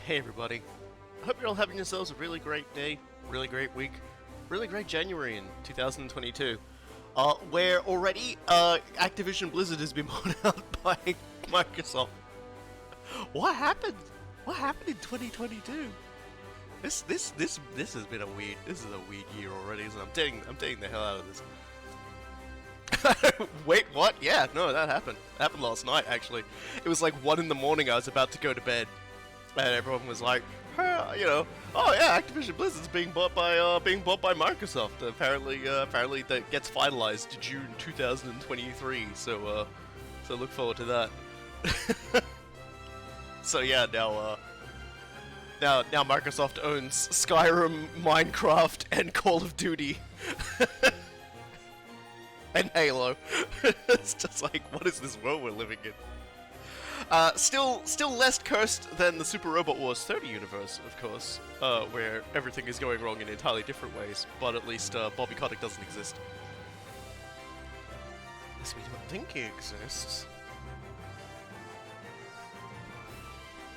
Hey everybody. I hope you're all having yourselves a really great day, really great week, really great January in 2022. Where already Activision Blizzard has been bought out by Microsoft. What happened? What happened in 2022? This has been a weird year already, isn't it? I'm taking the hell out of this. Wait, what? Yeah, no, that happened. It happened last night, actually. It was like 1 in the morning, I was about to go to bed. And everyone was like, oh yeah, Activision Blizzard's being bought by Microsoft. Apparently that gets finalized June 2023. So look forward to that. So yeah, now Microsoft owns Skyrim, Minecraft, and Call of Duty. And Halo. It's just like, what is this world we're living in? Still less cursed than the Super Robot Wars 30 universe, of course, where everything is going wrong in entirely different ways, but at least Bobby Kotick doesn't exist. Yes, we don't think he exists.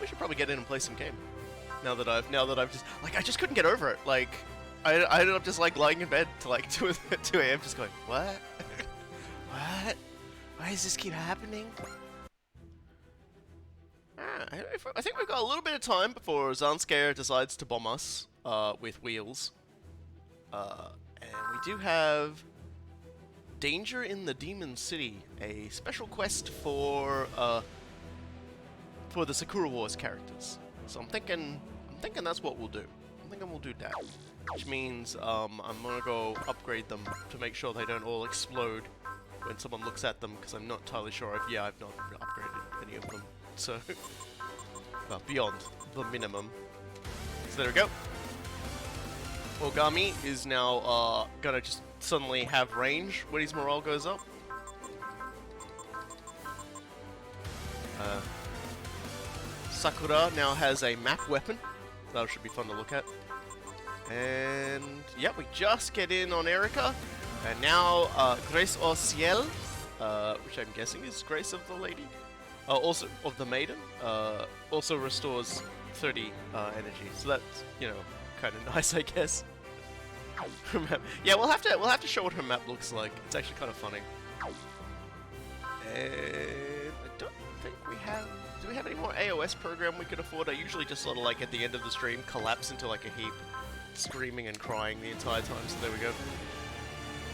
We should probably get in and play some game. Now that I've just, like, I just couldn't get over it. Like, I ended up just, like, lying in bed till, like, 2 a.m. just going, what? What? Why does this keep happening? I think we've got a little bit of time before Zanskar decides to bomb us with wheels. And we do have Danger in the Demon City, a special quest for the Sakura Wars characters. So I'm thinking that's what we'll do. I'm thinking we'll do that. Which means I'm gonna go upgrade them to make sure they don't all explode when someone looks at them, because I'm not entirely sure I've not upgraded any of them. So, well, beyond the minimum. So there we go. Wulgaru is now gonna just suddenly have range when his morale goes up. Sakura now has a map weapon. That should be fun to look at. And yeah, we just get in on Erika. And now Grace au Ciel, which I'm guessing is Grace of the Lady. Also, of the Maiden, also restores 30 energy, so that's, you know, kind of nice, I guess. Yeah, we'll have to show what her map looks like. It's actually kind of funny. And I don't think we have. Do we have any more AOS program we could afford? I usually just sort of like at the end of the stream collapse into like a heap, screaming and crying the entire time. So there we go.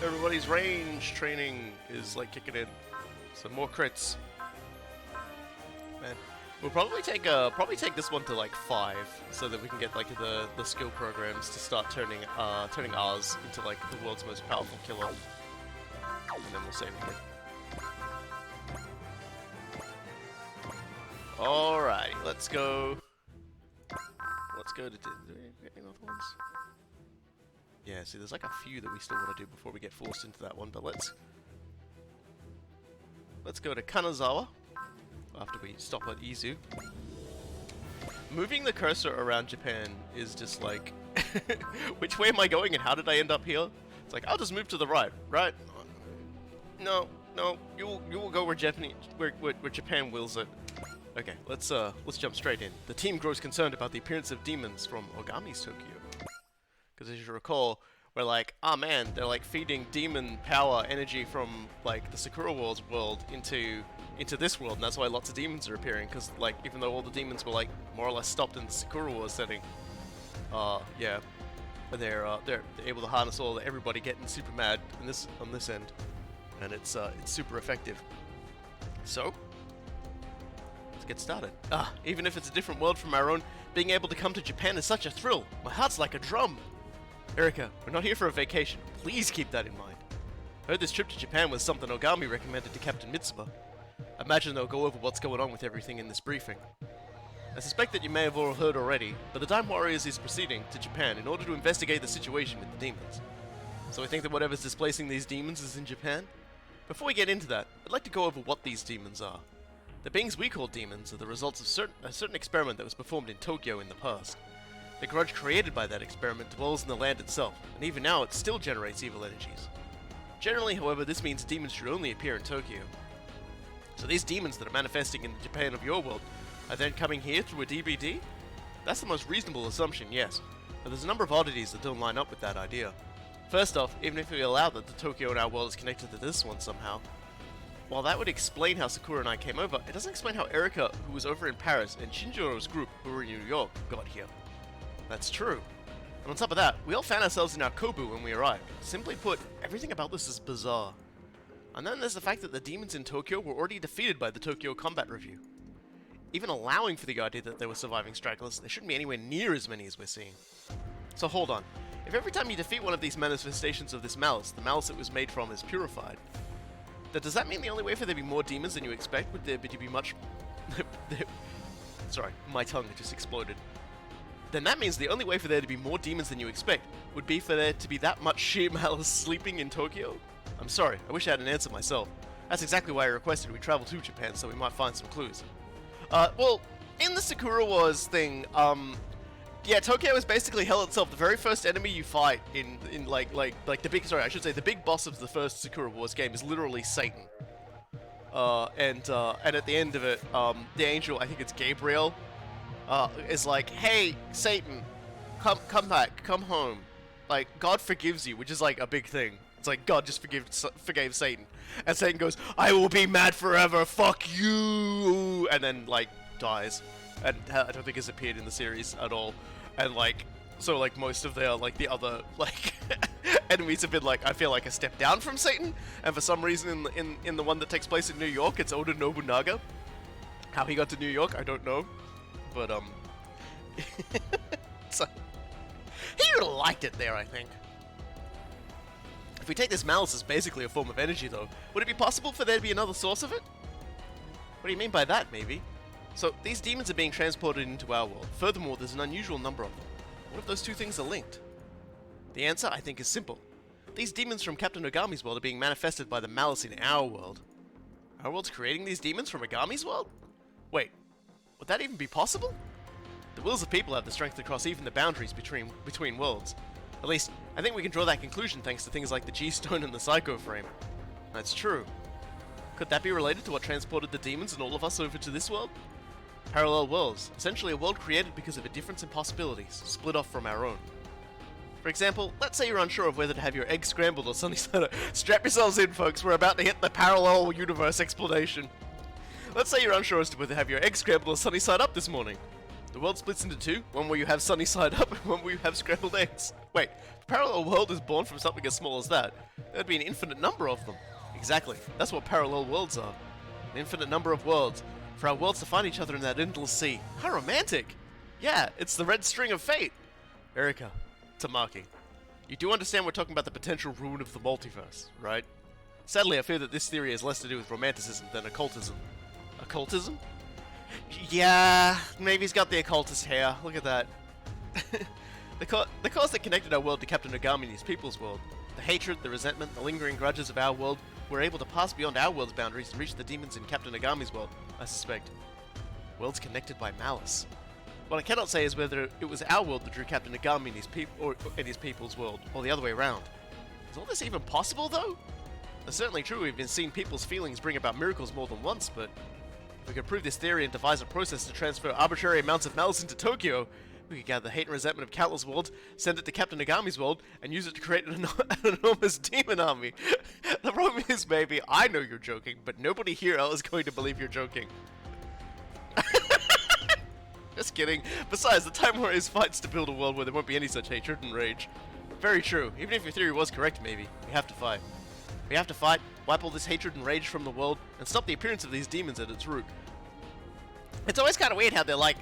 Everybody's range training is like kicking in. So more crits. Man, we'll probably take this one to like 5, so that we can get like the skill programs to start turning ours into like the world's most powerful killer, and then we'll save it. Alrighty, let's go. Let's go to. Do we have any other ones? Yeah, see, there's like a few that we still want to do before we get forced into that one, but let's go to Kanazawa. After we stop at Izu. Moving the cursor around Japan is just like, which way am I going and how did I end up here? It's like, I'll just move to the right, right? No, you will go where Japan wills it. Okay, let's jump straight in. The team grows concerned about the appearance of demons from Ogami's Tokyo. Because as you recall, we're like, oh man, they're like feeding demon power energy from like the Sakura Wars world into this world, and that's why lots of demons are appearing, because like even though all the demons were like more or less stopped in the Sakura Wars setting, yeah, they're able to harness everybody getting super mad on this end, and it's super effective. So let's get started. Even if it's a different world from our own, being able to come to Japan is such a thrill. My heart's like a drum. Erika, we're not here for a vacation. Please keep that in mind. I heard this trip to Japan was something Ogami recommended to Captain Mitsuba. I imagine they'll go over what's going on with everything in this briefing. I suspect that you may have all heard already, but the Dime Warriors is proceeding to Japan in order to investigate the situation with the demons. So I think that whatever's displacing these demons is in Japan? Before we get into that, I'd like to go over what these demons are. The beings we call demons are the results of a certain experiment that was performed in Tokyo in the past. The grudge created by that experiment dwells in the land itself, and even now it still generates evil energies. Generally, however, this means demons should only appear in Tokyo. So these demons that are manifesting in the Japan of your world are then coming here through a DBD? That's the most reasonable assumption, yes. But there's a number of oddities that don't line up with that idea. First off, even if we allow that the Tokyo in our world is connected to this one somehow, while that would explain how Sakura and I came over, it doesn't explain how Erika, who was over in Paris, and Shinjiro's group, who were in New York, got here. That's true. And on top of that, we all found ourselves in our Kobu when we arrived. Simply put, everything about this is bizarre. And then there's the fact that the demons in Tokyo were already defeated by the Tokyo Combat Review. Even allowing for the idea that there were surviving stragglers, there shouldn't be anywhere near as many as we're seeing. So hold on. If every time you defeat one of these manifestations of this malice, the malice it was made from is purified, then does that mean the only way for there to be more demons than you expect would there be much... Sorry, my tongue just exploded. Then that means the only way for there to be more demons than you expect would be for there to be that much sheer malice sleeping in Tokyo? I'm sorry, I wish I had an answer myself. That's exactly why I requested we travel to Japan, so we might find some clues. Well, in the Sakura Wars thing, yeah, Tokyo is basically hell itself. The very first enemy you fight in like the big, sorry, I should say the big boss of the first Sakura Wars game is literally Satan. And at the end of it, the angel, I think it's Gabriel, is like, hey, Satan, come back, come home. Like, God forgives you, which is like a big thing. It's like, God just forgave Satan. And Satan goes, I will be mad forever, fuck you! And then, like, dies. And I don't think has appeared in the series at all. And, like, so, like, most of their, like, the other, like, enemies have been, like, I feel like a step down from Satan. And for some reason, in the one that takes place in New York, it's Oda Nobunaga. How he got to New York, I don't know. But, so, he would have liked it there, I think. If we take this malice as basically a form of energy, though, would it be possible for there to be another source of it? What do you mean by that, maybe? So, these demons are being transported into our world. Furthermore, there's an unusual number of them. What if those two things are linked? The answer, I think, is simple. These demons from Captain Ogami's world are being manifested by the malice in our world. Our world's creating these demons from Ogami's world? Wait, would that even be possible? The wills of people have the strength to cross even the boundaries between worlds. At least, I think we can draw that conclusion thanks to things like the G-Stone and the Psycho Frame. That's true. Could that be related to what transported the demons and all of us over to this world? Parallel worlds, essentially a world created because of a difference in possibilities, split off from our own. For example, let's say you're unsure of whether to have your eggs scrambled or sunny side up. Strap yourselves in, folks, we're about to hit the parallel universe explanation. Let's say you're unsure as to whether to have your eggs scrambled or sunny side up this morning. The world splits into two, one where you have sunny side up and one where you have scrambled eggs. Wait, if a parallel world is born from something as small as that, there'd be an infinite number of them. Exactly, that's what parallel worlds are. An infinite number of worlds, for our worlds to find each other in that endless sea. How romantic! Yeah, it's the red string of fate! Erika, Tamaki, you do understand we're talking about the potential ruin of the multiverse, right? Sadly, I fear that this theory has less to do with romanticism than occultism. Occultism? Yeah, maybe he's got the occultist hair. Look at that. The cause that connected our world to Captain Ogami and his people's world, the hatred, the resentment, the lingering grudges of our world, were able to pass beyond our world's boundaries and reach the demons in Captain Ogami's world, I suspect. Worlds connected by malice. What I cannot say is whether it was our world that drew Captain Ogami and his people's world, or the other way around. Is all this even possible, though? It's certainly true we've been seeing people's feelings bring about miracles more than once, but if we could prove this theory and devise a process to transfer arbitrary amounts of malice into Tokyo, we could gather the hate and resentment of countless worlds, send it to Captain Ogami's world, and use it to create an enormous demon army. The problem is, maybe, I know you're joking, but nobody here else is going to believe you're joking. Just kidding. Besides, the Time Warriors fights to build a world where there won't be any such hatred and rage. Very true. Even if your theory was correct, maybe, we have to fight. We have to fight, wipe all this hatred and rage from the world, and stop the appearance of these demons at its root. It's always kind of weird how they're like,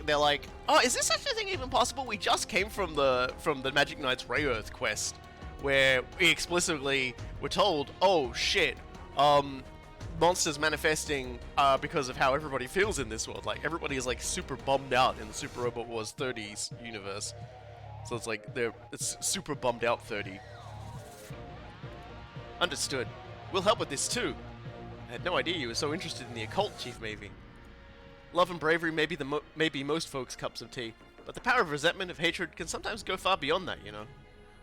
oh, is this such a thing even possible? We just came from the Magic Knight's Ray Earth quest, where we explicitly were told, oh shit, monsters manifesting because of how everybody feels in this world. Like, everybody is like super bummed out in the Super Robot Wars 30s universe. So it's like, it's super bummed out 30. Understood. We'll help with this too. I had no idea you were so interested in the occult, Chief Mavie. Love and bravery may be most folks' cups of tea, but the power of resentment, of hatred, can sometimes go far beyond that, you know.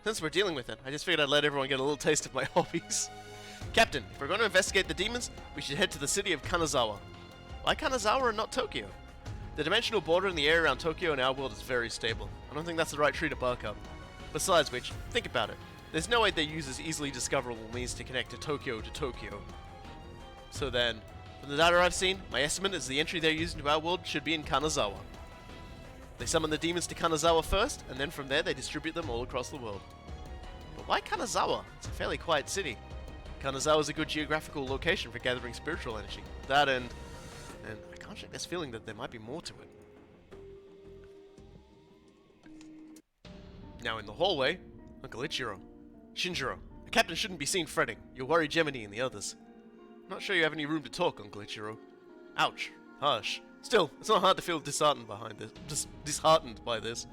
Since we're dealing with it, I just figured I'd let everyone get a little taste of my hobbies. Captain, if we're going to investigate the demons, we should head to the city of Kanazawa. Why Kanazawa and not Tokyo? The dimensional border in the area around Tokyo and our world is very stable. I don't think that's the right tree to bark up. Besides which, think about it. There's no way they use this easily discoverable means to connect to Tokyo. So then, from the data I've seen, my estimate is the entry they're using to our world should be in Kanazawa. They summon the demons to Kanazawa first, and then from there they distribute them all across the world. But why Kanazawa? It's a fairly quiet city. Kanazawa is a good geographical location for gathering spiritual energy. That and I can't shake this feeling that there might be more to it. Now in the hallway, Uncle Ichiro. Shinjiro, a captain shouldn't be seen fretting. You'll worry Gemini and the others. I'm not sure you have any room to talk, Uncle Ichiro. Ouch. Harsh. Still, it's not hard to feel disheartened by this.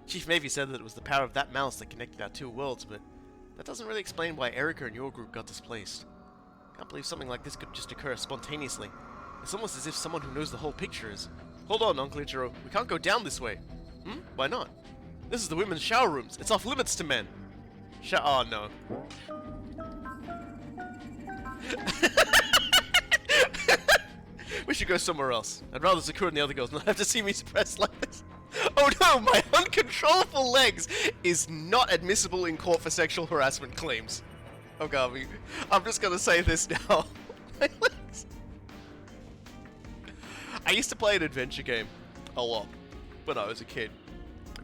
Chief Mavie said that it was the power of that mouse that connected our two worlds, but that doesn't really explain why Erika and your group got displaced. Can't believe something like this could just occur spontaneously. It's almost as if someone who knows the whole picture is... Hold on, Uncle Ichiro. We can't go down this way. Why not? This is the women's shower rooms. It's off limits to men. Oh, no. We should go somewhere else. I'd rather Sakura and the other girls not have to see me suppressed like this. Oh no, my uncontrollable legs is not admissible in court for sexual harassment claims. Ogami, I'm just gonna say this now. My legs. I used to play an adventure game a lot when I was a kid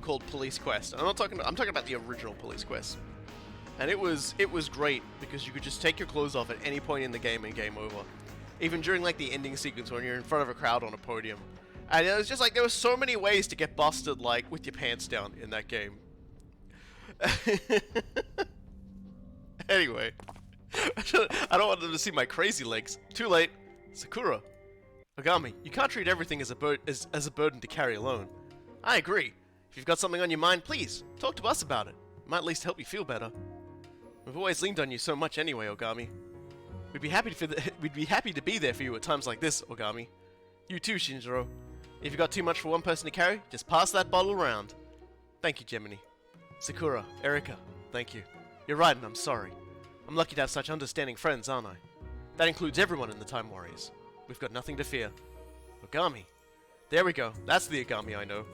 called Police Quest. I'm talking about the original Police Quest. And it was great because you could just take your clothes off at any point in the game and game over. Even during like the ending sequence when you're in front of a crowd on a podium. And it was just like there were so many ways to get busted like with your pants down in that game. Anyway, I don't want them to see my crazy legs. Too late. Sakura. Ogami, you can't treat everything as a burden to carry alone. I agree. If you've got something on your mind, please talk to us about it. It might at least help you feel better. We've always leaned on you so much anyway, Ogami. We'd be happy to be there for you at times like this, Ogami. You too, Shinjiro. If you've got too much for one person to carry, just pass that bottle around. Thank you, Gemini. Sakura, Erika, thank you. You're right, and I'm sorry. I'm lucky to have such understanding friends, aren't I? That includes everyone in the Time Warriors. We've got nothing to fear. Ogami. There we go. That's the Ogami I know.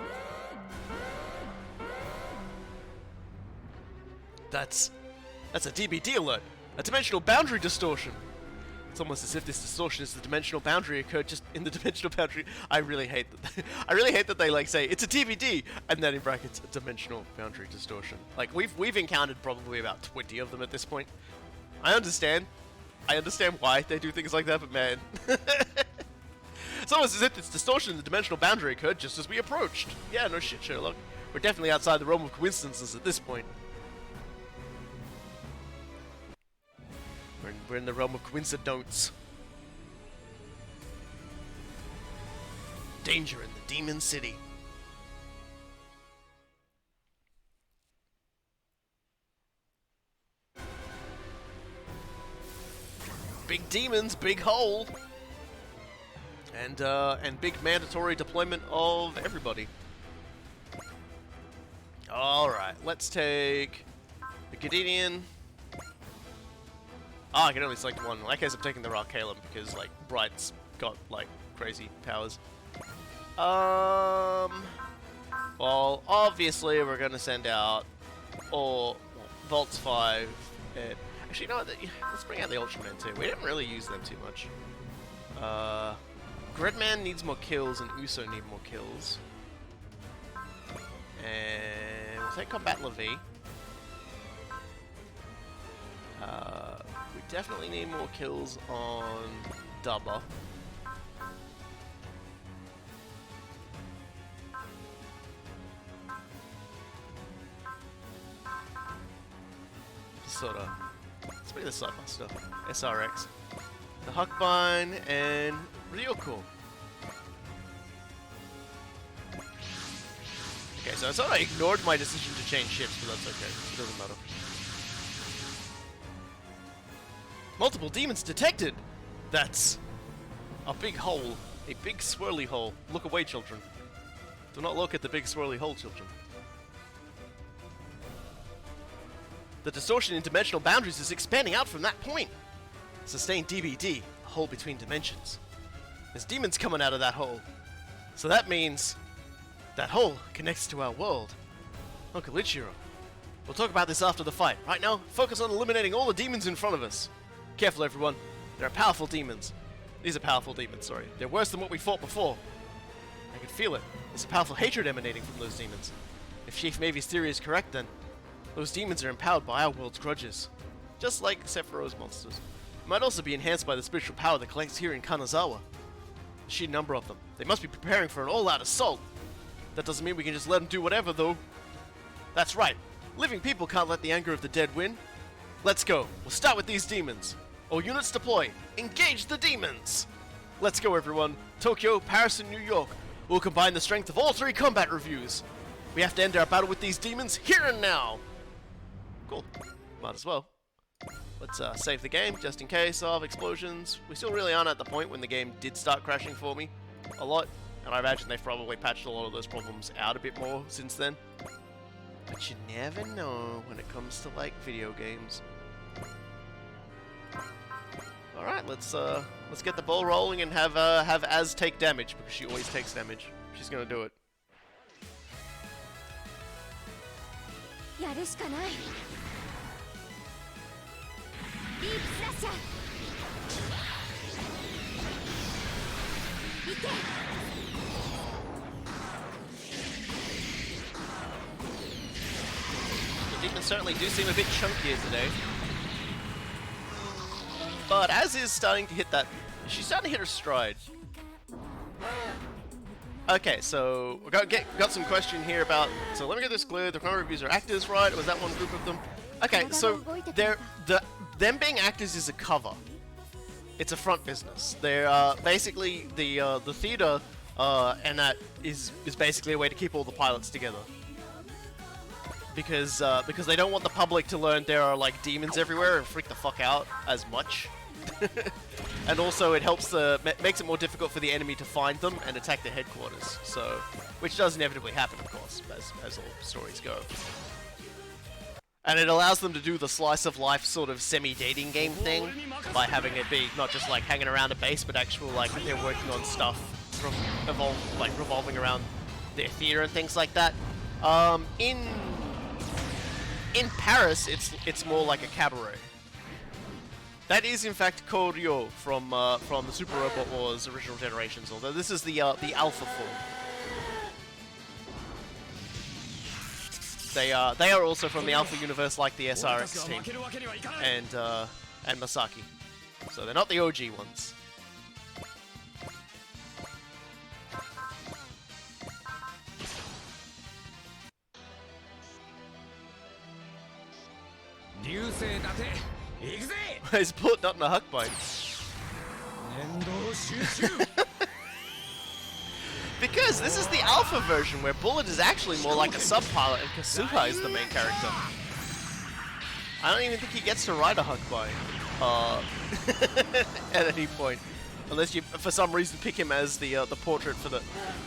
That's a DBD alert. A dimensional boundary distortion. It's almost as if this distortion is the dimensional boundary occurred just in the dimensional boundary. I really hate that. I really hate that they like say it's a DVD and then in brackets a dimensional boundary distortion. Like we've encountered probably about 20 of them at this point. I understand why they do things like that, but man, it's almost as if this distortion in the dimensional boundary occurred just as we approached. Yeah, no shit, Sherlock. We're definitely outside the realm of coincidences at this point. We're in the realm of coincidence. Danger in the Demon City. Big demons, big hole. And big mandatory deployment of everybody. Alright, let's take the Gideon. I can only select one. In that case, I'm taking the Arcalum because, like, Bright's got, like, crazy powers. Well, obviously, we're gonna send out Volts 5. And actually, you know what? Let's bring out the Ultraman too. We didn't really use them too much. Gridman needs more kills, and Uso need more kills. And we'll take Combat Levi. We definitely need more kills on Dubba. Sorta. Let's bring the Sidebuster. SRX. The Huckbine and Ryoko. Okay, so I sort of ignored my decision to change ships, but that's okay. It doesn't matter. Multiple demons detected! That's a big hole. A big swirly hole. Look away, children. Do not look at the big swirly hole, children. The distortion in dimensional boundaries is expanding out from that point. Sustained DBD, a hole between dimensions. There's demons coming out of that hole. So that means that hole connects to our world. Uncle Ichiro. We'll talk about this after the fight. Right now, focus on eliminating all the demons in front of us. Careful, everyone. There are powerful demons. These are powerful demons, sorry. They're worse than what we fought before. I can feel it. There's a powerful hatred emanating from those demons. If Chief Mavy's theory is correct, then those demons are empowered by our world's grudges. Just like Sephiroth's monsters. It might also be enhanced by the spiritual power that collects here in Kanazawa. The sheer number of them. They must be preparing for an all-out assault. That doesn't mean we can just let them do whatever, though. That's right. Living people can't let the anger of the dead win. Let's go. We'll start with these demons. All units deploy. Engage the demons! Let's go, everyone. Tokyo, Paris, and New York. We'll combine the strength of all three combat reviews. We have to end our battle with these demons here and now. Cool. Might as well. Let's save the game, just in case of explosions. We still really aren't at the point when the game did start crashing for me a lot. And I imagine they've probably patched a lot of those problems out a bit more since then. But you never know when it comes to, like, video games. Alright, let's get the ball rolling and have Az take damage, because she always takes damage. She's gonna do it. The demons certainly do seem a bit chunkier today. But Az is starting to hit that... She's starting to hit her stride. Okay, so we got some question here about... So let me get this clear. The current reviews are actors, right? Or was that one group of them? Okay, so them being actors is a cover. It's a front business. They're basically the theater, and that is basically a way to keep all the pilots together. Because they don't want the public to learn there are like demons everywhere and freak the fuck out as much. And also it helps makes it more difficult for the enemy to find them and attack their headquarters. So, which does inevitably happen, of course, as all stories go. And it allows them to do the slice of life sort of semi-dating game thing by having it be not just like hanging around a base, but actual like they're working on stuff revolving around their theater and things like that. In Paris, it's more like a cabaret. That is in fact Koryo from the Super Robot Wars original generations, although this is the alpha form. They are also from the Alpha universe, like the SRX team and Masaki. So they're not the OG ones. His bullet not in a huck bite. Because this is the alpha version where Bullet is actually more like a sub-pilot and Kasuha is the main character. I don't even think he gets to ride a huck bite at any point. Unless you, for some reason, pick him as the portrait for the...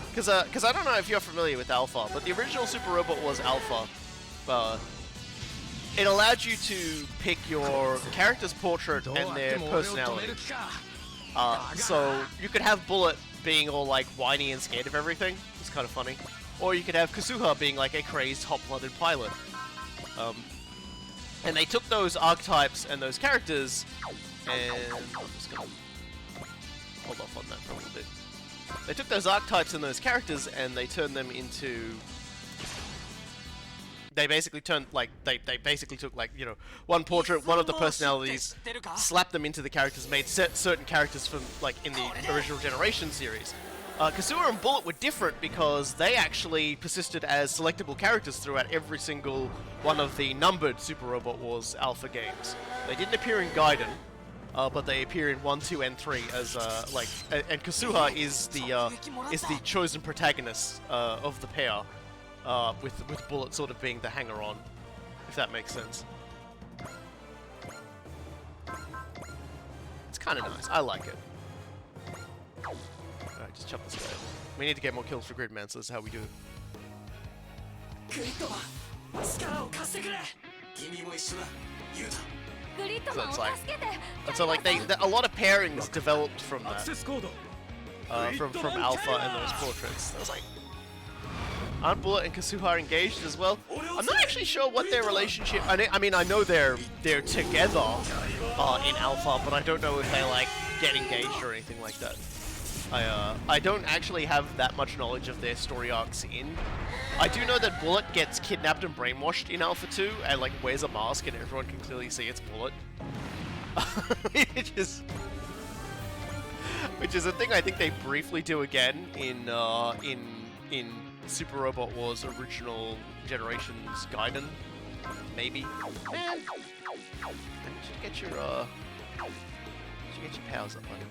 Because I don't know if you're familiar with Alpha, but the original Super Robot was Alpha. It allowed you to pick your character's portrait and their personality. So you could have Bullet being all like whiny and scared of everything. It's kind of funny. Or you could have Kasuha being like a crazed, hot-blooded pilot. And they took those archetypes and those characters, and I'm just gonna hold off on that for a little bit. They took those archetypes and those characters and they turned them into... They basically turned, like, they basically took, like, you know, one portrait, one of the personalities, slapped them into the characters, made certain characters from, like, in the original Generation series. Kasuha and Bullet were different because they actually persisted as selectable characters throughout every single one of the numbered Super Robot Wars Alpha games. They didn't appear in Gaiden, but they appear in 1, 2, and 3 as, like, and Kasuha is the chosen protagonist of the pair. With Bullet sort of being the hanger-on, if that makes sense. It's kind of nice. I like it. Alright, just chop this guy. We need to get more kills for Gridman, so this is how we do it. So it's like, and so like a lot of pairings developed from that. from Alpha and those portraits. I was like, aren't Bullet and Kasuha engaged as well? I'm not actually sure what their relationship. I mean, I know they're together in Alpha, but I don't know if they like get engaged or anything like that. I don't actually have that much knowledge of their story arcs in. I do know that Bullet gets kidnapped and brainwashed in Alpha 2 and like wears a mask and everyone can clearly see it's Bullet. Which is a thing I think they briefly do again in Super Robot Wars original Generations Gaiden. Maybe. Man, you should get your powers up, buddy.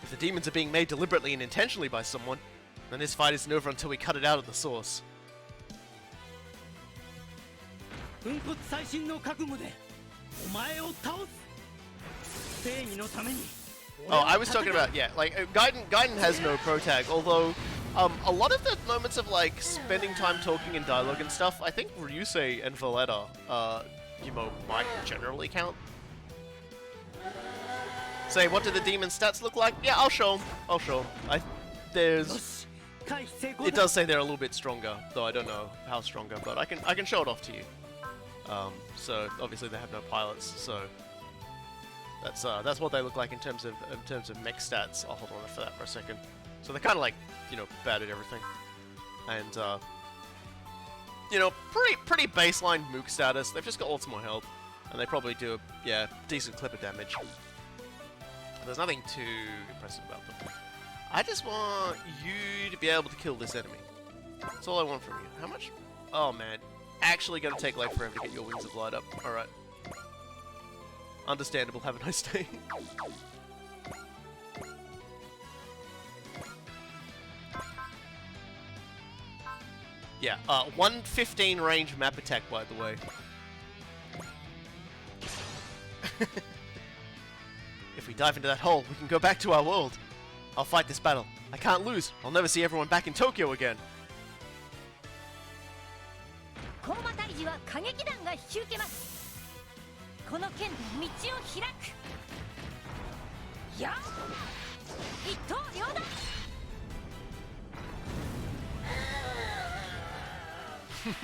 If the demons are being made deliberately and intentionally by someone, then this fight isn't over until we cut it out at the source. Oh, I was talking about, yeah, like, Gaiden has no pro tag, although, a lot of the moments of, like, spending time talking in dialogue and stuff, I think Ryusei and Valletta, might generally count. Say, what do the demon stats look like? Yeah, I'll show them. It does say they're a little bit stronger, though I don't know how stronger, but I can show it off to you. So obviously they have no pilots, so that's what they look like in terms of mech stats. I'll hold on for that for a second. So they're kind of like, bad at everything, and pretty baseline Mook status. They've just got lots more health, and they probably do a decent clip of damage. There's nothing too impressive about them. I just want you to be able to kill this enemy. That's all I want from you. How much? Oh man, actually gonna take like forever to get your wings of light up. Alright. Understandable, have a nice day. Yeah, 115 range map attack, by the way. If we dive into that hole, we can go back to our world. I'll fight this battle. I can't lose. I'll never see everyone back in Tokyo again.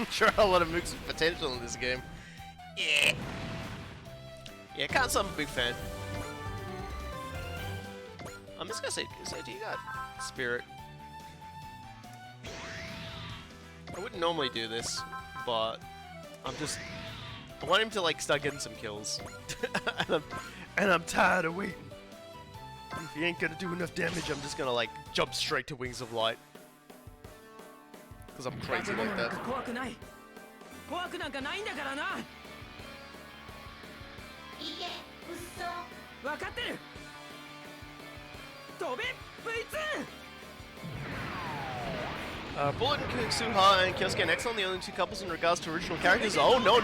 Sure, a lot of mooks with potential in this game. Yeah, I'm a big fan. I'm just gonna say, do you got Spirit? I wouldn't normally do this, but I want him to like start getting some kills. and I'm tired of waiting. If he ain't gonna do enough damage, I'm just gonna like jump straight to Wings of Light. Because I'm crazy like that. Bullet and Kasuha and Kyosuke and Exxon, the only two couples in regards to original characters. Oh, no.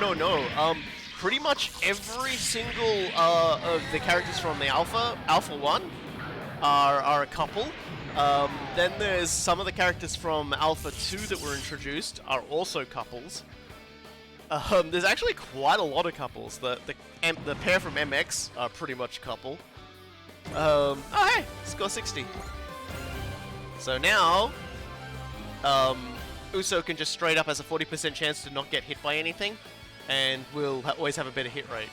Pretty much every single of the characters from the Alpha 1 are a couple. Then there's some of the characters from Alpha 2 that were introduced are also couples. There's actually quite a lot of couples. The pair from MX are pretty much a couple. Oh hey, score 60. So now, Uso can just straight up has a 40% chance to not get hit by anything, and will always have a better hit rate.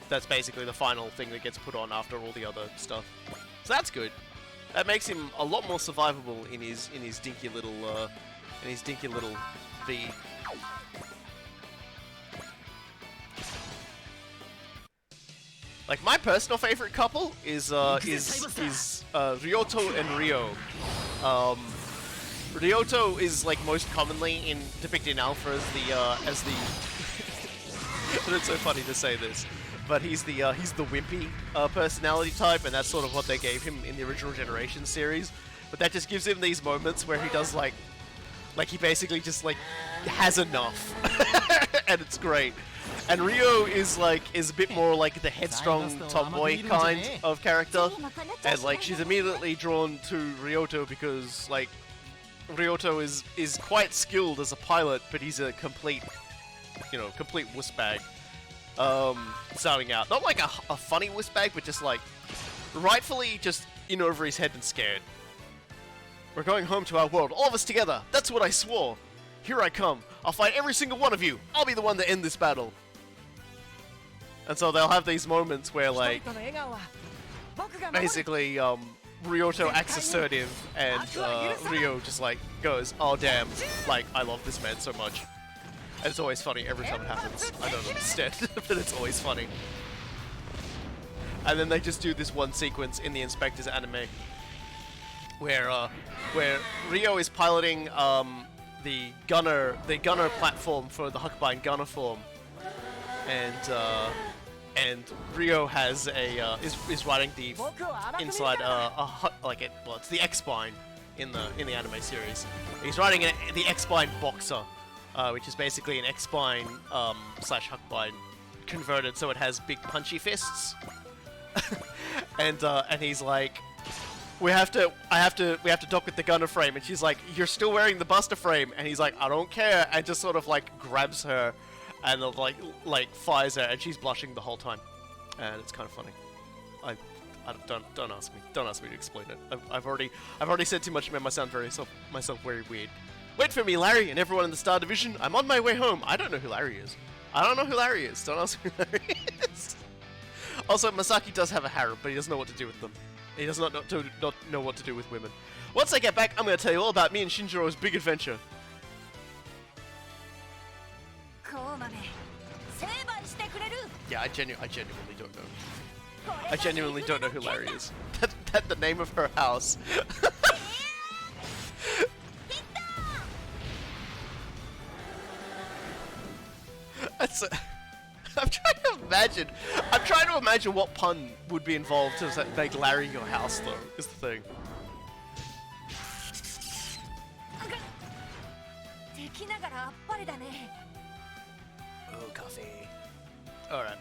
That's basically the final thing that gets put on after all the other stuff. So that's good. That makes him a lot more survivable in his dinky little V. Like my personal favorite couple is Ryoto and Ryo. Ryoto is like most commonly depicted in Alpha as the but it's so funny to say this, but he's the wimpy personality type, and that's sort of what they gave him in the original Generation series. But that just gives him these moments where he does like he basically just like has enough, and it's great. And Ryo is a bit more like the headstrong tomboy kind of character, and like she's immediately drawn to Ryoto because like Ryoto is quite skilled as a pilot, but he's a complete, complete wussbag. Starting out, not like a funny wussbag, but just like rightfully just in over his head and scared. We're going home to our world, all of us together. That's what I swore. Here I come. I'll fight every single one of you. I'll be the one to end this battle. And so they'll have these moments where, like, basically, Ryoto acts assertive, and Ryo just, like, goes, oh damn, like, I love this man so much. And it's always funny every time it happens. I don't understand, but it's always funny. And then they just do this one sequence in the Inspector's anime, where Ryo is piloting the gunner platform for the Huckbein gunner form, and Ryo has a is riding the inside it's the X-Spine in the anime series. He's riding the X-Spine Boxer, which is basically an X-Spine slash Huckbein converted, so it has big punchy fists. and he's like, we have to dock with the gunner frame, and she's like, you're still wearing the buster frame, and he's like, I don't care, and just sort of like grabs her and like fires her, and she's blushing the whole time, and it's kind of funny. I don't ask me to explain it. I've already said too much to make myself very weird. Wait for me, Larry, and everyone in the Star Division. I'm on my way home. I don't know who Larry is. Don't ask who Larry is. Also, Masaki does have a harem, but he doesn't know what to do with them. He does not know what to do with women. Once I get back, I'm going to tell you all about me and Shinjiro's big adventure. Yeah, I genuinely don't know. I genuinely don't know who Larry is. That's the name of her house. I'm trying to imagine what pun would be involved to make Larry your house, though, is the thing. Oh, coffee. Alright.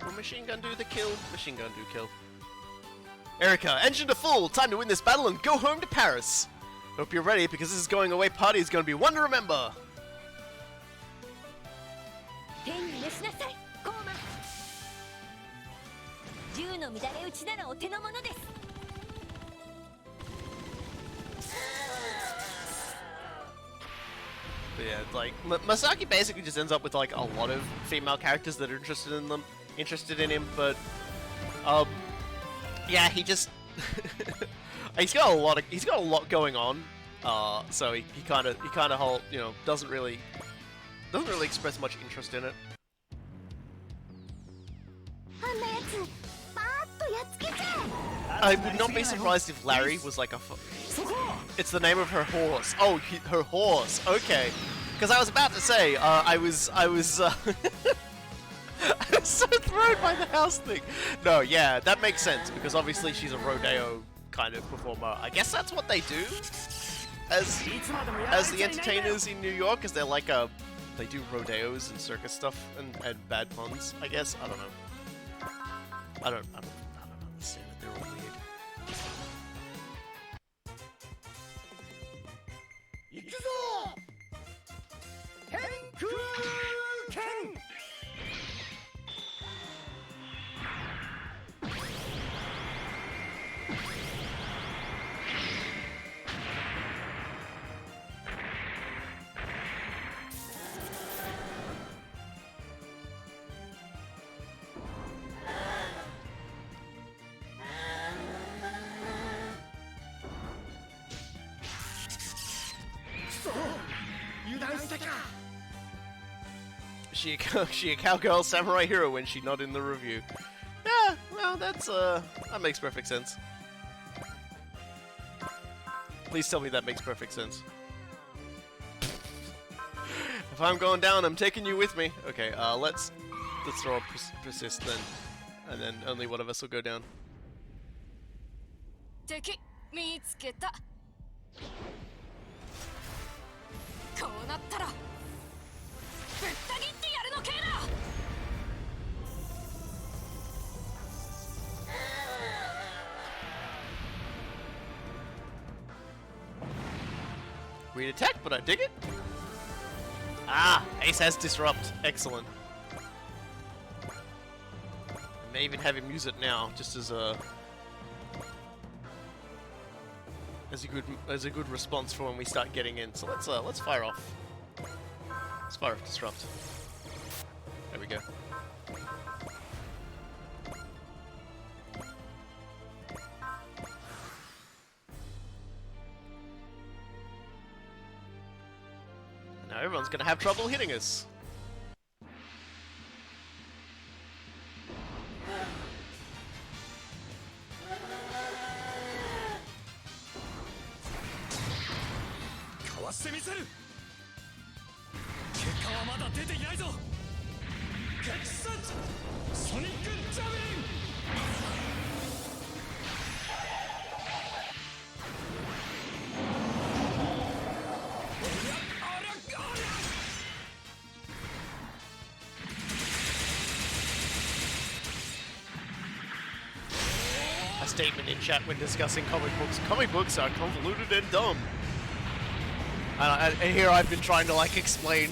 Will machine gun do the kill? Machine gun do kill. Erica, engine to full! Time to win this battle and go home to Paris! Hope you're ready, because this is going away party is going to be one to remember! But yeah, like, Masaki basically just ends up with like a lot of female characters that are interested in him, but yeah, he just he's got a lot going on, so he kind of doesn't really express much interest in it. I would not be surprised if Larry was like it's the name of her horse. Oh, her horse. Okay, because I was about to say I was I was so thrown by the house thing. No, yeah, that makes sense, because obviously she's a rodeo kind of performer. I guess that's what they do as the entertainers in New York, is they're like they do rodeos and circus stuff and bad puns, I guess. I don't know. I don't understand it. They're all weird. She a cowgirl samurai hero when she not in the review. Yeah, well, that makes perfect sense. Please tell me that makes perfect sense. If I'm going down, I'm taking you with me. Okay, let's throw a persist then, and then only one of us will go down. read attack, but I dig it. Ah, Ace has disrupt. Excellent. I may even have him use it now, just as a good response for when we start getting in. So let's fire off. Let's fire off disrupt. There we go. Now everyone's gonna have trouble hitting us. A statement in chat when discussing comic books. Comic books are convoluted and dumb. And here I've been trying to like explain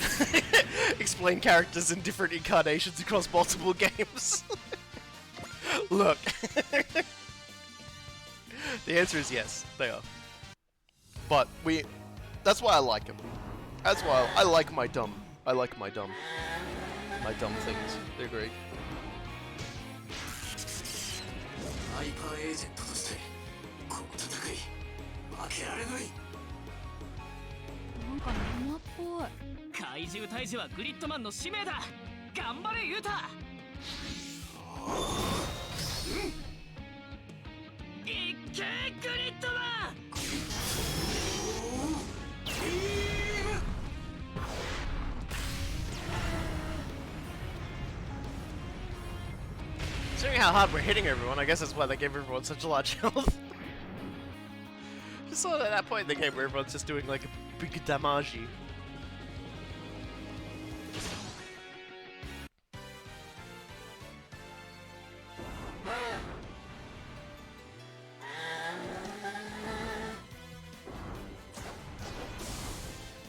explain characters in different incarnations across multiple games. Look. The answer is yes, they are. But that's why I like them. That's why I like my dumb things. They're great. ハイパーエージェントとしてこの戦い負けられない。なんか生っぽい。怪獣退治はグリッドマンの使命だ。頑張れユタ。いっけグリッドマン。Considering how hard we're hitting everyone, I guess that's why they gave everyone such a large health. Just saw at that point in the game where everyone's just doing like a big damage.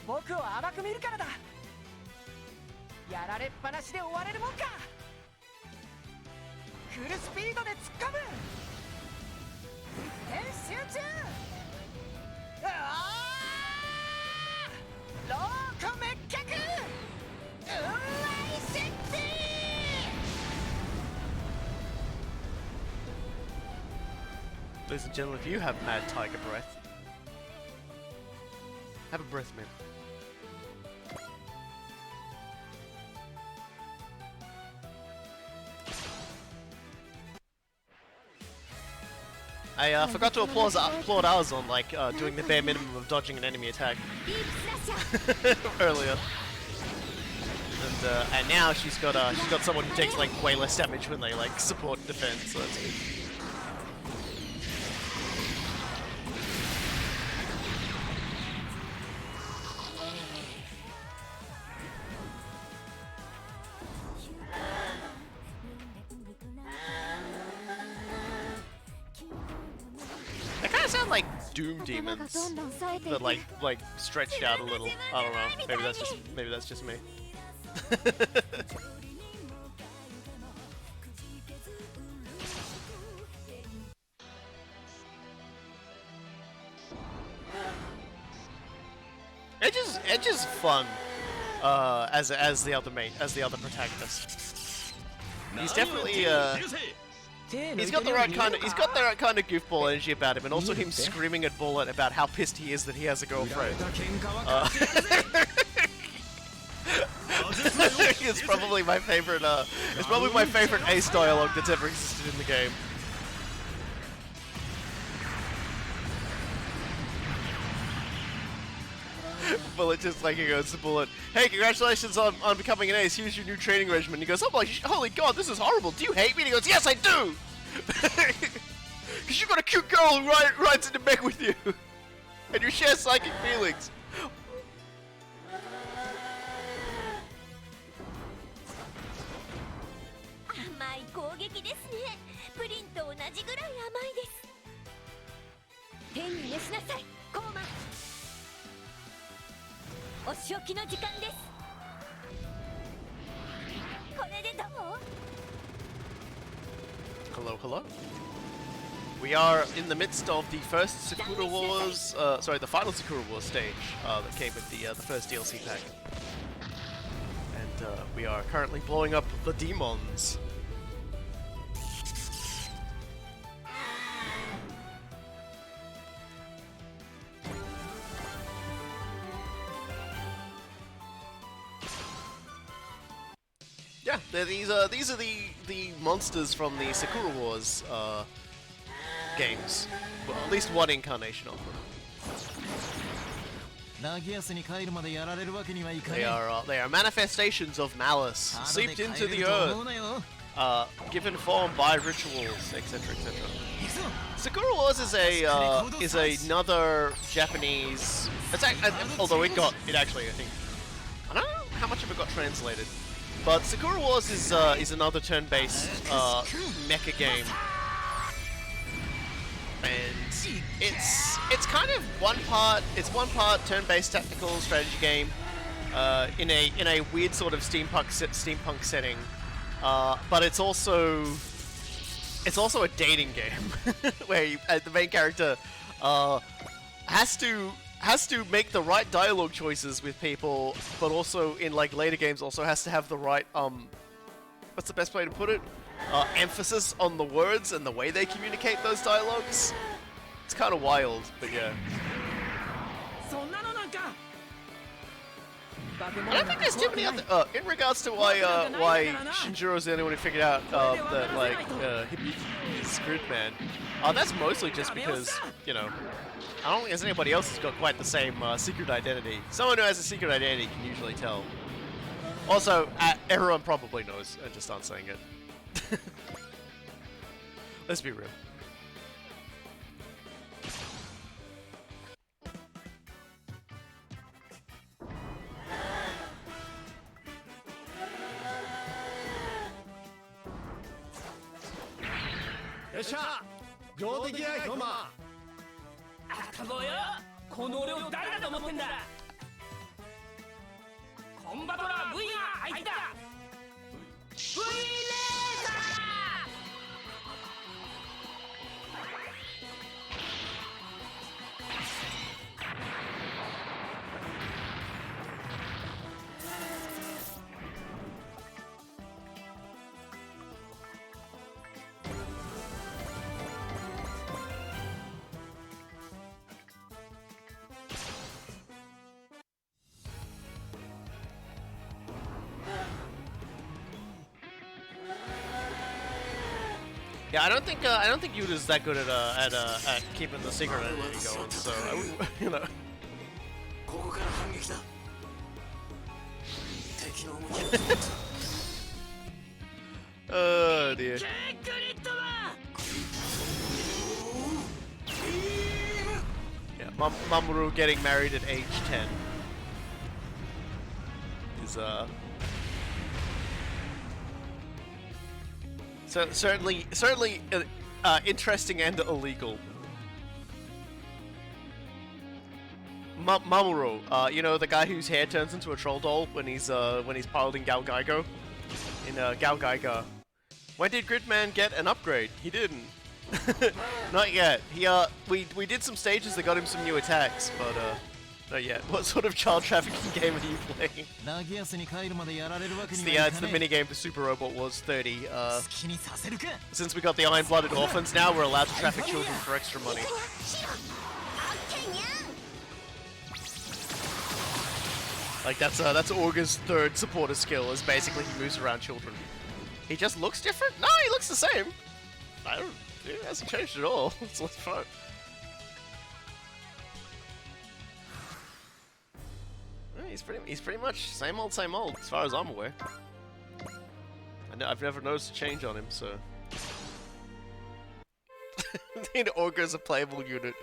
僕を甘く見るからだ。やられっぱなしで終われるもんか。フルスピードで突っ込む。一点集中。うわー。ローコ滅却。うわいシッピー。 Ladies and gentlemen, if you have mad tiger breath, have a breath mint. I forgot to applaud ours on like doing the bare minimum of dodging an enemy attack earlier, and now she's got someone who takes like way less damage when they like support and defend, so that's good. Sound like Doom demons, but like stretched out a little. I don't know. Maybe that's just me. Edge is fun as the other protagonist. He's definitely he's got the right kind of goofball energy about him, and also him screaming at Bullet about how pissed he is that he has a girlfriend. It's probably my favorite. It's probably my favorite Ace dialogue that's ever existed in the game. Bullet just like, he goes to Bullet, "Hey, congratulations on becoming an ace. Here's your new training regimen." He goes, "I'm like, holy god, this is horrible. Do you hate me?" And he goes, "Yes, I do! Because you got a cute girl who rides into bed with you. And you share psychic feelings." 甘い攻撃ですね。プリンと同じぐらい甘いです。手に召しなさい、コーマン。お仕置きの時間です。これでどう？ Hello, hello. We are in the midst of the first Sakura Wars, sorry, the final Sakura Wars stage that came with the first DLC pack. And we are currently blowing up the demons. Yeah, these are the monsters from the Sakura Wars games. Well, at least one incarnation of them. They are manifestations of malice, seeped into the earth, given form by rituals, etc., etc. Sakura Wars is another Japanese. Although it actually, I think, I don't know how much of it got translated. But Sakura Wars is another turn-based mecha game, and it's kind of one part turn-based tactical strategy game in a weird sort of steampunk setting, but it's also a dating game where the main character has to make the right dialogue choices with people, but also in like later games also has to have the right what's the best way to put it? Emphasis on the words and the way they communicate those dialogues. It's kind of wild, but yeah. I don't think there's too many other. In regards to why Shinjiro's the only one who figured out that like he's Gridman. That's mostly just because, you know, I don't think there's anybody else who's got quite the same secret identity. Someone who has a secret identity can usually tell. Also, everyone probably knows and just aren't saying it. Let's be real. Yosha! 上出来コマ! あったぞよ。この俺を誰だと思ってんだ。コンバトラー V が入った。V レーザYeah, I don't think Yuta's that good at keeping the secret identity going. So I wouldn't, you know. ここから反撃だ。敵の動きを Oh dear. ケークリットだ。 Yeah, Mamoru getting married at age 10 is so certainly interesting and illegal. Mamoru, you know, the guy whose hair turns into a troll doll when he's piloting Galgaigo in Galgaiga. When did Gridman get an upgrade? He didn't. Not yet. We did some stages that got him some new attacks, but not yet. What sort of child trafficking game are you playing? It's the minigame for Super Robot Wars 30. Since we got the Iron-Blooded Orphans now, we're allowed to traffic children for extra money. Like that's Orga's third supporter skill, is basically he moves around children. He just looks different? No, he looks the same. It hasn't changed at all. It's less fun. He's pretty much same old, as far as I'm aware. I've never noticed a change on him, so. Orga's a playable unit.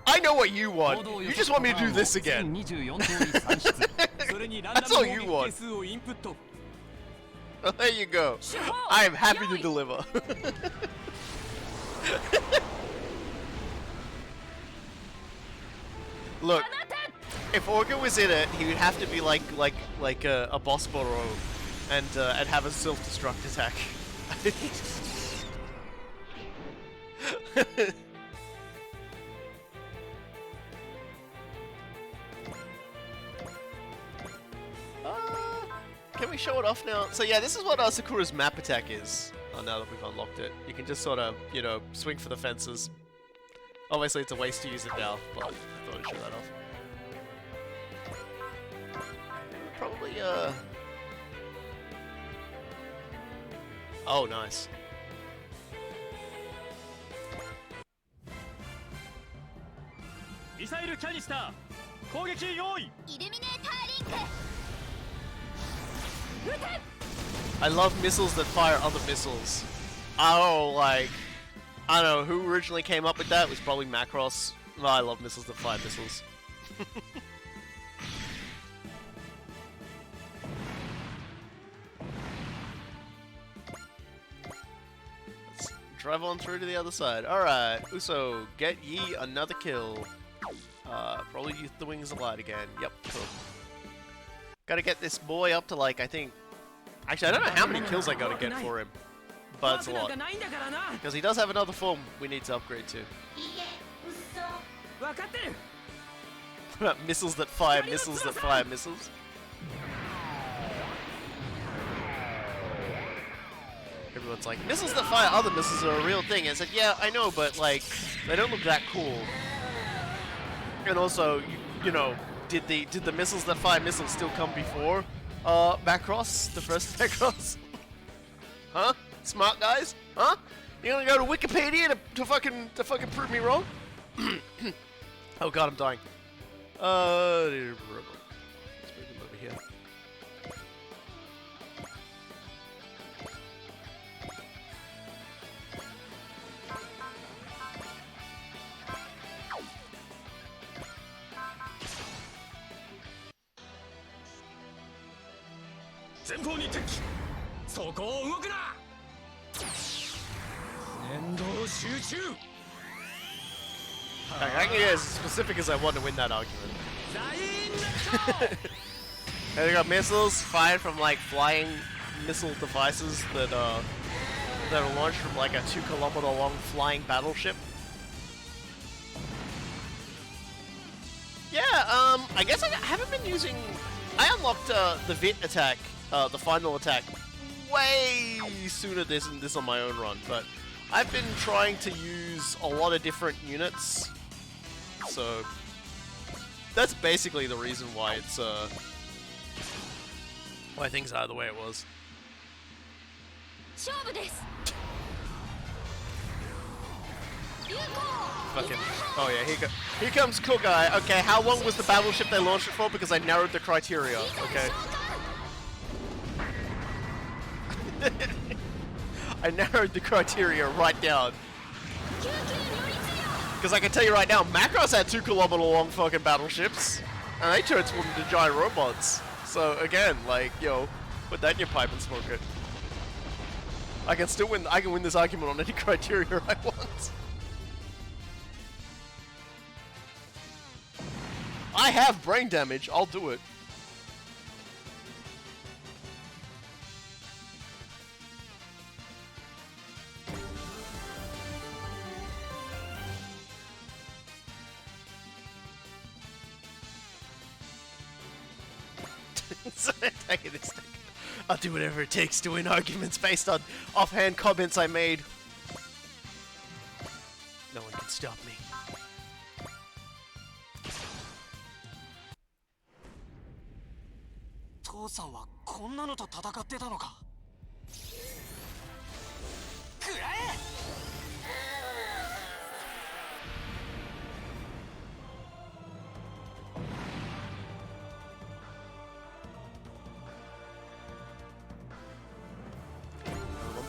I know what you want. You just want me to do this again. That's all you want. Well, there you go. I am happy to deliver. Look, If Orga was in it, he would have to be like a boss Boro, and have a self-destruct attack. Can we show it off now? So yeah, this is what Sakura's map attack is. Now that we've unlocked it, you can just sort of, you know, swing for the fences. Obviously, it's a waste to use it now, but I thought I'd show that off. Probably, oh, nice. Missile canister! 攻撃用意! イルミネーターリンク I love missiles that fire other missiles. Oh, like, I don't know, who originally came up with that? It was probably Macross. Oh, I love missiles that fire missiles. Let's drive on through to the other side. Alright, Uso, get ye another kill. Probably use the Wings of Light again. Yep, cool. Gotta get this boy up to, like, I think... Actually, I don't know how many kills I gotta get for him. But it's a lot. Because he does have another form we need to upgrade to. What about missiles that fire missiles that fire missiles? Everyone's like, missiles that fire other missiles are a real thing. And I said, yeah, I know, but, like, they don't look that cool. And also, you know, did the missiles that fire missiles still come before Macross, the first Macross? Huh? Smart guys? Huh? You gonna go to Wikipedia to fucking prove me wrong? Oh god, I'm dying. Let's move him over here. I can get as specific as I want to win that argument. And they got missiles fired from like flying missile devices that are launched from like a 2-kilometer long flying battleship. Yeah, I guess I haven't been using. I unlocked the Vit attack, the final attack, way sooner than this on my own run, but I've been trying to use a lot of different units, so that's basically the reason why it's why things are the way it was. Fucking, oh yeah, here comes Cool Guy. Okay, how long was the battleship they launched it for? Because I narrowed the criteria. Okay. I narrowed the criteria right down. Because I can tell you right now, Macross had 2-kilometer long fucking battleships, and they turned into giant robots. So again, like, yo, put that in your pipe and smoke it. I can still win. I can win this argument on any criteria I want. I have brain damage. I'll do it. Antagonistic. I'll do whatever it takes to win arguments based on offhand comments I made. No one can stop me.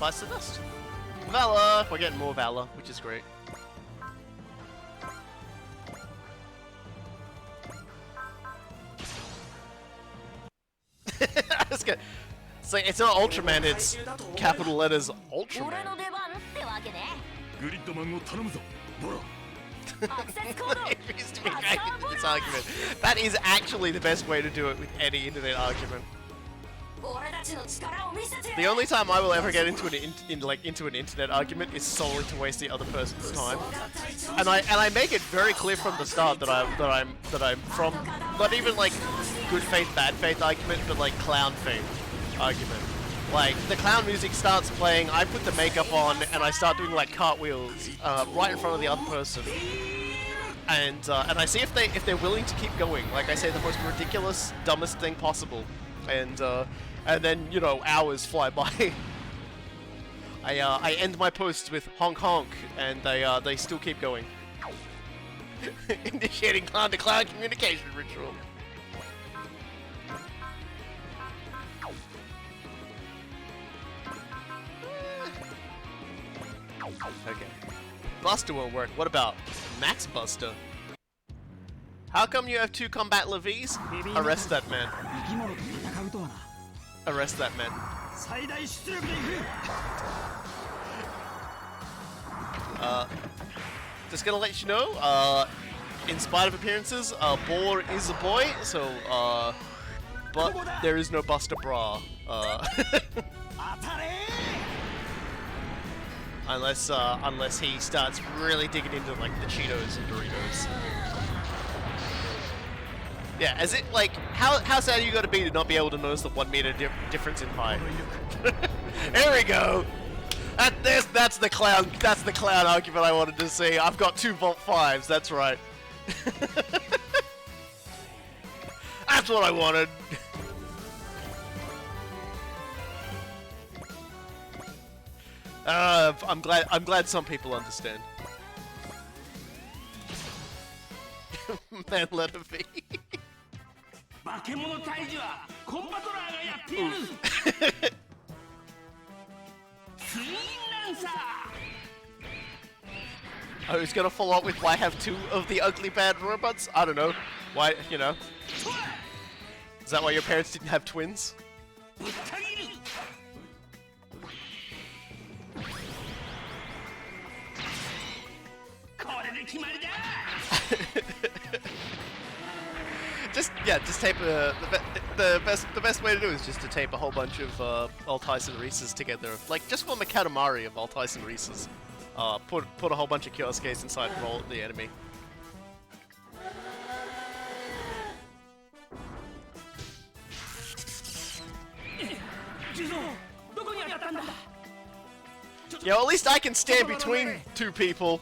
Bites the dust. Valor! We're getting more Valor, which is great. It's good. It's like, it's not Ultraman, it's capital letters Ultraman. It refuse to be dragged into this argument. That is actually the best way to do it with any internet argument. The only time I will ever get into an internet argument is solely to waste the other person's time, and I make it very clear from the start that I'm from not even like good faith bad faith argument, but like clown faith argument. Like the clown music starts playing, I put the makeup on, and I start doing like cartwheels right in front of the other person, and I see if they're willing to keep going. Like I say the most ridiculous, dumbest thing possible, and then, you know, hours fly by. I end my posts with honk honk, and they still keep going. Initiating clown-to-clown communication ritual. Okay. Buster won't work. What about Max Buster? How come you have 2 combat levies? Arrest that man. Arrest that man. Just gonna let you know, in spite of appearances, Boar is a boy, so, but there is no Buster Bra. Unless he starts really digging into, like, the Cheetos and Doritos. Yeah, as it, like, how sad you gotta be to not be able to notice the 1 meter difference in height? Here we go! That's the clown argument I wanted to see. I've got 2 Volt 5s, that's right. That's what I wanted! I'm glad some people understand. Man, let it be. Oh, he's gonna follow up with why have 2 of the ugly bad robots? I don't know. Why, you know. Is that why your parents didn't have twins? Just tape the best way to do is just to tape a whole bunch of Altice and Reese's together. Like, just form a Katamari of Altice and Reese's. Put a whole bunch of Kyosuke's inside and roll at the enemy. Yo, at least I can stand between 2 people.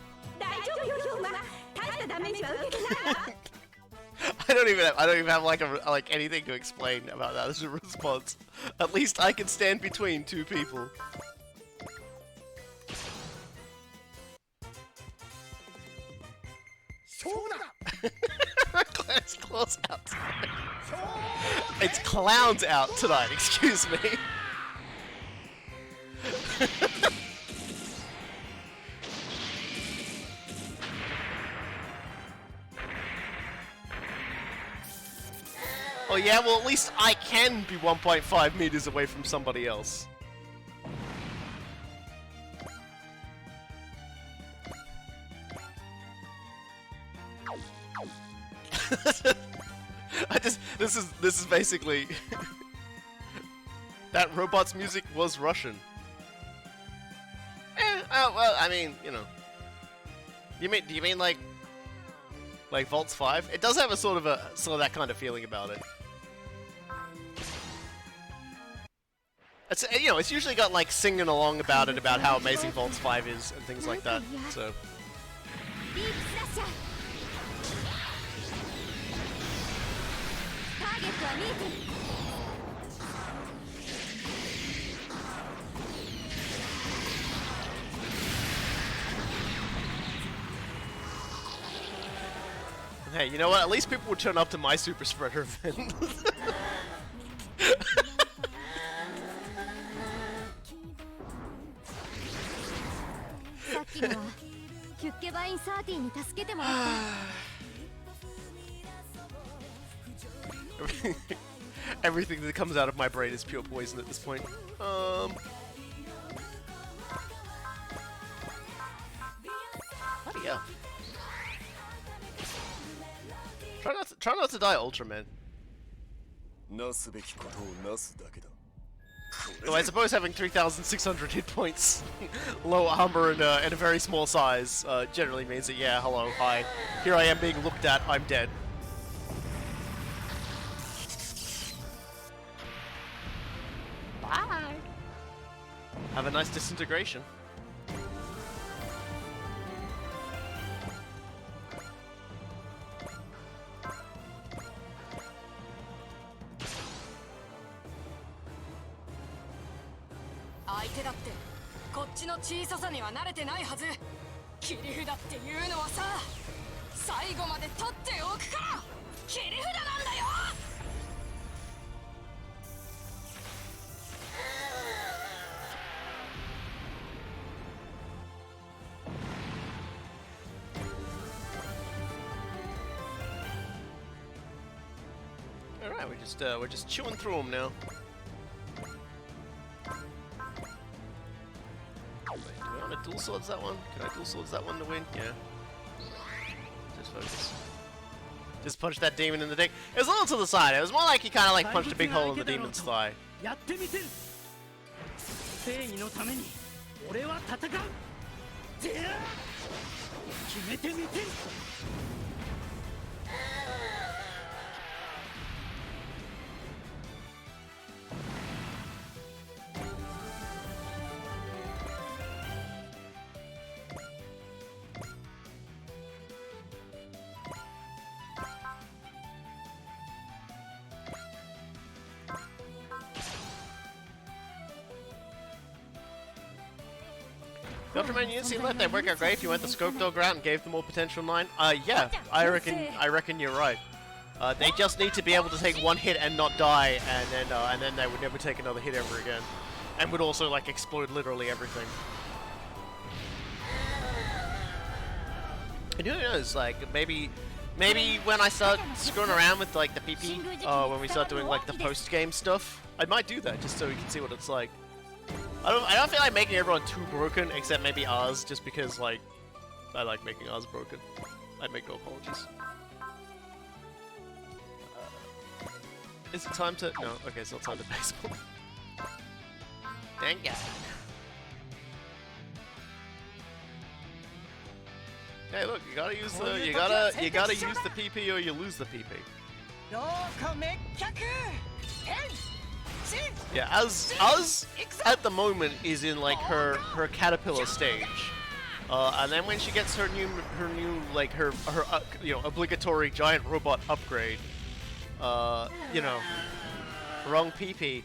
I don't even have like anything to explain about that as a response. At least I can stand between 2 people. It's close out tonight. It's clowns out tonight, excuse me. Oh yeah, well at least I can be 1.5 meters away from somebody else. This is basically that robot's music was Russian. Well, I mean, you know. Do you mean like Volts 5? It does have a sort of that kind of feeling about it. It's, you know, it's usually got like singing along about it, about how amazing Volts 5 is and things like that. So. Hey, you know what? At least people would turn up to my Super Spreader event. Everything that comes out of my brain is pure poison at this point. Oh yeah. try not to die, Ultraman. なすべきことをなすだけだ。 Though I suppose having 3,600 hit points, low armor, and a very small size generally means that, yeah, hello, hi. Here I am being looked at, I'm dead. Bye. Have a nice disintegration. Alright, we're just chewing through them now. Wait, do I want to dual swords that one? Can I dual swords that one to win? Yeah. Just focus. Just punch that demon in the dick. It was a little to the side. It was more like he kind of like punched a big hole in the demon's thigh. やってみせる。正義のために俺は戦う。でや決めてみせる。 Ultraman units seem like they work out great if you went the scope dog route and gave them all potential 9. Yeah, I reckon you're right. They just need to be able to take one hit and not die, and then they would never take another hit ever again, and would also like explode literally everything. And who knows? Like maybe when I start screwing around with like the PP, when we start doing like the post game stuff, I might do that just so we can see what it's like. I don't feel like making everyone too broken, except maybe ours, just because like I like making ours broken. I make no apologies. Is it time to? No. Okay, it's not time to baseball. Thank God. Hey, look, you gotta use the use the PP or you lose the PP. Yeah, Az at the moment is in like her caterpillar stage, and then when she gets her new like her you know, obligatory giant robot upgrade, you know, wrong PP.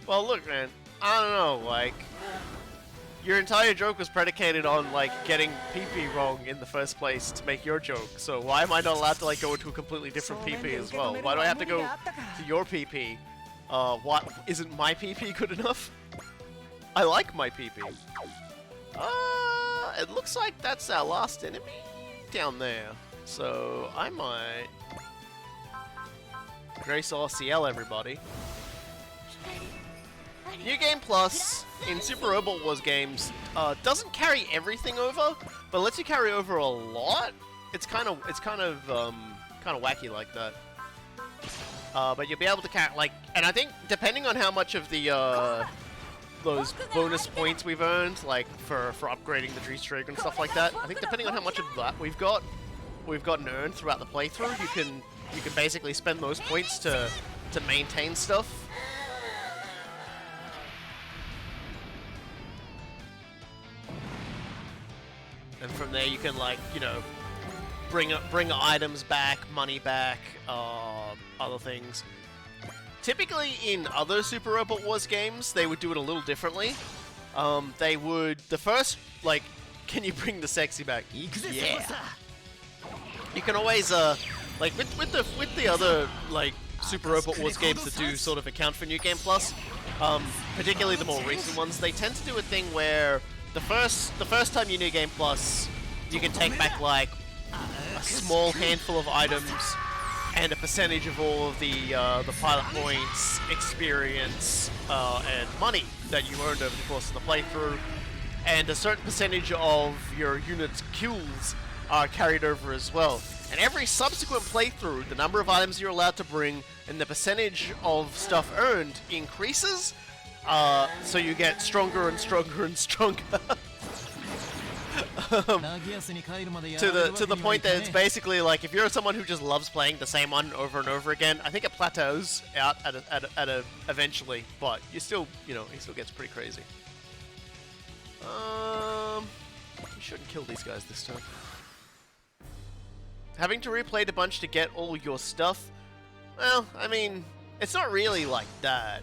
Well, look, man, I don't know, like your entire joke was predicated on like getting PP wrong in the first place to make your joke. So why am I not allowed to like go into a completely different PP as well? Why do I have to go to your PP? What isn't my PP good enough? I like my PP. It looks like that's our last enemy down there. So I might Grace RCL everybody. New Game Plus in Super Robot Wars games doesn't carry everything over, but lets you carry over a lot. It's kind of wacky like that. But you'll be able to like, and I think depending on how much of the those bonus points we've earned, like for upgrading the Retrying and stuff like that, I think depending on how much of that we've gotten earned throughout the playthrough, you can basically spend those points to maintain stuff. And from there you can, like, you know, bring items back, money back, other things. Typically in other Super Robot Wars games, they would do it a little differently. They would, the first, like, can you bring the sexy back? Yeah. You can always, like, with the other, like, Super Robot Wars games that do sort of account for New Game Plus, particularly the more recent ones, they tend to do a thing where the first time you New Game Plus, you can take back, like, a small handful of items and a percentage of all of the pilot points, experience, and money that you earned over the course of the playthrough, and a certain percentage of your unit's kills are carried over as well. And every subsequent playthrough, the number of items you're allowed to bring and the percentage of stuff earned increases, so you get stronger and stronger and stronger. To the point that it's basically like if you're someone who just loves playing the same one over and over again, I think it plateaus out at a eventually, but you still, you know, it still gets pretty crazy. We shouldn't kill these guys this time. Having to replay the bunch to get all your stuff, well, I mean, it's not really like that.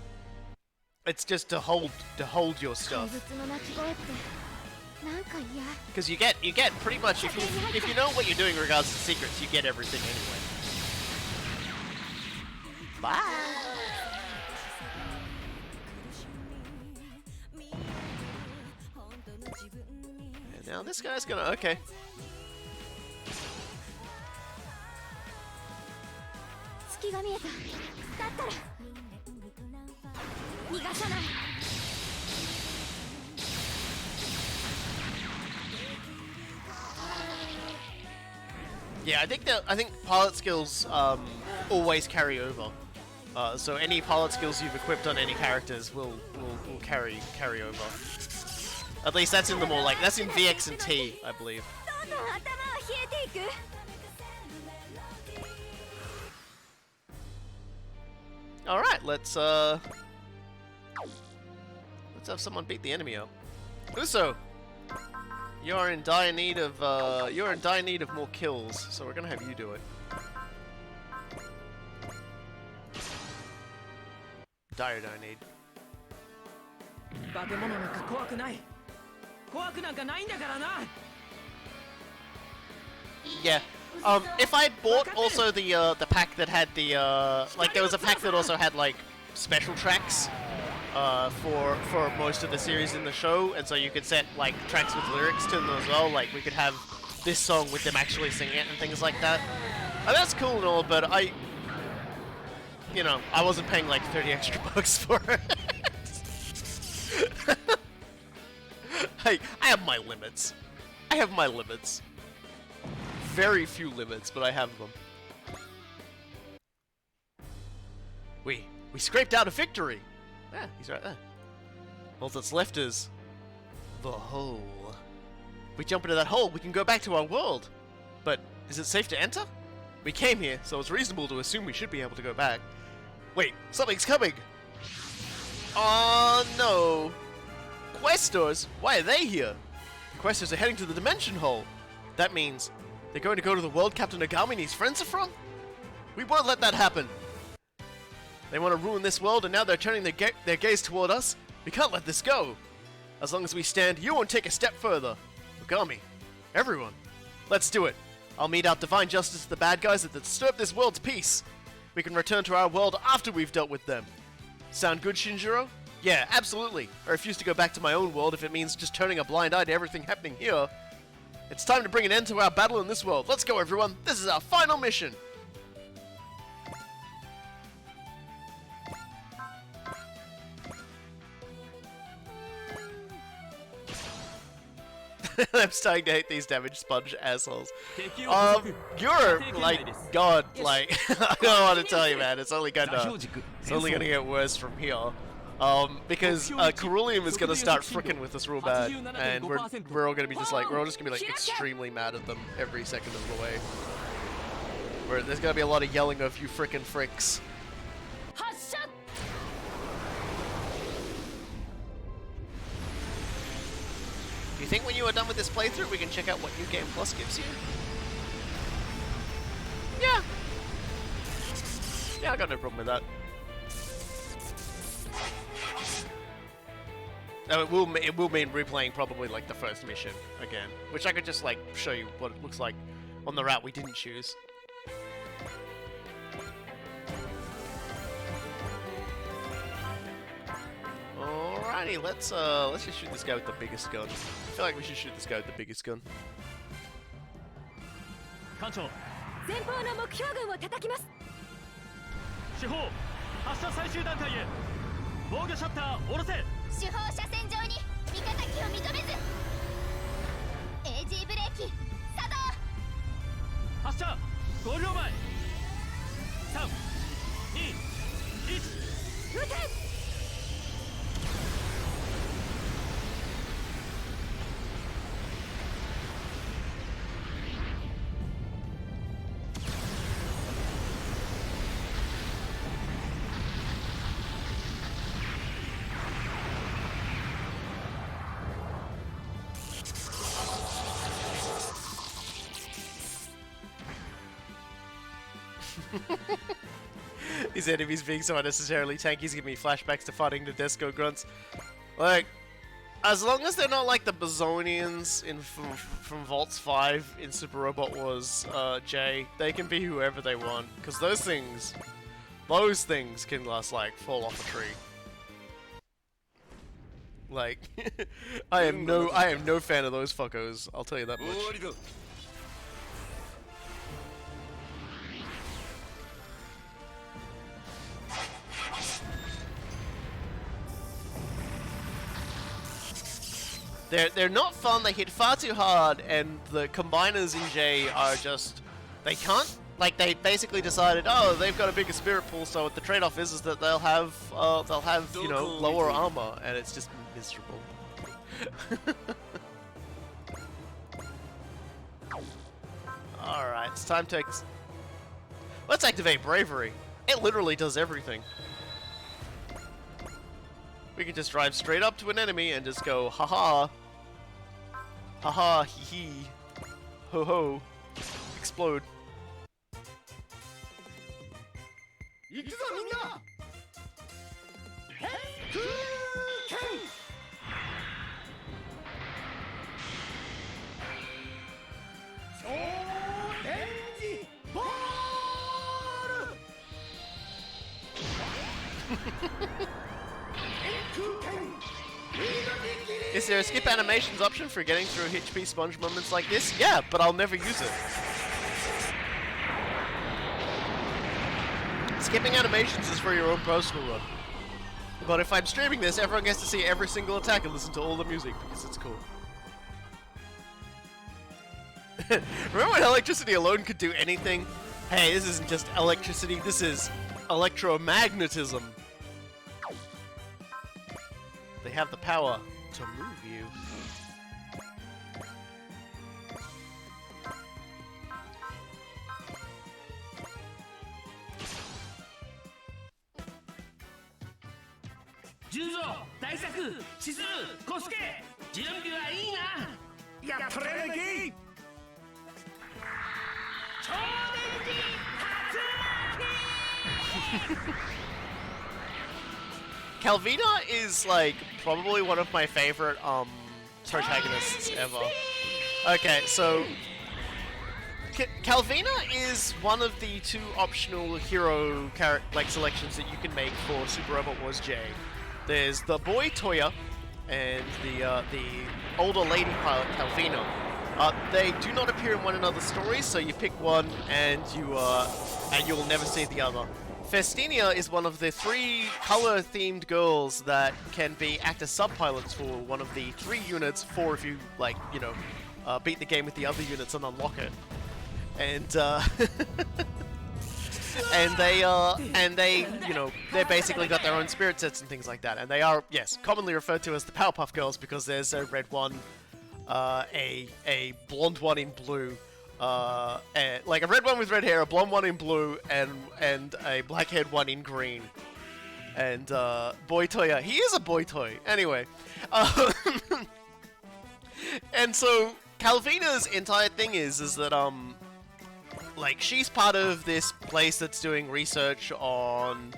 It's just to hold your stuff. Because you get pretty much if you know what you're doing in regards to secrets, you get everything anyway. Bye. And now this guy's gonna okay. Yeah, I think pilot skills always carry over. So any pilot skills you've equipped on any characters will carry over. At least that's in the more like that's in VX and T, I believe. All right, let's have someone beat the enemy up. Uso, you're in dire need of more kills, so we're gonna have you do it. Dire need. Yeah. If I had bought also the pack that had the like there was a pack that also had like special tracks for most of the series in the show, and so you could set like tracks with lyrics to them as well. Like we could have this song with them actually singing it and things like that. And that's cool and all, but I wasn't paying like 30 extra bucks for it. I have my limits. Very few limits, but I have them. We scraped out a victory! Yeah, he's right there. All that's left is the hole. If we jump into that hole, we can go back to our world. But is it safe to enter? We came here, so it's reasonable to assume we should be able to go back. Wait, something's coming! Oh no! Questors? Why are they here? Questors are heading to the dimension hole. That means they're going to go to the world Captain Agami and his friends are from? We won't let that happen. They want to ruin this world and now they're turning their gaze toward us. We can't let this go. As long as we stand, you won't take a step further. Agami, everyone, let's do it. I'll mete out divine justice to the bad guys that disturb this world's peace. We can return to our world after we've dealt with them. Sound good, Shinjiro? Yeah, absolutely. I refuse to go back to my own world if it means just turning a blind eye to everything happening here. It's time to bring an end to our battle in this world. Let's go, everyone. This is our final mission. I'm starting to hate these damage sponge assholes. You're like God. Like I don't want to tell you, man. It's only gonna get worse from here. Because Cerulean is gonna start fricking with us real bad, and we're all gonna be just like extremely mad at them every second of the way. Where there's gonna be a lot of yelling of you frickin' fricks. Do you think when you are done with this playthrough, we can check out what New Game Plus gives you? Yeah. Yeah, I got no problem with that. No, it will mean replaying probably like the first mission again, which I could just like show you what it looks like on the route we didn't choose. Alrighty, let's just shoot this guy with the biggest gun. I feel like we should shoot this guy with the biggest gun. 艦長、前方の目標群を叩きます。主砲、発射最終段階へ。防御シャッター下ろせ。主砲車線上に味方機を認めず。AG ブレーキ作動。発射。5秒前3 2 1 撃て These enemies being so unnecessarily tanky is giving me flashbacks to fighting the Desco grunts. Like, as long as they're not like the Bazonians in from Vaults 5 in Super Robot Wars J, they can be whoever they want. Because those things can just like fall off a tree. Like, I am no fan of those fuckos. I'll tell you that much. They're not fun, they hit far too hard, and the combiners in J are just... They can't... Like, they basically decided, oh, they've got a bigger spirit pool, so what the trade-off is that they'll have, you know, lower armor, and it's just miserable. Alright, it's time to... Let's activate Bravery. It literally does everything. We can just drive straight up to an enemy and just go, haha. Haha, hee hee. Ho ho. Explode. Is there a skip animations option for getting through HP sponge moments like this? Yeah, but I'll never use it. Skipping animations is for your own personal run. But if I'm streaming this, everyone gets to see every single attack and listen to all the music because it's cool. Remember when electricity alone could do anything? Hey, this isn't just electricity, this is electromagnetism. They have the power to move you. Juzo, Daisaku, Chizuru, Kosuke, junbi wa ii na? Yattore! Calvina is like probably one of my favorite protagonists ever. Okay, so Calvina is one of the two optional hero selections that you can make for Super Robot Wars J. There's the boy Toya and the older lady pilot Calvina. They do not appear in one another's stories, so you pick one and you'll never see the other. Festinia is one of the 3 color-themed girls that can act as sub-pilots for one of the 3 units, 4 if you, like, you know, beat the game with the other units and unlock it. And, and they, you know, they basically got their own spirit sets and things like that. And they are, yes, commonly referred to as the Powerpuff Girls because there's a red one, a blonde one in blue, like a red one with red hair, a blonde one in blue, and a black-haired one in green. And boy Toya, he is a boy toy. Anyway, and so Calvina's entire thing is that like she's part of this place that's doing research on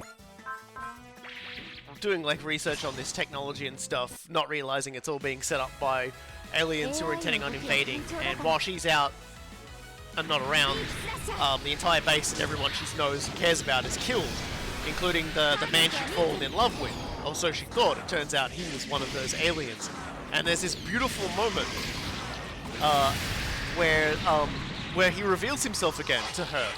this technology and stuff, not realizing it's all being set up by aliens who are intending on invading. And while she's out and not around, the entire base and everyone she knows and cares about is killed, including the man she'd fallen in love with. Or so she thought. It turns out he was one of those aliens. And there's this beautiful moment where he reveals himself again to her.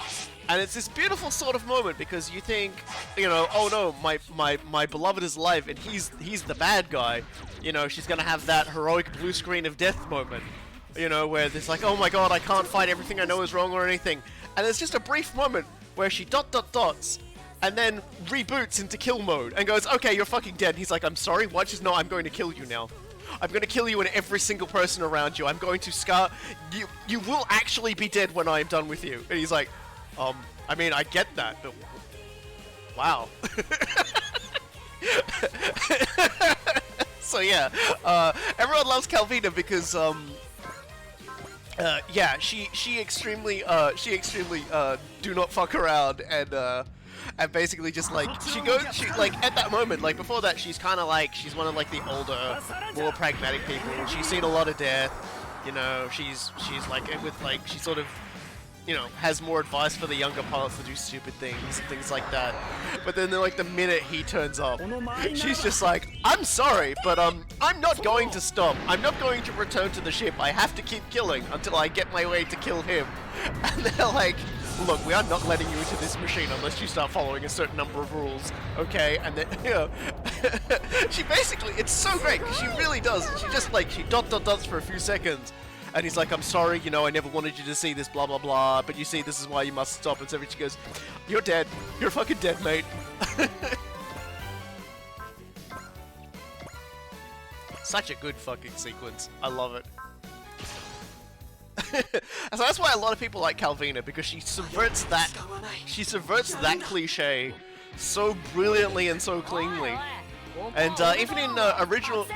And it's this beautiful sort of moment because you think, you know, oh no, my beloved is alive and he's the bad guy. You know, she's gonna have that heroic blue screen of death moment. You know, where it's like, oh my god, I can't fight, everything I know is wrong or anything. and there's just a brief moment where she dots, and then reboots into kill mode, and goes, okay, you're fucking dead. And he's like, I'm sorry, what? She's, no, I'm going to kill you now. I'm going to kill you and every single person around you. I'm going to scar... You will actually be dead when I am done with you. And he's like, I mean, I get that, but... Wow. So yeah, everyone loves Calvina because, yeah, she extremely do not fuck around and basically just like, she like, at that moment, like, before that, she's kind of like, she's one of like the older, more pragmatic people. She's seen a lot of death, you know, she's like, with like, she sort of, you know, has more advice for the younger parts to do stupid things and things like that. But then, like, the minute he turns up, she's just like, I'm sorry, but I'm not going to stop. I'm not going to return to the ship. I have to keep killing until I get my way to kill him. And they're like, look, we are not letting you into this machine unless you start following a certain number of rules, okay? And then, you know, she basically, it's so great, because she really does. She just, like, she dots for a few seconds. And he's like, I'm sorry, you know, I never wanted you to see this, blah, blah, blah, but you see, this is why you must stop. And so she goes, you're dead. You're fucking dead, mate. Such a good fucking sequence. I love it. So that's why a lot of people like Calvina, because she subverts that cliche so brilliantly and so cleanly. And even in original...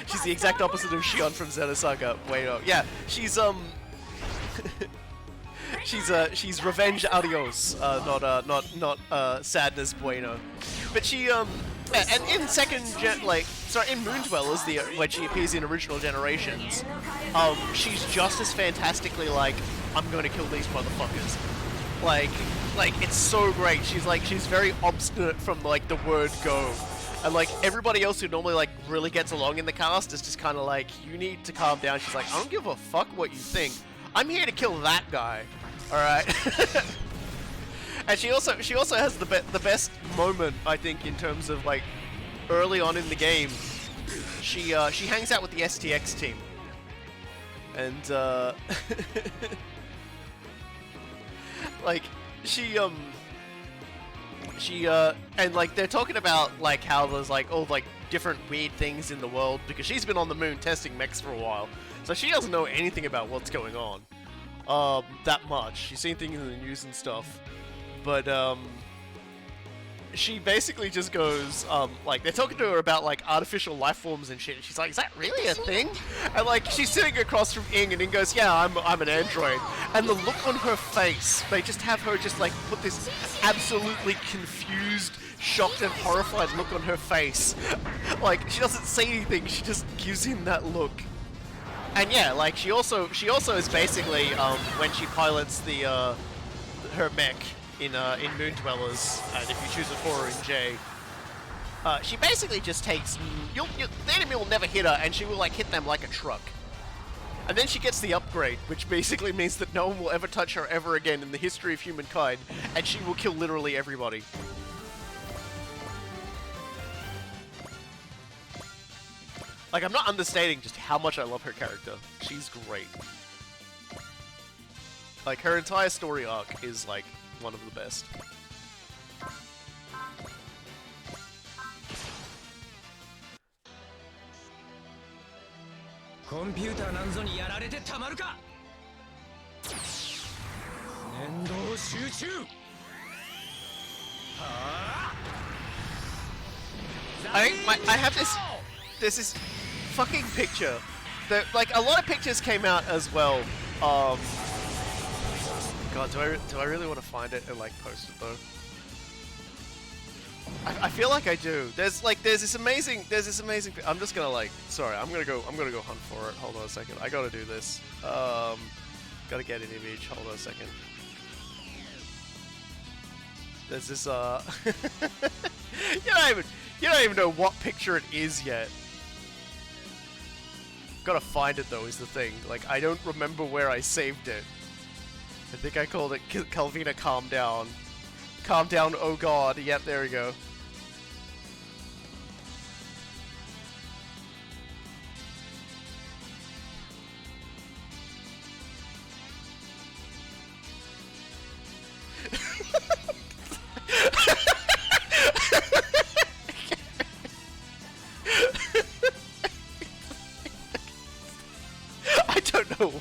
She's the exact opposite of Shion from Xenosaga. Wait, oh, yeah, she's she's revenge adios, not sadness bueno. But she and in in Moon Dwellers, when she appears in original generations, she's just as fantastically like, I'm going to kill these motherfuckers. Like it's so great. She's very obstinate from like the word go. And like everybody else who normally like really gets along in the cast is just kind of like, you need to calm down. She's like, I don't give a fuck what you think. I'm here to kill that guy. All right. And she also has the best moment, I think, in terms of like early on in the game. She hangs out with the STX team, and like and like they're talking about like how there's like all like different weird things in the world, because she's been on the moon testing mechs for a while, so she doesn't know anything about what's going on that much. She's seen things in the news and stuff, but she basically just goes like, they're talking to her about like artificial life forms and shit, and she's like, is that really a thing? And like she's sitting across from Ing, and Ing goes, yeah, I'm an android. And the look on her face, they just have her just like put this absolutely confused, shocked and horrified look on her face. Like she doesn't say anything, she just gives him that look. And yeah, like she also is basically when she pilots the her mech in Moon Dwellers, and if you choose a 4 or in J, she basically just takes... the enemy will never hit her, and she will like hit them like a truck. And then she gets the upgrade, which basically means that no one will ever touch her ever again in the history of humankind, and she will kill literally everybody. Like, I'm not understating just how much I love her character. She's great. Like, her entire story arc is like one of the best. Computer なんぞにやられてたまるか。念動集中。I have this fucking picture that, like, a lot of pictures came out as well. God, do I really want to find it and like post it though? I feel like I do. There's this amazing. I'm just gonna like. Sorry, I'm gonna go hunt for it. Hold on a second. I gotta do this. Gotta get an image. Hold on a second. There's this. You don't even know what picture it is yet. Gotta find it though is the thing. Like, I don't remember where I saved it. I think I called it Calvina Calm Down. Calm down, oh god. Yep, there we go.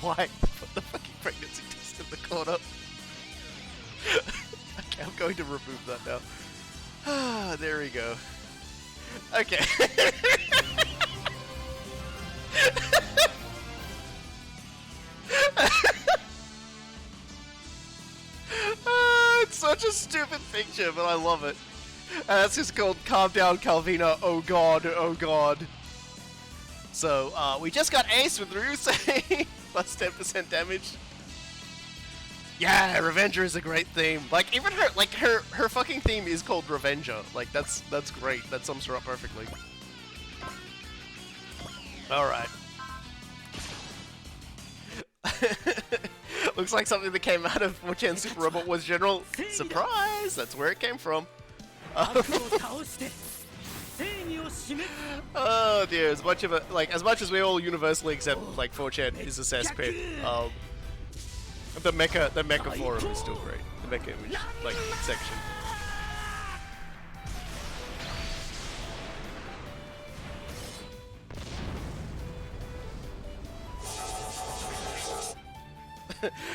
why. Put the fucking pregnancy test in the corner. Okay, I'm going to remove that now. Ah, there we go. Okay. It's such a stupid picture, but I love it. That's just called Calm Down Calvina, oh god, oh god. So, we just got ace with Ryusei, plus 10% damage. Yeah, Revenger is a great theme. Like, even her, like, her fucking theme is called Revenger. Like, that's great. That sums her up perfectly. Alright. Looks like something that came out of 4chan Super Robot Wars General. Surprise! That's where it came from. Oh dear, as much as we all universally accept like 4chan is a cesspit, the mecha forum is still great. The mecha image like section.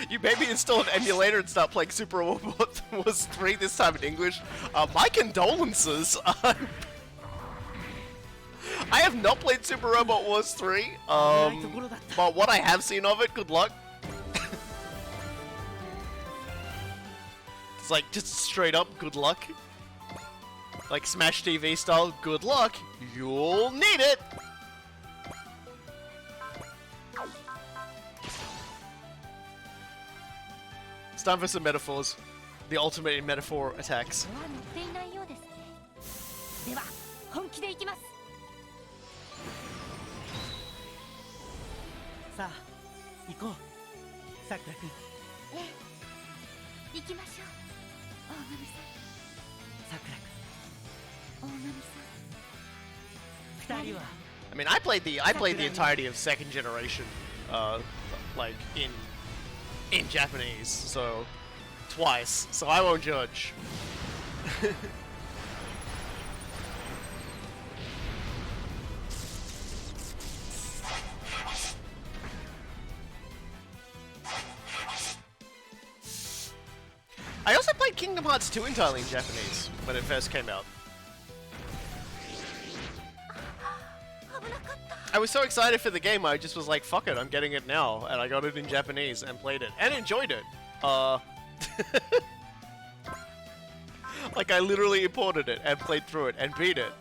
You maybe install an emulator and start playing Super Robot Wars 3 this time in English. My condolences. I have not played Super Robot Wars 3, but what I have seen of it, good luck. It's like, just straight up, good luck. Like Smash TV style, good luck. You'll need it. It's time for some metaphors. The ultimate in metaphor attacks. では本気でいきます。さあ行こうさくらくん。ええ、行きましょう。大神さん。さくらくん。大神さん。二人は。I mean, I played the entirety of second generation, like in Japanese, so twice. So I won't judge. I also played Kingdom Hearts 2 entirely in Japanese when it first came out. I was so excited for the game, I just was like, fuck it, I'm getting it now. And I got it in Japanese and played it. And enjoyed it. Like, I literally imported it and played through it and beat it.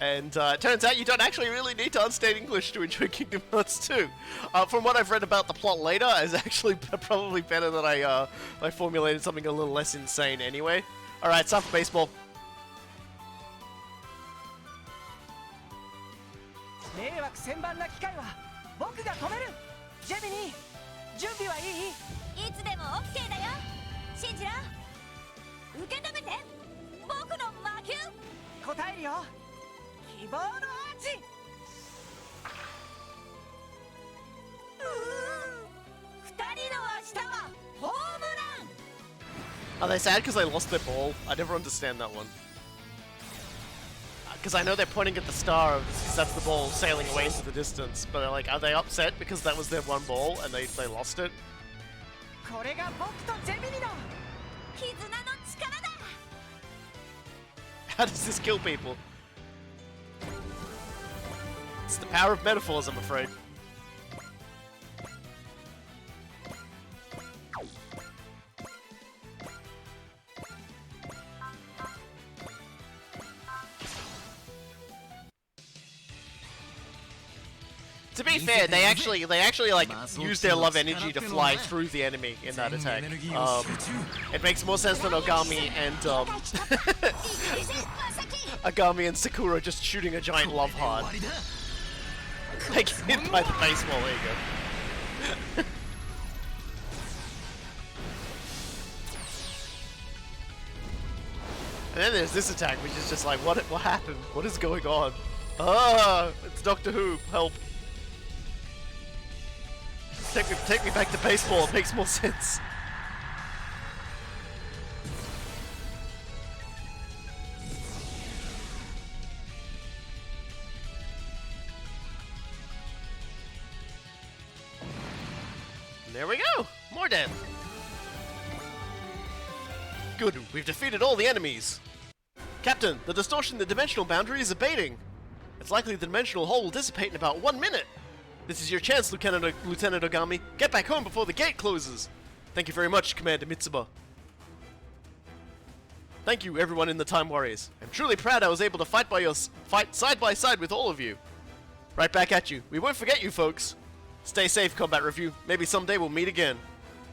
And it turns out you don't actually really need to understand English to enjoy Kingdom Hearts 2. From what I've read about the plot later, it's actually probably better that I formulated something a little less insane anyway. Alright, time for baseball. 迷惑千万な機会は僕が止める。ジェミニー、準備はいい？いつでも OK だよ。信じろ。受け止めて。僕の魔球。答えるよ。希望のアーチ。二人の明日はホームラン。 Are they sad because they lost their ball? I never understand that one. Because I know they're pointing at the star, because that's the ball sailing away into the distance. But they're like, are they upset because that was their one ball and they lost it? これが僕とジェミニの絆の力だ。 How does this kill people? It's the power of metaphors, I'm afraid. To be fair, they actually like use their love energy to fly through the enemy in that attack. It makes more sense than Agami and Agami and Sakura just shooting a giant love heart. Like hit by the baseball. There you go. And then there's this attack, which is just like, what happened? What is going on? Ah, it's Doctor Who. Help. Take me back to baseball, it makes more sense. There we go! More dead! Good, we've defeated all the enemies! Captain, the distortion in the dimensional boundary is abating! It's likely the dimensional hole will dissipate in about 1 minute! This is your chance, Lieutenant Ogami. Get back home before the gate closes! Thank you very much, Commander Mitsuba. Thank you, everyone in the Time Warriors. I'm truly proud I was able to fight side by side with all of you. Right back at you. We won't forget you, folks. Stay safe, Combat Review. Maybe someday we'll meet again.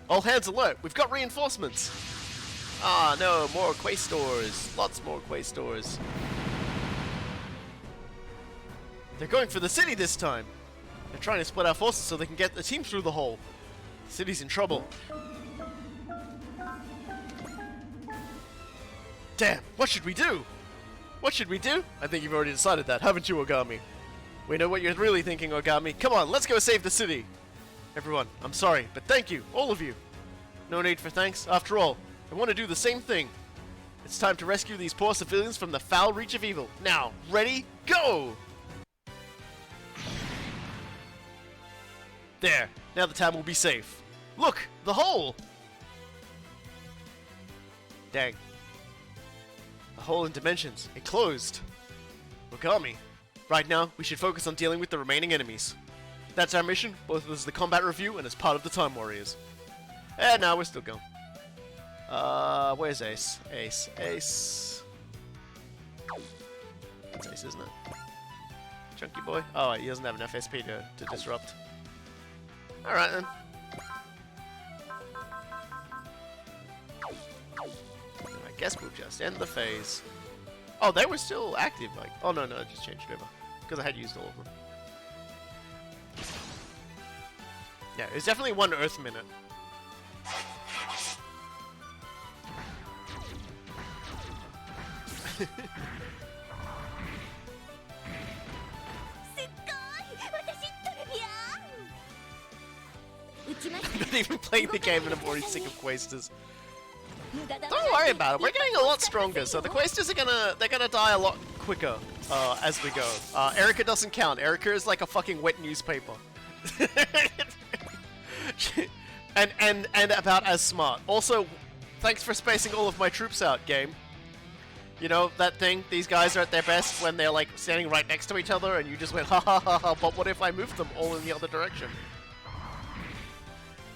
All hands alert. We've got reinforcements. Ah, no. More Quaestors. Lots more Quaestors. They're going for the city this time. They're trying to split our forces so they can get the team through the hole. The city's in trouble. Damn, what should we do? What should we do? I think you've already decided that, haven't you, Ogami? We know what you're really thinking, Ogami. Come on, let's go save the city. Everyone, I'm sorry, but thank you, all of you. No need for thanks. After all, I want to do the same thing. It's time to rescue these poor civilians from the foul reach of evil. Now, ready, go! There, now the town will be safe. Look, the hole! Dang. A hole in dimensions. It closed. Ogami. Right now, we should focus on dealing with the remaining enemies. That's our mission, both as the combat review and as part of the Time Warriors. And now we're still going. Where's Ace? Ace. That's Ace, isn't it? Chunky boy? Oh, he doesn't have enough SP to disrupt. Alright then. I guess we'll just end the phase. Oh, they were still active, like... Oh, no, I just changed it over. Because I had used all of them. Yeah, it was definitely 1 Earth minute. I'm not even playing the game and I'm already sick of Quaestors. Don't worry about it. We're getting a lot stronger, so the Quaestors are gonna die a lot quicker as we go. Erica doesn't count. Erica is like a fucking wet newspaper, and about as smart. Also, thanks for spacing all of my troops out, game. You know that thing? These guys are at their best when they're like standing right next to each other, and you just went ha ha ha ha. But what if I moved them all in the other direction?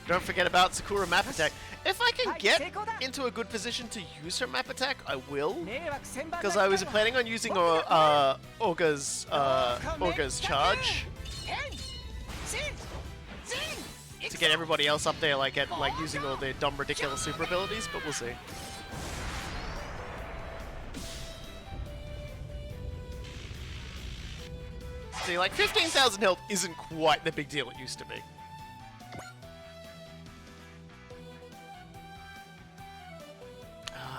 Don't forget about Sakura map attack. If I can get into a good position to use her map attack, I will. Because I was planning on using Olga's charge to get everybody else up there, like using all their dumb, ridiculous super abilities. But we'll see. See, like 15,000 health isn't quite the big deal it used to be.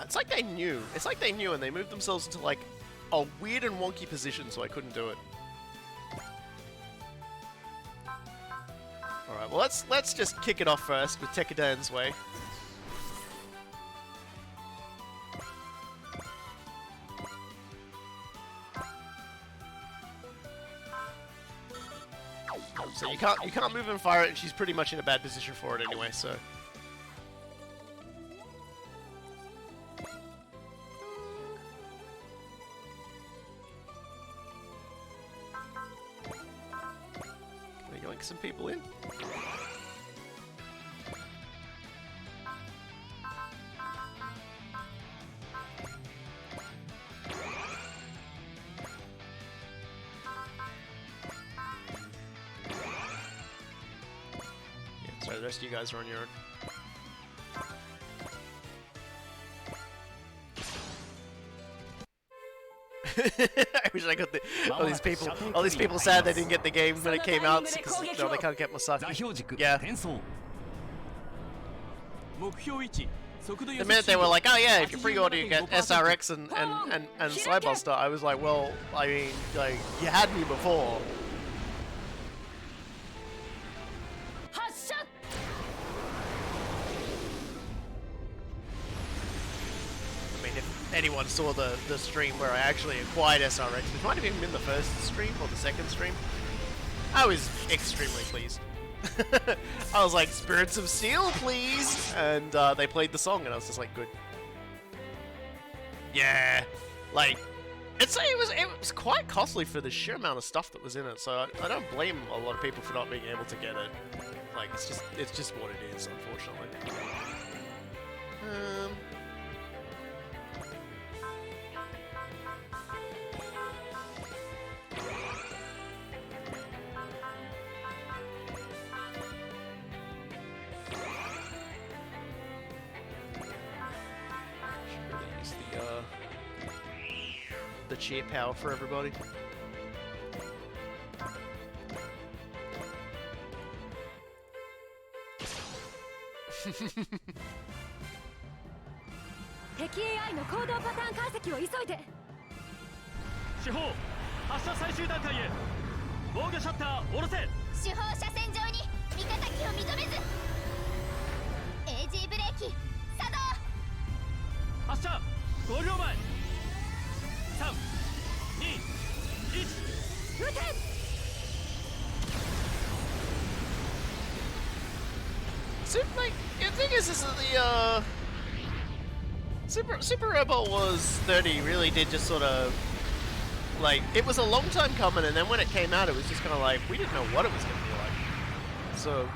It's like they knew. It's like they knew and they moved themselves into like a weird and wonky position so I couldn't do it. Alright, well let's just kick it off first with Tekadan's way. So you can't move and fire it, and she's pretty much in a bad position for it anyway, so. Some people in. Yeah, sorry, the rest of you guys are on your own. I wish I got the all these people sad they didn't get the game when it came out because no, they can't get Masaki. Yeah. The minute they were like, oh yeah, if you pre-order you get SRX and Cybuster, I was like, well, I mean, like, you had me before. Anyone saw the stream where I actually acquired SRX, which might have even been the first stream or the second stream, I was extremely pleased. I was like, Spirits of Steel, please! And they played the song, and I was just like, good. Yeah, like, it was quite costly for the sheer amount of stuff that was in it, so I don't blame a lot of people for not being able to get it. Like, it's just what it is, unfortunately. Should really use the cheer power for everybody. 敵 AI の行動パターン解析を急いで。四方発射最終段階へ。防御シャッター下ろせ。主砲車線上に味方機を認めず。AG ブレーキ作動。発射5秒前。3、2、1。撃て。 So, like, the thing is that the, Super Robot Wars 30 really did just sort of, like, it was a long time coming, and then when it came out, it was just kind of like, we didn't know what it was going to be like. So,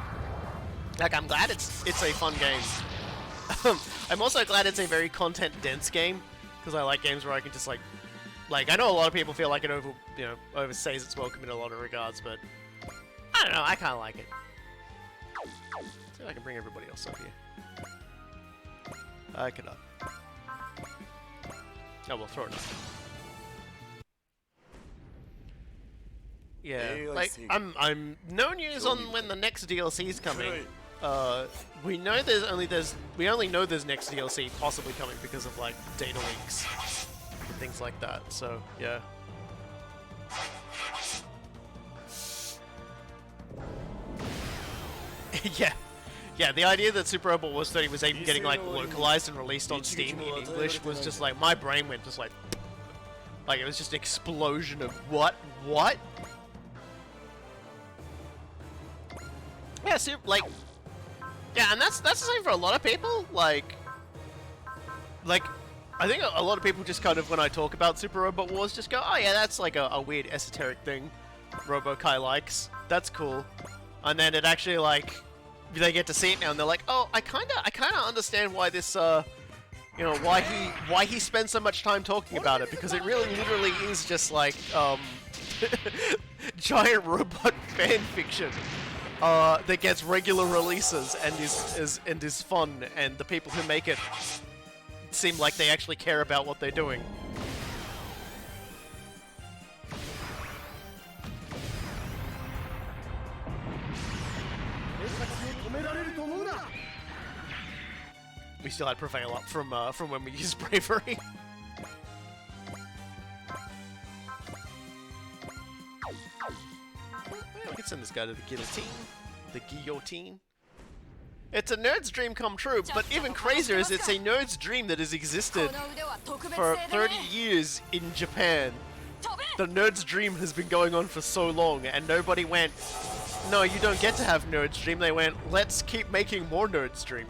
like, I'm glad it's a fun game. I'm also glad it's a very content-dense game, because I like games where I can just, like, I know a lot of people feel like it overstays its welcome in a lot of regards, but I don't know, I kind of like it. See if I can bring everybody else up here. I cannot. Oh, we'll throw it up. Yeah, like, I'm no news on when the next DLC is coming. We know we only know there's next DLC possibly coming because of, like, data leaks and things like that, so, yeah. Yeah. Yeah, the idea that Super Robot Wars 30 was even getting, like, localized and released on Steam in English was just, like, my brain went just, like, it was just an explosion of what? What? Yeah, yeah, and that's the same for a lot of people, like, I think a lot of people just kind of, when I talk about Super Robot Wars, just go, oh yeah, that's, like, a weird esoteric thing RoboKai likes. That's cool. And then it actually, like, they get to see it now, and they're like, "Oh, I kinda understand why this, you know, why he spends so much time talking about it, because it really, literally is just like, giant robot fan fiction, that gets regular releases and is fun, and the people who make it seem like they actually care about what they're doing." We still had Prevail up from when we used Bravery. We can send this guy to the guillotine. The guillotine. It's a nerd's dream come true, but even crazier is it's a nerd's dream that has existed for 30 years in Japan. The nerd's dream has been going on for so long, and nobody went, no, you don't get to have nerd's dream. They went, let's keep making more nerd's dream.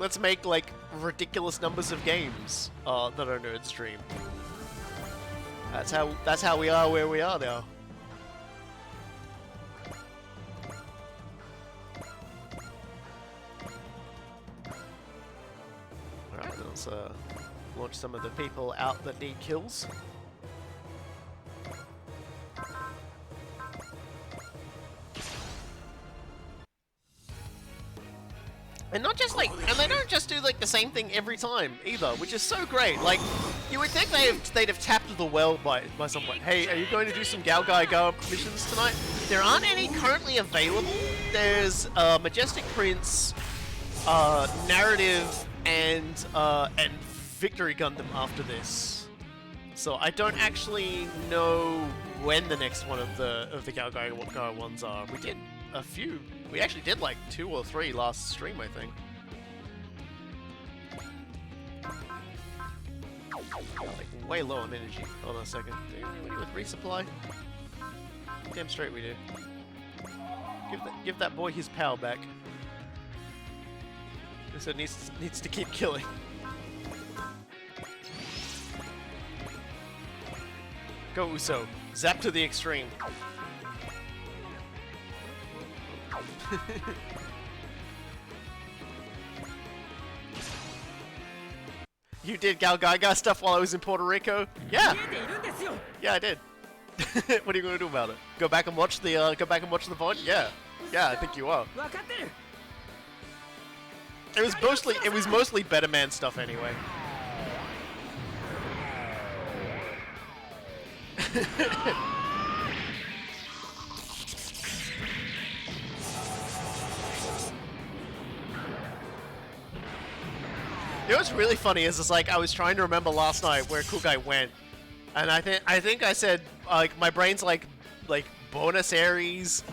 Let's make, like, ridiculous numbers of games that are nerd's dream. That's how we are where we are now. Alright, let's launch some of the people out that need kills. And not just like, and they don't just do like the same thing every time either, which is so great. Like, you would think they'd have tapped the well by some point. Hey, are you going to do some Galgai missions tonight? There aren't any currently available. There's Majestic Prince, Narrative, and Victory Gundam after this. So I don't actually know when the next one of the Galgai ones are. We did a few. We actually did like 2 or 3 last stream, I think. Like way low on energy. Hold on a second. Do we do with resupply? Damn straight we do. Give that boy his power back. So it needs to keep killing. Go Uso. Zap to the extreme. You did Gal Gaga stuff while I was in Puerto Rico? Yeah. Yeah, I did. What are you gonna do about it? Go back and watch the VOD? Yeah. Yeah, I think you are. It was mostly Better Man stuff anyway. You know what's really funny is it's like I was trying to remember last night where Cool Guy went, and I think I said like my brain's like Buenos Aires,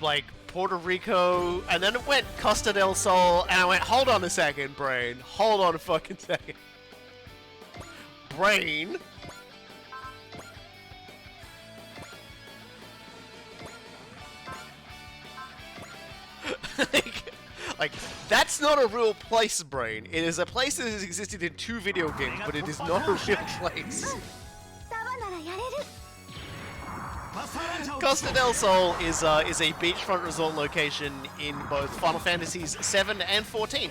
like Puerto Rico, and then it went Costa del Sol, and I went, hold on a second, brain, hold on a fucking second, brain. Like, that's not a real place, brain. It is a place that has existed in 2 video games, but it is not a real place. Costa del Sol is a beachfront resort location in both Final Fantasies 7 and 14.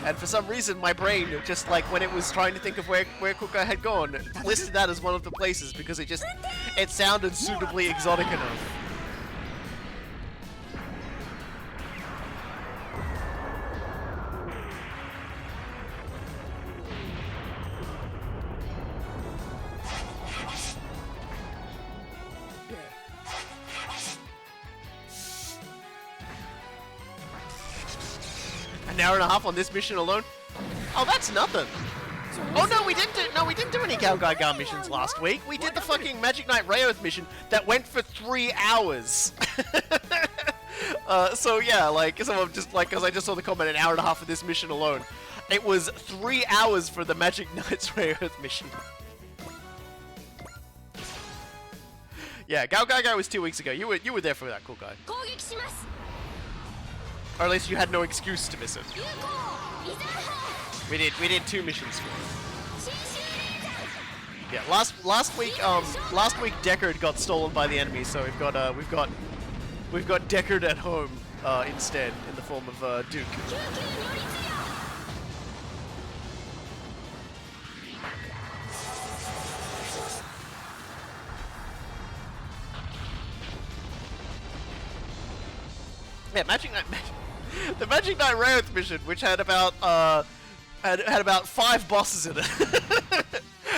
And for some reason, my brain, just like when it was trying to think of where Kuka had gone, listed that as one of the places because it sounded suitably exotic enough. An hour and a half on this mission alone? Oh, that's nothing. Oh no, we didn't do any Gal Gaga missions last week. We did the fucking Magic Knight Rayoth mission that went for 3 hours. So yeah, like, so I'm just like, because I just saw the comment, an hour and a half for this mission alone. It was 3 hours for the Magic Knight's Rayoth mission. Yeah, Gal Gaga was 2 weeks ago. You were there for that, Cool Guy. Or at least you had no excuse to miss it. We did 2 missions for it. Yeah, last week Deckard got stolen by the enemy, so we've got Deckard at home instead in the form of Duke. Yeah, the Magic Knight Rayoth mission, which had about had about 5 bosses in it,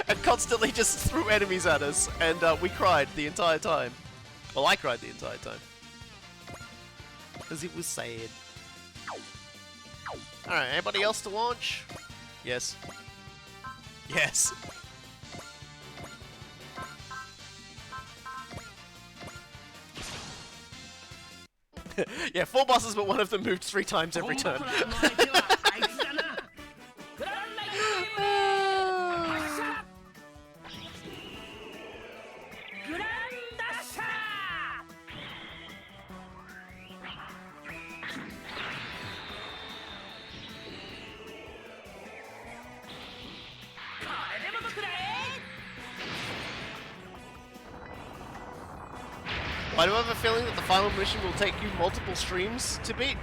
and constantly just threw enemies at us, and we cried the entire time. Well, I cried the entire time because it was sad. All right, anybody else to launch? Yes. Yes. Yeah, 4 bosses, but one of them moved 3 times every turn. Why do I have a feeling that the final mission will take you multiple streams to beat?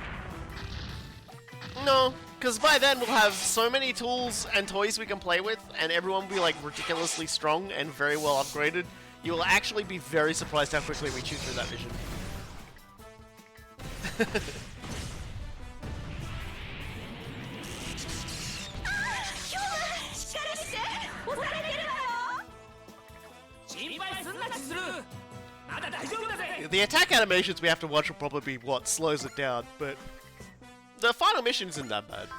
No, because by then we'll have so many tools and toys we can play with, and everyone will be like ridiculously strong and very well upgraded. You will actually be very surprised how quickly we chew through that mission. The attack animations we have to watch will probably be what slows it down, but the final mission isn't that bad.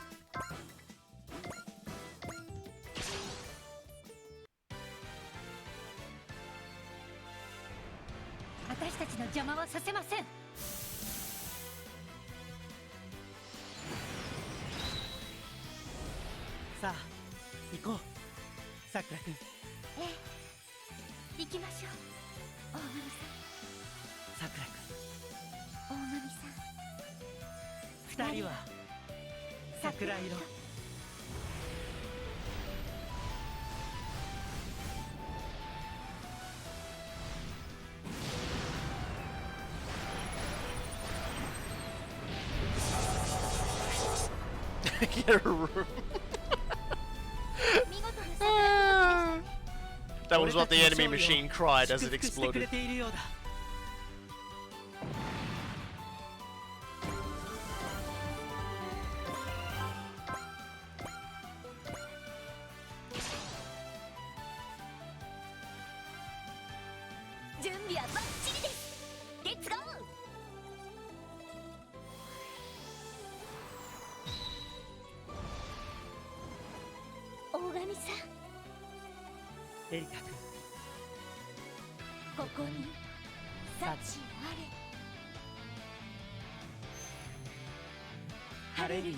さくら大神さんくん二人は桜色Get a room. 見事な桜の That was what the enemy machine cried as it 祝福してくれ exploded. ているようだ準備はバッチリです。レッツゴー。大神さん、エリカ君ここに幸あれ。ハレルヤ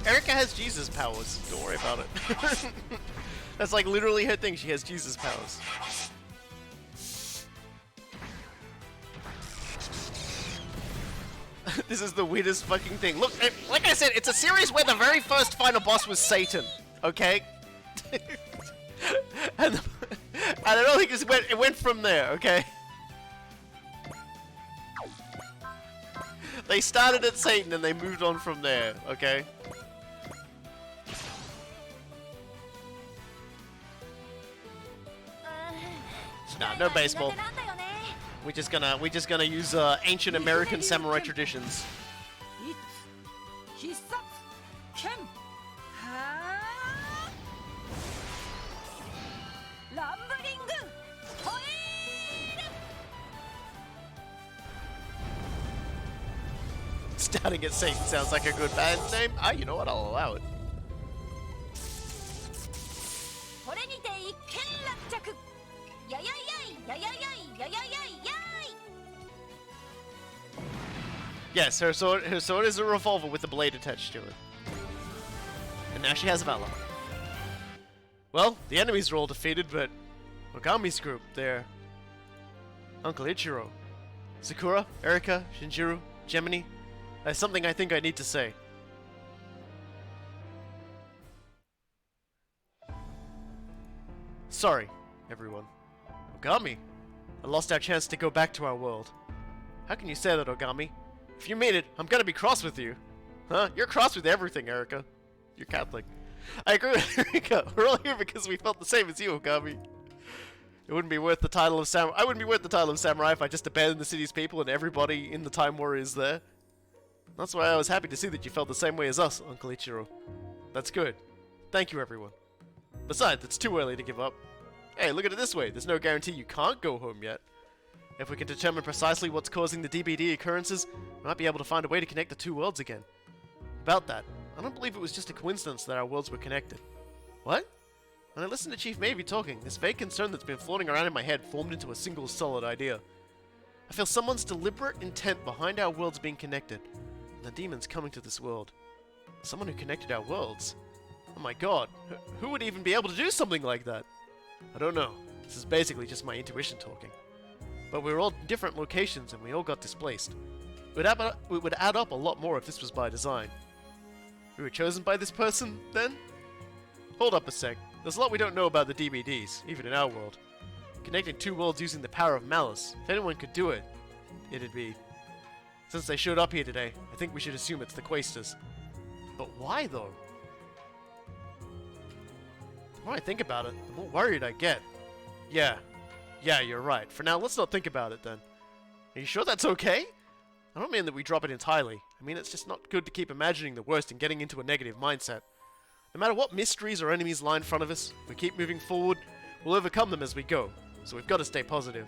Erica has Jesus powers. Don't worry about it. That's like literally her thing. She has Jesus powers. This is the weirdest fucking thing. Look, like I said, it's a series where the very first final boss was Satan. Okay? and I don't think it went from there, okay? They started at Satan and they moved on from there, okay? Nah, no baseball. We're just gonna use ancient American samurai traditions. 必殺剣はーランブリングホイール Starting at Satan sounds like a good band name. Ah, you know what? I'll allow it. これにて一件落着。やややいやややいやややいやい。 Yes, her sword is a revolver with a blade attached to it. And now she has Valor. Well, the enemies are all defeated, but Ogami's group, they're Uncle Ichiro, Sakura, Erika, Shinjiro, Gemini. There's something I think I need to say. Sorry, everyone. Ogami, I lost our chance to go back to our world. How can you say that, Ogami? If you mean it, I'm gonna be cross with you. Huh? You're cross with everything, Erika. You're Catholic. I agree with Erika. We're all here because we felt the same as you, Ogami. It wouldn't be worth the title of samurai. I wouldn't be worth the title of samurai if I just abandoned the city's people and everybody in the Time Warriors there. That's why I was happy to see that you felt the same way as us, Uncle Ichiro. That's good. Thank you, everyone. Besides, it's too early to give up. Hey, look at it this way. There's no guarantee you can't go home yet. If we can determine precisely what's causing the DBD occurrences, we might be able to find a way to connect the two worlds again. About that, I don't believe it was just a coincidence that our worlds were connected. What? When I listened to Chief Maybe talking, this vague concern that's been floating around in my head formed into a single solid idea. I feel someone's deliberate intent behind our worlds being connected, and the demons coming to this world. Someone who connected our worlds. Oh my god, who would even be able to do something like that? I don't know. This is basically just my intuition talking. But we were all in different locations and we all got displaced. It would add up a lot more if this was by design. We were chosen by this person, then? Hold up a sec. There's a lot we don't know about the DBDs, even in our world. Connecting two worlds using the power of malice. If anyone could do it, it'd be... Since they showed up here today, I think we should assume it's the Quaestors. But why, though? The more I think about it, the more worried I get. Yeah, you're right. For now, let's not think about it then. Are you sure that's okay? I don't mean that we drop it entirely. I mean it's just not good to keep imagining the worst and getting into a negative mindset. No matter what mysteries or enemies lie in front of us, if we keep moving forward, we'll overcome them as we go. So we've got to stay positive.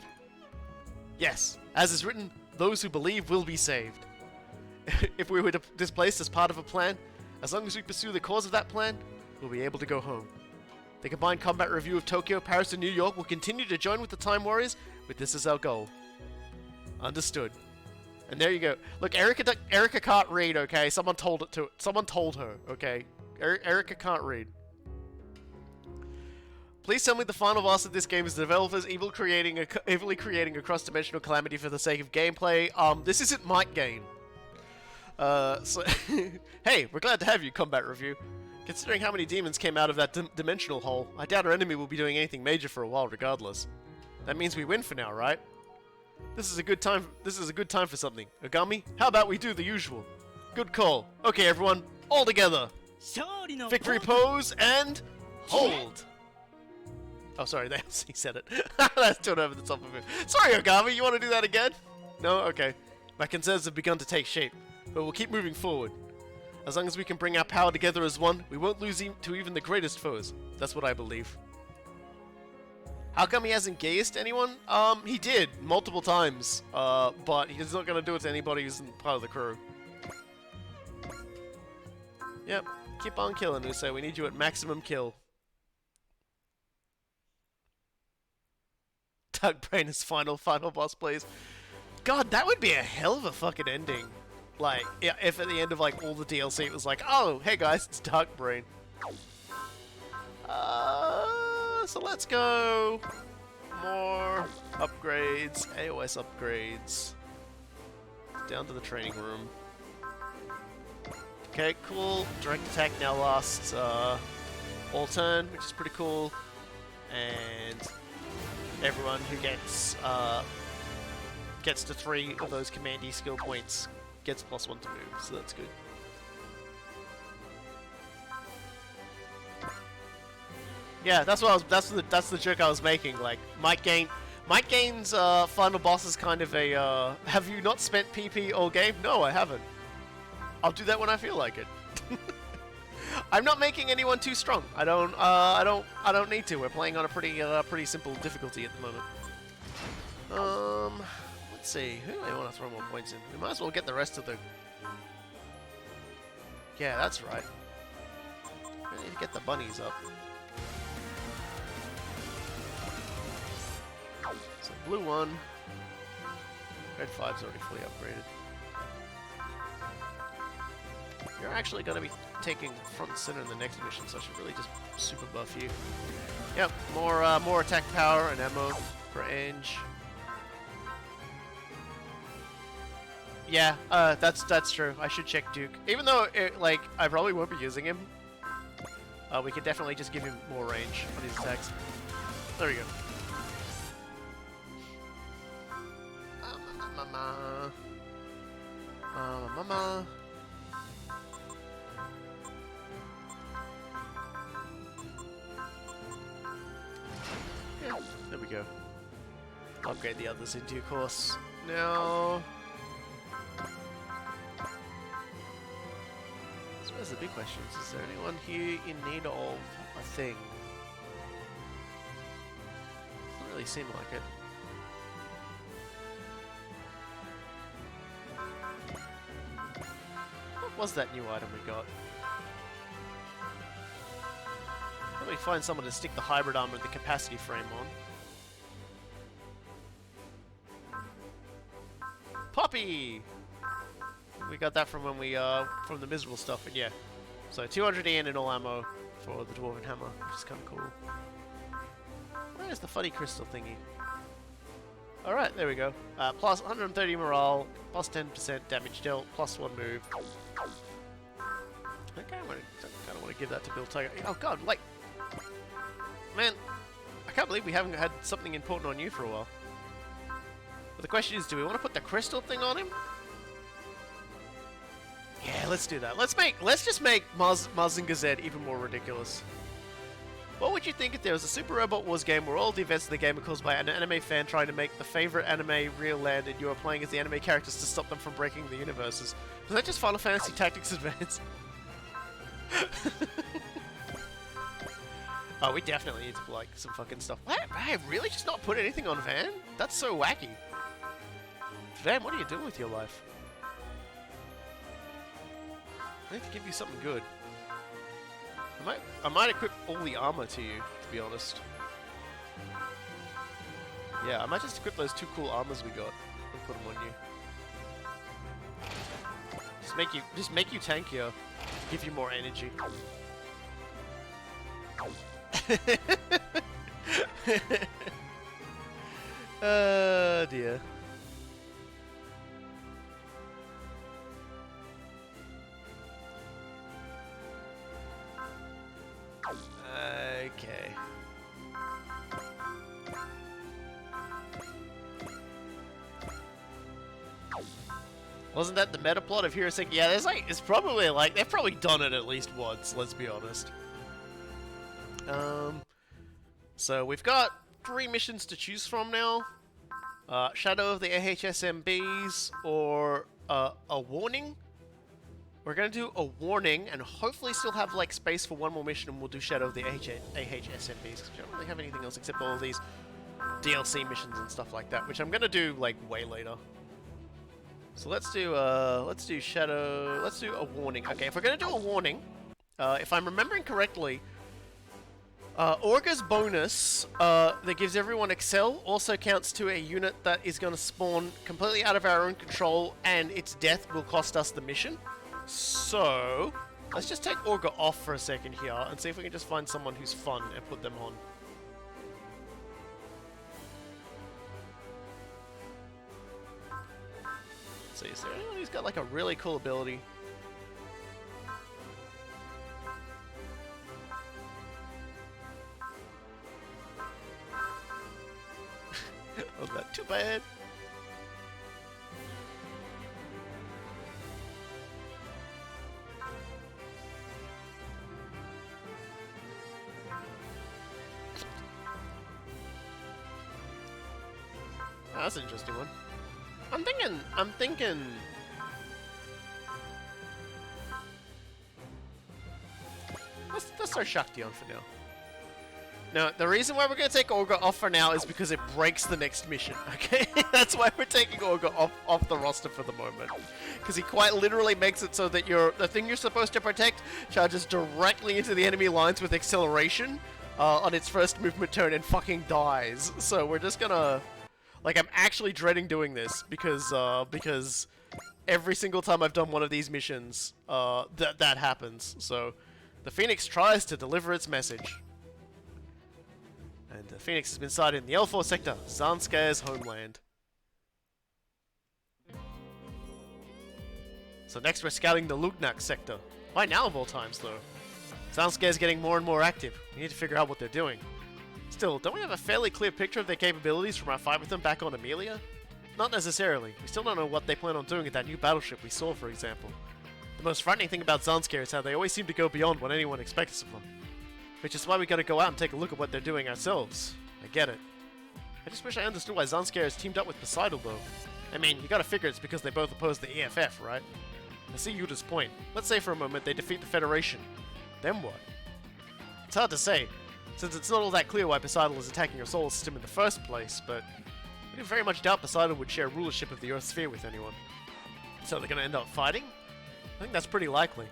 Yes, as is written, those who believe will be saved. If we were displaced as part of a plan, as long as we pursue the cause of that plan, we'll be able to go home. The combined combat review of Tokyo, Paris, and New York will continue to join with the Time Warriors, with this as our goal. Understood. And there you go. Look, Erica can't read, okay? Someone told her, okay? Erica can't read. Please tell me the final boss of this game is the developers evilly creating a cross-dimensional calamity for the sake of gameplay. This isn't Might Gain. So hey, we're glad to have you, Combat Review. Considering how many demons came out of that dimensional hole, I doubt our enemy will be doing anything major for a while regardless. That means we win for now, right? This is a good time for something. Ogami, how about we do the usual? Good call. Okay, everyone, all together. Victory pose and hold. Oh, sorry, he said it. That's turned over the top of it. Sorry, Ogami, you want to do that again? No? Okay. My concerns have begun to take shape, but we'll keep moving forward. As long as we can bring our power together as one, we won't lose to even the greatest foes. That's what I believe. How come he hasn't gazed anyone? He did, multiple times. But he's not gonna do it to anybody who's part of the crew. Yep, keep on killing, Uso. We need you at maximum kill. Dark Brain is final boss, please. God, that would be a hell of a fucking ending. Like, if at the end of, like, all the DLC it was like, oh, hey guys, it's Dark Brain. So let's go. More upgrades, AOS upgrades. Down to the training room. Okay, cool. Direct attack now lasts all turn, which is pretty cool. And everyone who gets to 3 of those Command E skill points gets +1 to move, so that's good. Yeah, that's what that's the joke I was making. Like, Might Gain's final boss is kind of a have you not spent PP all game? No, I haven't. I'll do that when I feel like it. I'm not making anyone too strong. I don't need to. We're playing on a pretty simple difficulty at the moment. Let's see. Who do I want to throw more points in? We might as well get the rest of the. Yeah, that's right. I need to get the bunnies up. So blue 1, red 5's already fully upgraded. You're actually going to be taking front and center in the next mission, so I should really just super buff you. Yep, more attack power and ammo for Ange. Yeah, that's true. I should check Duke. Even though I probably won't be using him, we could definitely just give him more range on his attacks. There we go. Mama. Yeah, there we go. Upgrade the others in due course. Now, so that's the big question. Is there anyone here in need of a thing? Doesn't really seem like it. What was that new item we got? Let me find someone to stick the hybrid armor and the capacity frame on. Poppy! We got that from when we, from the miserable stuff, and yeah. So 200 Ian in all ammo for the Dwarven Hammer, which is kind of cool. Where's the funny crystal thingy? Alright, there we go. Plus 130 morale, plus 10% damage dealt, plus 1 move. Okay, I kind of want to give that to Bill Tiger. Oh god, like... Man, I can't believe we haven't had something important on you for a while. But the question is, do we want to put the crystal thing on him? Yeah, let's do that. Let's just make Mazinger Z even more ridiculous. What would you think if there was a Super Robot Wars game where all the events of the game are caused by an anime fan trying to make the favorite anime real land and you are playing as the anime characters to stop them from breaking the universes? Was that just Final Fantasy Tactics Advance? Oh, we definitely need to like some fucking stuff. What? I really just not put anything on Van? That's so wacky. Van, what are you doing with your life? I need to give you something good. I might equip all the armor to you, to be honest. Yeah, I might just equip those 2 cool armors we got and put them on you. Just make you tankier. Give you more energy. Oh dear. Okay. Wasn't that the meta plot of Hero 6? Yeah, there's like, it's probably like, they've probably done it at least once, let's be honest. So we've got 3 missions to choose from now. Shadow of the AHSMBs or a warning. We're gonna do a warning and hopefully still have like space for one more mission, and we'll do Shadow of the AHSMBs. I don't really have anything else except all of these DLC missions and stuff like that, which I'm gonna do like way later. So let's do Shadow. Let's do a warning. Okay, if we're gonna do a warning, if I'm remembering correctly, Orga's bonus that gives everyone Excel also counts to a unit that is going to spawn completely out of our own control, and its death will cost us the mission. So let's just take Orga off for a second here and see if we can just find someone who's fun and put them on. So is there anyone who's got like a really cool ability? Oh, not too bad. Oh, that's an interesting one. I'm thinking. Let's throw Shakti on for now. Now, the reason why we're going to take Orga off for now is because it breaks the next mission, okay? That's why we're taking Orga off the roster for the moment. Because he quite literally makes it so that the thing you're supposed to protect charges directly into the enemy lines with acceleration on its first movement turn and fucking dies. So we're just gonna... Like, I'm actually dreading doing this because every single time I've done one of these missions, that happens. So the Phoenix tries to deliver its message. And the Phoenix has been sighted in the L4 sector, Zanskar's homeland. So next we're scouting the Lugnak sector. Why now of all times, though? Zanskar's getting more and more active. We need to figure out what they're doing. Still, don't we have a fairly clear picture of their capabilities from our fight with them back on Amelia? Not necessarily. We still don't know what they plan on doing with that new battleship we saw, for example. The most frightening thing about Zanskar is how they always seem to go beyond what anyone expects of them. Which is why we gotta go out and take a look at what they're doing ourselves. I get it. I just wish I understood why Zanskar has teamed up with Suicidal, though. I mean, you gotta figure it's because they both oppose the EFF, right? I see Yuta's point. Let's say for a moment they defeat the Federation. Then what? It's hard to say, since it's not all that clear why Poseidon is attacking our solar system in the first place, but I do very much doubt Poseidon would share rulership of the Earth sphere with anyone. So they're gonna end up fighting? I think that's pretty likely.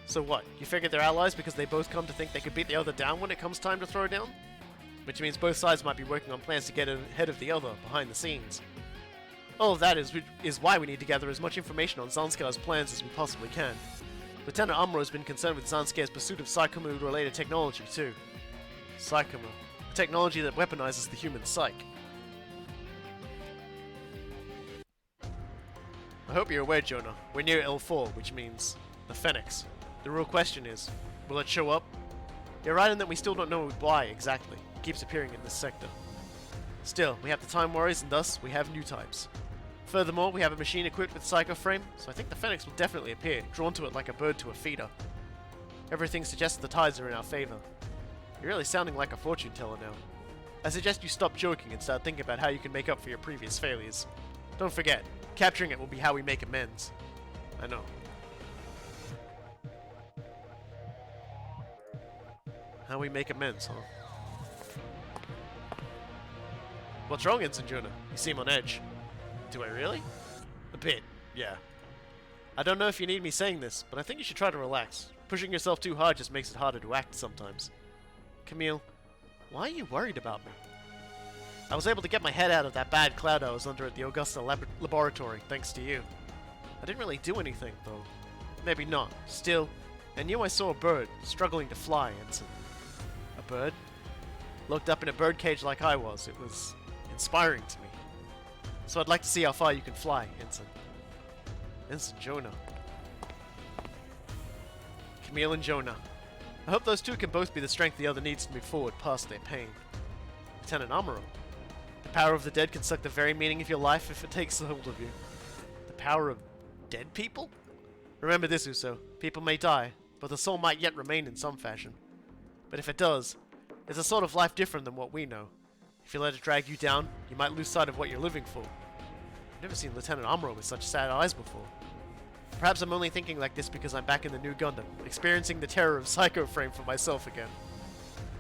So what, you figured they're allies because they both come to think they could beat the other down when it comes time to throw down? Which means both sides might be working on plans to get ahead of the other, behind the scenes. All of that is why we need to gather as much information on Zanskar's plans as we possibly can. Lieutenant Amuro has been concerned with Zanskar's pursuit of Psychomu-related technology too. Psychomu, a technology that weaponizes the human psyche. I hope you're aware, Jonah. We're near L4, which means the Phoenix. The real question is, will it show up? You're right in that we still don't know why exactly. It keeps appearing in this sector. Still, we have the Time Warriors, and thus, we have new types. Furthermore, we have a machine equipped with Psycho Frame, so I think the Phoenix will definitely appear, drawn to it like a bird to a feeder. Everything suggests the tides are in our favor. You're really sounding like a fortune teller now. I suggest you stop joking and start thinking about how you can make up for your previous failures. Don't forget, capturing it will be how we make amends. I know. How we make amends, huh? What's wrong, Ensign Jonah? You seem on edge. Do I really? A bit, yeah. I don't know if you need me saying this, but I think you should try to relax. Pushing yourself too hard just makes it harder to act sometimes. Camille, why are you worried about me? I was able to get my head out of that bad cloud I was under at the Augusta laboratory, thanks to you. I didn't really do anything, though. Maybe not. Still, I knew I saw a bird struggling to fly, Ensign. A bird? Looked up in a birdcage like I was. It was inspiring to me. So I'd like to see how far you can fly, Ensign. Ensign Jonah. Camille and Jonah. I hope those two can both be the strength the other needs to move forward past their pain. Lieutenant Amuro. The power of the dead can suck the very meaning of your life if it takes hold of you. The power of dead people? Remember this, Uso. People may die, but the soul might yet remain in some fashion. But if it does, it's a sort of life different than what we know. If you let it drag you down, you might lose sight of what you're living for. I've never seen Lieutenant Amuro with such sad eyes before. Perhaps I'm only thinking like this because I'm back in the new Gundam, experiencing the terror of Psycho Frame for myself again.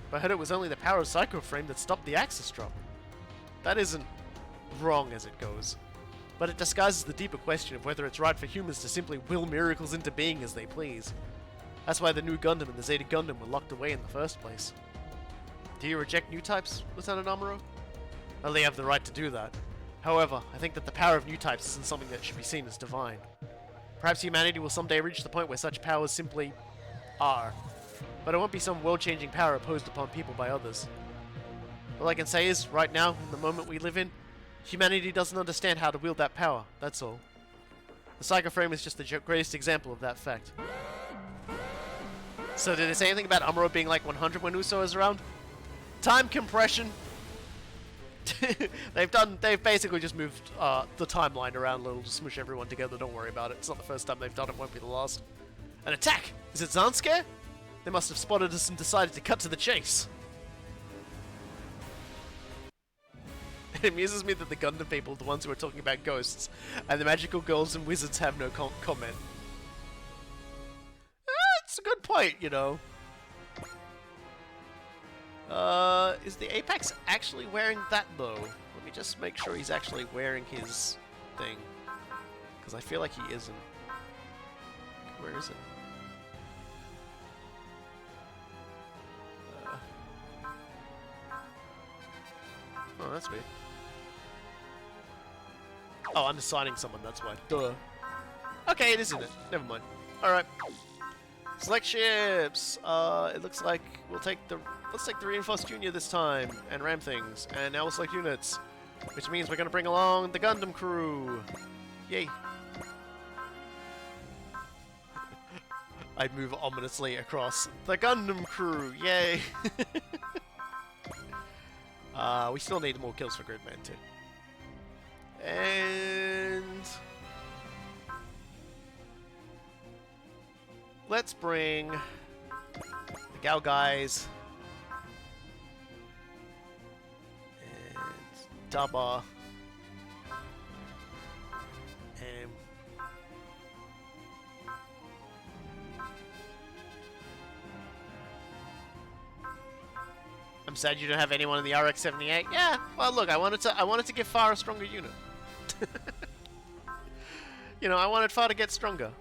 But I heard it was only the power of Psycho Frame that stopped the Axis drop. That isn't wrong as it goes, but it disguises the deeper question of whether it's right for humans to simply will miracles into being as they please. That's why the new Gundam and the Zeta Gundam were locked away in the first place. Do you reject new types, Lieutenant Amuro? Well, they have the right to do that. However, I think that the power of new types isn't something that should be seen as divine. Perhaps humanity will someday reach the point where such powers simply are. But it won't be some world-changing power imposed upon people by others. All I can say is, right now, in the moment we live in, humanity doesn't understand how to wield that power, that's all. The Psycho Frame is just the greatest example of that fact. So did it say anything about Amuro being like 100 when Uso is around? Time compression! They've basically just moved the timeline around a little to smoosh everyone together, don't worry about it. It's not the first time they've done it, won't be the last. An attack! Is it Zanskar? They must have spotted us and decided to cut to the chase. It amuses me that the Gundam people are the ones who are talking about ghosts, and the magical girls and wizards have no comment. It's a good point, you know. Is the Apex actually wearing that though? Let me just make sure he's actually wearing his thing. Because I feel like he isn't. Where is it? Oh, that's weird. Oh, I'm assigning someone, that's why. Duh. Okay, it isn't it. Never mind. Alright. Select ships! It looks like let's take the Reinforced Junior this time, and ram things, and now we'll select units, which means we're gonna bring along the Gundam crew! Yay! I'd move ominously across the Gundam crew! Yay! We still need more kills for Gridman too. And let's bring the Gao guys and Daba and I'm sad you don't have anyone in the RX-78. Yeah, well look, I wanted to give Far a stronger unit. You know, I wanted Far to get stronger.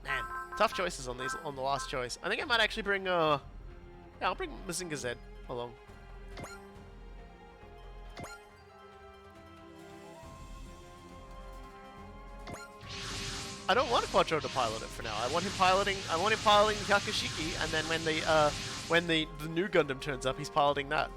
Man, tough choices on the last choice. I think I might actually bring yeah, I'll bring Mazinga Z along. I don't want Quattro to pilot it for now. I want him piloting Yakashiki, and then when the new Gundam turns up, he's piloting that.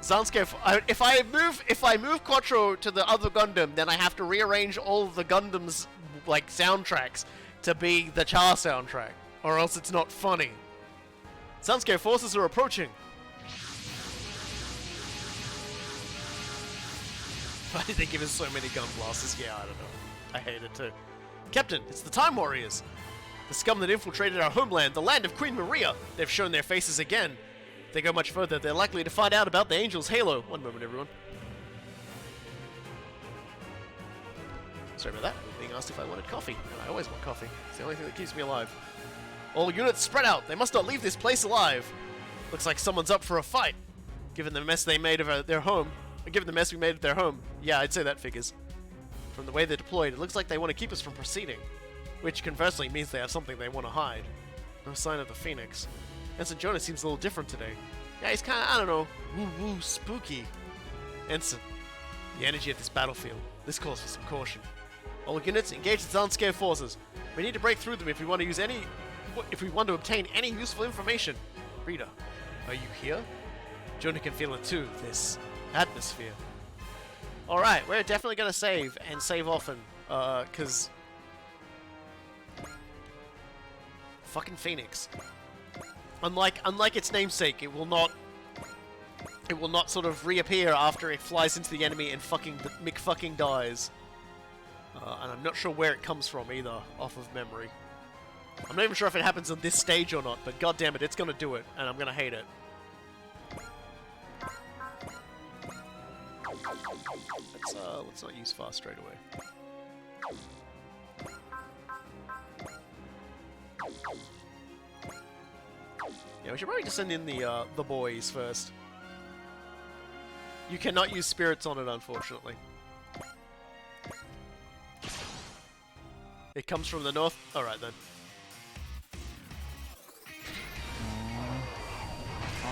Zanskar, if I move Quattro to the other Gundam, then I have to rearrange all of the Gundam's like soundtracks to be the Char soundtrack, or else it's not funny. Zanskar, forces are approaching. Why did they give us so many gun blasters? Yeah, I don't know. I hate it too. Captain, it's the Time Warriors. The scum that infiltrated our homeland, the land of Queen Maria. They've shown their faces again. If they go much further, they're likely to find out about the Angel's halo. One moment, everyone. Sorry about that. I was being asked if I wanted coffee, and I always want coffee. It's the only thing that keeps me alive. All units spread out. They must not leave this place alive. Looks like someone's up for a fight. Given the mess they made of their home. Given the mess we made of their home. Yeah, I'd say that figures. From the way they're deployed, it looks like they want to keep us from proceeding. Which, conversely, means they have something they want to hide. No sign of the Phoenix. Ensign Jonah seems a little different today. Yeah, he's kind of, I don't know, woo-woo, spooky. Ensign, the energy of this battlefield. This calls for some caution. All units, engage the Zanskar forces. We need to break through them if we want to obtain any useful information. Reader, are you here? Jonah can feel it too, this atmosphere. Alright, we're definitely gonna save, and save often, cause... Fucking Phoenix. Unlike its namesake, it will not sort of reappear after it flies into the enemy and McFucking dies. And I'm not sure where it comes from either, off of memory. I'm not even sure if it happens on this stage or not, but goddammit, it's gonna do it, and I'm gonna hate it. Let's not use fast straight away. Yeah, we should probably just send in the boys first. You cannot use spirits on it, unfortunately. It comes from the north? Alright then.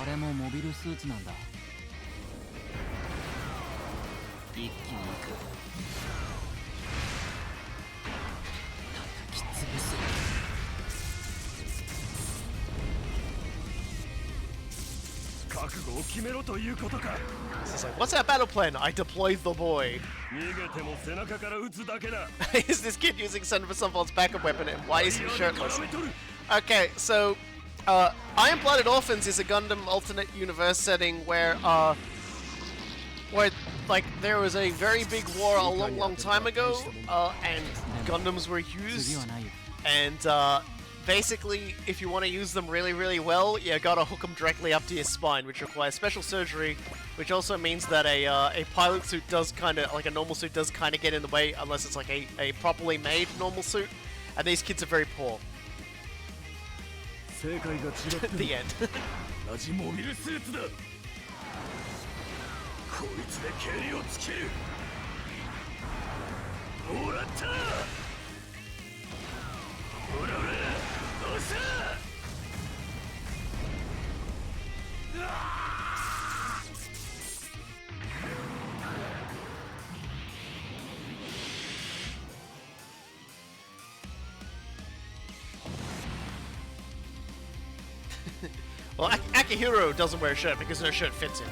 あれもモビルスーツなんだ。一気に行く。叩き潰す。覚悟を決めろということか。 It's like, what's that battle plan? I deployed the boy. 逃げても背中から撃つだけだ。 Is this kid using Son for Sunfall's backup weapon, and why is he shirtless? Okay, so Iron Blooded Orphans is a Gundam alternate universe setting where like there was a very big war a long time ago, and Gundams were used, and basically if you want to use them really well, you gotta hook them directly up to your spine, which requires special surgery, which also means that a pilot suit does kind of, like a normal suit does kind of get in the way, unless it's like a properly made normal suit, and these kids are very poor. The end. 同じモビルスーツだ。こいつで蹴りをつける。もらった。ほらほら、どうした。Well, Akihiro doesn't wear a shirt because no shirt fits him.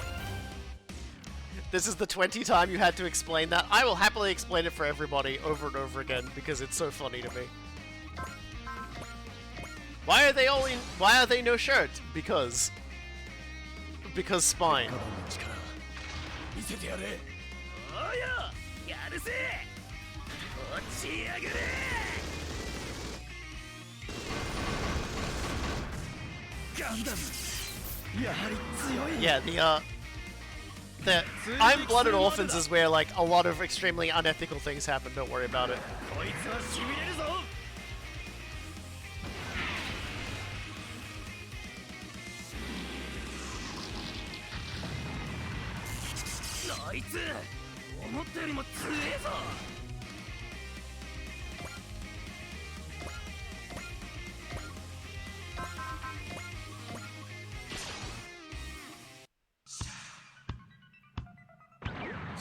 This is the 20th time you had to explain that. I will happily explain it for everybody over and over again because it's so funny to me. Why are they no shirt? Because spine. 見せてやれ。おうよ、やるぜ。落ちやがれ。 Yeah, the Iron Blooded Orphans is where like a lot of extremely unethical things happen. Don't worry about it.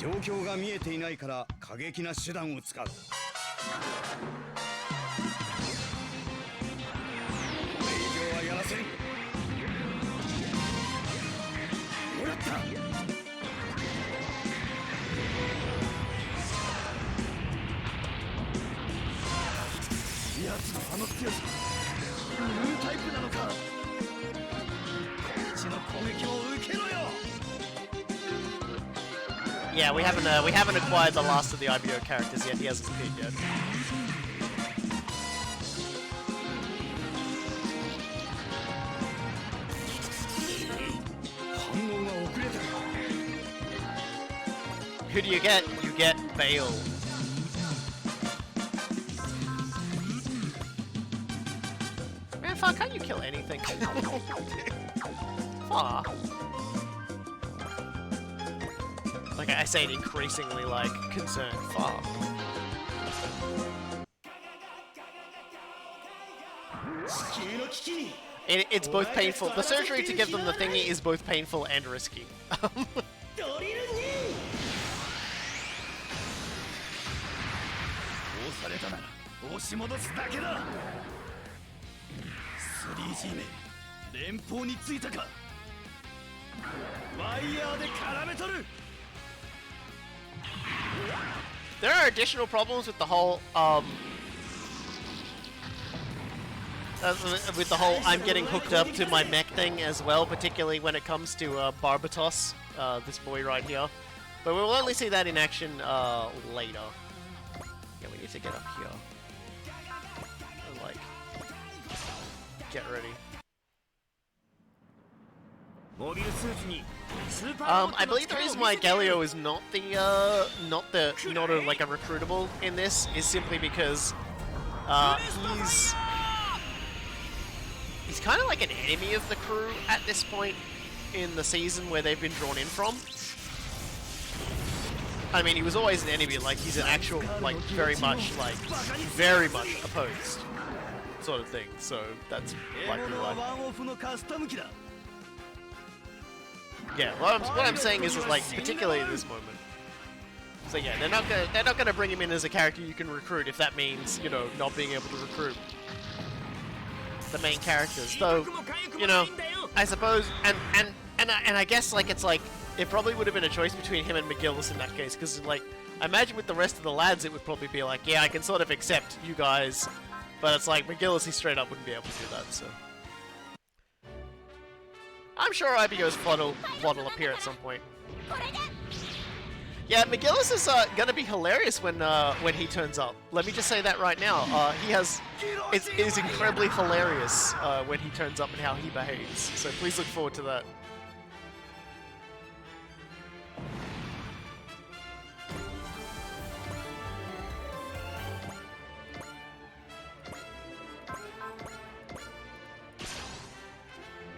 状況が見えていないから過激な手段を使う。これ以上はやらせん。もらった。奴のあの強さ、ブルータイプなのか。こっちの攻撃を受けろよ。 Yeah, we haven't acquired the last of the IBO characters yet. He hasn't appeared yet. Who do you get? You get Bale. Man, fuck, can't you kill anything? Fuck. Like I say it increasingly like concerned. Fuck. It's both painful. The surgery to give them the thingy is both painful and risky. されたなら押し戻すだけだ。3G め連邦についたか。ワイヤーで絡めとる。 There are additional problems with the whole I'm getting hooked up to my mech thing as well, particularly when it comes to Barbatos, this boy right here. But we'll only see that in action later. Yeah, we need to get up here and like get ready. I believe the reason why Galio is not a recruitable in this is simply because he's kind of like an enemy of the crew at this point in the season where they've been drawn in from. I mean, he was always an enemy, like he's an actual, like very much opposed sort of thing. So that's likely why. Yeah, what I'm saying is like particularly at this moment. So yeah, they're not gonna bring him in as a character you can recruit if that means, you know, not being able to recruit the main characters. Though, you know, I suppose and I guess like it's like it probably would have been a choice between him and McGillis in that case, because like I imagine with the rest of the lads it would probably be like, yeah, I can sort of accept you guys, but it's like McGillis, he straight up wouldn't be able to do that. So I'm sure IBO's plot will appear at some point. Yeah, McGillis is gonna be hilarious when he turns up. Let me just say that right now. It is incredibly hilarious when he turns up and how he behaves. So please look forward to that.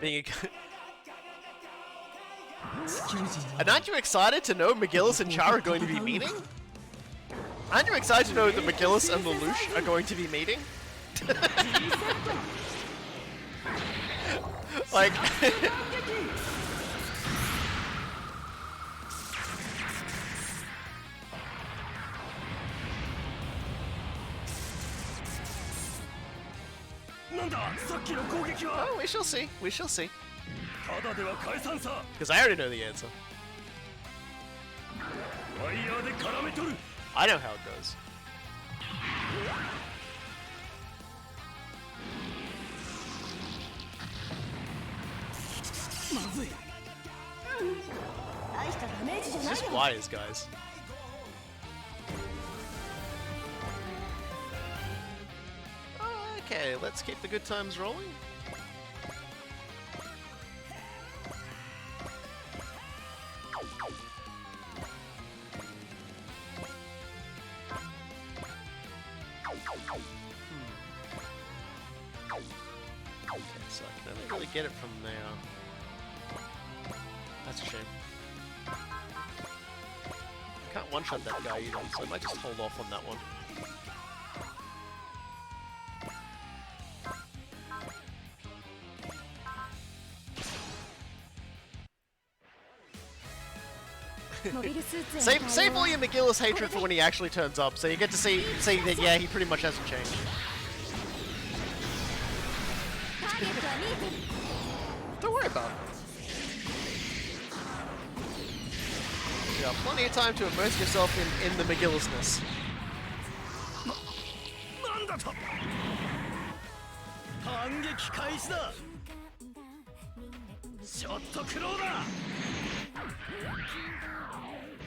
Being and aren't you excited to know McGillis and Char are going to be meeting? Aren't you excited to know that McGillis and Lelouch are going to be meeting? Like... Oh, we shall see. We shall see. Because I already know the answer. I know how it goes. It's just wires, guys. Okay, let's keep the good times rolling. Okay, so I can only really get it from there. That's a shame. I can't one-shot that guy either, so I might just hold off on that one. Save all your McGillis hatred for when he actually turns up, so you get to see that, yeah, he pretty much hasn't changed. Don't worry about it. You have plenty of time to immerse yourself in the McGillisness.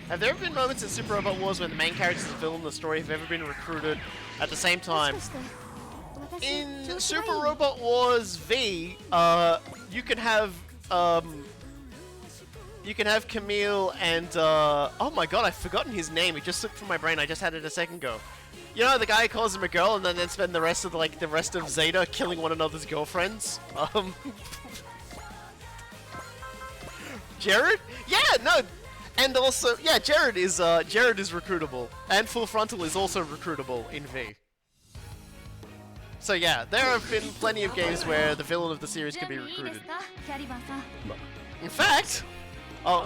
Have there ever been moments in Super Robot Wars when the main characters of the film and the story have ever been recruited at the same time? In Super Robot Wars V, you can have Camille and oh my god, I've forgotten his name. It just slipped from my brain. I just had it a second ago. You know, the guy who calls him a girl and then spend the rest of Zeta killing one another's girlfriends. Jared? Yeah, no. And also, yeah, Jared is recruitable, and Full Frontal is also recruitable in V. So yeah, there have been plenty of games where the villain of the series can be recruited. In fact,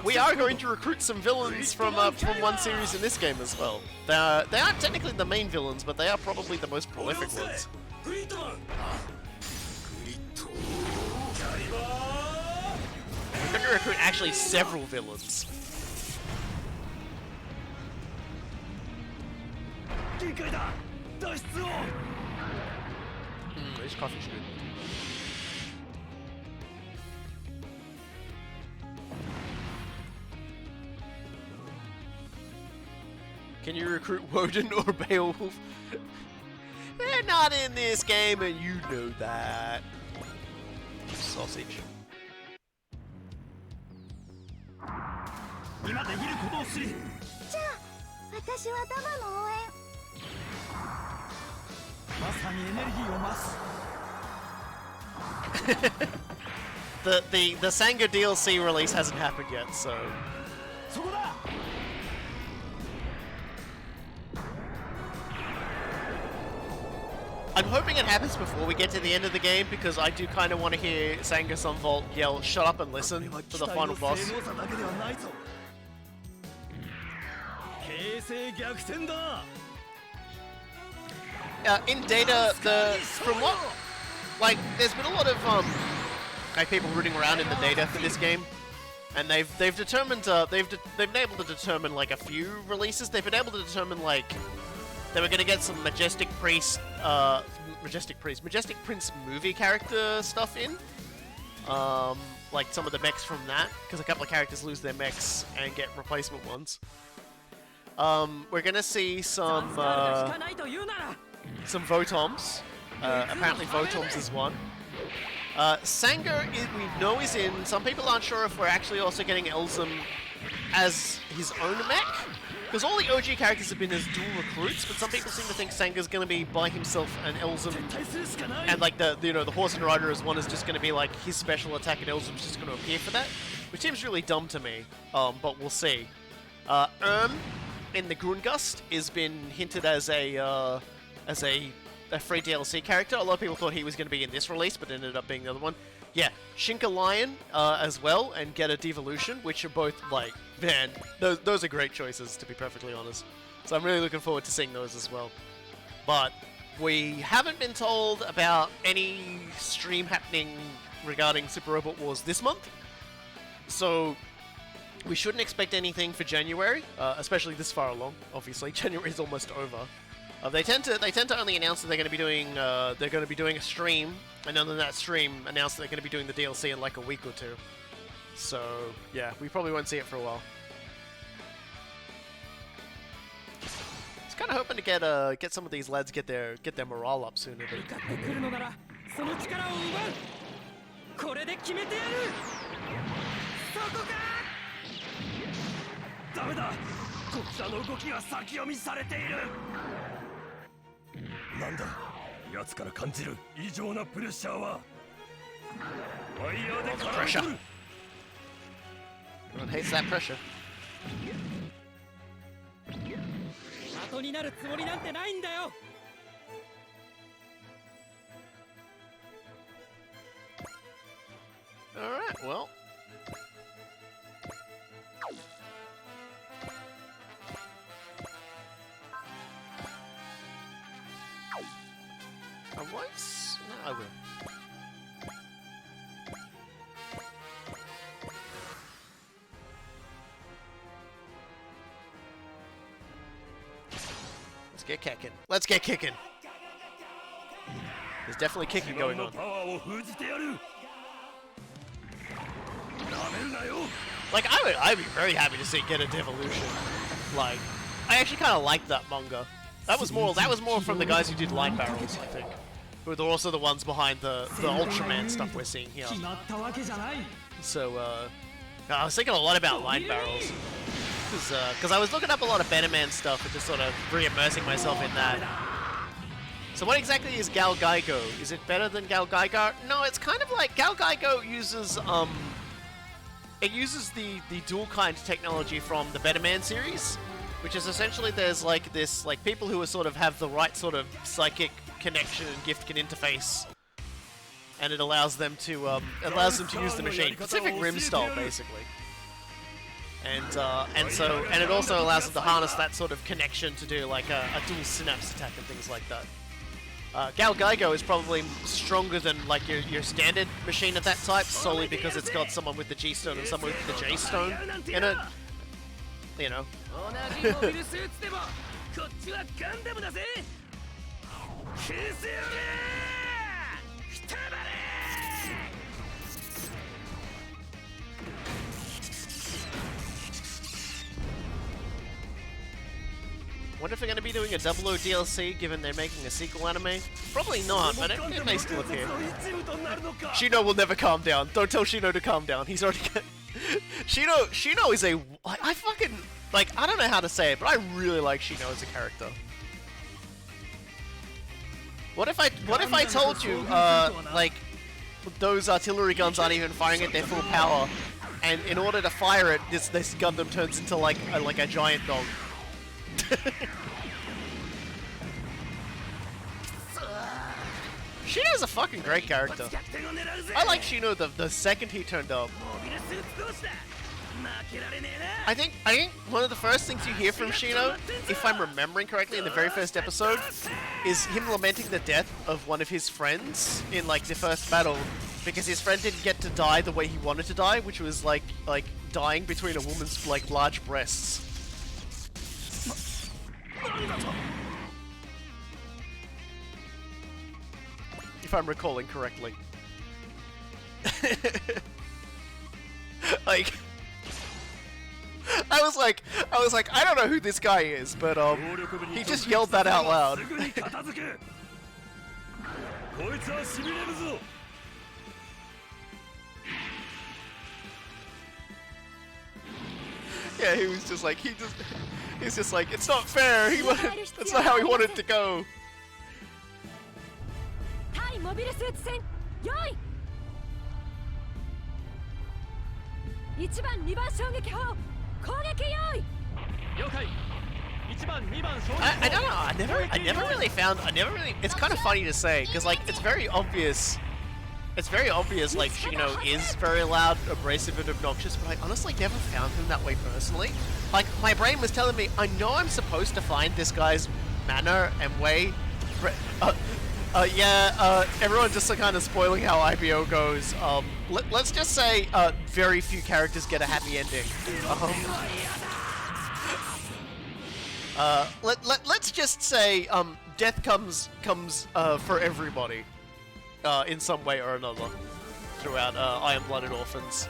We are going to recruit some villains from one series in this game as well. They aren't technically the main villains, but they are probably the most prolific ones. We're going to recruit actually several villains. This coffee's good. Can you recruit Woden or Beowulf? They're not in this game, and you know that. Sausage. 今できることをする。じゃあ私はダマの応援。まさにエネルギーを増す。The Sanga DLC release hasn't happened yet, so. そこだ。 I'm hoping it happens before we get to the end of the game because I do kind of want to hear Sanga Sunvolt yell, "Shut up and listen" for the final boss. In data, from what, like, there's been a lot of like people rooting around in the data for this game, and they've determined they've been able to determine like a few releases. They've been able to determine like they were going to get some Majestic Prince movie character stuff in, like some of the mechs from that, because a couple of characters lose their mechs and get replacement ones. We're gonna see some Votoms. Apparently Votoms is one. Sanga, we know is in. Some people aren't sure if we're actually also getting Elzum as his own mech. Because all the OG characters have been as dual recruits, but some people seem to think Sanga's gonna be by himself and Elzum, and like the horse and rider as one is just gonna be like his special attack and Elzum's just gonna appear for that, which seems really dumb to me. But we'll see. In the Grungust has been hinted as a free DLC character. A lot of people thought he was gonna be in this release, but ended up being the other one. Yeah, Shinka Lion as well, and get a Devolution, which are both like, man, those are great choices, to be perfectly honest. So I'm really looking forward to seeing those as well. But we haven't been told about any stream happening regarding Super Robot Wars this month, so we shouldn't expect anything for January, especially this far along. Obviously, January is almost over. They tend to only announce that they're going to be doing a stream, and then that stream announce that they're going to be doing the DLC in like a week or two. So yeah, we probably won't see it for a while. Just kind of hoping to get some of these lads get their morale up sooner. Pressure. Everyone hates that pressure. Alright, well. I was? No, I will. Let's get kicking. Let's get kicking. There's definitely kicking going on. Like, I'd be very happy to see get a devolution. Like, I actually kind of like that manga. That was more from the guys who did Line Barrels, I think. Who are also the ones behind the Ultraman stuff we're seeing here. So, I was thinking a lot about Line Barrels. Because I was looking up a lot of Betterman stuff and just sort of re-immersing myself in that. So what exactly is Gal Gaigo? Is it better than Gal Gaigar? No, it's kind of like Gal Gaigo uses it uses the dual kind technology from the Betterman series, which is essentially there's like this like people who are sort of have the right sort of psychic connection and gift can interface, and it allows them to use the machine, Pacific Rim style basically. and it also allows them to harness that sort of connection to do like a dual synapse attack and things like that. Gal Gaigo is probably stronger than like your standard machine of that type, solely because it's got someone with the G stone and someone with the J stone in it. You know. 同じモビルスーツでもこっちはガンダムだぜ消せよねくたばれ Wonder if they're going to be doing a 00 DLC, given they're making a sequel anime? Probably not, but it may still appear. Shino will never calm down. Don't tell Shino to calm down. He's already... Shino is a... I fucking... Like, I don't know how to say it, but I really like Shino as a character. What if I told you, like, those artillery guns aren't even firing at their full power, and in order to fire it, this Gundam turns into, like a giant dog? Shino's a fucking great character. I like Shino the second he turned up. I think one of the first things you hear from Shino, if I'm remembering correctly, in the very first episode, is him lamenting the death of one of his friends in like the first battle, because his friend didn't get to die the way he wanted to die, which was like dying between a woman's like large breasts. If I'm recalling correctly. Like, I was like, I don't know who this guy is, but he just yelled that out loud. Yeah, he was just like, he's just like, it's not fair. That's not how he wanted to go. 対モビルスーツ戦用意1番2番衝撃砲攻撃用意了解 I don't know. I never really. It's kind of funny to say because like it's very obvious. It's very obvious. Like Shino is very loud, abrasive, and obnoxious, but I honestly never found him that way personally. Like my brain was telling me, I know I'm supposed to find this guy's manner and way. Everyone just kind of spoiling how IBO goes. Let's just say very few characters get a happy ending. Let's just say death comes for everybody in some way or another throughout Iron Blooded Orphans.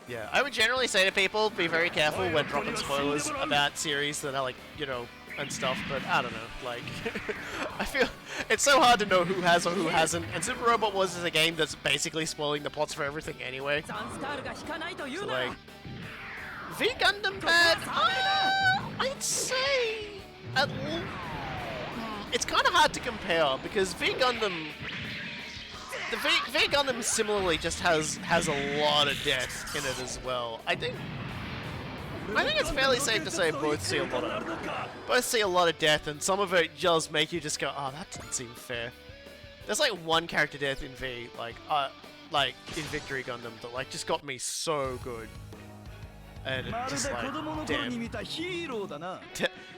Yeah, I would generally say to people, be very careful when dropping spoilers about series that are like, you know, and stuff, but I don't know, like, I feel it's so hard to know who has or who hasn't, and Super Robot Wars is a game that's basically spoiling the plots for everything anyway. So like, V Gundam bad? I'd say, it's kind of hard to compare, because V Gundam, the V Gundam similarly just has a lot of death in it as well. I think it's fairly safe to say both see a lot of death, and some of it does make you just go, oh, that didn't seem fair. There's like one character death in V, like in Victory Gundam, that like just got me so good, and it just like, damn.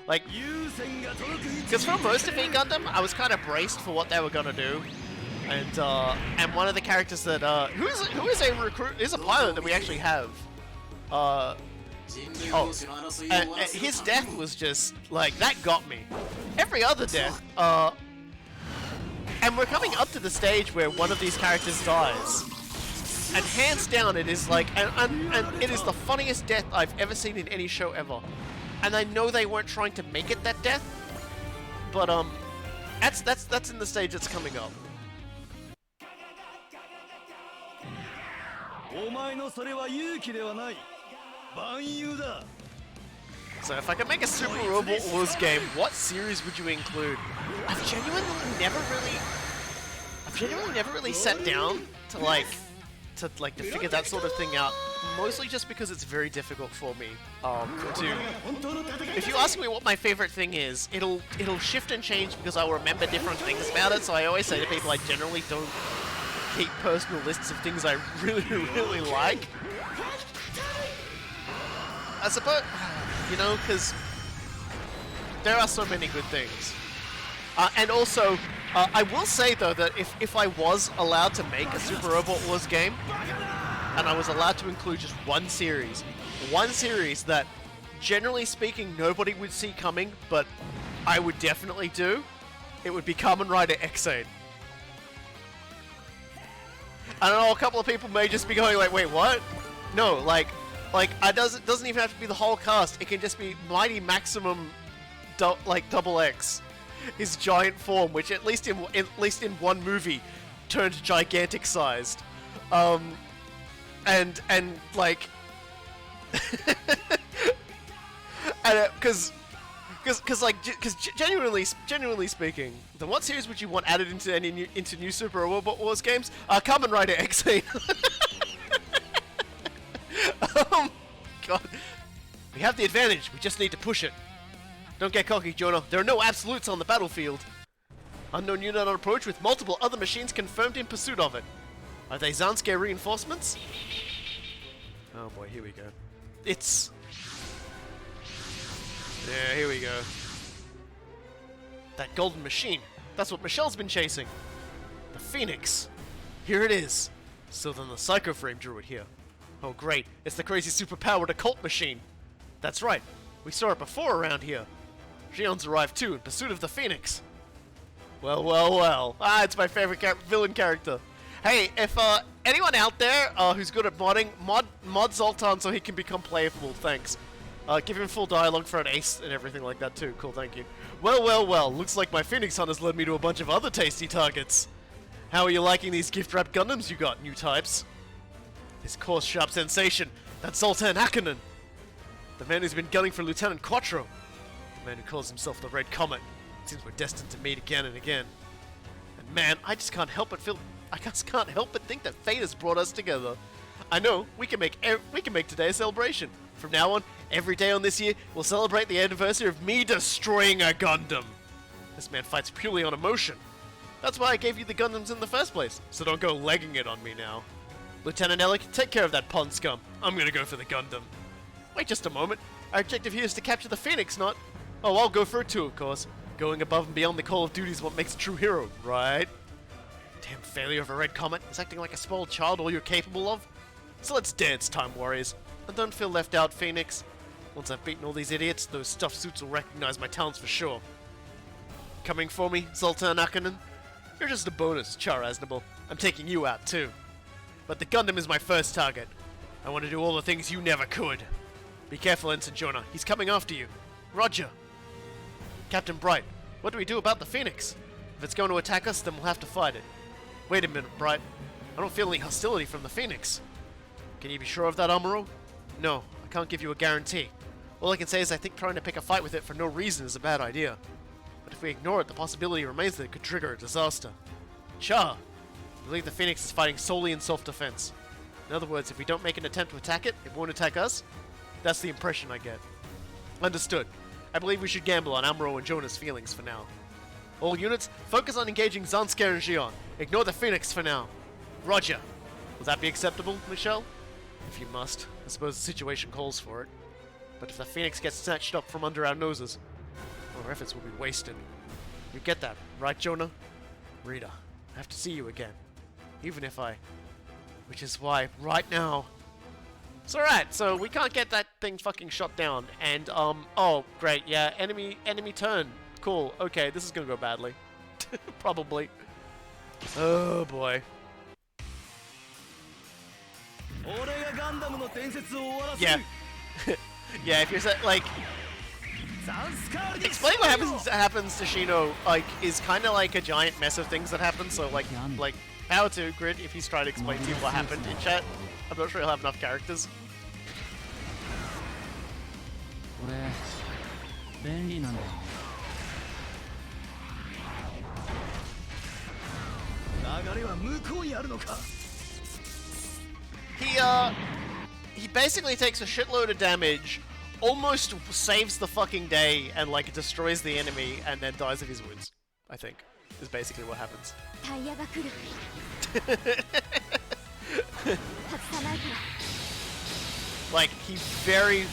Like, because for most of V Gundam, I was kind of braced for what they were gonna do. And one of the characters that who is a pilot that we actually have. His death was just like that got me. Every other death, and we're coming up to the stage where one of these characters dies, and hands down it is like, and it is the funniest death I've ever seen in any show ever. And I know they weren't trying to make it that death, but that's in the stage that's coming up. So if I could make a Super Robot Wars game, what series would you include? I've genuinely never really sat down to figure that sort of thing out. mostly just because it's very difficult for me to. If you ask me what my favorite thing is, it'll shift and change because I'll remember different things about it. So I always say to people, I generally don't keep personal lists of things I really, really like. I suppose, you know, because there are so many good things. And also, I will say though that if I was allowed to make a Super Robot Wars game, and I was allowed to include just one series that, generally speaking, nobody would see coming, but I would definitely do, it would be Kamen Rider X8. I don't know, a couple of people may just be going like, wait, what? No, like it doesn't even have to be the whole cast. It can just be Mighty Maximum, Double X, his giant form, which at least in one movie turned gigantic sized, and like, and because genuinely speaking, then what series would you want added into new Super Robot Wars games? Kamen Rider X8. God, we have the advantage. We just need to push it. Don't get cocky, Jonah. There are no absolutes on the battlefield. Unknown unit on approach with multiple other machines confirmed in pursuit of it. Are they Zanskar reinforcements? Oh boy, here we go. It's... Yeah, here we go. That golden machine. That's what Michelle's been chasing. The Phoenix. Here it is. So then the Psycho Frame drew it here. Oh great, it's the crazy superpowered occult machine. That's right, we saw it before around here. Xion's arrived too in pursuit of the Phoenix. Well, well, well. It's my favorite villain character. Hey, if anyone out there who's good at modding, mod Zoltan so he can become playable, thanks. Give him full dialogue for an ace and everything like that too. Cool, thank you. Well, well, well. Looks like my Phoenix Hunt has led me to a bunch of other tasty targets. How are you liking these gift-wrapped Gundams you got, new types? This coarse, sharp sensation. That's Zoltan Hakkinen. The man who's been gunning for Lieutenant Quattro. The man who calls himself the Red Comet. It seems we're destined to meet again and again. And man, I just can't help but think that fate has brought us together. I know, we can make today a celebration. From now on, every day on this year, we'll celebrate the anniversary of me destroying a Gundam. This man fights purely on emotion. That's why I gave you the Gundams in the first place, so don't go legging it on me now. Lieutenant Ellick, take care of that pond scum. I'm gonna go for the Gundam. Wait just a moment. Our objective here is to capture the Phoenix, not... Oh, I'll go for it too, of course. Going above and beyond the call of duty is what makes a true hero, right? Damn failure of a Red Comet is acting like a spoiled child all you're capable of. So let's dance time, warriors. And don't feel left out, Phoenix. Once I've beaten all these idiots, those stuffed suits will recognize my talents for sure. Coming for me, Zoltan Hakkinen? You're just a bonus, Char Aznable. I'm taking you out too. But the Gundam is my first target. I want to do all the things you never could. Be careful, Ensign Jonah. He's coming after you. Roger. Captain Bright, what do we do about the Phoenix? If it's going to attack us, then we'll have to fight it. Wait a minute, Bright. I don't feel any hostility from the Phoenix. Can you be sure of that, Amuro? No, I can't give you a guarantee. All I can say is I think trying to pick a fight with it for no reason is a bad idea. But if we ignore it, the possibility remains that it could trigger a disaster. Char, I believe the Phoenix is fighting solely in self-defense. In other words, if we don't make an attempt to attack it, it won't attack us? That's the impression I get. Understood. I believe we should gamble on Amuro and Jonah's feelings for now. All units, focus on engaging Zanskar and Xion. Ignore the Phoenix for now. Roger. Will that be acceptable, Michelle? If you must. I suppose the situation calls for it. But if the Phoenix gets snatched up from under our noses, our efforts will be wasted. You get that, right, Jonah? Rita, I have to see you again. Even if I... Which is why, right now... It's alright, so we can't get that thing fucking shot down. And, oh, great, yeah, enemy turn. Cool, okay, this is gonna go badly. Probably. Oh, boy. Yeah. Yeah, if you're like... Explain what happens to Shino, like, is kind of like a giant mess of things that happen, so, like, how to, Grid, if he's trying to explain to you what happened in chat. I'm not sure he'll have enough characters. he basically takes a shitload of damage, almost saves the fucking day, and like destroys the enemy, and then dies of his wounds. I think is basically what happens. タイヤが来る外さないから Like he very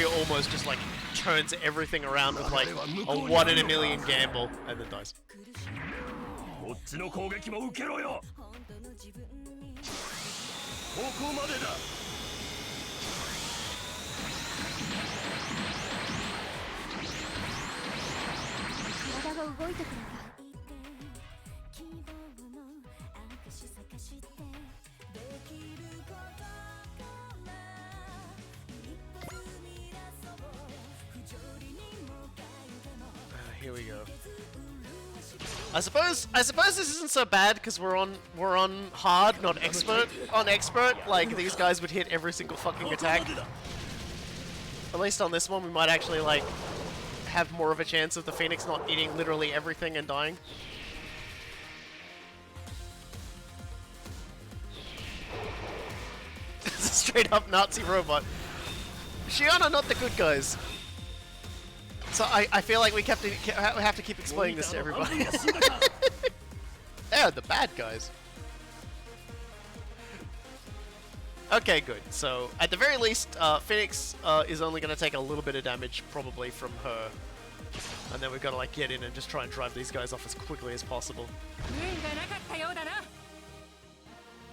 almost just like turns everything around with like a 1 in a million gamble, and then dies. こっちの攻撃も受けろよ。ここまでだ。体が動いてくれた Here we go. I suppose this isn't so bad because we're on hard, not expert. On expert, like these guys would hit every single fucking attack. At least on this one, we might actually like have more of a chance of the Phoenix not eating literally everything and dying. It's a straight up Nazi robot. Shion are not the good guys. So I feel like we have to keep explaining this to everybody. They're the bad guys. Okay, good. So at the very least, Phoenix is only going to take a little bit of damage probably from her, and then we've got to like get in and just try and drive these guys off as quickly as possible.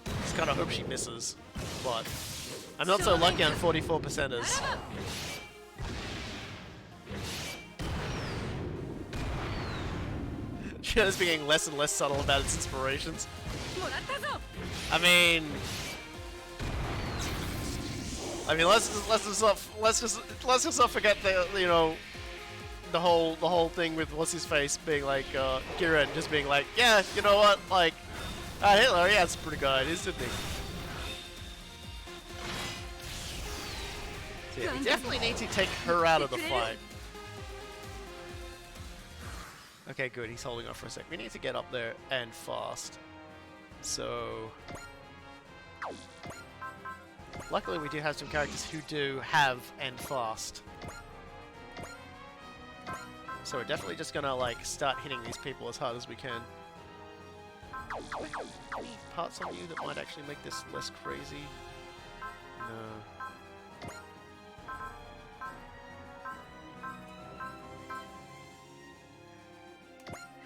Just kind of hope she misses, but I'm not so lucky on 44%ers. Shio's being less and less subtle about its inspirations. I mean, let's just not forget the the whole thing with what's his face being like Kieran just being like, yeah, you know what, like Hitler, yeah, it's a pretty good idea, isn't he? So yeah, we definitely need to take her out of the fight. Okay, good. He's holding off for a sec. We need to get up there and fast. So, luckily we do have some characters who do have and fast. So we're definitely just gonna like start hitting these people as hard as we can. Any parts on you that might actually make this less crazy? No.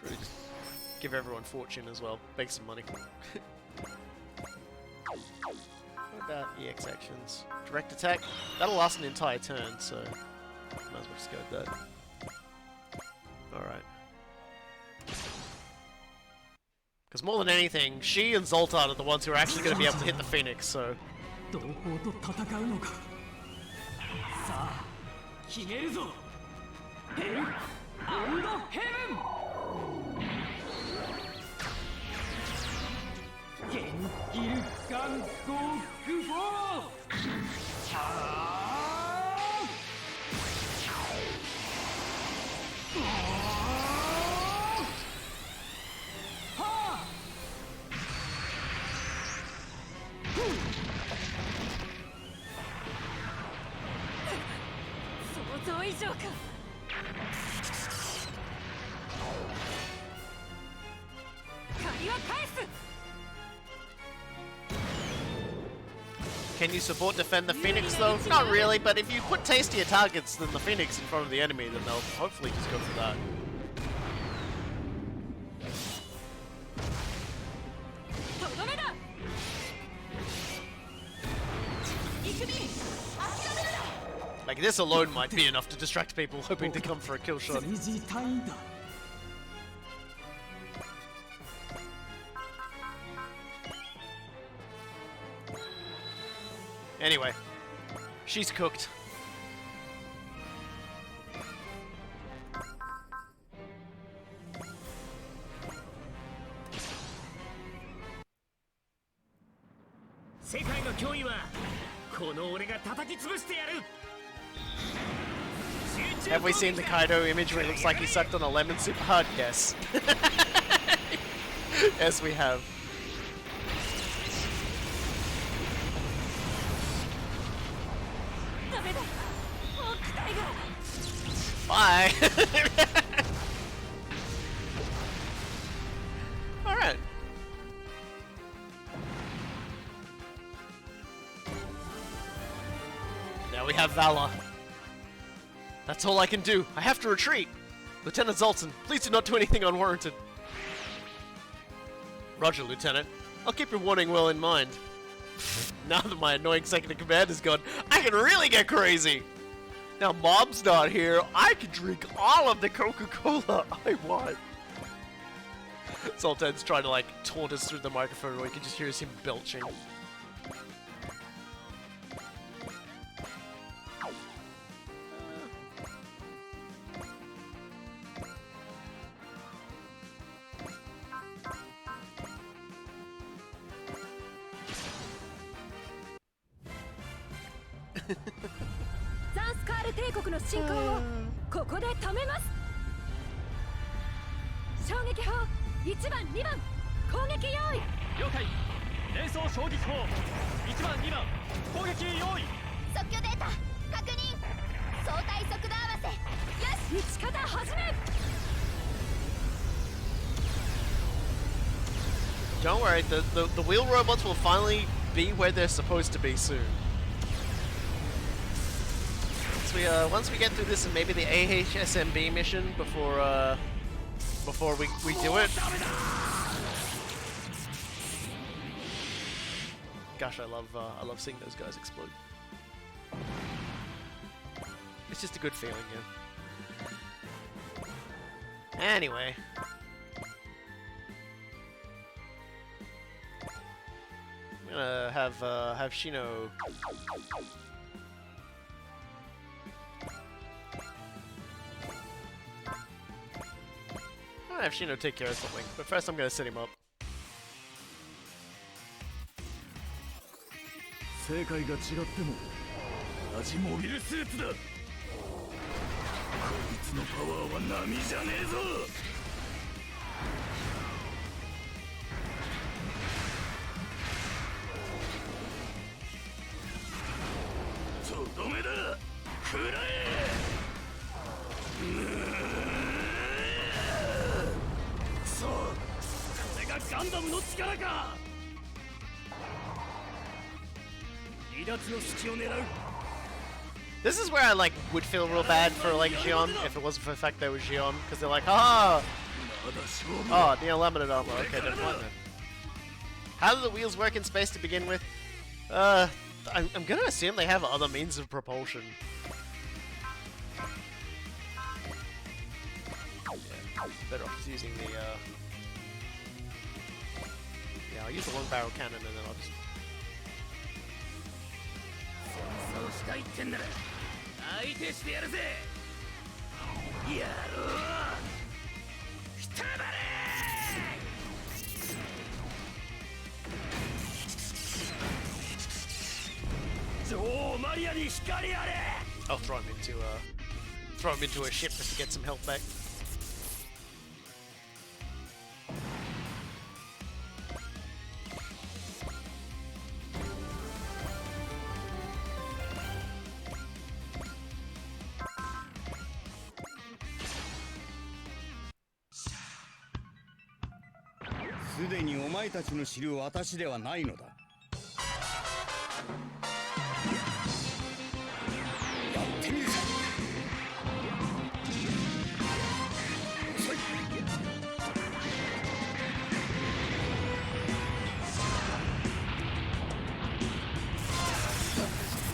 Really just give everyone fortune as well. Make some money. What about EX actions? Direct attack? That'll last an entire turn, so might as well just go with that. Alright. Because more than anything, she and Zoltan are the ones who are actually going to be able to hit the Phoenix, so... 同胞と戦うのかさあ決めるぞヘル&ヘブンゲンギルガンゴークフォー想像以上か Can you support defend the Phoenix though? Not really, but if you put tastier targets than the Phoenix in front of the enemy, then they'll hopefully just go for that. Like this alone might be enough to distract people hoping to come for a kill shot. Anyway, she's cooked. Have we seen the Kaido image where it looks like he sucked on a lemon super hard? Yes. Yes, we have. Bye! Alright. Now we have Valor. That's all I can do. I have to retreat. Lieutenant Zoltan, please do not do anything unwarranted. Roger, Lieutenant. I'll keep your warning well in mind. Now that my annoying second in command is gone, I can really get crazy! Now Mob's not here, I can drink all of the Coca-Cola I want! Zoltan's trying to like taunt us through the microphone where you can just hear him belching. Zanskar 帝国の進行をここで止めます。衝撃砲1番2番攻撃用意。了解。連装衝撃砲1番2番攻撃用意。即興データ確認。相対速度合わせ。よし。撃ち方始め。Don't worry, the wheel robots will finally be where they're supposed to be soon. Once we get through this and maybe the AHSMB mission before we do it. Gosh, I love seeing those guys explode. It's just a good feeling, yeah. Anyway. I'm gonna have Shino have Shino take care of something, but first I'm gonna set him up. 世界が違っても同じモビルスーツだ。こいつのパワーは波じゃねえぞ。とどめだ。食らえ。ガンダムの力か。離脱の隙を狙う。This is where I like would feel real bad for like Xion if it wasn't for the fact they were Xion, because they're like, oh, the unlimited armor. Okay, never mind then. How do the wheels work in space to begin with? I'm gonna assume they have other means of propulsion. Yeah, better off just using the yeah, I'll use the long barrel cannon and then I'll just... そうしたいってんなら相手してやるぜ。やろう。くたばれ。女王マリアに光あれ。I'll throw him into a ship just to get some health back.すでにお前たちの知る私ではないのだ。やってみるぞ。遅い。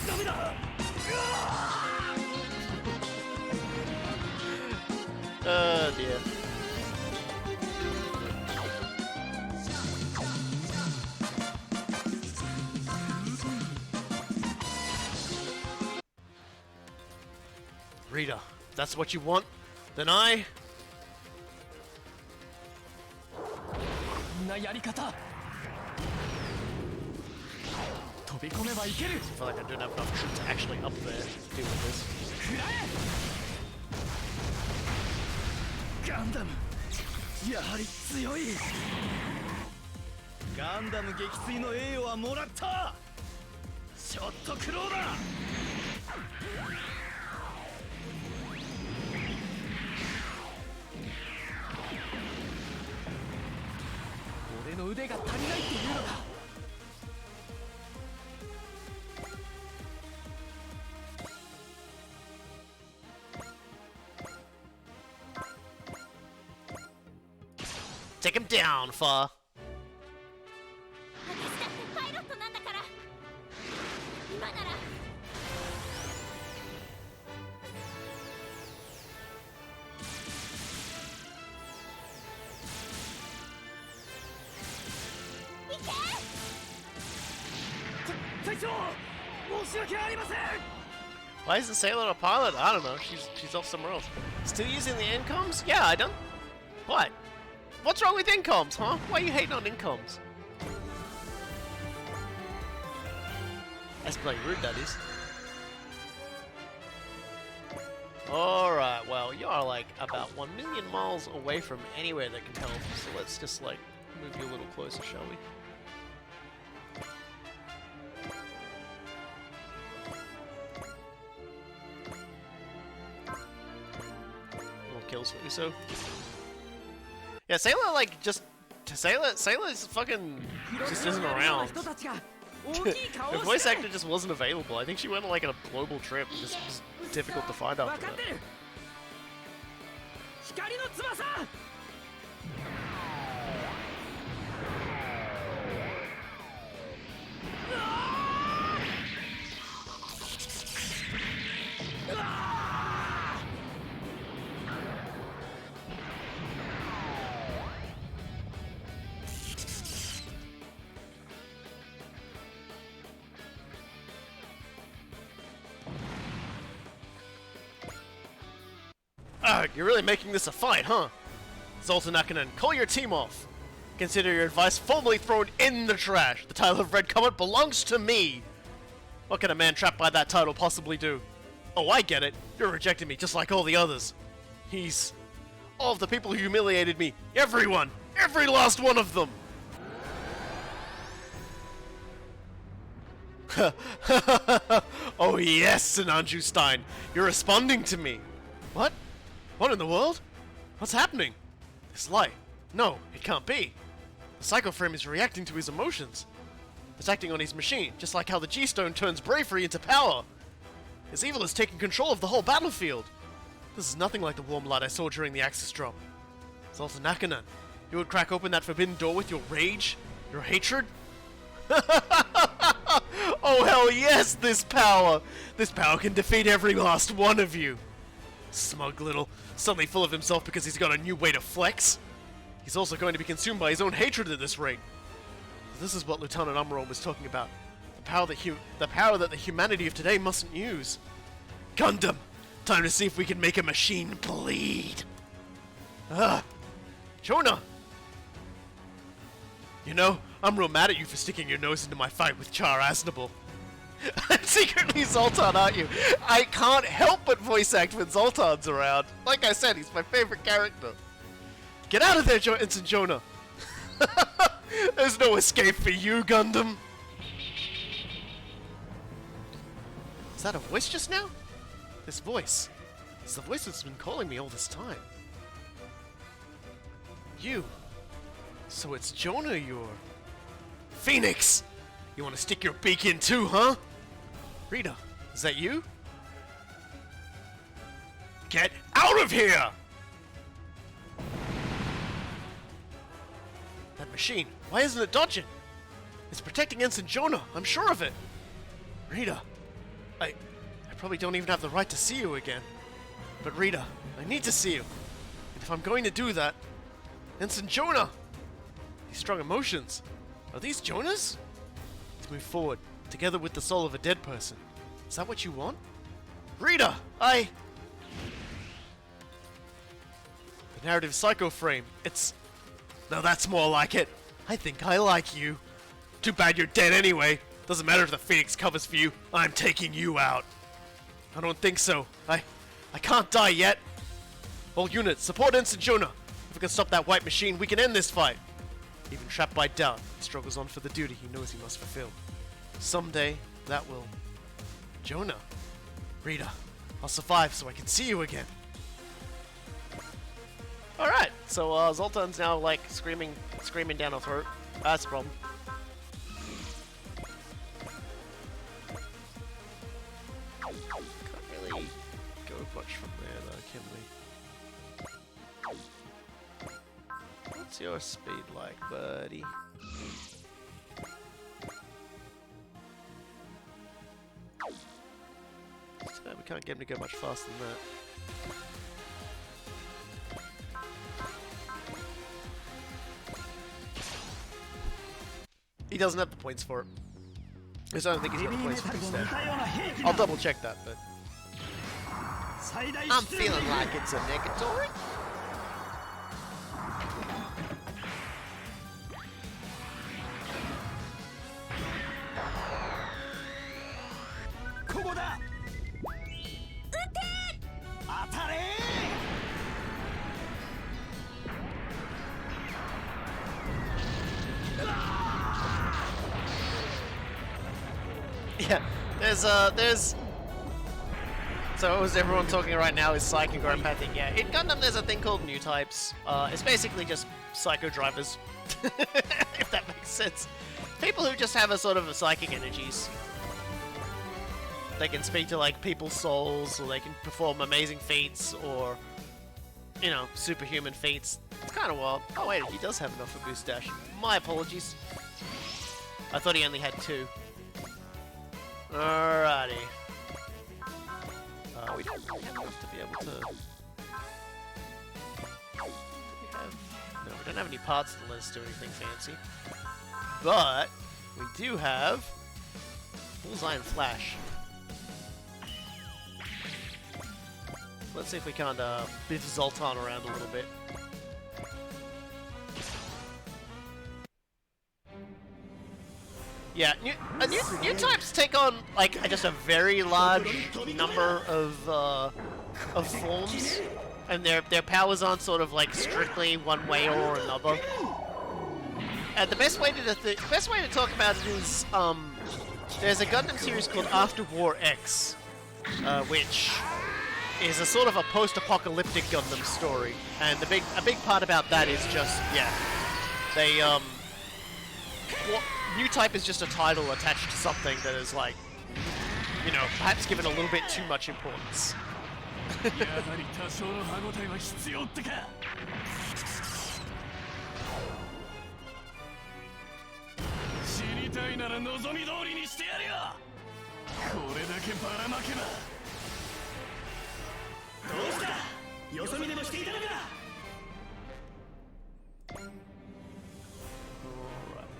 ダメだ。Oh dear. Rita, if that's what you want, then I... なやり方。飛び込めばいける。 I feel like I don't have enough troops actually up there to deal with this. 食らえ。ガンダム、やはり強い。ガンダム撃墜の栄誉はもらった。ちょっと苦労だ。腕が足りないっていうのだ。Take him down, Fa. 私だってパイロットなんだから。今なら。行け！隊長、申し訳ありません。 Why isn't Sailor a pilot? I don't know. She's off somewhere else. Still using the incoms? Yeah, I don't. What? What's wrong with incoms, huh? Why are you hating on incoms? That's bloody rude, that is. Alright, well, you are like about 1 million miles away from anywhere that can help, so let's just like move you a little closer, shall we? More kills for Uso. Yeah, Sailor like just Sailor's fucking just isn't around. The voice actor just wasn't available. I think she went on like a global trip. It just was difficult to find after that. 光の翼。 Ugh, you're really making this a fight, huh? Zoltan, call your team off. Consider your advice formally thrown in the trash. The title of Red Comet belongs to me. What can a man trapped by that title possibly do? Oh, I get it. You're rejecting me just like all the others. He's... all of the people who humiliated me. Everyone! Every last one of them! Oh yes, Sinanju Stein. You're responding to me. What? What in the world? What's happening? This light. No, it can't be. The Psycho Frame is reacting to his emotions. It's acting on his machine, just like how the G-Stone turns bravery into power. His evil is taking control of the whole battlefield. This is nothing like the warm light I saw during the Axis drop. Zoltan Nakanan, you would crack open that forbidden door with your rage? Your hatred? Oh hell yes, this power! This power can defeat every last one of you! Smug little, suddenly full of himself because he's got a new way to flex. He's also going to be consumed by his own hatred at this rate. This is what Lieutenant Amuro was talking about. The power that the humanity of today mustn't use. Gundam! Time to see if we can make a machine bleed. Jonah! You know, I'm real mad at you for sticking your nose into my fight with Char Aznable. I'm secretly Zoltan, aren't you? I can't help but voice act when Zoltan's around. Like I said, he's my favorite character. Get out of there, Ensign Jonah! There's no escape for you, Gundam! Is that a voice just now? This voice. It's the voice that's been calling me all this time. You. So it's Jonah you're... Phoenix! You want to stick your beak in too, huh? Rita, is that you? Get out of here! That machine, why isn't it dodging? It's protecting Ensign Jonah, I'm sure of it. Rita, I probably don't even have the right to see you again. But Rita, I need to see you. And if I'm going to do that, Ensign Jonah! These strong emotions, are these Jonah's? Let's move forward, together with the soul of a dead person. Is that what you want? Rita, The narrative Psycho Frame, it's... Now that's more like it. I think I like you. Too bad you're dead anyway. Doesn't matter if the Phoenix covers for you, I'm taking you out. I don't think so. I can't die yet. All units, support Ensign Jonah. If we can stop that white machine, we can end this fight. Even trapped by doubt, he struggles on for the duty he knows he must fulfill. Someday, that will... Jonah. Rita, I'll survive so I can see you again. Alright. So Zoltan's now like screaming down her throat. That's the problem. Can't really go much from there though, can we? What's your speed like, buddy? So we can't get him to go much faster than that. He doesn't have the points for it. I don't think he's got the points for instead. I'll double check that, but I'm feeling like it's a negatory. Yeah, there's. So is everyone talking right now is psychic or empathic? Yeah, in Gundam there's a thing called new types. It's basically just psycho drivers, if that makes sense. People who just have a sort of a psychic energies. They can speak to like people's souls, or they can perform amazing feats, or you know, superhuman feats. It's kind of wild. Oh wait, he does have enough for boost dash. My apologies. I thought he only had 2. Alrighty. We don't have enough to be able to... No, we don't have any parts that let us do anything fancy. But, we do have... Bullseye and Flash. Let's see if we can't biff Zoltan around a little bit. Yeah, new types take on like just a very large number of forms, and their powers aren't sort of like strictly one way or another. And the best way to talk about it is there's a Gundam series called After War X, which is a sort of a post-apocalyptic Gundam story, and a big part about that is just they new type is just a title attached to something that is like, you know, perhaps given a little bit too much importance.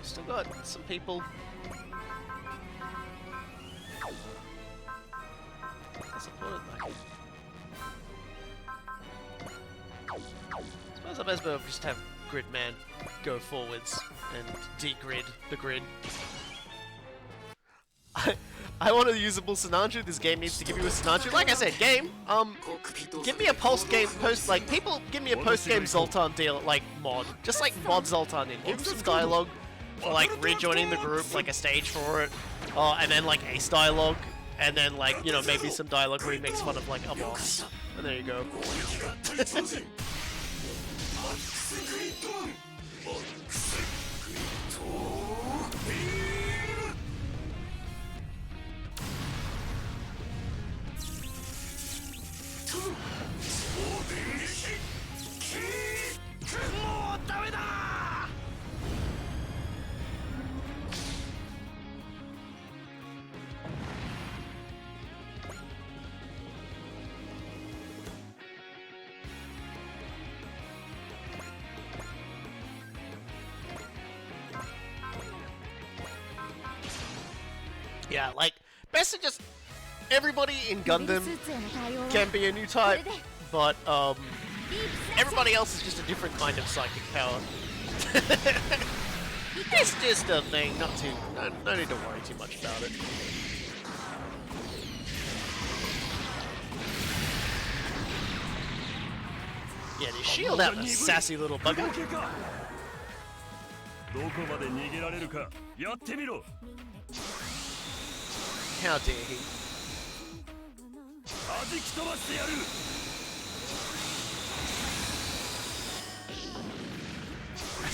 Still got some people. I suppose I might as well just have Gridman go forwards and de-grid the grid. I want a usable Sinanju. This game needs to give you a Sinanju. Like I said, game, give me a post-game people give me a post-game Zoltan deal, like mod. Just like mod Zoltan in. Give him some dialogue for like rejoining the group, like a stage for it. And then like ace dialogue. And then like, you know, maybe some dialogue where he makes fun of like a boss. And there you go. Yeah, like, best to just... Everybody in Gundam can be a new type, but, everybody else is just a different kind of psychic power. It's just a thing, no need to worry too much about it. Yeah, they shield out the sassy little bugger. How dare he?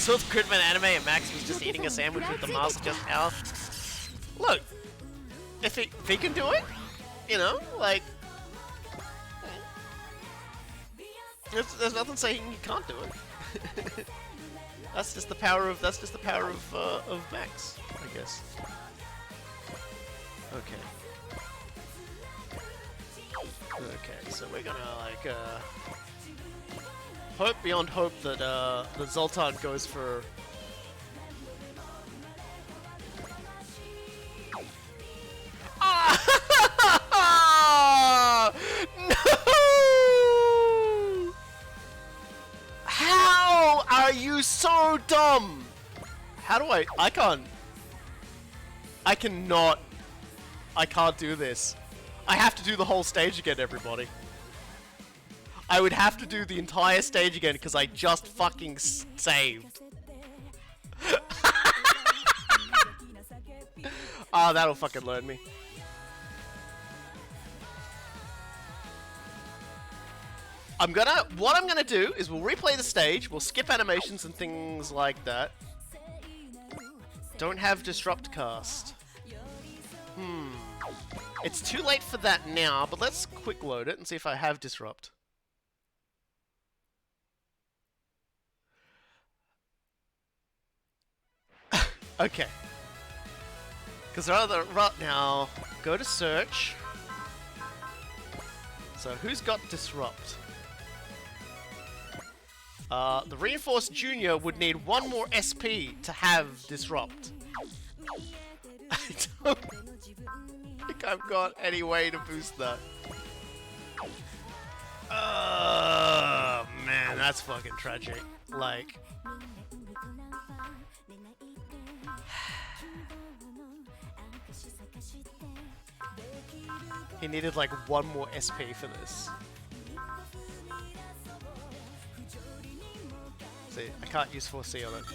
saw the Gridman anime and Max was just eating a sandwich with the mask just out. Look, if he can do it, you know, like, there's nothing saying he can't do it. That's just the power of Max, I guess. Okay. Okay, so we're gonna like hope beyond hope that the Zoltan goes for no! How are you so dumb? How do I can't do this. I have to do the whole stage again, everybody. I would have to do the entire stage again because I just fucking saved. Ah, that'll fucking learn me. What I'm gonna do is we'll replay the stage, we'll skip animations and things like that. Don't have disrupt cast. It's too late for that now, but let's quick load it and see if I have disrupt. Okay. Because right now, go to search. So who's got disrupt? The Reinforced Junior would need one more SP to have disrupt. I don't think I've got any way to boost that. Man, that's fucking tragic. Like, he needed like one more SP for this. See, I can't use 4C on it.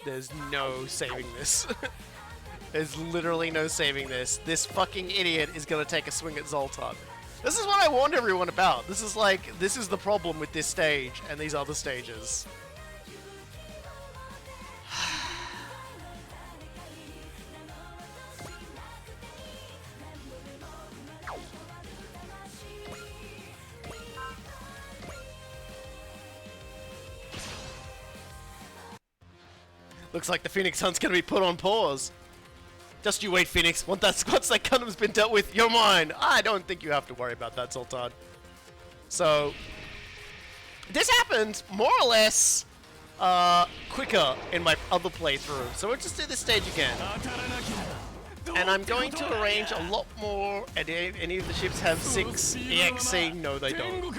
There's no saving this. There's literally no saving this. This fucking idiot is gonna take a swing at Zoltan. This is what I warned everyone about. This is the problem with this stage and these other stages. Looks like the Phoenix Hunt's gonna be put on pause. Just you wait, Phoenix. Once that Gundam's been dealt with, you're mine. I don't think you have to worry about that, Zoltan. So, this happened more or less quicker in my other playthrough. So we'll just do this stage again. And I'm going to arrange a lot more. Any of the ships have 6 EXC? No, they don't.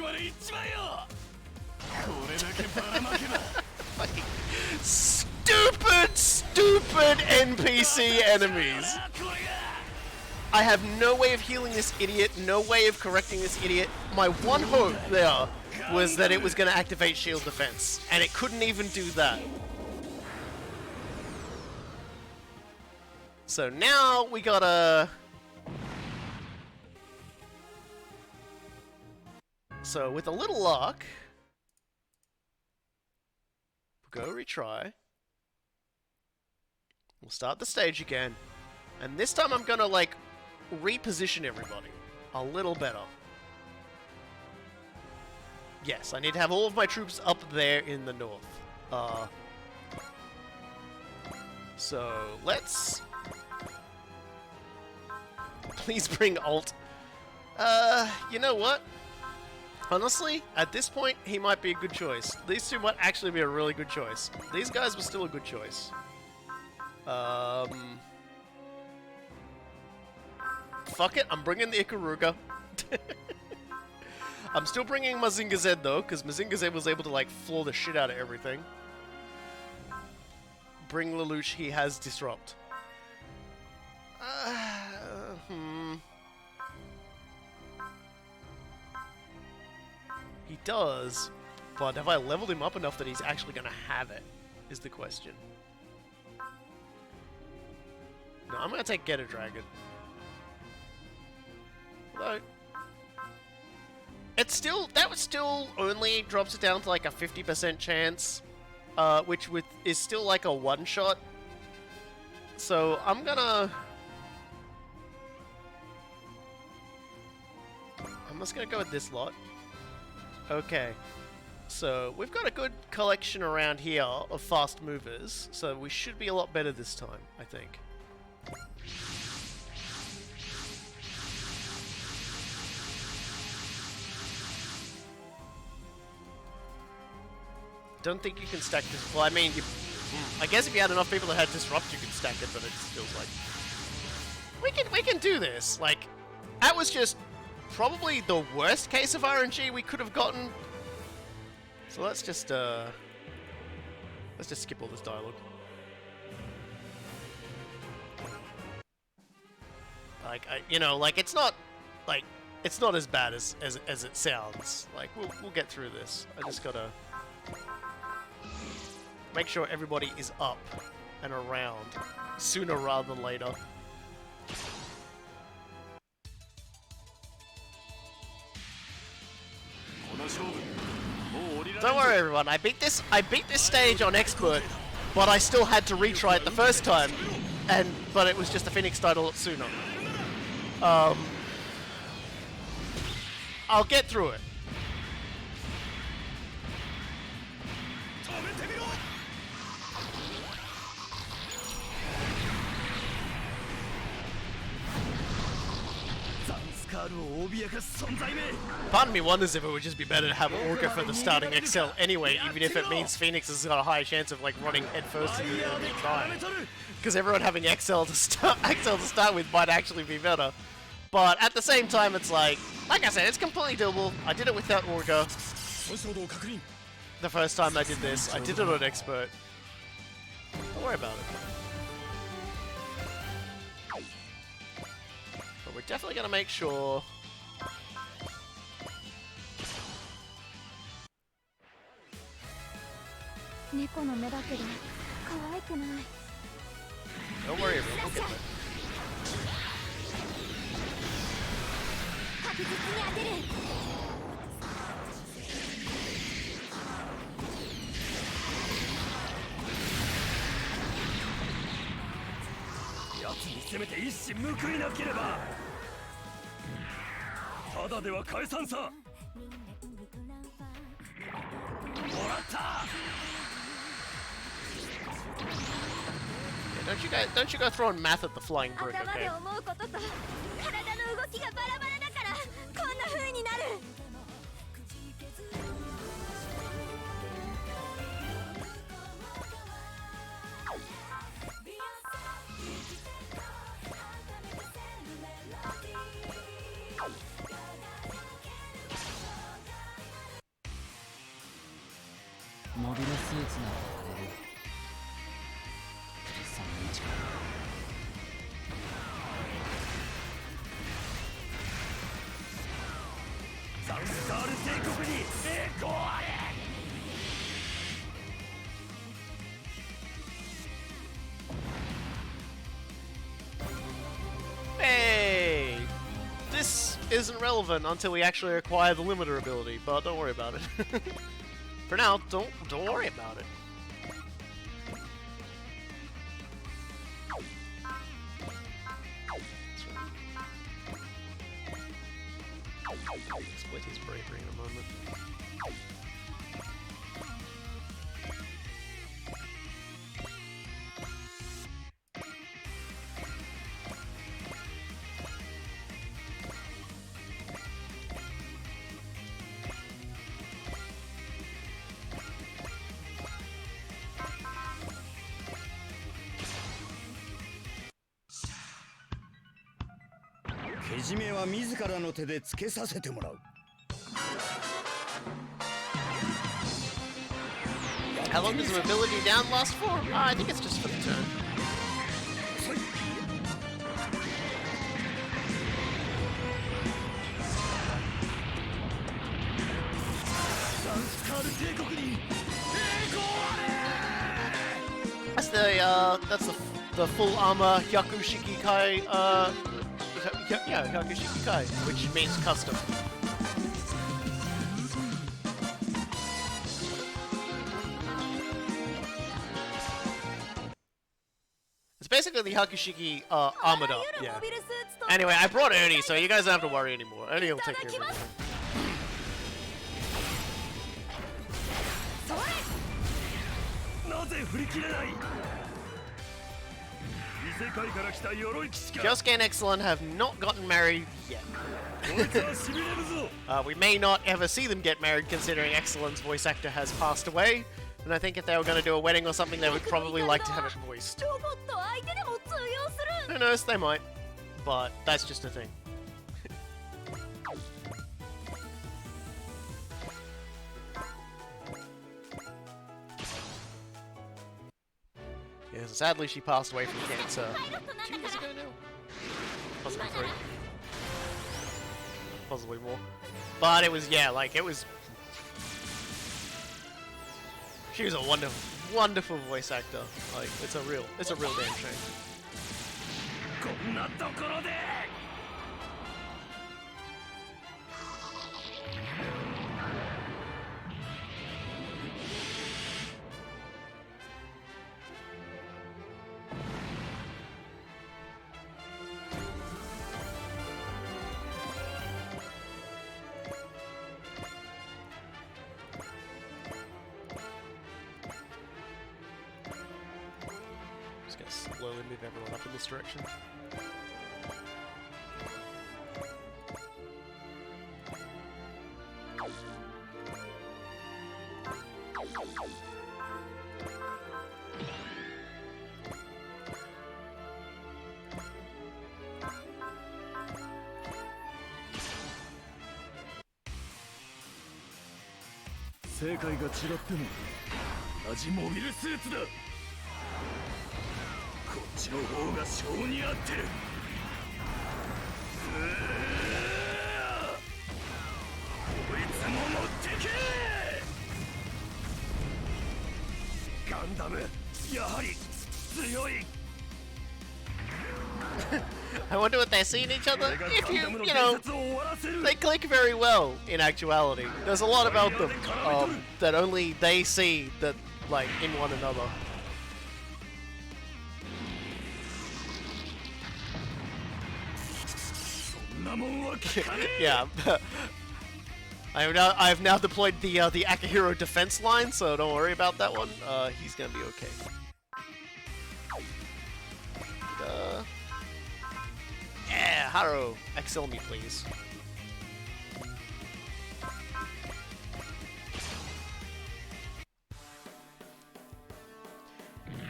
Fucking stupid NPC enemies. I have no way of healing this idiot, no way of correcting this idiot. My one hope there was that it was going to activate shield defense, and it couldn't even do that. So now we gotta... So with a little luck, we'll go retry. We'll start the stage again, and this time I'm gonna like reposition everybody a little better. Yes, I need to have all of my troops up there in the north. So let's please bring alt. You know what? Honestly, at this point, he might be a good choice. These two might actually be a really good choice. These guys were still a good choice. Fuck it, I'm bringing the Ikaruga. I'm still bringing Mazinga Z though, because Mazinga Z was able to like floor the shit out of everything. Bring Lelouch, he has disrupt. He does, but have I leveled him up enough that he's actually gonna have it, is the question. No, I'm gonna take Get a Dragon. Although, it's still, that was still only drops it down to like a 50% chance, which is still like a one-shot. So I'm just gonna go with this lot. Okay. So we've got a good collection around here of fast movers, so we should be a lot better this time, I think. Don't think you can stack this. Well, I mean, I guess if you had enough people that had disrupt, you could stack it, but it just feels like we can do this. Like, that was just probably the worst case of RNG we could have gotten. So let's just skip all this dialogue. Like, you know, like it's not as bad as it sounds. Like we'll get through this. I just gotta make sure everybody is up and around sooner rather than later. Don't worry, everyone. I beat this stage on expert, but I still had to retry it the first time, but it was just the Phoenix title sooner. I'll get through it. Part of me wonders if it would just be better to have Orca for the starting XL anyway, even if it means Phoenix has got a high chance of like running headfirst into the enemy try. Because everyone having XL to start with might actually be better. But at the same time, it's like I said, it's completely doable. I did it without Orca. The first time I did this, I did it on expert. Don't worry about it. But we're definitely gonna make sure. Don't worry, everyone. We'll get there. Yeah, don't you go throwing math at the flying brick, okay? Hey! This isn't relevant until we actually acquire the limiter ability, but don't worry about it. For now, don't worry about it. Split his bravery in a moment. How long does the ability down last for? I think it's just for the turn. That's the full armor Hyakushiki Kai, Hyakushiki Kai, which means custom. basically the Hakushiki armored up. あらゆる Yeah. モビルスーツと Anyway, I brought Ernie, so you guys don't have to worry anymore. Ernie will take care of everything. それなぜ振り切れない。異世界から来た鎧騎士か。 Kyosuke and Excellent have not gotten married yet. こいつはしびれるぞ。 We may not ever see them get married considering Excellent's voice actor has passed away. And I think if they were going to do a wedding or something, they would probably like to have it voiced. ロボット相手でも通用する Who knows, they might. But that's just a thing. Yeah, sadly she passed away from cancer 2 years ago now. Possibly 3. Possibly more. But it was, yeah, like, it was... She was a wonderful, wonderful voice actor. Like, it's a real damn shame. こんなところで。 Just gonna slowly move everyone up in this direction. "世界が違っても同じモビルスーツだ。こっちの方が性に合ってる。こいつも持ってけ。ガンダムやはり強い。 I wonder what they see in each other. 俺が If ガン you, ダムの you 伝 know, 説を終わらせる。 they click very well in actuality. There's a lot about them that only they see that, like, in one another. そんなもんは聞かねえ。 Yeah. I've now deployed the Akihiro defense line, so don't worry about that one. He's gonna be okay. Yeah, Haro, excel me, please.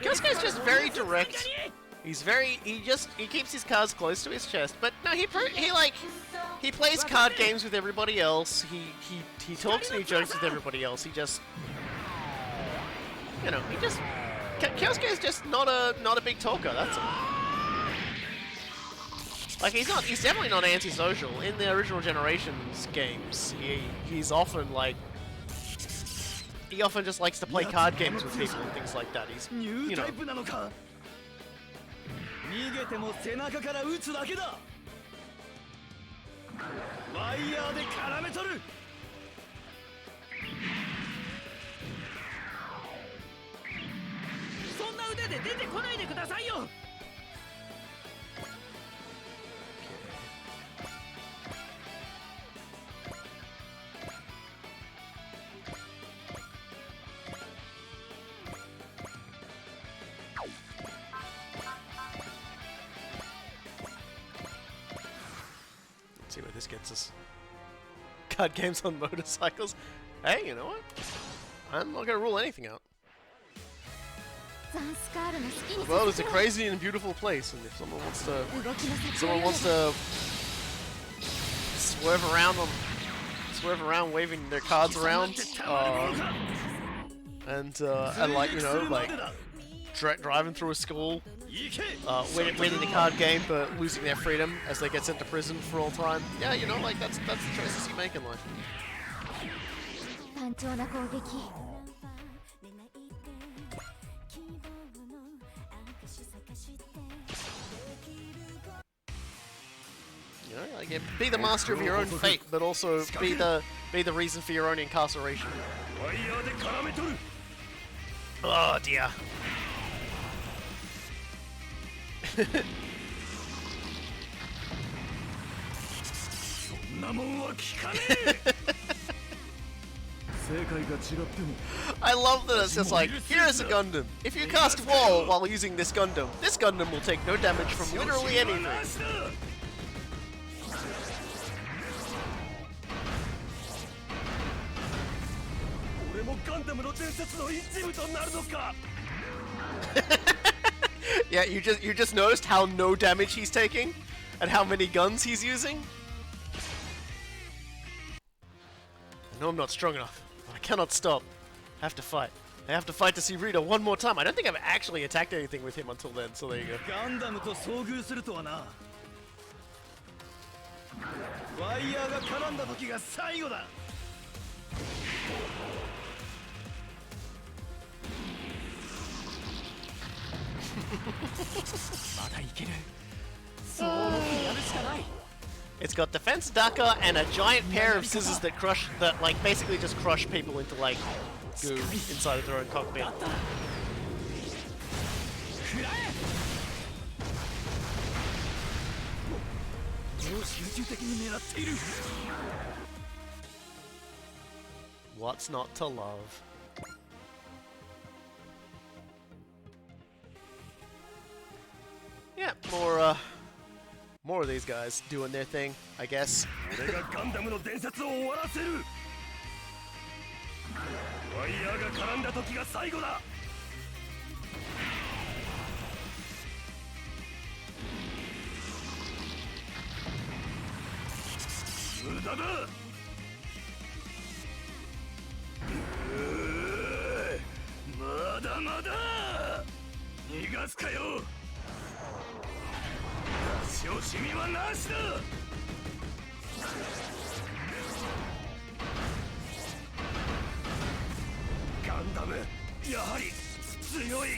Kyosuke's just very direct. He keeps his cards close to his chest, but no, he plays card games with everybody else. He talks and he jokes with everybody else. Kyosuke is just not a big talker. That's all. Like he's definitely not antisocial. In the original Generations games, he's often like. He often just likes to play card games with people and things like that. He's, you know. 逃げても背中から撃つだけだ。ワイヤーで絡め取る。そんな腕で出てこないでくださいよ。 Let's see where this gets us. Card games on motorcycles. Hey, you know what? I'm not gonna rule anything out. ザンスカールの好きに The world is さ a せろ crazy and beautiful place, and if someone wants to 動きの先 someone wants to swerve around waving their cards around, and like, you know, like driving through a school, winning the card game but losing their freedom as they get sent to prison for all time. Yeah, you know, like that's the choices you make in life. 単調な攻撃 You know, like be the master of your own fate, but also be the reason for your own incarceration. ワイヤーで絡め取る。 Oh dear. I love that it's just like, here is a Gundam. If you cast Wall while using this Gundam will take no damage from literally anything. 俺もガンダムの伝説の一部となるのか Yeah, you just noticed how no damage he's taking and how many guns he's using? I know I'm not strong enough, but I cannot stop. I have to fight. I have to fight to see Rita one more time. I don't think I've actually attacked anything with him until then, so there you go. ガンダムと遭遇するとはなワイヤーが絡んだ時が最後だまだいけるそう思ってやるしかない It's got defense Daka and a giant pair of scissors that crush, that like basically just crush people into like goo inside of their own cockpit. What's not to love? Yeah, more of these guys doing their thing, I guess. 俺がガンダムの伝説を終わらせるワイヤーが絡んだ時が最後だ無駄だまだまだ逃がすかよ出し惜しみはなしだガンダムやはり強い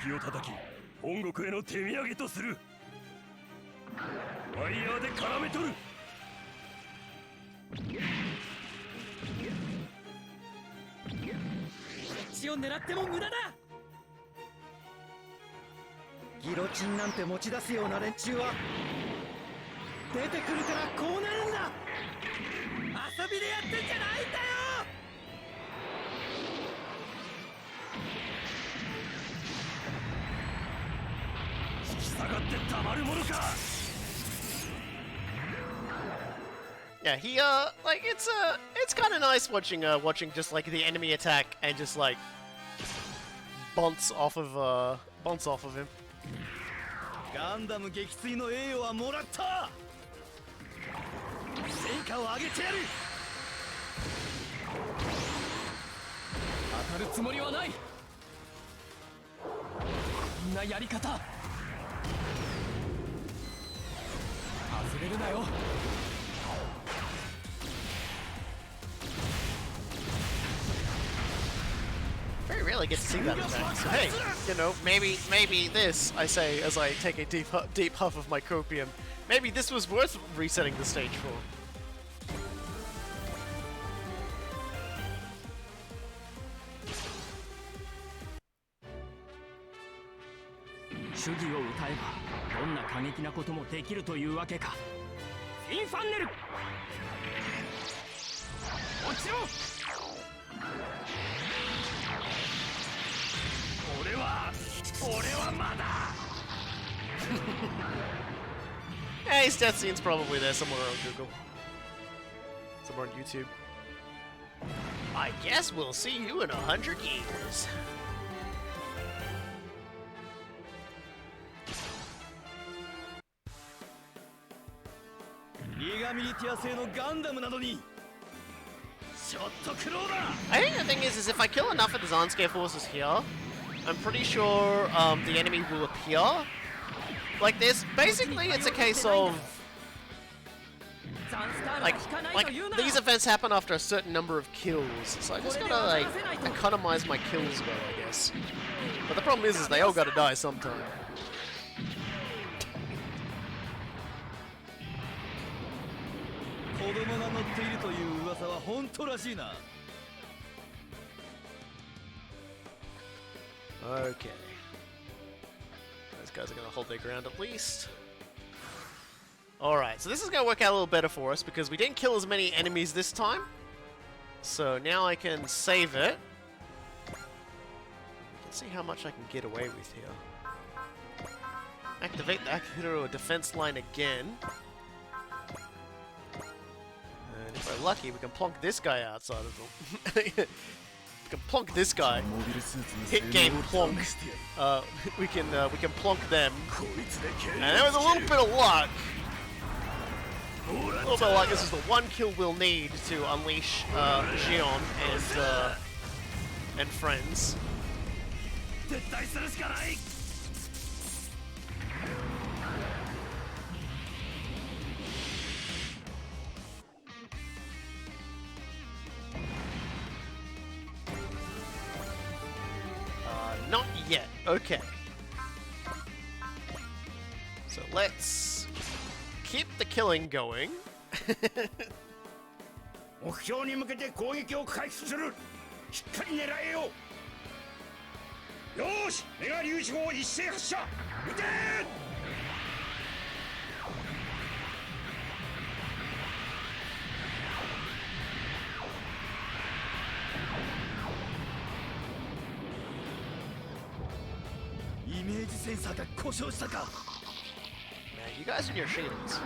敵を叩き本国への手土産とするワイヤーで絡め取る血を狙っても無駄だギロチンなんて持ち出すような連中は出てくるからこうなるんだ遊びでやってんじゃないんだよ引き下がってたまるものかYeah, he like it's kind of nice watching just like the enemy attack and just like bounce off of him. ガンダム撃墜の栄誉はもらった成果を上げてやる当たるつもりはないこんなやり方外れるなよVery rarely get to see that attack. So hey, you know, maybe this, I say as I take a deep huff of my copium, maybe this was worth resetting the stage for. 主義を歌えばどんな過激なこともできるというわけかインファンネル落ちろ俺はまだ Hey, his death scene's probably there somewhere on Google. Somewhere on YouTube. I guess we'll see you in 100 years. リガミリティア製のガンダムなどにちょっと苦労だ I think the thing is if I kill enough of the Zanskar forces here, I'm pretty sure the enemy will appear. Like this, basically it's a case of like these events happen after a certain number of kills, so I just gotta like economize my kills well, I guess. But the problem is they all gotta die sometime. 子供が乗っているという噂は本当らしいな。 Okay. Those guys are gonna hold their ground at least. Alright, so this is gonna work out a little better for us because we didn't kill as many enemies this time. So now I can save it. Let's see how much I can get away with here. Activate the Akihiro defense line again. And if we're lucky, we can plonk this guy outside of them. We can plonk this guy. Hit game plonk. We can plonk them. And there was a little bit of luck. A little bit of luck. This is the one kill we'll need to unleash Xion and friends. Not yet. Okay. So let's keep the killing going. 目標に向けて攻撃を開始する。しっかり狙えよ。よーし、メガ粒子砲一斉発射。撃てー。 Man, you guys and your shields.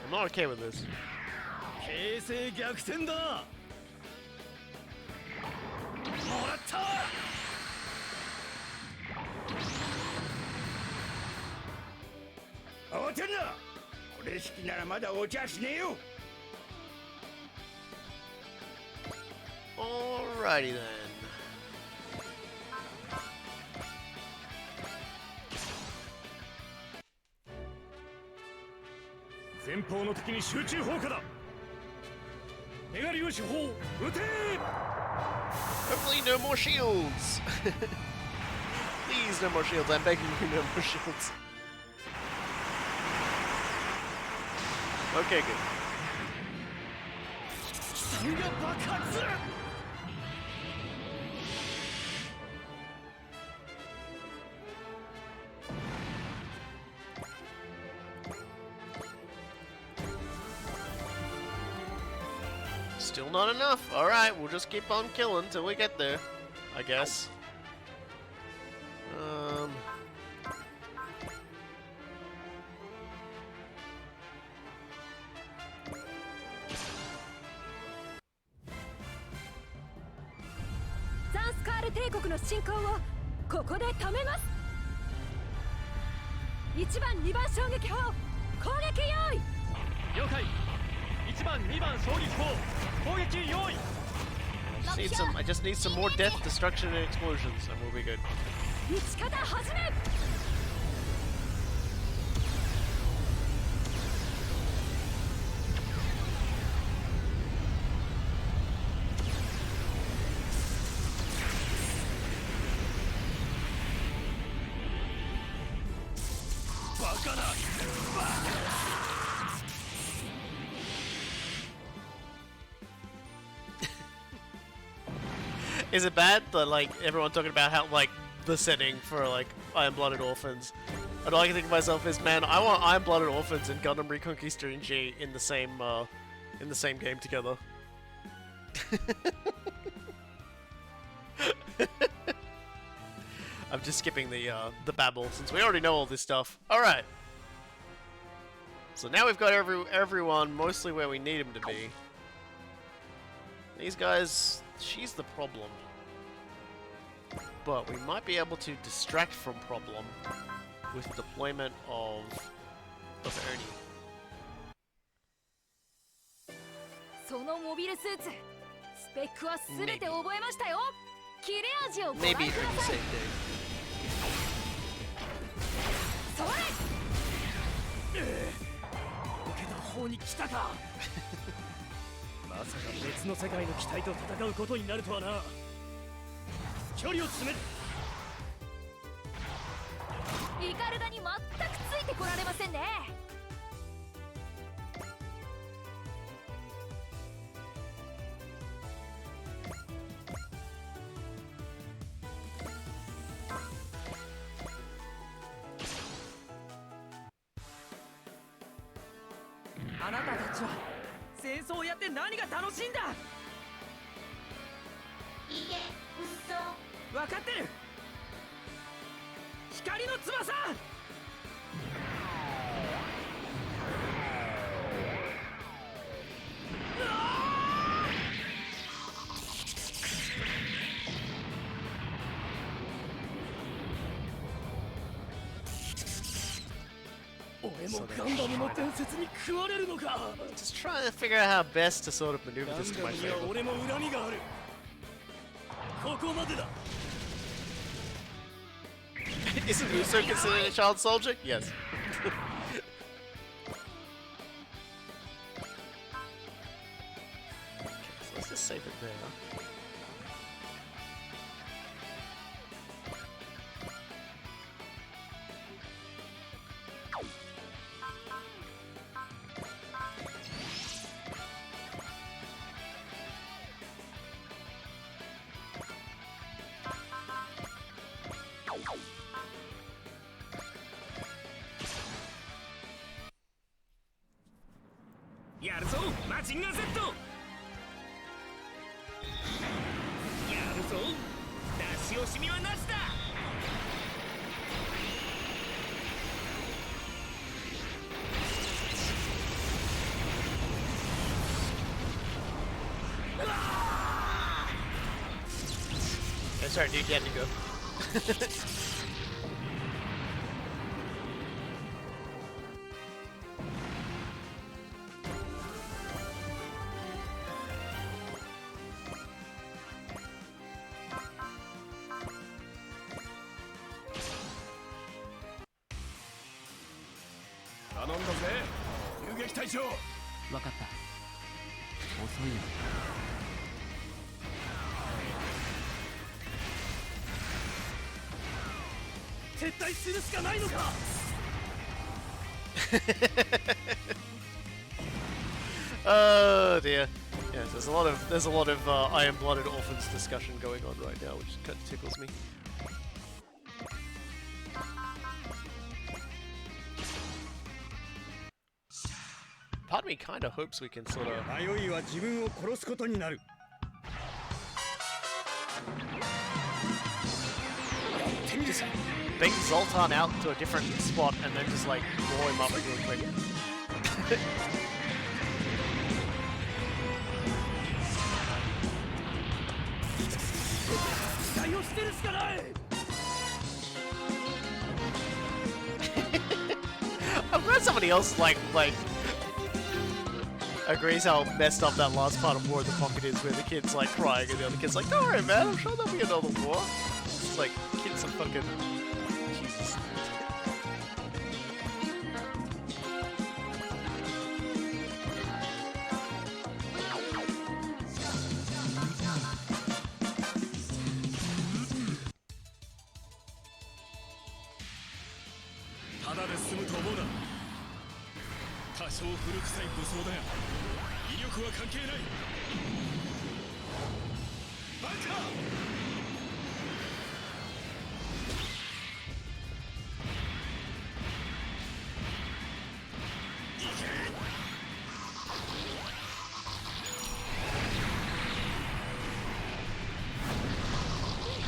I'm not okay with this. 形勢逆転だ。もらった。慌てるな。これ式ならまだ落ちはしねえよ。 Alrighty then. 前方の敵に集中砲火だ。メガ粒子砲撃て。 Hopefully no more shields. Please no more shields. I'm begging you, no more shields. Okay, good. Still not enough. Alright, we'll just keep on killing till we get there, I guess. Zanskar 帝国の進行をここで止めます。1番2番衝撃砲攻撃用意。了解。1番2番衝撃砲攻撃用意。 I just need some more death, destruction, and explosions, and we'll be good. 撃ち方始め。 Is it bad that like everyone talking about how like the setting for like Iron-Blooded Orphans, and all I can think of myself is, man, I want Iron-Blooded Orphans and Gundam Reconquista in G in the same game together. I'm just skipping the babble since we already know all this stuff. All right. So now we've got everyone mostly where we need them to be. These guys, she's the problem. But we might be able to distract from problem with deployment of Ernie. そのモビルスーツ、スペックはすべて覚えましたよ。切れ味をご覧くだ Maybe さ Ernie い。 saved day. それ。受けた方に来たか。まさか別の世界の機体と戦うことになるとはな。距離を詰める。イカルガに全くついてこられませんね。なたたちは戦争をやって何が楽しいんだ。いけうっそ。分かってる。光の翼。俺もガンダムの伝説に食われるのか。 Just trying to figure out how best to sort of maneuver ガ this ン to ダ my ムには favor. 俺も恨みがある。ここまでだ。 Isn't Uso considered a child soldier? Yes. So let's just save it there. Yar やるぞマジンガー Z。 やるぞ出し惜しみはなしだ。 Okay, sorry, dude, you had to go.分かった遅いよ。 撤退するしかないのか。 Oh dear. Yes, there's a lot of Iron Blooded Orphans discussion going on right now, which kind of tickles me. Part of me kind of hopes we can sort of. 迷いは自分を殺すことになる。 Just bait Zoltan out to a different spot and then just like blow him up real quick. 期待をしてるしかない。 I'm glad somebody else like agrees how messed up that last part of War of the Pocket is, where the kid's like crying and the other kid's like, "Don't worry, man. I'm sure there'll be another war." It's like kids are fucking Jesus.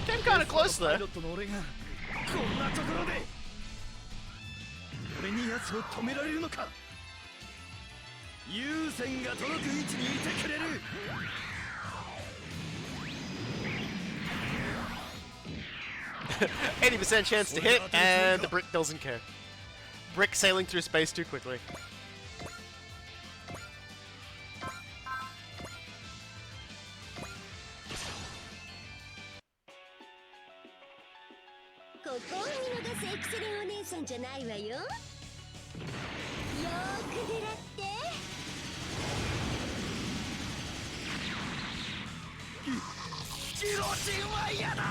Came kind of close there. パイロットの俺がこんなところで俺に奴を止められるのか。優先が届く位置にいてくれる。 80% chance to hit, and the brick doesn't care. Brick sailing through space too quickly. ここを見逃すエクセレンお姉さんじゃないわよ。よーく狙って。ギロチンは嫌だ。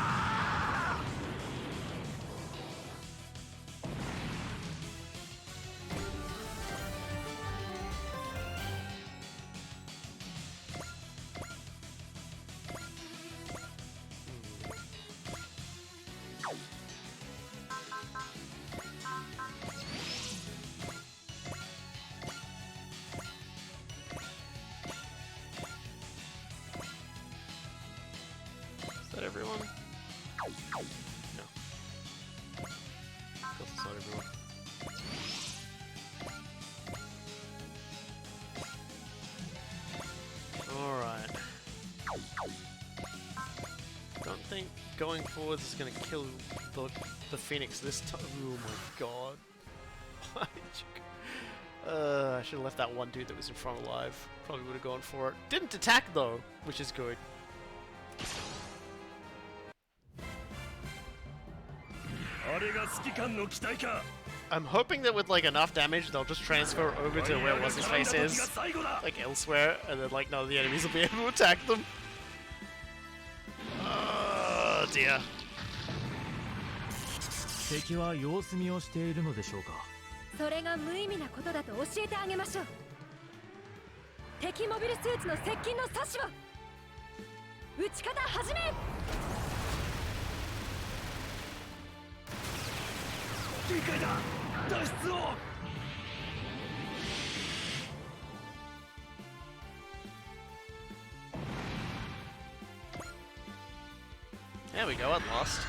Okay, everyone? No. Of course it's not everyone. Alright. Don't think going forwards is gonna kill the Phoenix this time. Oh my god. Why did you go? I should have left that one dude that was in front alive. Probably would have gone for it. Didn't attack though, which is good. I'm hoping that with like enough damage they'll just transfer over to where what's his face is, like elsewhere, and then like none of the enemies will be able to attack them. Oh dear. 敵は様子見をしているのでしょうか。それが無意味なことだと教えてあげましょう。敵モビルスーツの接近の阻止を。撃ち方始め。限界だ。脱出を。There we go, at last.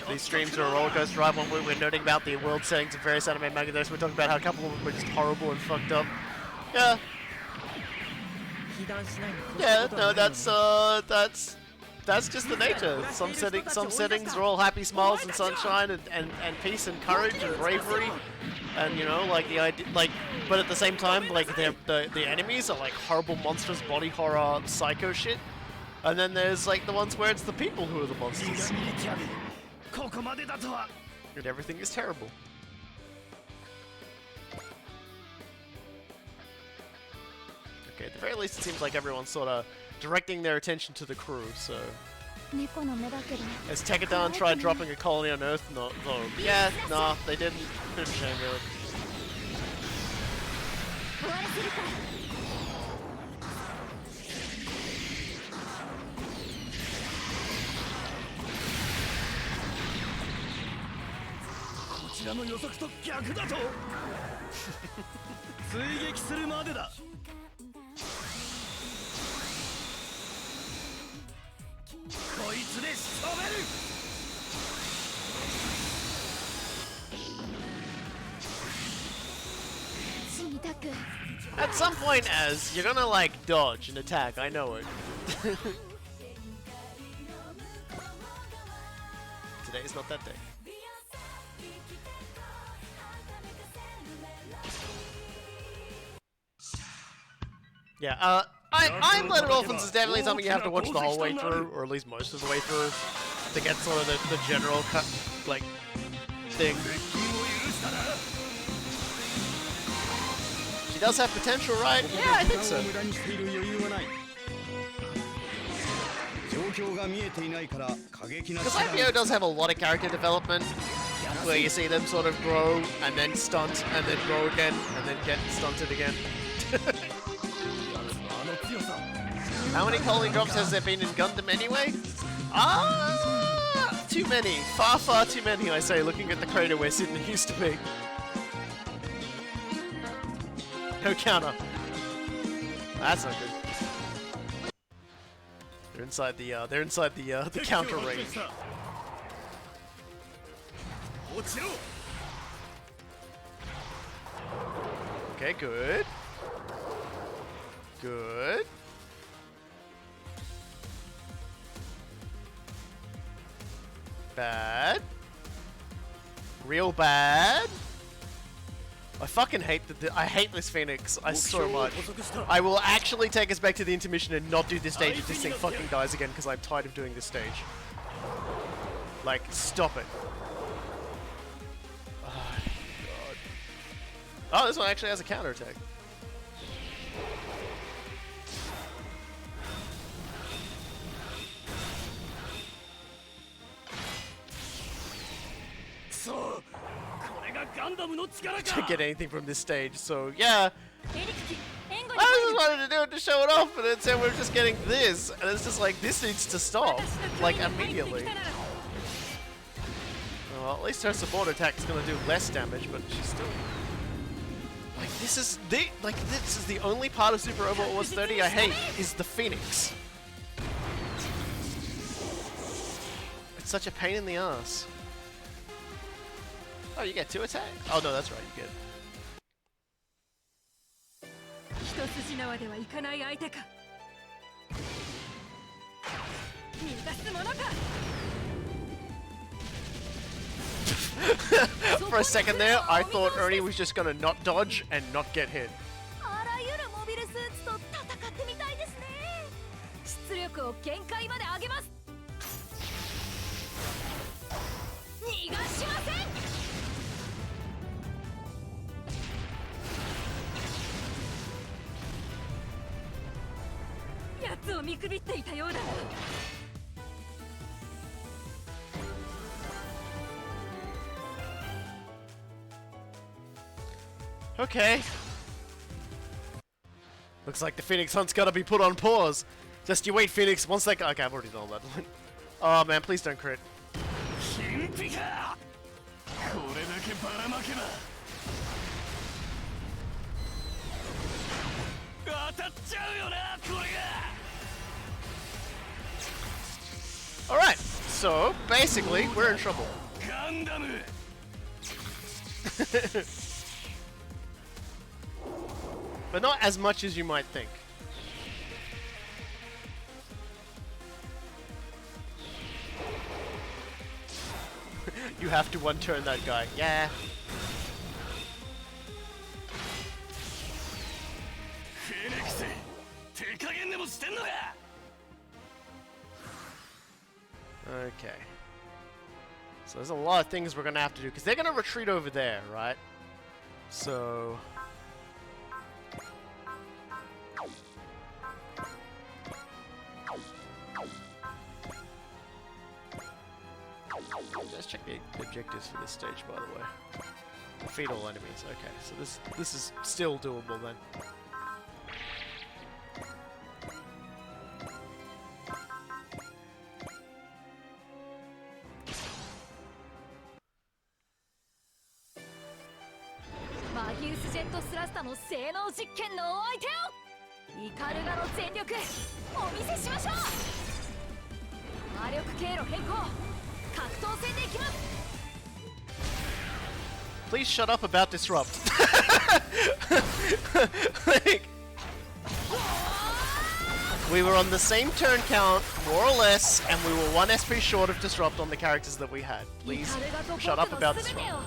These streams are a rollercoaster ride. When we're noting about the world settings of various anime manga, we're talking about how a couple of them were just horrible and fucked up. Yeah. Yeah, no, that's just the nature. Some settings are all happy smiles and sunshine and peace and courage and bravery, and you know, like the idea, like, but at the same time, like the enemies are like horrible, monstrous body horror, psycho shit, and then there's like the ones where it's the people who are the monsters, and everything is terrible. Okay, at the very least, it seems like everyone's sort of directing their attention to the crew, so... Has Tekkadan tried dropping a colony on Earth? No. Yeah, nah, they didn't. Bit of a shame, really. At some point, as you're gonna like dodge and attack, I know it. Today is not that day. Yeah, I'm Blooded Orphans is definitely something you have to watch the whole way through, or at least most of the way through, to get sort of the general like thing. She does have potential, right? Yeah, I think so. Because IPO does have a lot of character development, where you see them sort of grow, and then stunt, and then grow again, and then get stunted again. How many colony drops has there been in Gundam anyway? Too many. Far, far too many, I say, looking at the crater where Sydney used to be. No counter. That's not good. They're inside the counter ring. Okay, good. Good. Bad. Real bad. I fucking hate I hate this Phoenix. So much. I will actually take us back to the intermission and not do this stage if this thing fucking dies again, because I'm tired of doing this stage. Like, stop it. Oh, God. Oh, this one actually has a counterattack. Don't get anything from this stage, so yeah. I just wanted to do it to show it off, but instead we're just getting this, and it's just like, this needs to stop, like, immediately. Well, at least her support attack is gonna do less damage, but she's still... Like, this is the only part of Super Robot Wars 30 I hate, is the Phoenix. It's such a pain in the ass. Oh, you get 2 attack? Oh no, that's right, you get... 一筋縄ではいかない相手か逃がすものか For a second there, I thought Ernie was just gonna not dodge and not get hit. あらゆるモビルスーツと戦ってみたいですね出力を限界まで上げます逃がしません奴を見くびっていたようだ Okay. Looks like the Phoenix Hunt's gotta be put on pause. Just you wait, Phoenix. Once that guy... Okay, I've already done that one. Oh man, please don't crit. Alright, so basically, we're in trouble. But not as much as you might think. You have to one-turn that guy. Yeah. Okay. So there's a lot of things we're gonna have to do, because they're gonna retreat over there, right? So... Let's check the objectives for this stage, by the way. Defeat all enemies. Okay, so this is still doable then. Magius Jet Thruster の性能実験のお相手をイカルガの全力お見せしましょう魔力経路変更 Please shut up about disrupt. Like, we were on the same turn count, more or less, and we were 1 SP short of disrupt on the characters that we had. Please shut up about disrupt.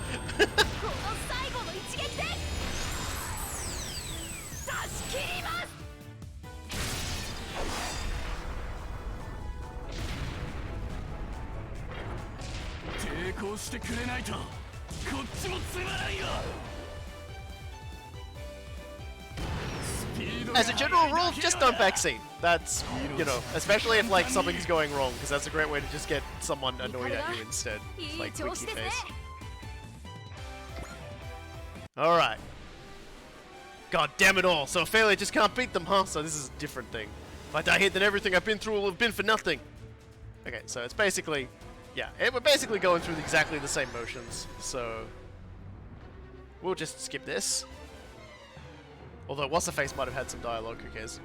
As a general rule, just don't backseat. That's, you know, especially if like something's going wrong, because that's a great way to just get someone annoyed at you instead. Like winky face. Alright. God damn it all. So Ophelia just can't beat them, huh? So this is a different thing. If I die here, then everything I've been through will have been for nothing. Okay, so it's basically... Yeah, we're basically going through exactly the same motions, so... We'll just skip this. Although What's-Her-Face might have had some dialogue, who cares?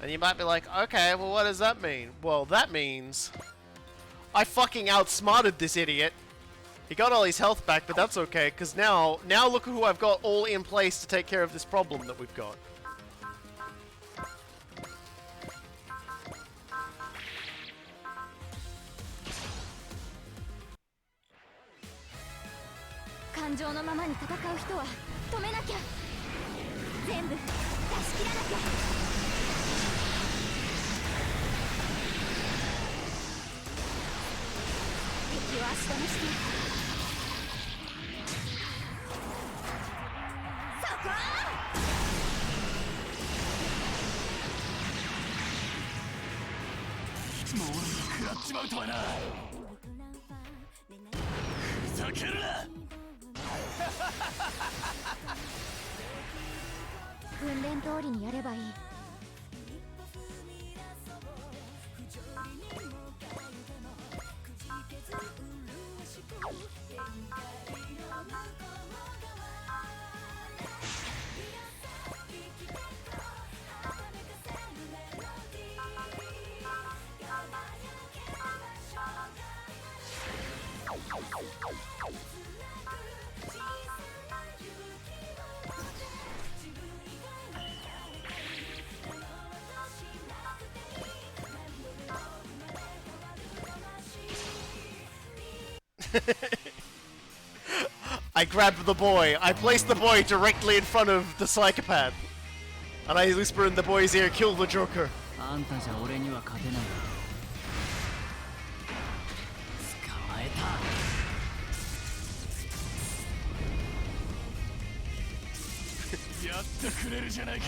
And you might be like, okay, well what does that mean? Well, that means... I fucking outsmarted this idiot! He got all his health back, but that's okay, because now look at who I've got all in place to take care of this problem that we've got. I grabbed the boy. I placed the boy directly in front of the psychopath. And I whisper in the boy's ear, kill the Joker. あんたじゃ俺には勝てない。捕まえた。 やってくれるじゃないか、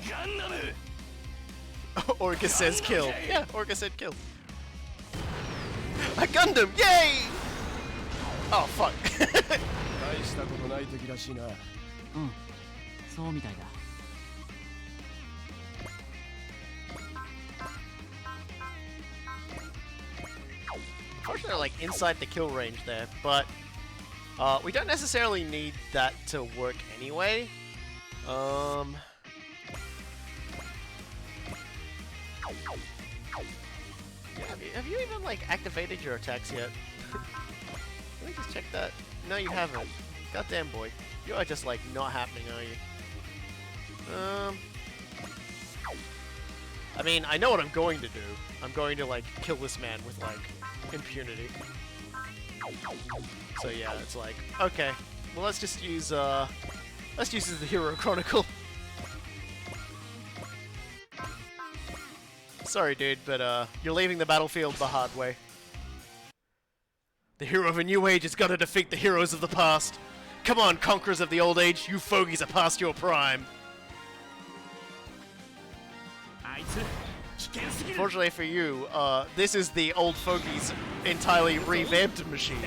ガンダム。 Orca says kill. Yeah, Orca said kill. I gunned him! Yay! Oh, fuck. 大したことない時らしいな。うん、そうみたいだ。 Unfortunately, like inside the kill range there, but we don't necessarily need that to work anyway. Yeah, have you even like activated your attacks yet? Let me just check that. No, you haven't. Goddamn boy, you are just like not happening, are you? I mean, I know what I'm going to do. I'm going to like kill this man with like impunity. So yeah, it's like, okay, well let's just use the Hero Chronicle. Sorry dude, but you're leaving the battlefield the hard way. The hero of a new age has got to defeat the heroes of the past. Come on, conquerors of the old age, you fogies are past your prime. Fortunately for you, this is the old fogey's entirely revamped machine.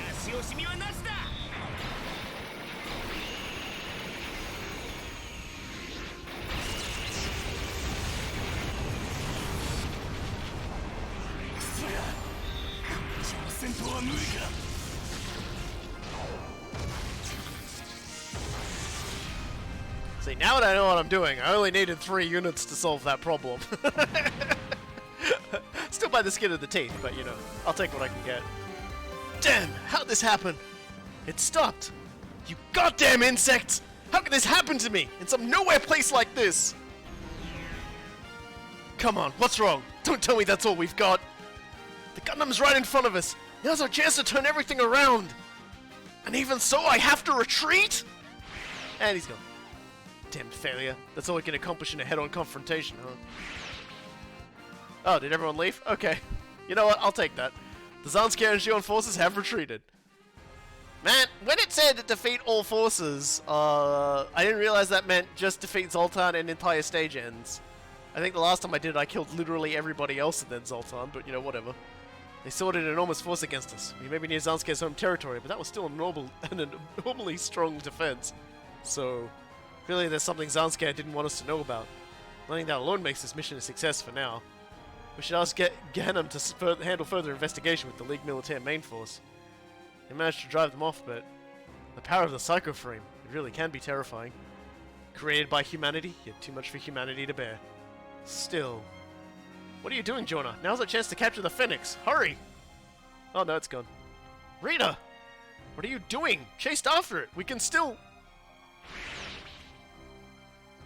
See, now that I know what I'm doing, I only needed 3 units to solve that problem. Still by the skin of the teeth, but you know, I'll take what I can get. Damn, how'd this happen? It stopped! You goddamn insects! How could this happen to me, in some nowhere place like this? Come on, what's wrong? Don't tell me that's all we've got! The Gundam's right in front of us! Now's our chance to turn everything around! And even so, I have to retreat?! And he's gone. Damn failure. That's all we can accomplish in a head-on confrontation, huh? Oh, did everyone leave? Okay. You know what? I'll take that. The Zanskar and Shion forces have retreated. Man, when it said defeat all forces, I didn't realize that meant just defeat Zoltan and entire stage ends. I think the last time I did it, I killed literally everybody else and then Zoltan, but you know, whatever. They sorted an enormous force against us. We may be near Zanskar's home territory, but that was still an abnormally strong defense. So, clearly there's something Zanskar didn't want us to know about. Learning that alone makes this mission a success for now. We should ask Ganem to handle further investigation with the League Militaire main force. They managed to drive them off, but the power of the Psycho Frame, it really can be terrifying. Created by humanity, yet too much for humanity to bear. Still. What are you doing, Jonah? Now's our chance to capture the Phoenix. Hurry! Oh no, it's gone. Rita! What are you doing? Chased after it! We can still...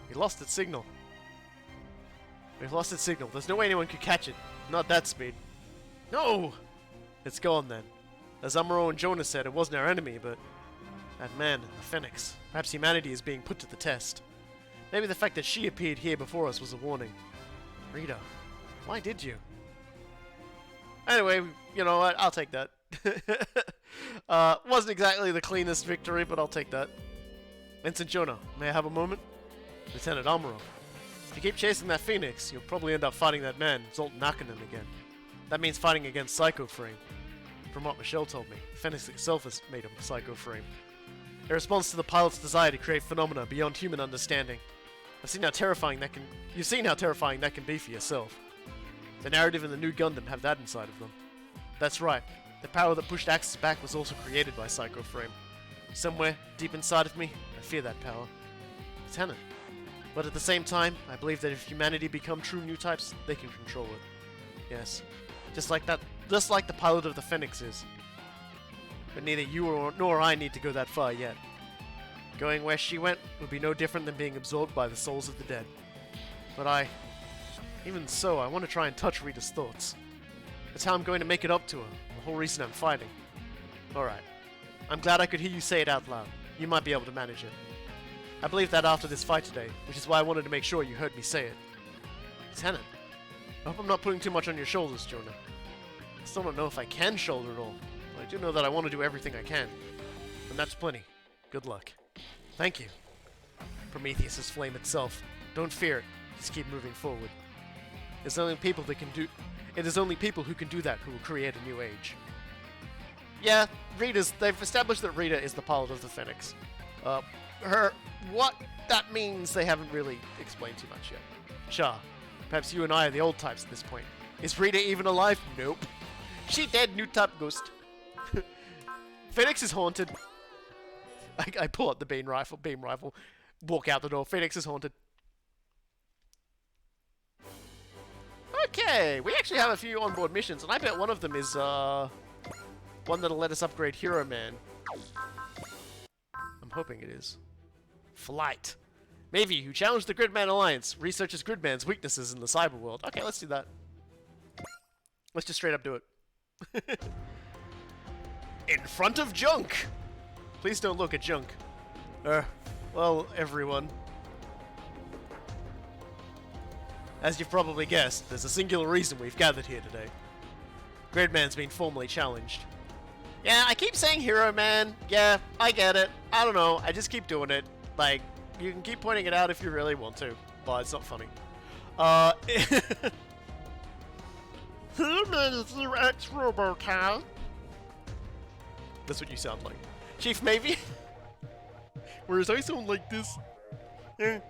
We lost its signal. We've lost its signal. There's no way anyone could catch it. Not that speed. No! It's gone then. As Amuro and Jonah said, it wasn't our enemy, but... that man, the Phoenix. Perhaps humanity is being put to the test. Maybe the fact that she appeared here before us was a warning. Rita, why did you? Anyway, you know what? I'll take that. Wasn't exactly the cleanest victory, but I'll take that. Ensign Jonah, may I have a moment? Lieutenant Amuro. If you keep chasing that Phoenix, you'll probably end up fighting that man, Zoltan again. That means fighting against Psycho Frame. From what Michelle told me, Phoenix itself has made a Psycho Frame. A response to the pilot's desire to create phenomena beyond human understanding. You've seen how terrifying that can be for yourself. The narrative and the new Gundam have that inside of them. That's right. The power that pushed Axis back was also created by Psycho Frame. Somewhere, deep inside of me, I fear that power. Lieutenant. But at the same time, I believe that if humanity become true new types, they can control it. Yes. Just like the pilot of the Phoenix is. But neither you nor I need to go that far yet. Going where she went would be no different than being absorbed by the souls of the dead. But even so, I want to try and touch Rita's thoughts. That's how I'm going to make it up to her, the whole reason I'm fighting. Alright. I'm glad I could hear you say it out loud. You might be able to manage it. I believe that after this fight today, which is why I wanted to make sure you heard me say it. Lieutenant, I hope I'm not putting too much on your shoulders, Jonah. I still don't know if I can shoulder it all, but I do know that I want to do everything I can. And that's plenty. Good luck. Thank you. Prometheus' flame itself. Don't fear it. Just keep moving forward. It is only people who can do that who will create a new age. Yeah, they've established that Rita is the pilot of the Phoenix. What that means they haven't really explained too much yet. Sure, perhaps you and I are the old types at this point. Is Rita even alive? Nope. She dead, new type ghost. Phoenix is haunted. I pull out the beam rifle, walk out the door. Phoenix is haunted. Okay, we actually have a few onboard missions, and I bet one of them is one that'll let us upgrade Hero Man. I'm hoping it is. Flight. Maeve, who challenged the Gridman Alliance, researches Gridman's weaknesses in the cyber world. Okay, let's do that. Let's just straight up do it. In front of junk! Please don't look at junk. Well, everyone. As you've probably guessed, there's a singular reason we've gathered here today. Gridman's been formally challenged. Yeah, I keep saying Hero Man. Yeah, I get it. I don't know, I just keep doing it. Like, you can keep pointing it out if you really want to, but it's not funny. Hero Man is your ex-Robocat. That's what you sound like. Chief Maeve? Whereas I sound like this. Here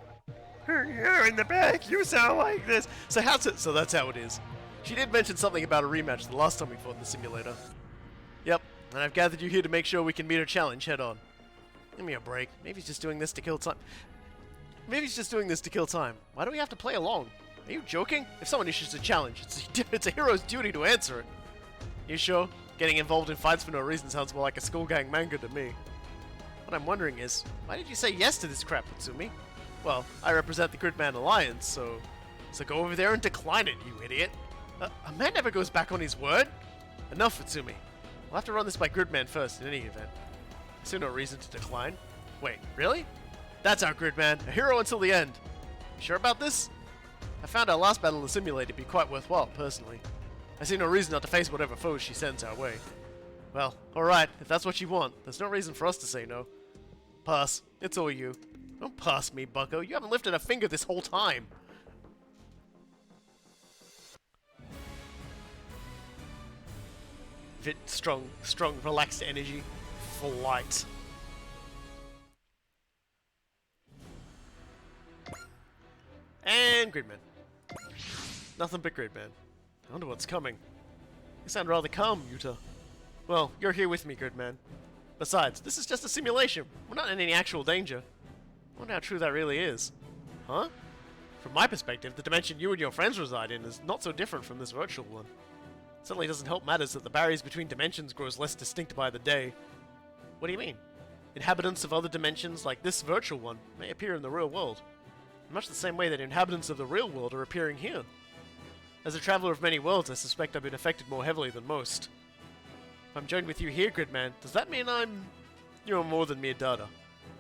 in the back, you sound like this. So that's how it is. She did mention something about a rematch the last time we fought in the simulator. Yep, and I've gathered you here to make sure we can meet her challenge head on. Give me a break. Maybe he's just doing this to kill time. Why do we have to play along? Are you joking? If someone issues a challenge, it's a hero's duty to answer it. You sure? Getting involved in fights for no reason sounds more like a school gang manga to me. What I'm wondering is, why did you say yes to this crap, Utsumi? Well, I represent the Gridman Alliance, so go over there and decline it, you idiot. A man never goes back on his word. Enough, Utsumi. We'll have to run this by Gridman first in any event. I see no reason to decline. Wait, really? That's our Gridman, a hero until the end. You sure about this? I found our last battle in the simulator to be quite worthwhile, personally. I see no reason not to face whatever foes she sends our way. Well, alright, if that's what you want, there's no reason for us to say no. Pass. It's all you. Don't pass me, bucko. You haven't lifted a finger this whole time. Strong, relaxed energy. Flight. And Gridman. Nothing but Gridman. I wonder what's coming. You sound rather calm, Yuta. Well, you're here with me, Gridman. Besides, this is just a simulation. We're not in any actual danger. I wonder how true that really is. Huh? From my perspective, the dimension you and your friends reside in is not so different from this virtual one. It certainly doesn't help matters that the barriers between dimensions grows less distinct by the day. What do you mean? Inhabitants of other dimensions, like this virtual one, may appear in the real world. In much the same way that inhabitants of the real world are appearing here. As a traveler of many worlds, I suspect I've been affected more heavily than most. If I'm joined with you here, Gridman, does that mean you're more than mere data?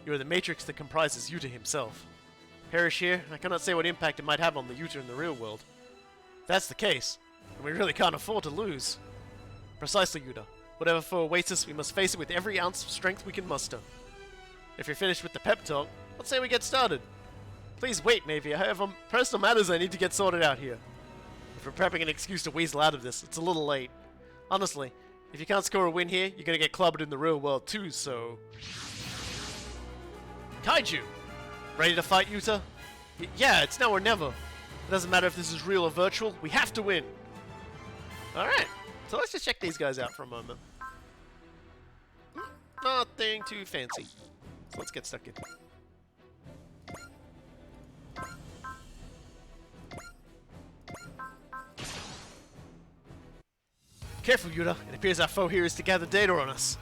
You are the matrix that comprises Yuta himself. Perish here, I cannot say what impact it might have on the Yuta in the real world. If that's the case, then we really can't afford to lose. Precisely, Yuta. Whatever foe awaits us, we must face it with every ounce of strength we can muster. If you're finished with the pep talk, let's say we get started. Please wait, Maeve. I have personal matters I need to get sorted out here. If we're prepping an excuse to weasel out of this, it's a little late. Honestly, if you can't score a win here, you're gonna get clobbered in the real world too, so... Kaiju! Ready to fight, Yuta? Yeah, it's now or never. It doesn't matter if this is real or virtual, we have to win! Alright, So let's just check these guys out for a moment. Nothing too fancy. So let's get stuck in. Careful, Yuta. It appears our foe here is to gather data on us.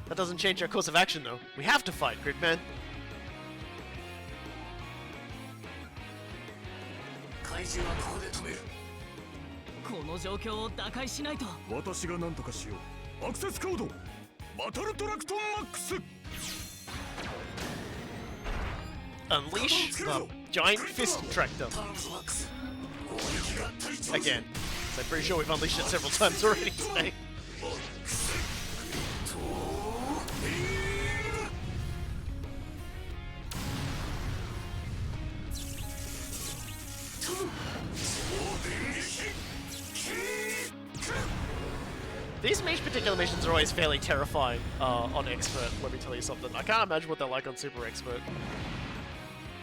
That doesn't change our course of action, though. We have to fight, Gridman. 怪獣はここで止める。この状況を打開しないと。私が何とかしよう。アクセスコードバトルトラクトンマックス Unleash the giant fist tractor. タンクマックス。攻撃が足りちまう。 Again. So I'm pretty sure we've unleashed it several times already today. These particular missions are always fairly terrifying on Expert, let me tell you something. I can't imagine what they're like on Super Expert.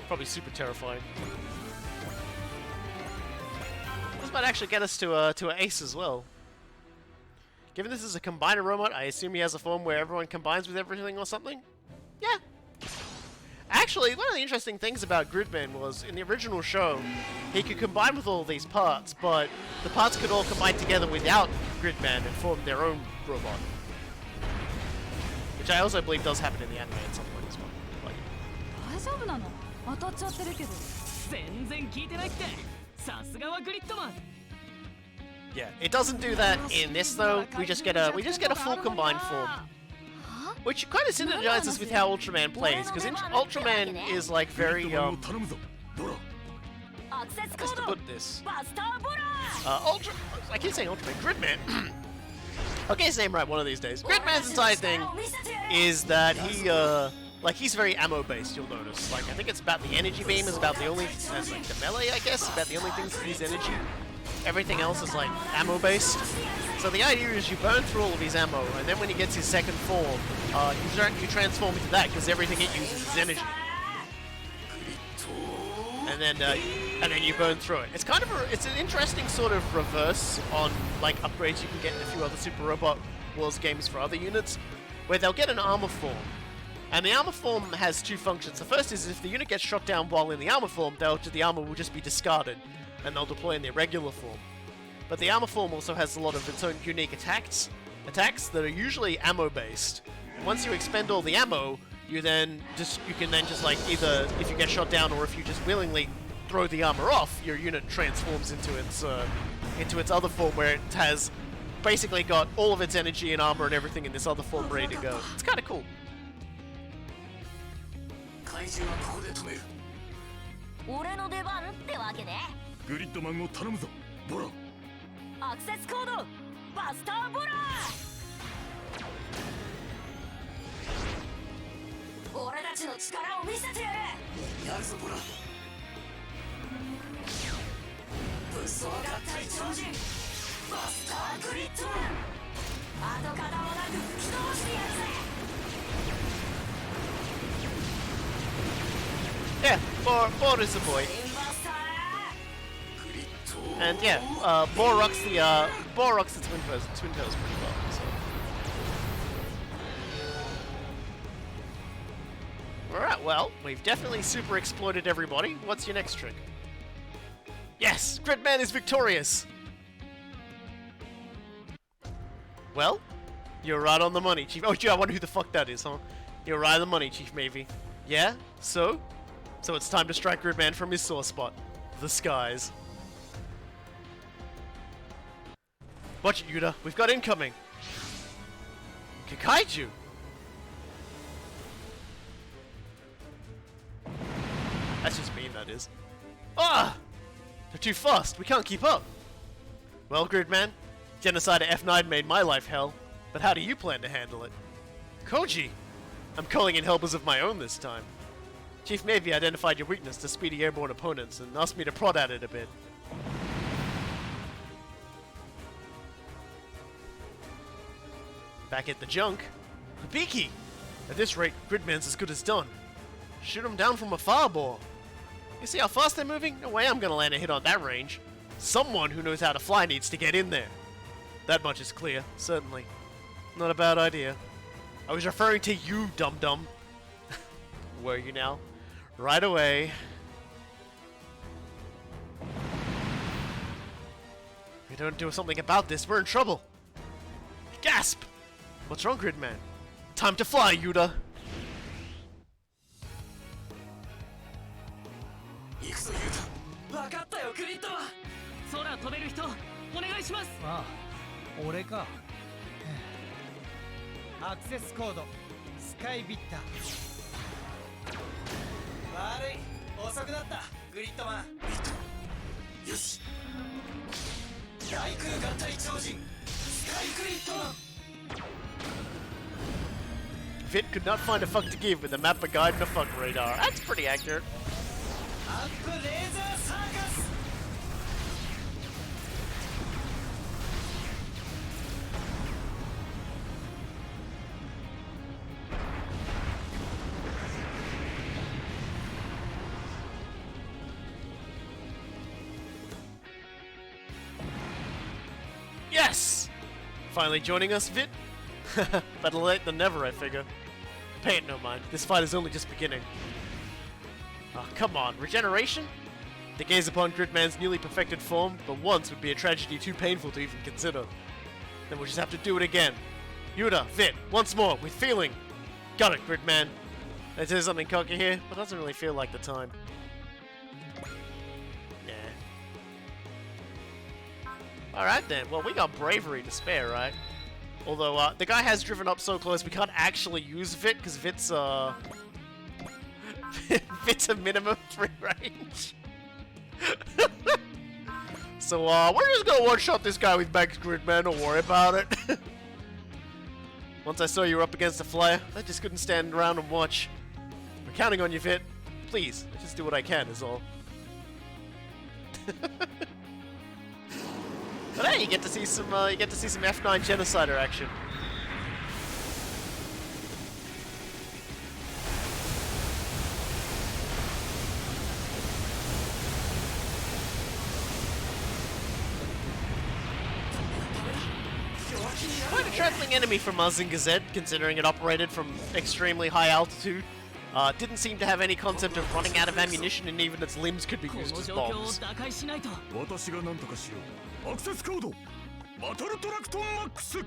Probably super terrifying. This might actually get us to an ace as well. Given this is a combiner robot, I assume he has a form where everyone combines with everything or something? Yeah. Actually, one of the interesting things about Gridman was, in the original show, he could combine with all these parts, but the parts could all combine together without Gridman and form their own robot. Which I also believe does happen in the anime at some point as well. Like, 大丈夫なの？当たっちゃってるけど。全然聞いてないって。さすがはグリッドマン。 yeah, it doesn't do that in this though. We just get a full combined form. Which kind of synergizes with how Ultraman plays, because Ultraman is like very, how to put this? I keep saying Ultraman, Gridman. I'll get his name right one of these days. Gridman's entire thing is that he's very ammo based, you'll notice. Like, I think it's about the energy beam is about the only, as like the melee, I guess, about the only things that use energy. Everything else is like ammo based. So the idea is you burn through all of his ammo, and then when he gets his second form, you transform into that because everything it uses is energy. And then you burn through it. It's kind of it's an interesting sort of reverse on like upgrades you can get in a few other Super Robot Wars games for other units, where they'll get an armor form. And the armor form has two functions. The first is if the unit gets shot down while in the armor form, the armor will just be discarded, and they'll deploy in their regular form. But the armor form also has a lot of its own unique attacks that are usually ammo based. And once you expend all the ammo, you can then just like either if you get shot down or if you just willingly throw the armor off, your unit transforms into its other form where it has basically got all of its energy and armor and everything in this other form ready to go. It's kind of cool. 怪獣はここで止める。俺の出番ってわけね。グリッドマンを頼むぞボラ。アクセスコードバスターボラー。俺たちの力を見せてやれ。やるぞボラ。武装合体超人バスターグリッドマン。跡形もなく吹き飛ばしてやるぜ。 Yeah, Bor is the boy. And yeah, Bor rocks the twin toes pretty well. So. Alright, well, we've definitely super exploited everybody. What's your next trick? Yes! Gridman is victorious! Well, you're right on the money, Chief. Oh, gee, I wonder who the fuck that is, huh? You're right on the money, Chief Mavie. Yeah? So it's time to strike Gridman from his sore spot. The skies. Watch it, Yuta. We've got incoming. Kakaiju! That's just mean, that is. Ah! They're too fast. We can't keep up. Well, Gridman, genocide at F9 made my life hell, but how do you plan to handle it? Koji! I'm calling in helpers of my own this time. Chief Mavie identified your weakness to speedy airborne opponents and asked me to prod at it a bit. Back at the junk. Hibiki! At this rate, Gridman's as good as done. Shoot him down from afar, Bor. You see how fast they're moving? No way I'm gonna land a hit on that range. Someone who knows how to fly needs to get in there. That much is clear, certainly. Not a bad idea. I was referring to you, dum-dum. Were you now? Right away. If we don't do something about this, we're in trouble. Gasp! What's wrong, Gridman? Time to fly, Yuta! 行くぞユータ。分かったよグリッド。空飛べる人お願いします。ああ、俺か。アクセスコードスカイビッター。悪い、遅くなったグリッドマン。よし。大空間体超人スカイグリッドマン。 Vit could not find a fuck to give with a map, a guide, and a fuck radar. That's pretty accurate. アップレーザーサーカス。 Yes! Finally joining us, Vit? Better late than never, I figure. Pay it no mind. This fight is only just beginning. Oh, come on. Regeneration? To gaze upon Gridman's newly perfected form, but once would be a tragedy too painful to even consider. Then we'll just have to do it again. Yuta, Vit, once more, with feeling. Got it, Gridman. I say something cocky here, but doesn't really feel like the time. Alright then, well we got bravery to spare, right? Although, the guy has driven up so close we can't actually use Vit, because Vit's, Vit's a minimum free range. So, we're just gonna one-shot this guy with Max Gridman, don't worry about it. Once I saw you were up against a flyer, I just couldn't stand around and watch. We're counting on you, Vit. Please, let's just do what I can, is all. But hey, you get to see some F9 genocider action. Quite a trifling enemy from Mazinger Z, considering it operated from extremely high altitude. Didn't seem to have any concept of running out of ammunition, and even its limbs could be used as bombs. 私が何とかしよう。アクセスコードバトルトラクトンマックス。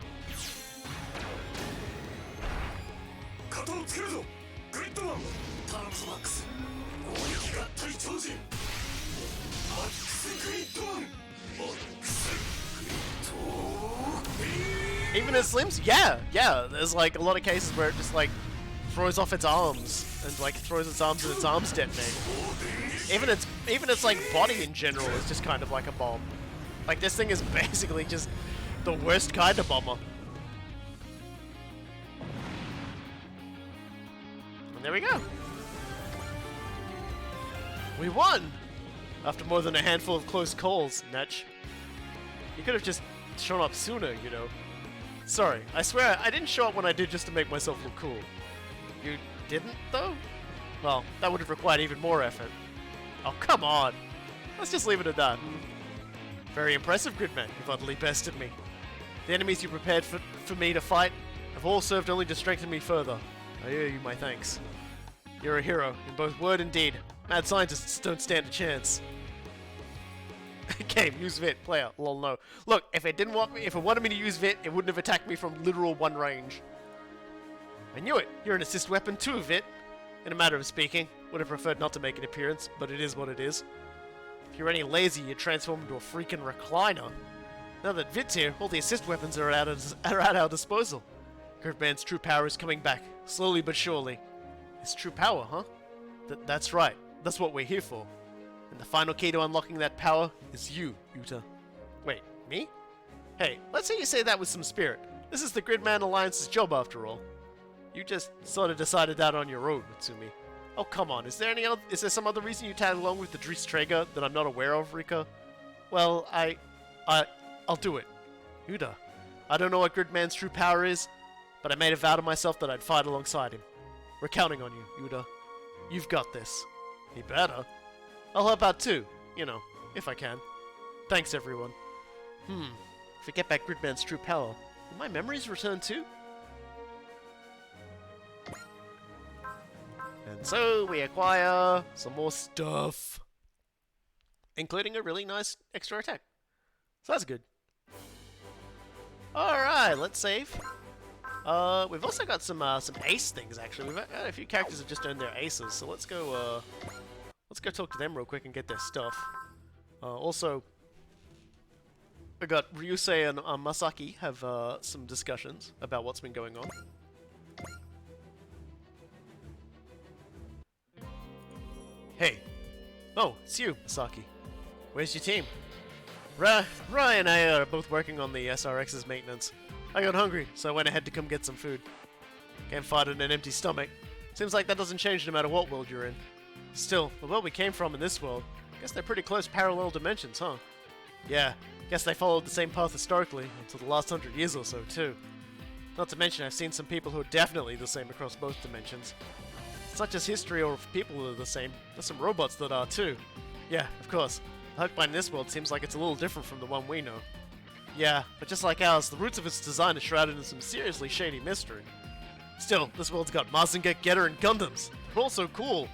肩をつけるぞグリッドマン。頼むぞマックス。攻撃合体超人マックスグリッドマン。マックスグリッド。 Even its limbs? Yeah. There's like a lot of cases where it just like throws off its arms and like throws its arms and its arms detonate. Even its like body in general is just kind of like a bomb. Like this thing is basically just the worst kind of bomber. And there we go. We won! After more than a handful of close calls, Netch. You could have just shown up sooner, you know. Sorry, I swear I didn't show up when I did just to make myself look cool. You didn't, though? Well, that would have required even more effort. Oh, come on! Let's just leave it at that. Very impressive, Gridman. You've utterly bested me. The enemies you prepared for me to fight have all served only to strengthen me further. I owe you my thanks. You're a hero, in both word and deed. Mad scientists don't stand a chance. Game, use Vit, player, lol no. Look, if it wanted me to use Vit, it wouldn't have attacked me from literal one range. I knew it! You're an assist weapon too, Vit! In a matter of speaking, would have preferred not to make an appearance, but it is what it is. If you're any lazy, you'd transform into a freaking recliner. Now that Vit's here, all the assist weapons are at our disposal. Gridman's true power is coming back, slowly but surely. His true power, huh? That's right. That's what we're here for. And the final key to unlocking that power is you, Yuta. Wait, me? Hey, let's hear you say that with some spirit. This is the Gridman Alliance's job after all. You just sort of decided that on your own, Mitsumi. Oh, come on. Is there some other reason you tagged along with the Dries Traeger that I'm not aware of, Rika? Well, I'll do it. Yuta, I don't know what Gridman's true power is, but I made a vow to myself that I'd fight alongside him. We're counting on you, Yuta. You've got this. He better. I'll help out too, you know, if I can. Thanks, everyone. If we get back Gridman's true power, will my memories return too? And so we acquire some more stuff, including a really nice extra attack. So that's good. Alright, let's save. We've also got some ace things actually. We've had a few characters have just earned their aces, so let's go talk to them real quick and get their stuff. Also, I got Ryusei and Masaki have some discussions about what's been going on. Hey. Oh, it's you, Masaki. Where's your team? Rai and I are both working on the SRX's maintenance. I got hungry, so I went ahead to come get some food. Can't fight on an empty stomach. Seems like that doesn't change no matter what world you're in. Still, the world we came from in this world, guess they're pretty close parallel dimensions, huh? Yeah, guess they followed the same path historically until the last 100 years or so, too. Not to mention I've seen some people who are definitely the same across both dimensions. It's not just history or people that are the same, there's some robots that are too. Yeah, of course. The Hulkbite in this world seems like it's a little different from the one we know. Yeah, but just like ours, the roots of its design are shrouded in some seriously shady mystery. Still, this world's got Mazinger, Getter, and Gundams. They're all so cool.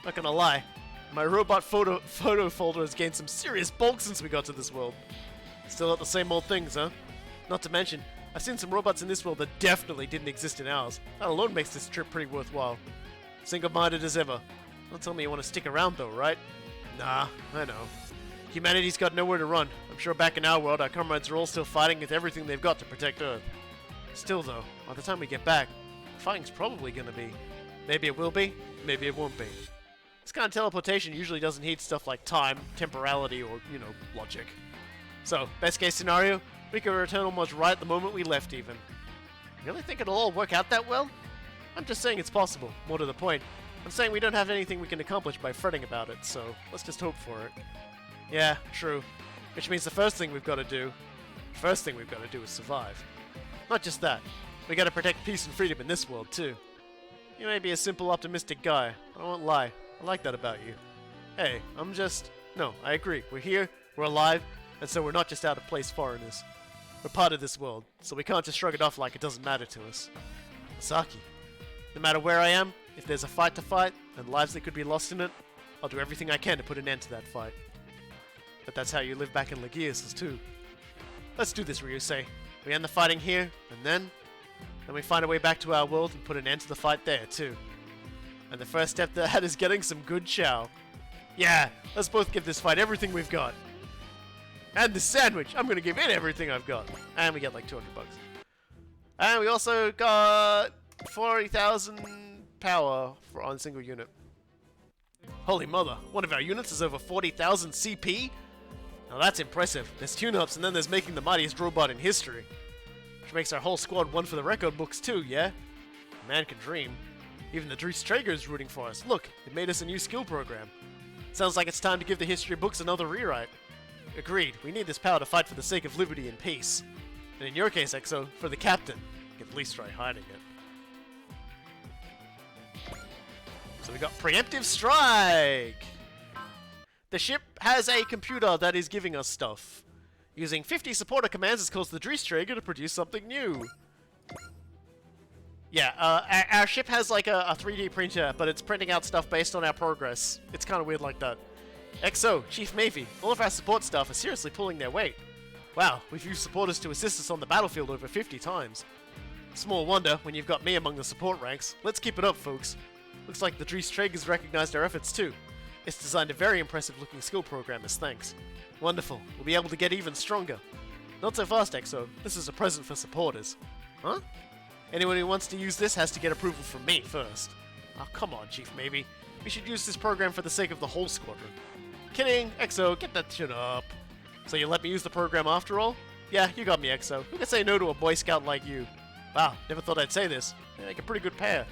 Not gonna lie, my robot photo folder has gained some serious bulk since we got to this world. Still got the same old things, huh? Not to mention, I've seen some robots in this world that definitely didn't exist in ours. That alone makes this trip pretty worthwhile. Single-minded as ever. Don't tell me you want to stick around though, right? Nah, I know. Humanity's got nowhere to run. I'm sure back in our world, our comrades are all still fighting with everything they've got to protect Earth. Still though, by the time we get back, the fighting's probably gonna be. Maybe it will be, maybe it won't be. This kind of teleportation usually doesn't heed stuff like time, temporality, or, you know, logic. So, best case scenario, we could return almost right at the moment we left even. You really think it'll all work out that well? I'm just saying it's possible, more to the point. I'm saying we don't have anything we can accomplish by fretting about it, so let's just hope for it. Yeah, true. Which means the first thing we've got to do is survive. Not just that, we gotta protect peace and freedom in this world too. You may be a simple, optimistic guy, but I won't lie. I like that about you. Hey, no, I agree. We're here, we're alive, and so we're not just out of place foreigners. We're part of this world, so we can't just shrug it off like it doesn't matter to us. Masaki, no matter where I am, if there's a fight to fight, and lives that could be lost in it, I'll do everything I can to put an end to that fight. But that's how you live back in Lagias too. Let's do this, Ryusei. We end the fighting here, and then we find a way back to our world and put an end to the fight there too. And the first step to that is getting some good chow. Yeah, let's both give this fight everything we've got. And the sandwich, I'm gonna give it everything I've got. And we get like 200 bucks. And we also got 40,000 power on a single unit. Holy mother, one of our units is over 40,000 CP? Now that's impressive. There's tune-ups and then there's making the mightiest robot in history. Which makes our whole squad one for the record books too, yeah? A man can dream. Even the Dries Traeger is rooting for us. Look, it made us a new skill program. Sounds like it's time to give the history books another rewrite. Agreed, we need this power to fight for the sake of liberty and peace. And in your case, Exo, for the captain. You can at least try hiding it. So we got Preemptive Strike! The ship has a computer that is giving us stuff. Using 50 supporter commands, it's caused the Dries Traeger to produce something new. Yeah, our ship has like a 3D printer, but it's printing out stuff based on our progress. It's kind of weird like that. XO, Chief Mavie, all of our support staff are seriously pulling their weight. Wow, we've used supporters to assist us on the battlefield over 50 times. Small wonder when you've got me among the support ranks. Let's keep it up, folks. Looks like the Dries Traeger's recognized our efforts too. It's designed a very impressive looking skill program as thanks. Wonderful, we'll be able to get even stronger. Not so fast, XO. This is a present for supporters. Huh? Anyone who wants to use this has to get approval from me first. Oh, come on, Chief Mavie. We should use this program for the sake of the whole squadron. Kidding, XO, get that shit up. So you let me use the program after all? Yeah, you got me, XO. Who can say no to a Boy Scout like you? Wow, never thought I'd say this. They make a pretty good pair.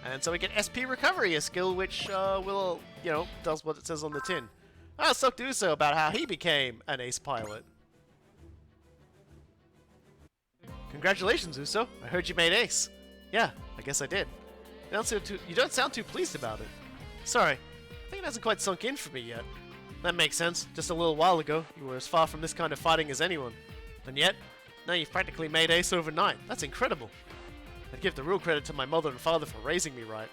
And so we get SP Recovery, a skill which will, you know, does what it says on the tin. Let's talk to Uso about how he became an ace pilot. Congratulations, Uso. I heard you made ace. Yeah, I guess I did. You don't sound too pleased about it. Sorry, I think it hasn't quite sunk in for me yet. That makes sense. Just a little while ago, you were as far from this kind of fighting as anyone. And yet, now you've practically made ace overnight. That's incredible. I'd give the real credit to my mother and father for raising me right.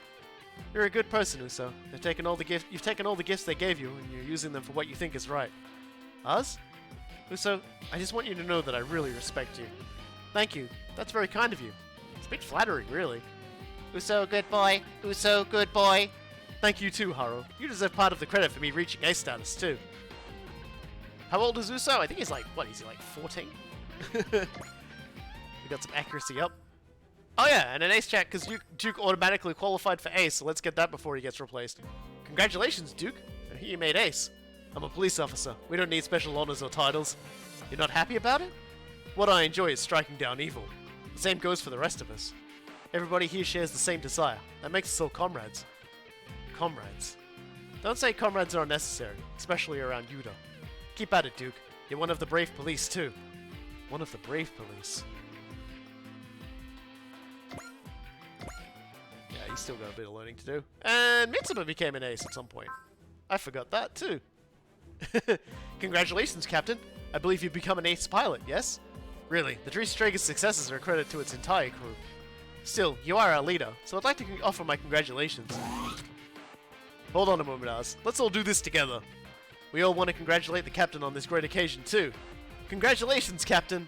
You're a good person, Uso. You've taken all the gifts they gave you, and you're using them for what you think is right. Us? Uso, I just want you to know that I really respect you. Thank you. That's very kind of you. It's a bit flattering, really. Uso, good boy. Uso, good boy. Thank you too, Haru. You deserve part of the credit for me reaching ace status, too. How old is Uso? I think he's like, what, is he like 14? We got some accuracy up. Oh yeah, and an ace check because Duke automatically qualified for ace, so let's get that before he gets replaced. Congratulations, Duke. I hear you made ace. I'm a police officer. We don't need special honors or titles. You're not happy about it? What I enjoy is striking down evil. The same goes for the rest of us. Everybody here shares the same desire. That makes us all comrades. Comrades. Don't say comrades are unnecessary, especially around Yuta. Keep at it, Duke. You're one of the brave police, too. One of the brave police. Yeah, he's still got a bit of learning to do. And Mitsuma became an ace at some point. I forgot that, too. Congratulations, Captain. I believe you've become an ace pilot, yes? Really, the Dream Strager's successes are a credit to its entire crew. Still, you are our leader, so I'd like to offer my congratulations. Hold on a moment, Oz. Let's all do this together. We all want to congratulate the captain on this great occasion, too. Congratulations, Captain!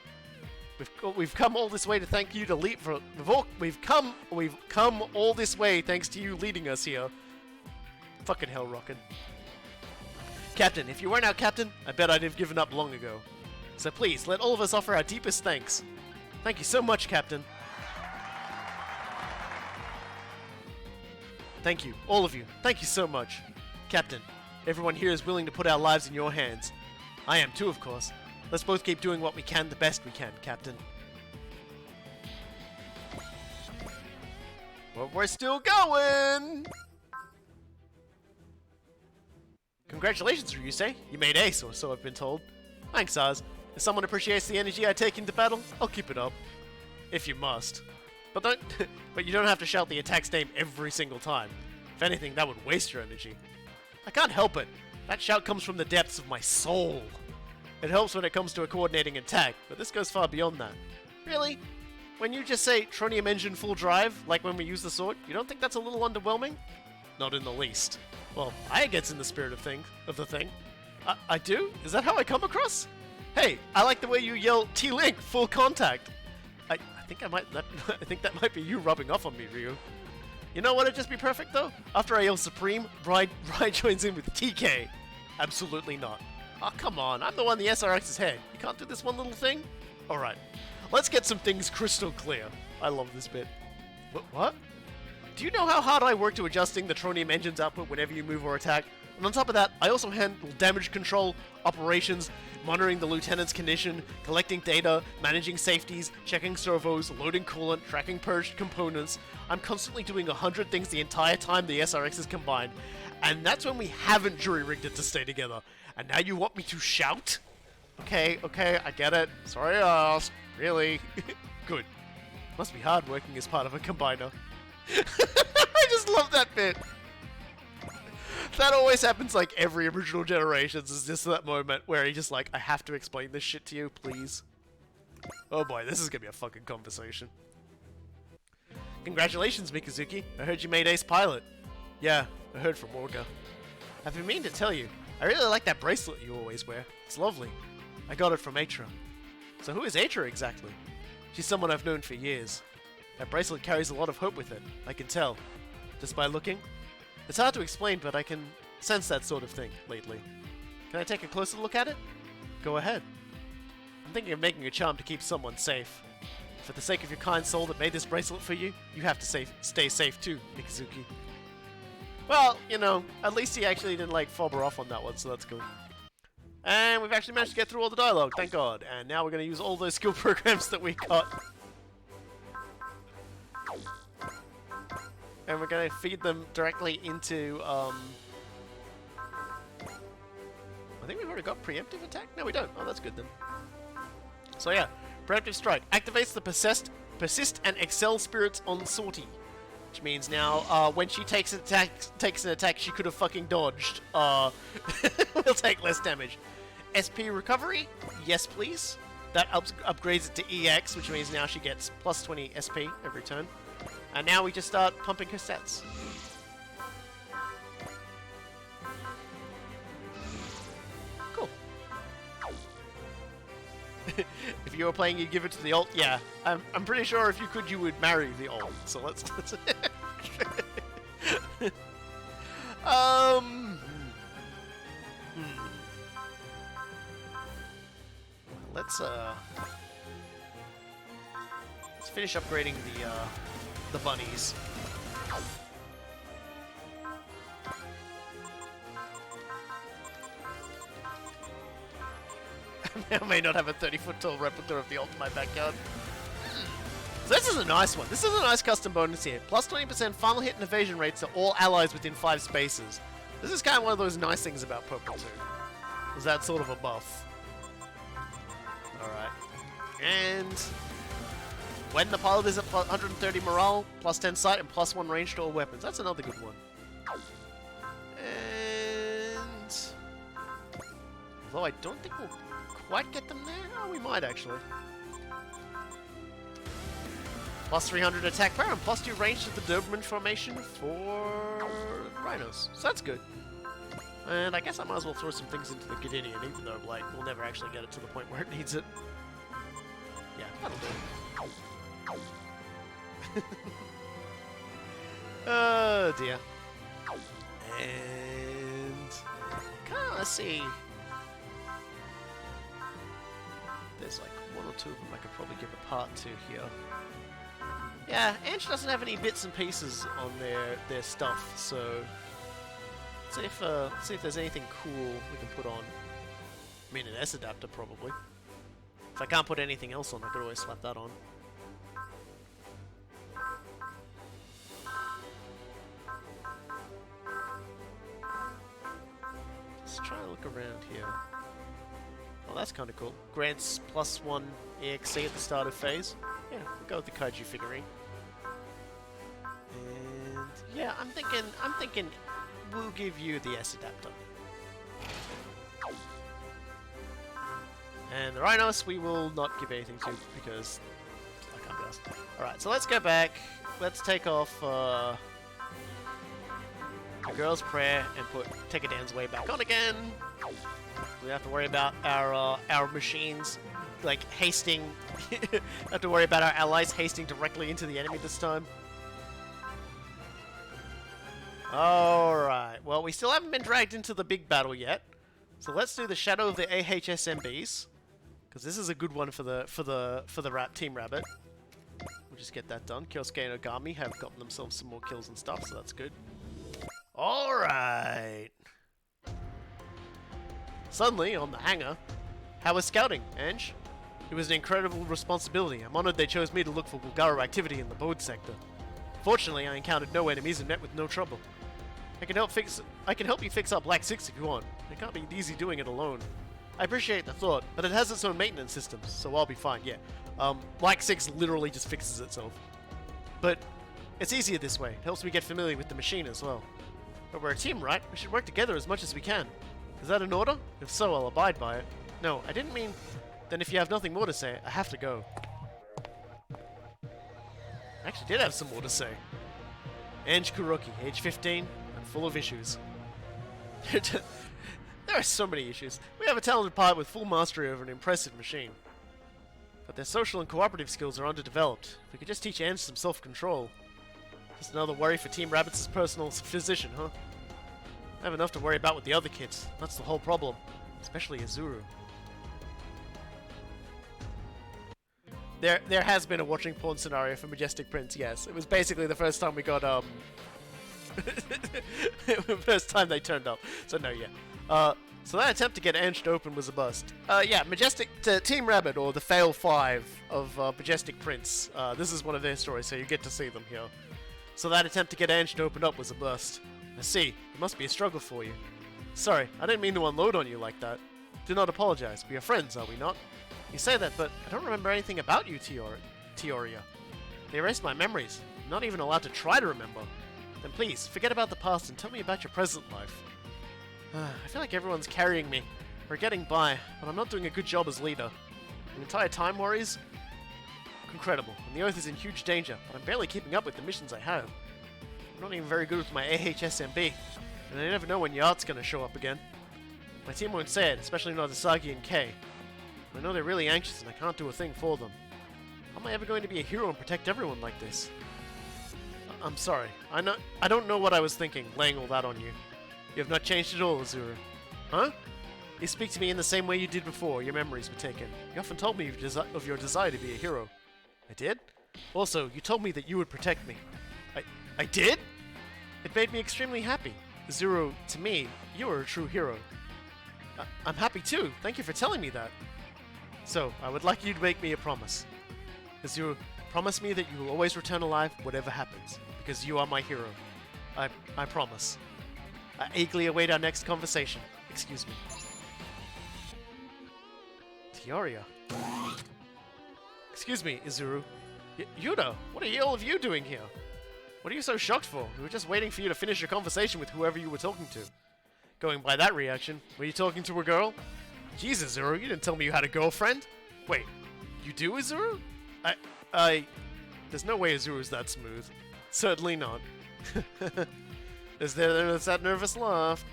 We've come all this way to thank you to lead for. We've come all this way thanks to you leading us here. Fucking hell, rockin'. Captain, if you weren't our captain, I bet I'd have given up long ago. So please, let all of us offer our deepest thanks. Thank you so much, Captain. Thank you, all of you. Thank you so much. Captain, everyone here is willing to put our lives in your hands. I am too, of course. Let's both keep doing what we can the best we can, Captain. But we're still going! Congratulations, Ryusei. You made ace, or so I've been told. Thanks, Oz. If someone appreciates the energy I take into battle, I'll keep it up. If you must. But you don't have to shout the attack's name every single time. If anything, that would waste your energy. I can't help it. That shout comes from the depths of my soul. It helps when it comes to a coordinating attack, but this goes far beyond that. Really? When you just say Tronium engine full drive, like when we use the sword, you don't think that's a little underwhelming? Not in the least. Well, I gets in the spirit of the thing. I do? Is that how I come across? Hey, I like the way you yell T-Link, full contact. I think that might be you rubbing off on me, Ryu. You know what'd just be perfect though? After I yell Supreme, Rye joins in with TK. Absolutely not. Oh, come on, I'm the one in the SRX's head. You can't do this one little thing? Alright, let's get some things crystal clear. I love this bit. What? Do you know how hard I work to adjusting the Tronium engine's output whenever you move or attack? And on top of that, I also handle damage control, operations, monitoring the lieutenant's condition, collecting data, managing safeties, checking servos, loading coolant, tracking purged components. I'm constantly doing 100 things the entire time the SRX is combined. And that's when we haven't jury-rigged it to stay together. And now you want me to shout? Okay, I get it. Sorry I asked. Really? Good. Must be hard working as part of a combiner. I just love that bit. That always happens like every original Generations, is just that moment where he just like, I have to explain this shit to you, please. Oh boy, this is gonna be a fucking conversation. Congratulations, Mikazuki. I heard you made ace pilot. Yeah, I heard from Wulgaru. I've been meaning to tell you, I really like that bracelet you always wear. It's lovely. I got it from Atra. So who is Atra exactly? She's someone I've known for years. That bracelet carries a lot of hope with it, I can tell. Just by looking. It's hard to explain, but I can sense that sort of thing lately. Can I take a closer look at it? Go ahead. I'm thinking of making a charm to keep someone safe. For the sake of your kind soul that made this bracelet for you, you have to stay safe too, Mikazuki. Well, you know, at least he actually didn't like fob her off on that one, so that's good. And we've actually managed to get through all the dialogue, thank God. And now we're going to use all those skill programs that we got. And we're going to feed them directly into, I think we've already got preemptive attack? No, we don't. Oh, that's good then. So yeah, preemptive strike. Activates the persist and excel spirits on Sortie. Which means now, when she takes an attack she could have fucking dodged, will take less damage. SP recovery? Yes, please. That upgrades it to EX, which means now she gets plus 20 SP every turn. And now we just start pumping her stats. Cool. If you were playing, you'd give it to the ult. Yeah, I'm pretty sure if you could, you would marry the ult. So let's. Let's finish upgrading the bunnies. I may not have a 30-foot tall replica of the ult in my backyard. So this is a nice one. This is a nice custom bonus here. Plus 20% final hit and evasion rates to all allies within 5 spaces. This is kind of one of those nice things about Purple 2. Is that sort of a buff. Alright. And when the pilot is at 130 morale, plus 10 sight, and plus 1 range to all weapons. That's another good one. And although I don't think we'll quite get them there. Oh, we might actually. Plus 300 attack power and plus 2 range to the Doberman formation for rhinos. So that's good. And I guess I might as well throw some things into the Gideon, even though like we'll never actually get it to the point where it needs it. Yeah, that'll do. Oh dear. And let's see. There's like 1 or 2 of them I could probably give a part to here. Yeah, Ange doesn't have any bits and pieces on their stuff, so see if there's anything cool we can put on. I mean, an S adapter probably. If I can't put anything else on, I could always slap that on. Let's try and look around here. Oh, that's kind of cool. Grants plus 1 EXC at the start of phase. Yeah, we'll go with the Kaiju figurine. And yeah, I'm thinking we'll give you the S adapter. And the Rhinos we will not give anything to because I can't be asked. Alright, so let's go back. Let's take off the Girl's Prayer and put Tekadan's Way back on again. We have to worry about our machines like hasting. Have to worry about our allies hasting directly into the enemy this time. Alright, well we still haven't been dragged into the big battle yet. So let's do the Shadow of the AHSMBs. Because this is a good one for the Team Rabbit. We'll just get that done. Kyosuke and Ogami have gotten themselves some more kills and stuff, so that's good. Alright. Suddenly, on the hangar, how was scouting, Ange? It was an incredible responsibility. I'm honored they chose me to look for Wulgaru activity in the Bode sector. Fortunately, I encountered no enemies and met with no trouble. I can help you fix up Black 6 if you want. It can't be easy doing it alone. I appreciate the thought, but it has its own maintenance systems, so I'll be fine, yeah. Black 6 literally just fixes itself. But it's easier this way. It helps me get familiar with the machine as well. But we're a team, right? We should work together as much as we can. Is that an order? If so, I'll abide by it. No, I didn't mean... Then if you have nothing more to say, I have to go. I actually did have some more to say. Ange Kuroki, age 15, and full of issues. There are so many issues. We have a talented pilot with full mastery over an impressive machine. But their social and cooperative skills are underdeveloped. If we could just teach Ange some self-control. Just another worry for Team Rabbit's personal physician, huh? I have enough to worry about with the other kids. That's the whole problem. Especially Azuru. There has been a watching porn scenario for Majestic Prince, yes. It was basically the first time we got, first time they turned up. So no, yeah. So that attempt to get Ange to open was a bust. Yeah, Team Rabbit, or the Fail 5 of Majestic Prince. This is one of their stories, so you get to see them here. So that attempt to get Ange to open up was a bust. I see. It must be a struggle for you. Sorry, I didn't mean to unload on you like that. Do not apologize. We are friends, are we not? You say that, but I don't remember anything about you, Teoria. They erased my memories. I'm not even allowed to try to remember. Then please, forget about the past and tell me about your present life. I feel like everyone's carrying me. We're getting by, but I'm not doing a good job as leader. The entire Time Warriors? Incredible, and the Oath is in huge danger, but I'm barely keeping up with the missions I have. I'm not even very good with my AHSMB, and I never know when Yacht's gonna show up again. My team won't say it, especially not Asagi and Kei. I know they're really anxious and I can't do a thing for them. How am I ever going to be a hero and protect everyone like this? I'm sorry. I don't know what I was thinking, laying all that on you. You have not changed at all, Azura. Huh? You speak to me in the same way you did before your memories were taken. You often told me of your desire to be a hero. I did? Also, you told me that you would protect me. I did? It made me extremely happy. Azura, to me, you are a true hero. I'm happy too. Thank you for telling me that. So, I would like you to make me a promise. Azura, promise me that you will always return alive whatever happens, because you are my hero. I promise. I eagerly await our next conversation. Excuse me. Teoria. Excuse me, Izuru. Yuda, what are all of you doing here? What are you so shocked for? We were just waiting for you to finish your conversation with whoever you were talking to. Going by that reaction, were you talking to a girl? Jeez, Izuru, you didn't tell me you had a girlfriend. Wait, you do, Izuru? There's no way Izuru's that smooth. Certainly not. There's that nervous laugh.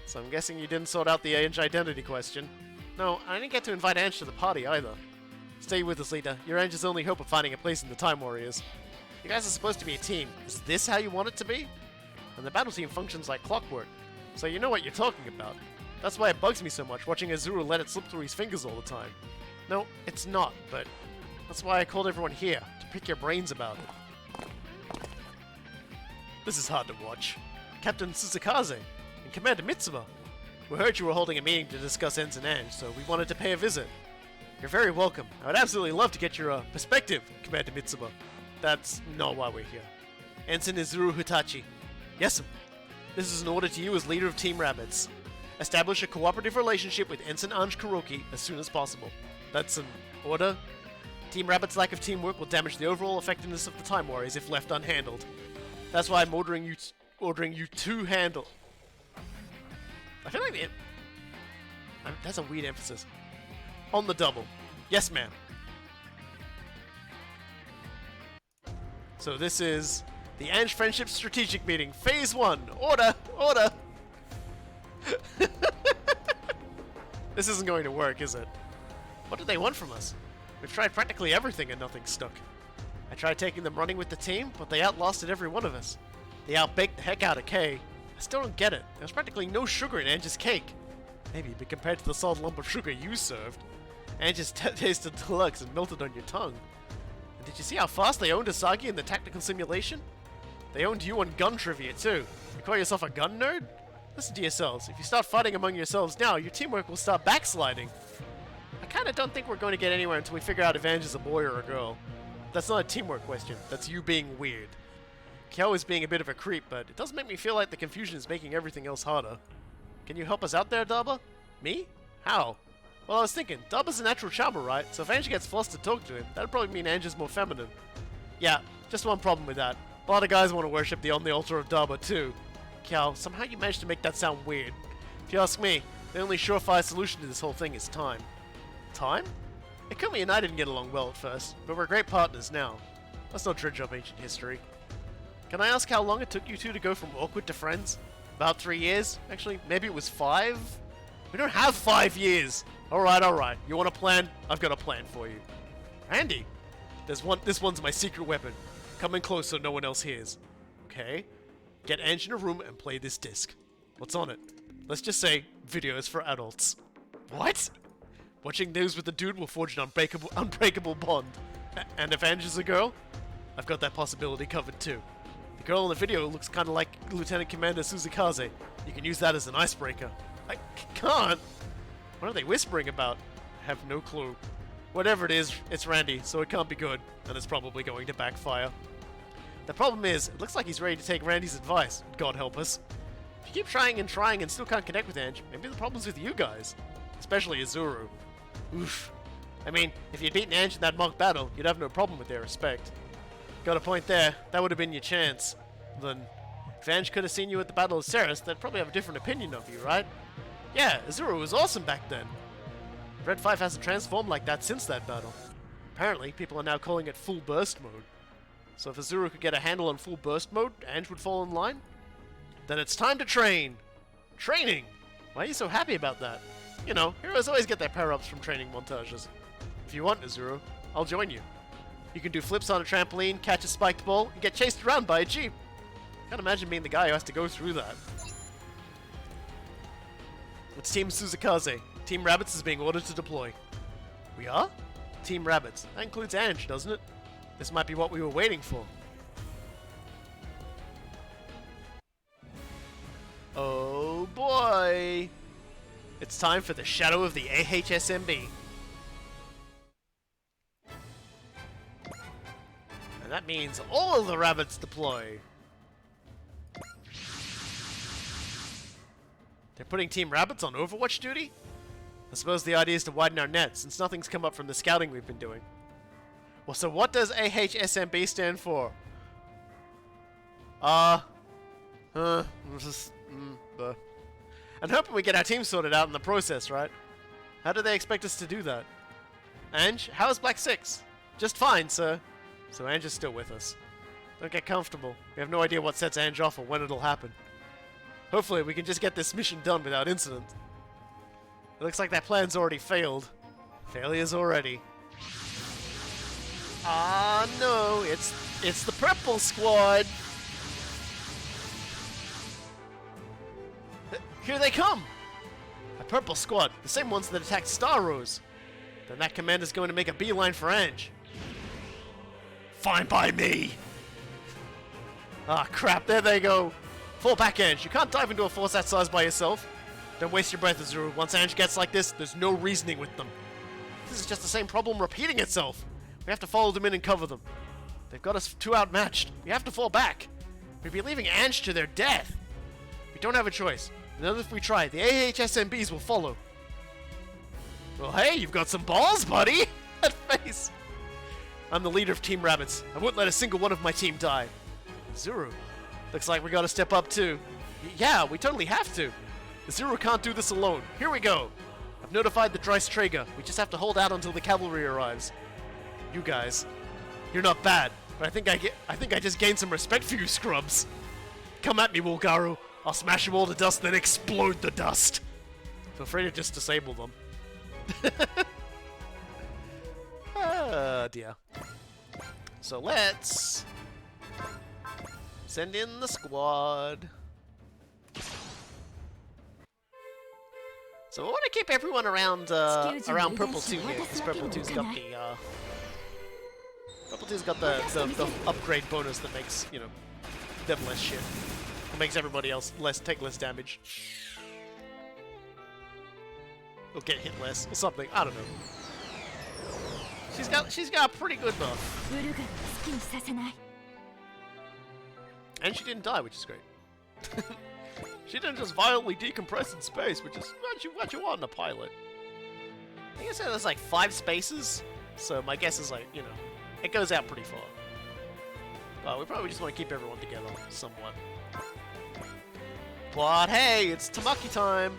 So I'm guessing you didn't sort out the Ange identity question. No, I didn't get to invite Ange to the party either. Stay with us, Lita. You're Ange's only hope of finding a place in the Time Warriors. You guys are supposed to be a team. Is this how you want it to be? And the battle team functions like clockwork, so you know what you're talking about. That's why it bugs me so much watching Azura let it slip through his fingers all the time. No, it's not, but that's why I called everyone here, to pick your brains about it. This is hard to watch. Captain Suzukaze and Commander Mitsuba. We heard you were holding a meeting to discuss Ensign Ange, so we wanted to pay a visit. You're very welcome. I would absolutely love to get your perspective, Commander Mitsuba. That's not why we're here. Ensign Izuru Hitachi. Yes, this is an order to you as leader of Team Rabbits. Establish a cooperative relationship with Ensign Ange Kuroki as soon as possible. That's an order. Team Rabbit's lack of teamwork will damage the overall effectiveness of the Time Warriors if left unhandled. That's why I'm ordering you to handle. I feel like that's a weird emphasis. On the double. Yes, ma'am. So this is the Ange Friendship Strategic Meeting, Phase 1. Order! Order! This isn't going to work, is it? What do they want from us? We've tried practically everything and nothing stuck. I tried taking them running with the team, but they outlasted every one of us. They outbaked the heck out of Kay. I still don't get it. There was practically no sugar in Ange's cake. Maybe, but compared to the solid lump of sugar you served, Ange's tasted deluxe and melted on your tongue. And did you see how fast they owned Asagi in the tactical simulation? They owned you on gun trivia too. You call yourself a gun nerd? Listen to yourselves. If you start fighting among yourselves now, your teamwork will start backsliding. I kinda don't think we're going to get anywhere until we figure out if Ange is a boy or a girl. That's not a teamwork question. That's you being weird. Kyo is being a bit of a creep, but it does make me feel like the confusion is making everything else harder. Can you help us out there, Daba? Me? How? Well, I was thinking, Daba's a natural charmer, right? So if Ange gets forced to talk to him, that'd probably mean Ange is more feminine. Yeah, just one problem with that. A lot of guys want to worship on the altar of Daba, too. Kyo, somehow you managed to make that sound weird. If you ask me, the only surefire solution to this whole thing is time. Time? Ikumi and I didn't get along well at first, but we're great partners now. Let's not dredge up ancient history. Can I ask how long it took you two to go from awkward to friends? About 3 years? Actually, maybe it was 5? We don't have 5 years! Alright. You want a plan? I've got a plan for you. Andy! This one's my secret weapon. Come in close so no one else hears. Okay? Get Ange in a room and play this disc. What's on it? Let's just say, videos for adults. What? Watching news with the dude will forge an unbreakable bond. And if Ange is a girl, I've got that possibility covered too. The girl in the video looks kind of like Lieutenant Commander Suzukaze. You can use that as an icebreaker. I can't! What are they whispering about? I have no clue. Whatever it is, it's Randy, so it can't be good, and it's probably going to backfire. The problem is, it looks like he's ready to take Randy's advice, God help us. If you keep trying and still can't connect with Ange, maybe the problem's with you guys. Especially Izuru. Oof. I mean, if you'd beaten Ange in that mock battle, you'd have no problem with their respect. Got a point there. That would have been your chance. Then, if Ange could have seen you at the Battle of Ceres, they'd probably have a different opinion of you, right? Yeah, Azura was awesome back then. Red 5 hasn't transformed like that since that battle. Apparently, people are now calling it full burst mode. So if Azura could get a handle on full burst mode, Ange would fall in line? Then it's time to train! Training! Why are you so happy about that? You know, heroes always get their power-ups from training montages. If you want, Azura, I'll join you. You can do flips on a trampoline, catch a spiked ball, and get chased around by a jeep. Can't imagine being the guy who has to go through that. It's Team Suzukaze. Team Rabbits is being ordered to deploy. We are? Team Rabbits. That includes Ange, doesn't it? This might be what we were waiting for. Oh boy! It's time for the Shadow of the AHSMB. And that means all of the rabbits deploy. They're putting Team Rabbits on Overwatch duty? I suppose the idea is to widen our net, since nothing's come up from the scouting we've been doing. Well, so what does AHSMB stand for? I'm hoping we get our team sorted out in the process, right? How do they expect us to do that? Ange, how is Black 6? Just fine, sir. So Ange is still with us. Don't get comfortable. We have no idea what sets Ange off or when it'll happen. Hopefully we can just get this mission done without incident. It looks like that plan's already failed. Failures already. Ah no, it's the purple squad. Here they come! A purple squad, the same ones that attacked Star Rose. Then that commander's going to make a beeline for Ange. Fine by me! Ah crap, there they go. Fall back, Ange. You can't dive into a force that size by yourself. Don't waste your breath, Azura. Once Ange gets like this, there's no reasoning with them. This is just the same problem repeating itself. We have to follow them in and cover them. They've got us too outmatched. We have to fall back. We'd be leaving Ange to their death. We don't have a choice. And then if we try, the AHSMBs will follow. Well, hey, you've got some balls, buddy! That face! I'm the leader of Team Rabbits. I wouldn't let a single one of my team die. Zuru, looks like we gotta step up too. Yeah, we totally have to. Zuru can't do this alone. Here we go. I've notified the Dreistrager. We just have to hold out until the cavalry arrives. You guys, you're not bad, but I think I just gained some respect for you scrubs. Come at me, Wulgaru. I'll smash them all to dust, then explode the dust. Feel free to just disable them. Ah, dear. So let's send in the squad. So I want to keep everyone around around Purple 2 here, because Purple 2's got the upgrade bonus that makes, you know, them less shit. It makes everybody else take less damage. Or get hit less, or something. I don't know. She's got a pretty good buff. And she didn't die, which is great. She didn't just violently decompress in space, which is what you want in a pilot. I think I said there's like 5 spaces, so my guess is like, you know, it goes out pretty far. But we probably just want to keep everyone together somewhat. But hey, it's Tamaki time!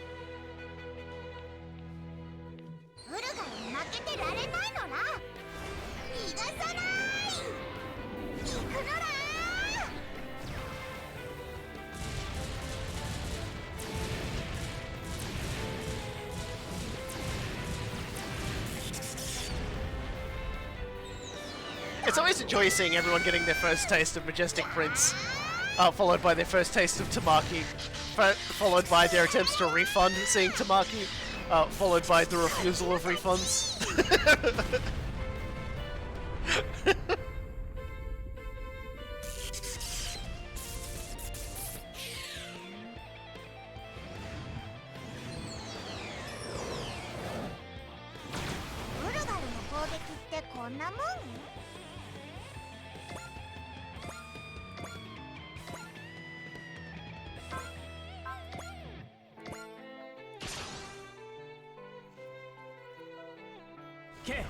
It's always a joy seeing everyone getting their first taste of Majestic Prince, followed by their first taste of Tamaki, followed by their attempts to refund seeing Tamaki, followed by the refusal of refunds. K、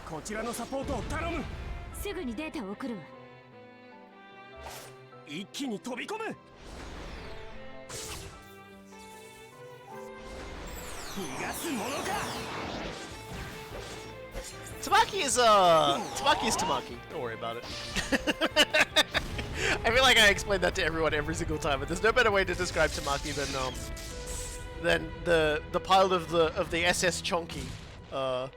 こちらのサポートを頼む。すぐにデータを送るわ。一気に飛び込む。逃がすものか。 Tamaki is Tamaki. Don't worry about it. I feel like I explain that to everyone every single time, but there's no better way to describe Tamaki than the pilot of the SS Chonky. Oh,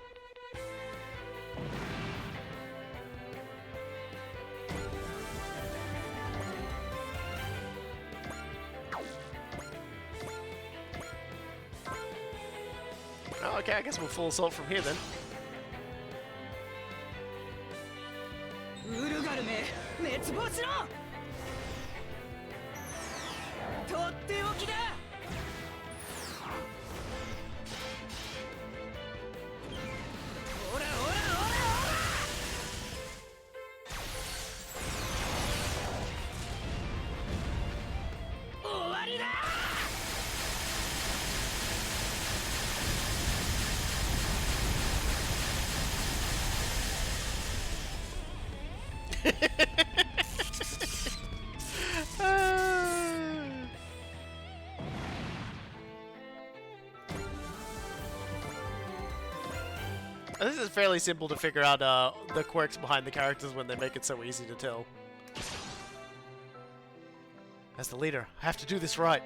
okay, I guess we'll full assault from here then. ウルガルめ滅亡しろ。とっておきだ。オラオラオラオラ。終わりだ。This is fairly simple to figure out the quirks behind the characters when they make it so easy to tell. As the leader, I have to do this right.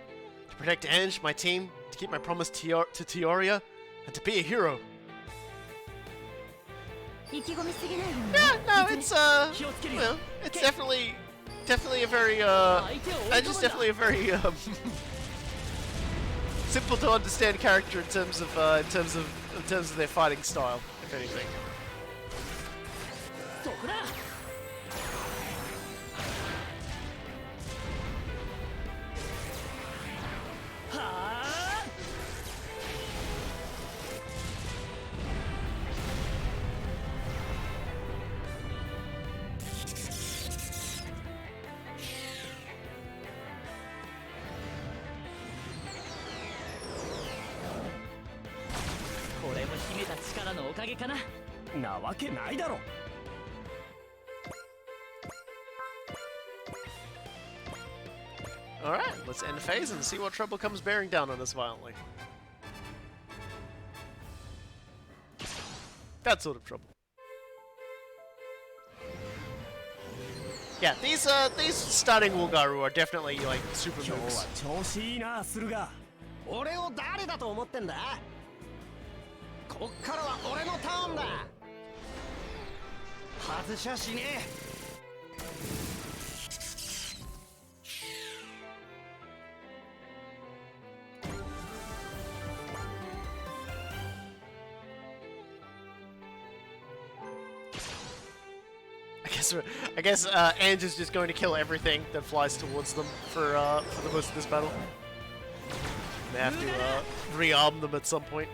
To protect Ange, my team, to keep my promise to Teoria, and to be a hero. Yeah, no, it's well, it's definitely a very Ange is definitely a very simple to understand character in terms of their fighting style, if anything. Sakura! おかげかな。なわけないだろ。Alright, let's end phase and see what trouble comes bearing down on us violently. That sort of trouble. Yeah, these starting Wulgaru are definitely like super moves. 調子いいな、駿河。俺を誰だと思ってんだ。こっからは俺のターンだ。外しゃしねえ。I guess Ange is just going to kill everything that flies towards them for the most of this battle. They have to rearm them at some point.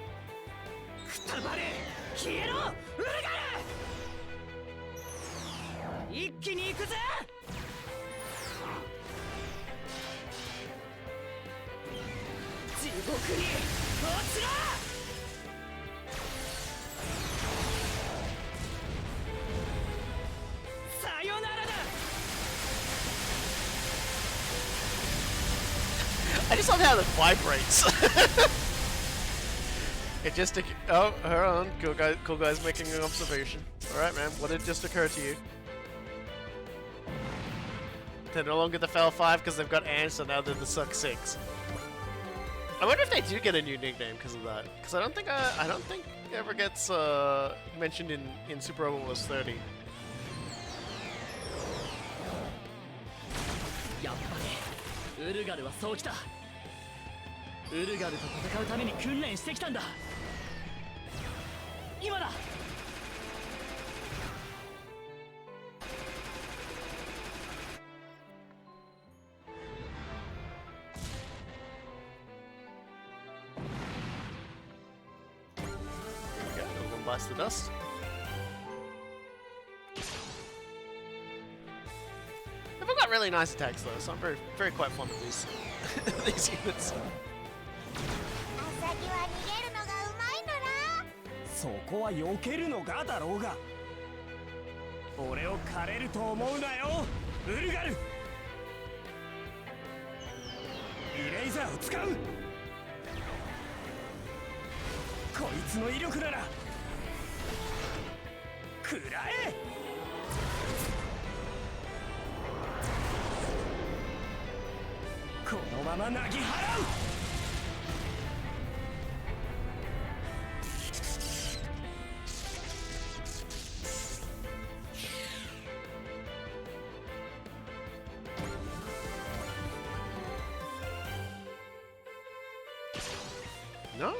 I just love how it vibrates. It just oh, hold on, cool guy's making an observation. All right, man, what did just occur to you? They're no longer the Fel 5 because they've got Ange, so now they're the Suck 6. I wonder if they do get a new nickname because of that. Because I don't think it ever gets mentioned in Super Robot Wars 30. やっぱりウルガルはそうきた。ウルガルと戦うために訓練してきたんだ。今だ。Blast the dust. They've all got really nice attacks though, so I'm very quite fond of these these units. そこは避けるのがだろうが。俺を狩れると思うなよ、ウルガル。ザーを使う。こいつの威力なら食らえ。このままなぎ払う。No,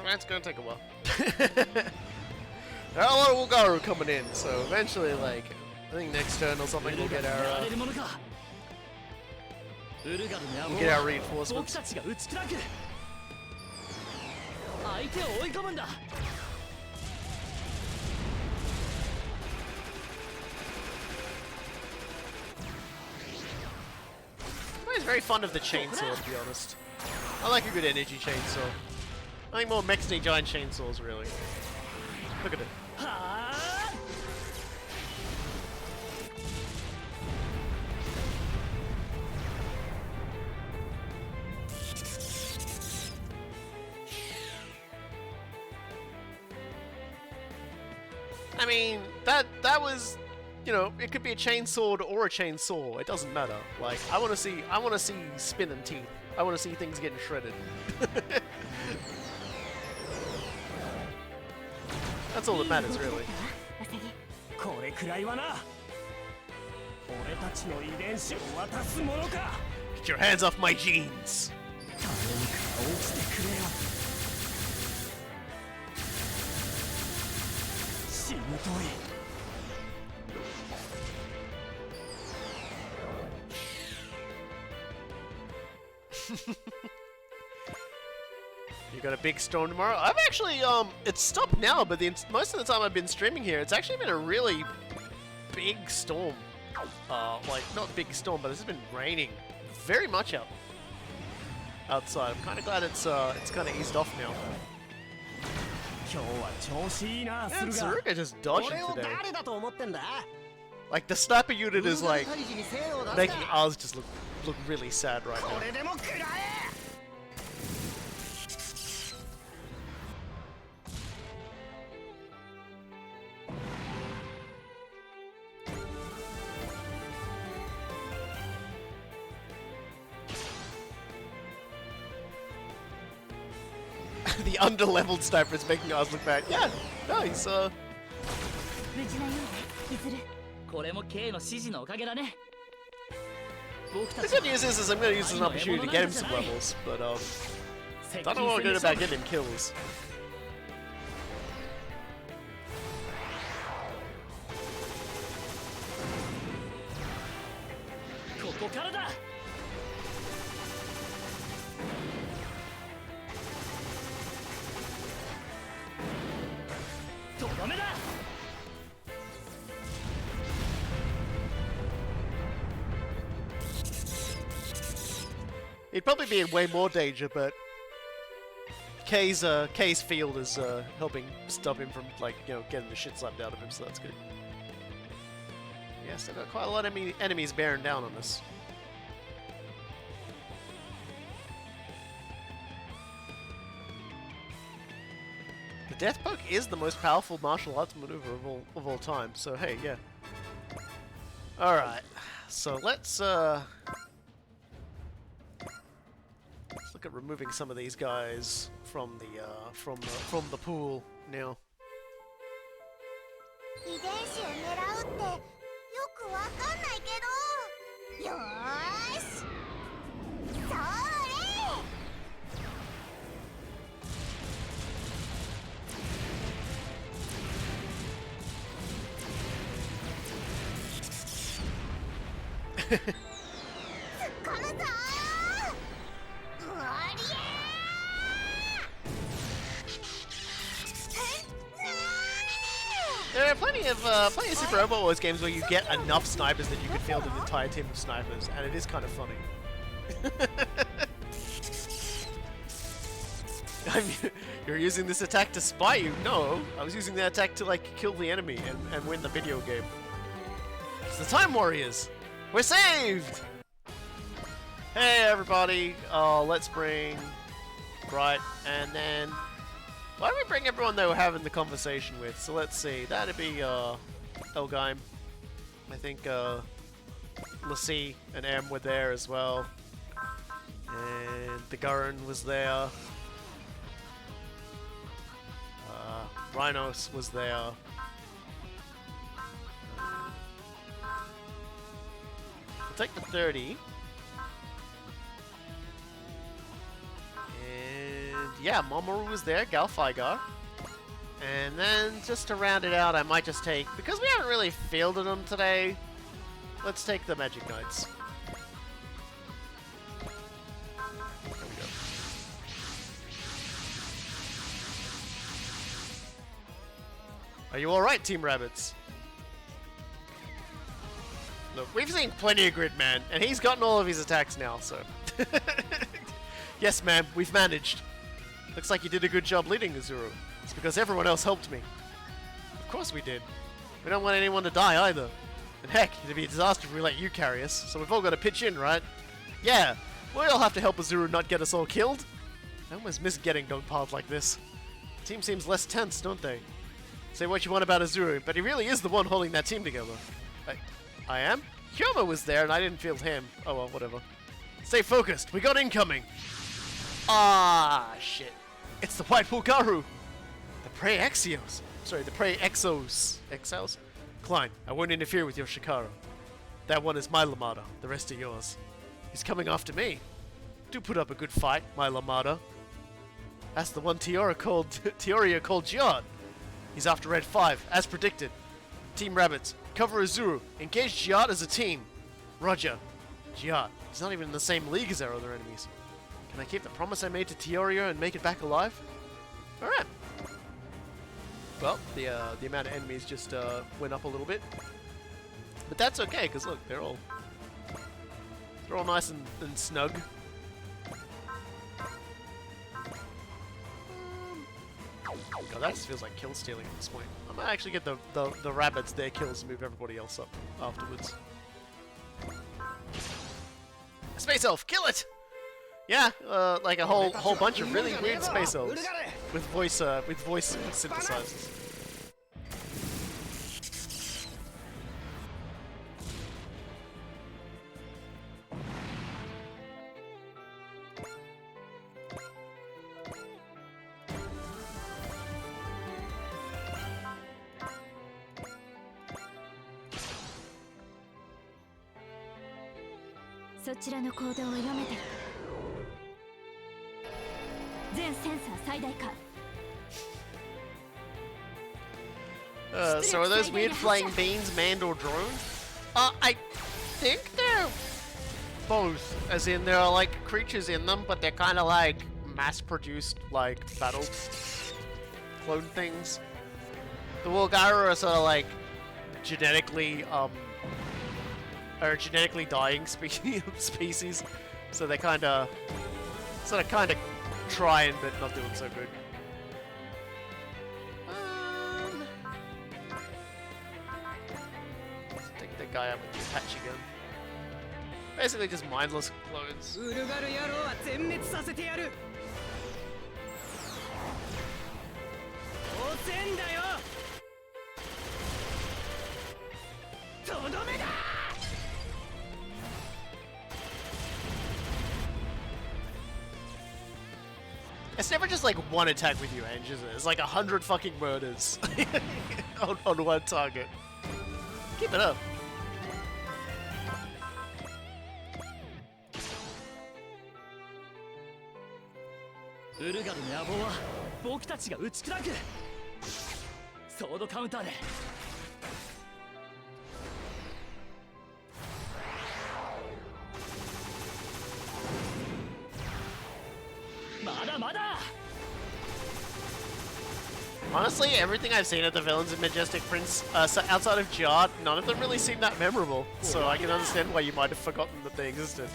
that's gonna take a while. There are a lot of Wulgaru coming in, so eventually, like, I think next turn or something, we'll get our reinforcements. 相手を追い込むんだ。 I'm very fond of the chainsaw, to be honest. I like a good energy chainsaw. I think more Mexican giant chainsaws, really. Look at it. I mean, that was, you know, it could be a chainsword or a chainsaw. It doesn't matter. Like, I want to see spin and teeth. I want to see things getting shredded. That's all that matters, really. これくらいはな。俺たちの遺伝子を渡すものか。 Get your hands off my jeans. 頼むから落ちてくれよ。しぶとい。 You got a big storm tomorrow? I've actually, it's stopped now, but most of the time I've been streaming here, it's actually been a really big storm. Like, not big storm, but it's been raining very much outside. I'm kind of glad it's kind of eased off now. And Saruga just dodging today. Like, the sniper unit is, like, making ours just look really sad right now. The underleveled sniper is making ours look bad. Yeah, no, he's 無事なようだ、いずる。これも K の指示のおかげだね。 The good news is I'm going to use this as an opportunity to get him some levels, but don't know what good about getting him kills. ここからだ。 とどめだ。 He'd probably be in way more danger, but K's field is helping stop him from, like, you know, getting the shit slapped out of him, so that's good. Yes, they've got quite a lot of enemies bearing down on us. The death poke is the most powerful martial arts maneuver of all time, so hey, yeah. Alright, so let's look at removing some of these guys from the pool now. 遺伝子を狙うってよくわかんないけど、よーし、それ。 There are plenty of Super Robot Wars games where you get enough snipers that you could field an entire team of snipers, and it is kind of funny. I mean, you're using this attack to spy you? No, I was using that attack to, like, kill the enemy and win the video game. It's the Time Warriors! We're saved! Hey everybody, let's bring Bright, and then why don't we bring everyone that we're having the conversation with? So let's see, that'd be Elgheim. I think Lassie and M were there as well, and the Gurren was there. Rhinos was there. I'll take the 30. And yeah, Mamoru was there, Galfaigar. And then just to round it out, I might just take, because we haven't really fielded them today, let's take the Magic Knights. There we go. Are you alright, Team Rabbits? Look, we've seen plenty of Gridman, and he's gotten all of his attacks now, so... Yes, ma'am, we've managed. Looks like you did a good job leading Azuru. It's because everyone else helped me. Of course we did. We don't want anyone to die either. And heck, it'd be a disaster if we let you carry us, so we've all got to pitch in, right? Yeah, we all have to help Azuru not get us all killed. I almost miss getting dogpiled like this. The team seems less tense, don't they? Say what you want about Azuru, but he really is the one holding that team together. I am? Hyoma was there and I didn't feel him. Oh well, whatever. Stay focused, we got incoming! Ah, shit. It's the White Wulgaru! The Prey Exios. Sorry, the Prey Exos. Exiles? Klein, I won't interfere with your Shikara. That one is my Lamada, the rest are yours. He's coming after me. Do put up a good fight, my Lamada. That's the one Teoria called Jihad. He's after Red 5, as predicted. Team Rabbits, cover Azuru. Engage Jihad as a team. Roger. Jihad. He's not even in the same league as our other enemies. Can I keep the promise I made to Teoria and make it back alive? Alright. Well, the amount of enemies just went up a little bit. But that's okay, because look, they're all nice and snug. God, that just feels like kill stealing at this point. I might actually get the rabbits their kills and move everybody else up afterwards. Space elf, kill it! Yeah, like a whole bunch of really weird space elves with voice synthesizers. So are those weird flying beans manned or drones? I think they're both. As in, there are like creatures in them, but they're kind of like mass-produced, like battle clone things. The Wulgaru are sort of like genetically dying species, so they kind of trying but not doing so good. Let's take the guy out with the Apache gun. Basically just mindless clones. It's never just like one attack with you, Ange, is it? It's like 100 fucking murders on one target. Keep it up. Wulgaruの野望は僕たちが打ち砕く。ソードカウンターで。まだまだ。 Honestly, everything I've seen of the villains in Majestic Prince, outside of Jihad, none of them really seem that memorable. So I can understand why you might have forgotten that they existed.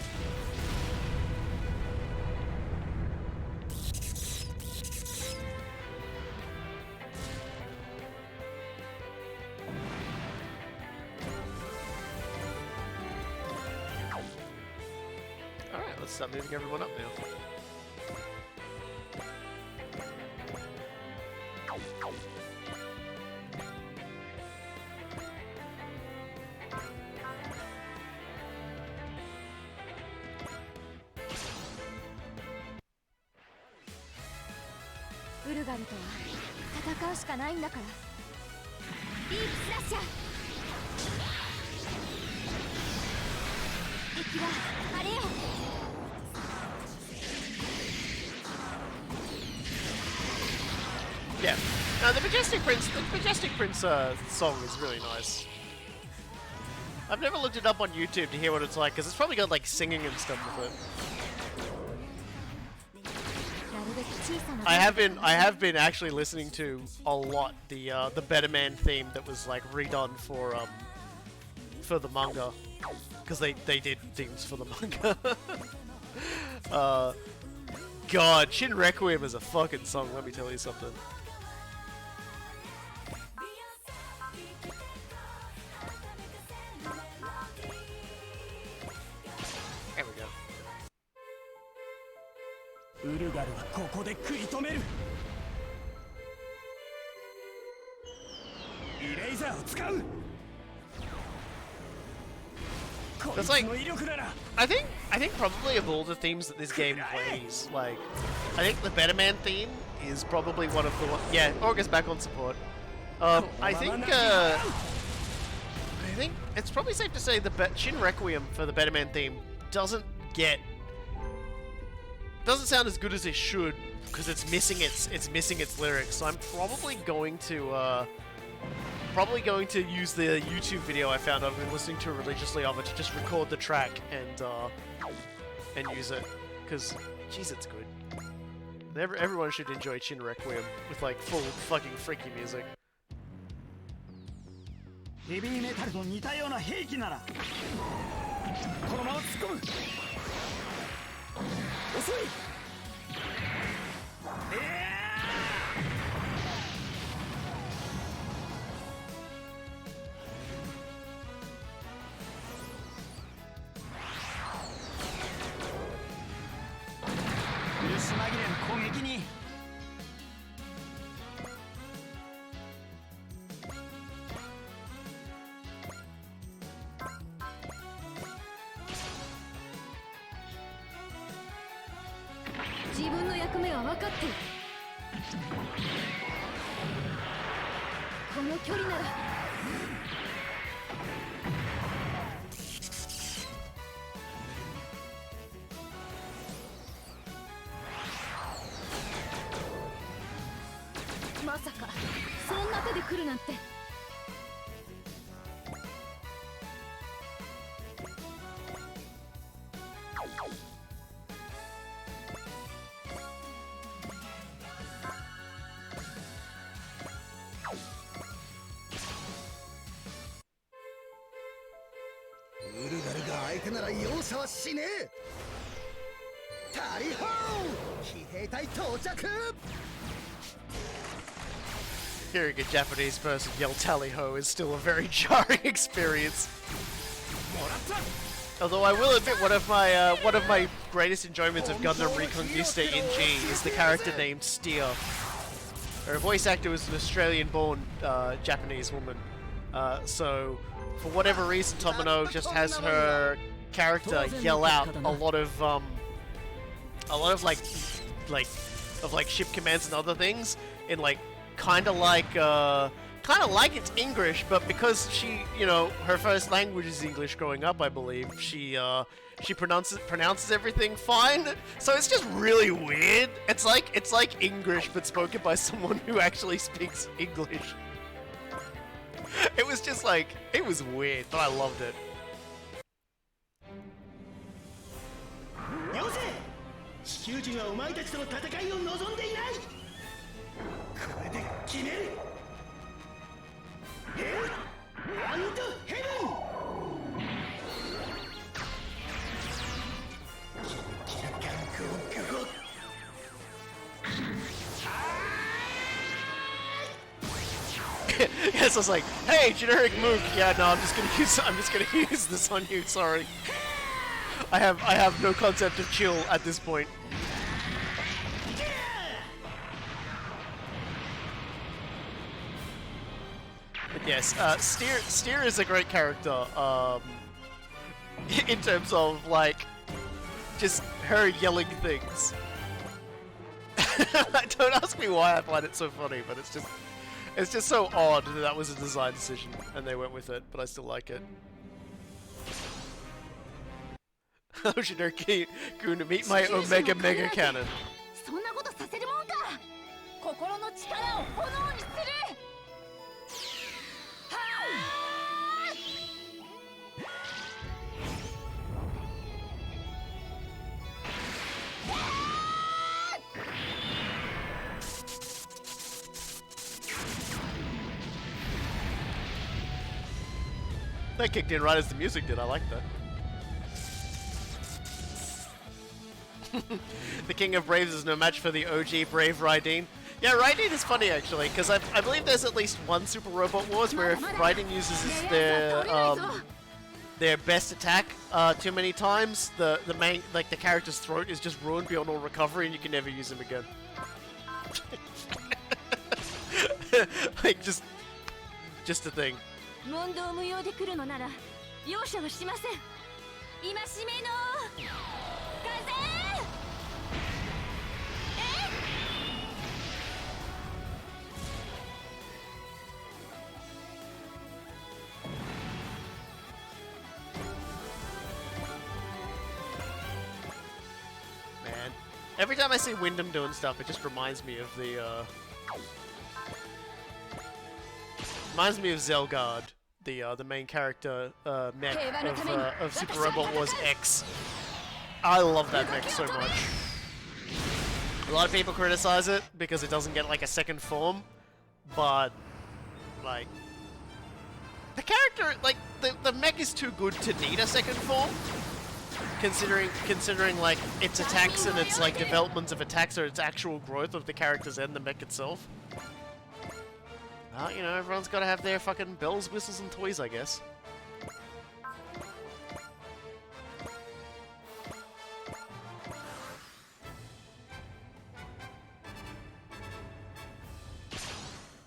Alright. let's start moving everyone up now. Wulgaru とは戦うしかないんだからディープスラッシャー敵はあれよ Yeah. No, the Majestic Prince song is really nice. I've never looked it up on YouTube to hear what it's like, because it's probably got like singing and stuff with it. I have been actually listening to a lot the Better Man theme that was like redone for the manga, because they did themes for the manga. God, Shin Requiem is a fucking song. Let me tell you something. There we go. ウルガルはここで食い止めるイレイザーを使う That's like, I think probably of all the themes that this game plays, like, I think the Better Man theme is probably one of the ones. Yeah, August back on support. I think it's probably safe to say the Shin Requiem for the Better Man theme doesn't sound as good as it should because it's missing its lyrics. So I'm probably going to use the YouTube video I found I've been listening to religiously of it to just record the track and use it, because jeez, it's good. Everyone should enjoy Shin Requiem with like full fucking freaky music. ヘビーメタルと似たような兵器ならこのまま突っ込む遅い許し紛れの攻撃に自分の役目は分かっているこの距離ならまさかそんな手で来るなんてウルガルが相手なら容赦はしねえ大砲騎兵隊到着 Hearing a Japanese person yell tally ho is still a very jarring experience. Although I will admit one of my greatest enjoyments of Gundam Reconquista in G is the character named Steer. Her voice actor was an Australian-born Japanese woman. So for whatever reason, Tomino just has her character yell out a lot of like ship commands and other things in like kind of like it's English, but because she, you know, her first language is English growing up, I believe, she pronounces everything fine. So it's just really weird. It's like English but spoken by someone who actually speaks English. It was just like, it was weird, but I loved it. よせ地球人はお前たちとの戦いを望んでいないこれで決めるアンドヘブンキラキラガンゴゴ Yes, I was like, hey, generic Mook. Yeah, no, I'm just gonna use this on you. Sorry. I have no concept of chill at this point. But yes, Steer is a great character. In terms of like just her yelling things. Don't ask me why I find it so funny, but it's just so odd that that was a design decision and they went with it, but I still like it. Oshinori Kun to meet my Omega Mega Cannon. そんなことさせるもんか。心の力を炎にする。That kicked in right as the music did. I like that. The King of Braves is no match for the OG Brave Raiden. Yeah, Raiden is funny actually, because I believe there's at least one Super Robot Wars where if Raiden uses their best attack too many times, the main the character's throat is just ruined beyond all recovery, and you can never use him again. Like just a thing. 問答無用で来るのなら容赦はしません。戒めの風。 Man, every time I see Wyndham doing stuff, it just reminds me of the Zelgard, the main character mech of Super Robot Wars X. I love that mech so much. A lot of people criticize it because it doesn't get like a second form, but like the character, like the mech is too good to need a second form. Considering like its attacks and its like developments of attacks or its actual growth of the characters and the mech itself. You know, everyone's got to have their fucking bells, whistles, and toys, I guess.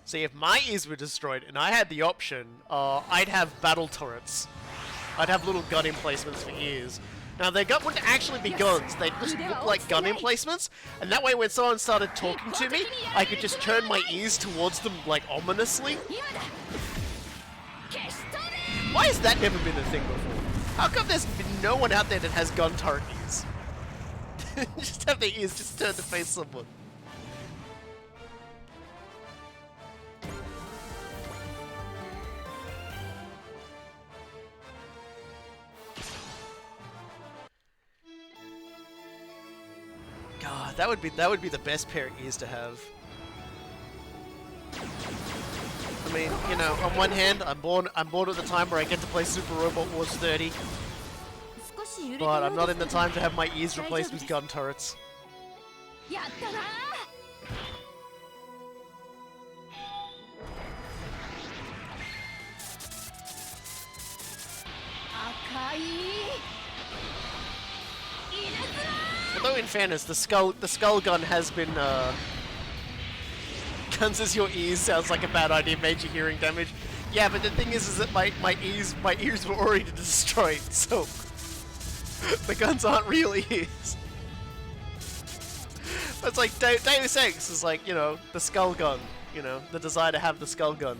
See, if my ears were destroyed and I had the option, I'd have battle turrets. I'd have little gun emplacements for ears. Now, their gun wouldn't actually be guns, they'd just look like gun emplacements, and that way when someone started talking to me, I could just turn my ears towards them, like, ominously. Why has that never been a thing before? How come there's been no one out there that has gun turret ears? Just have their ears just turned to face someone. God, that would be the best pair of ears to have. I mean, you know, on one hand, I'm born at the time where I get to play Super Robot Wars 30, but I'm not in the time to have my ears replaced with gun turrets. Although in fairness, the skull gun has been guns as your ears sounds like a bad idea, major hearing damage. Yeah, but the thing is that my ears were already destroyed, so the guns aren't real ears. That's like Deus Ex is like, you know, the skull gun, you know, the desire to have the skull gun.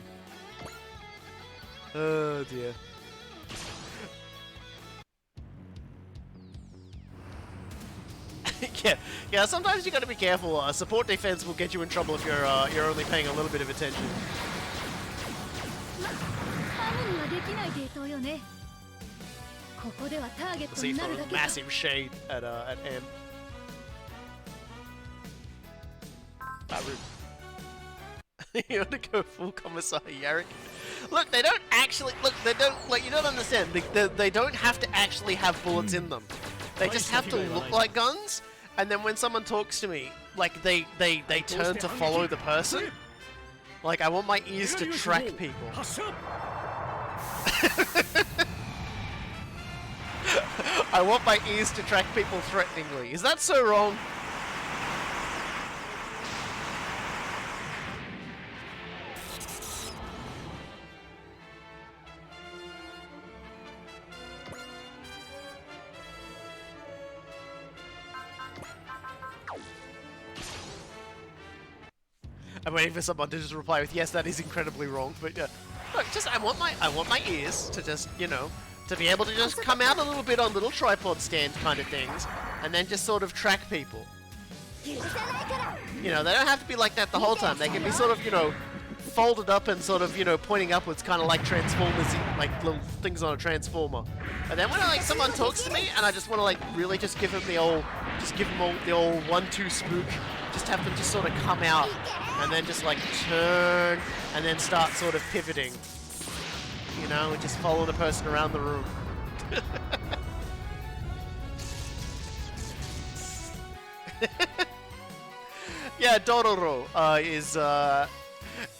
Oh dear. Yeah. Sometimes you got to be careful. Support defense will get you in trouble if you're only paying a little bit of attention. Let's see for a massive shade at M. You want to go full Commissar Yarrick? Look, they don't actually they don't like. You don't understand. They don't have to actually have bullets in them. They just have to look like guns. And then when someone talks to me, like they turn to follow the person. Like I want my ears to track people. I want my ears to track people threateningly. Is that so wrong? I'm waiting for someone to just reply with, yes, that is incredibly wrong, but yeah. Look, just I want my ears to just, you know, to be able to just come out a little bit on little tripod stand kind of things, and then just sort of track people. You know, they don't have to be like that the whole time. They can be sort of, you know, folded up and sort of, you know, pointing upwards, kind of like Transformers, like little things on a Transformer. And then when like someone talks to me, and I just want to like really just give them the old, the old 1-2 spook, just have them just sort of come out, and then just like turn, and then start sort of pivoting. You know, and just follow the person around the room. Yeah, Dororo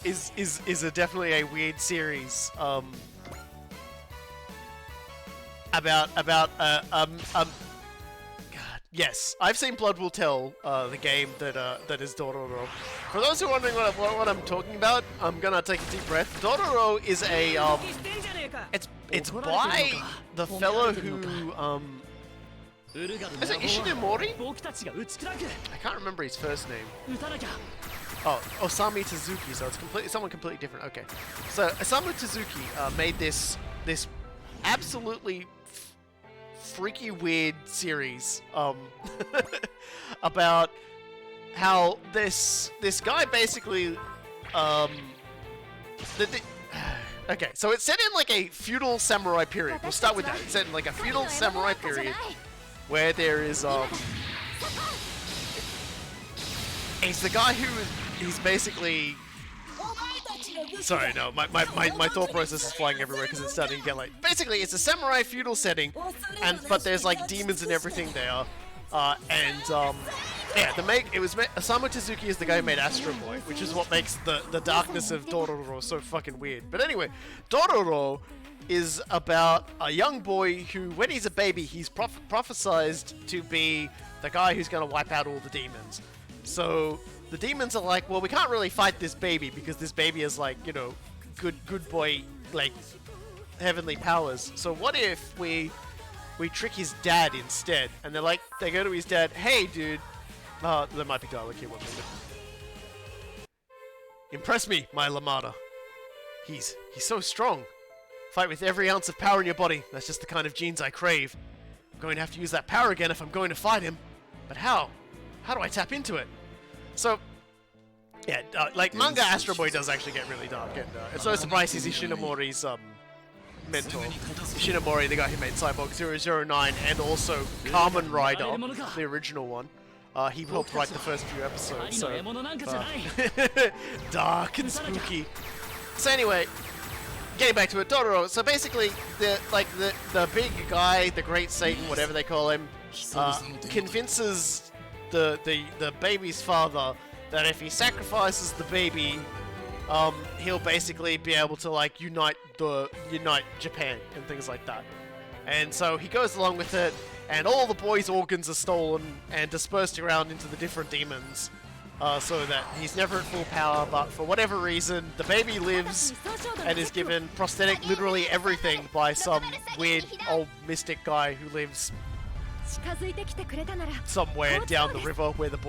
is definitely a weird series. God, yes, I've seen Blood Will Tell, the game that is Dororo. For those who are wondering what I'm talking about, I'm gonna take a deep breath. Dororo is a it's by the fellow who is it Ishinomori? I can't remember his first name. Oh, Osamu Tezuki. So it's someone completely different. Okay, so Osamu Tezuki made this absolutely freaky weird series about how this guy basically okay, so it's set in like a feudal samurai period. We'll start with that. It's set in like a feudal samurai period where there is he's the guy he's basically sorry, no, my thought process is flying everywhere because it's starting to get like basically it's a samurai feudal setting, but there's like demons and everything there, yeah, Osamu Tezuki is the guy who made Astro Boy, which is what makes the darkness of Dororo so fucking weird. But anyway, Dororo is about a young boy who, when he's a baby, he's prophesized to be the guy who's going to wipe out all the demons. So the demons are like, well, we can't really fight this baby because this baby is like, you know, good boy, like, heavenly powers. So what if we trick his dad instead? And they go to his dad, hey, dude. There might be dialogue here, 1 minute. Impress me, my Lamada. He's so strong. Fight with every ounce of power in your body. That's just the kind of genes I crave. I'm going to have to use that power again if I'm going to fight him. But how? How do I tap into it? So, yeah, like manga Astro Boy does actually get really dark, and it's no surprise he's Ishinomori's mentor. Ishinomori, the guy who made Cyborg 009 and also Kamen Rider, the original one. He helped write the first few episodes, so dark and spooky. So anyway, getting back to it, Dororo. So basically, the big guy, the Great Satan, whatever they call him, convinces the baby's father that if he sacrifices the baby, he'll basically be able to like unite Japan and things like that. And so he goes along with it, and all the boy's organs are stolen and dispersed around into the different demons, so that he's never at full power, but for whatever reason, the baby lives and is given prosthetic literally everything by some weird old mystic guy who lives somewhere down the river where the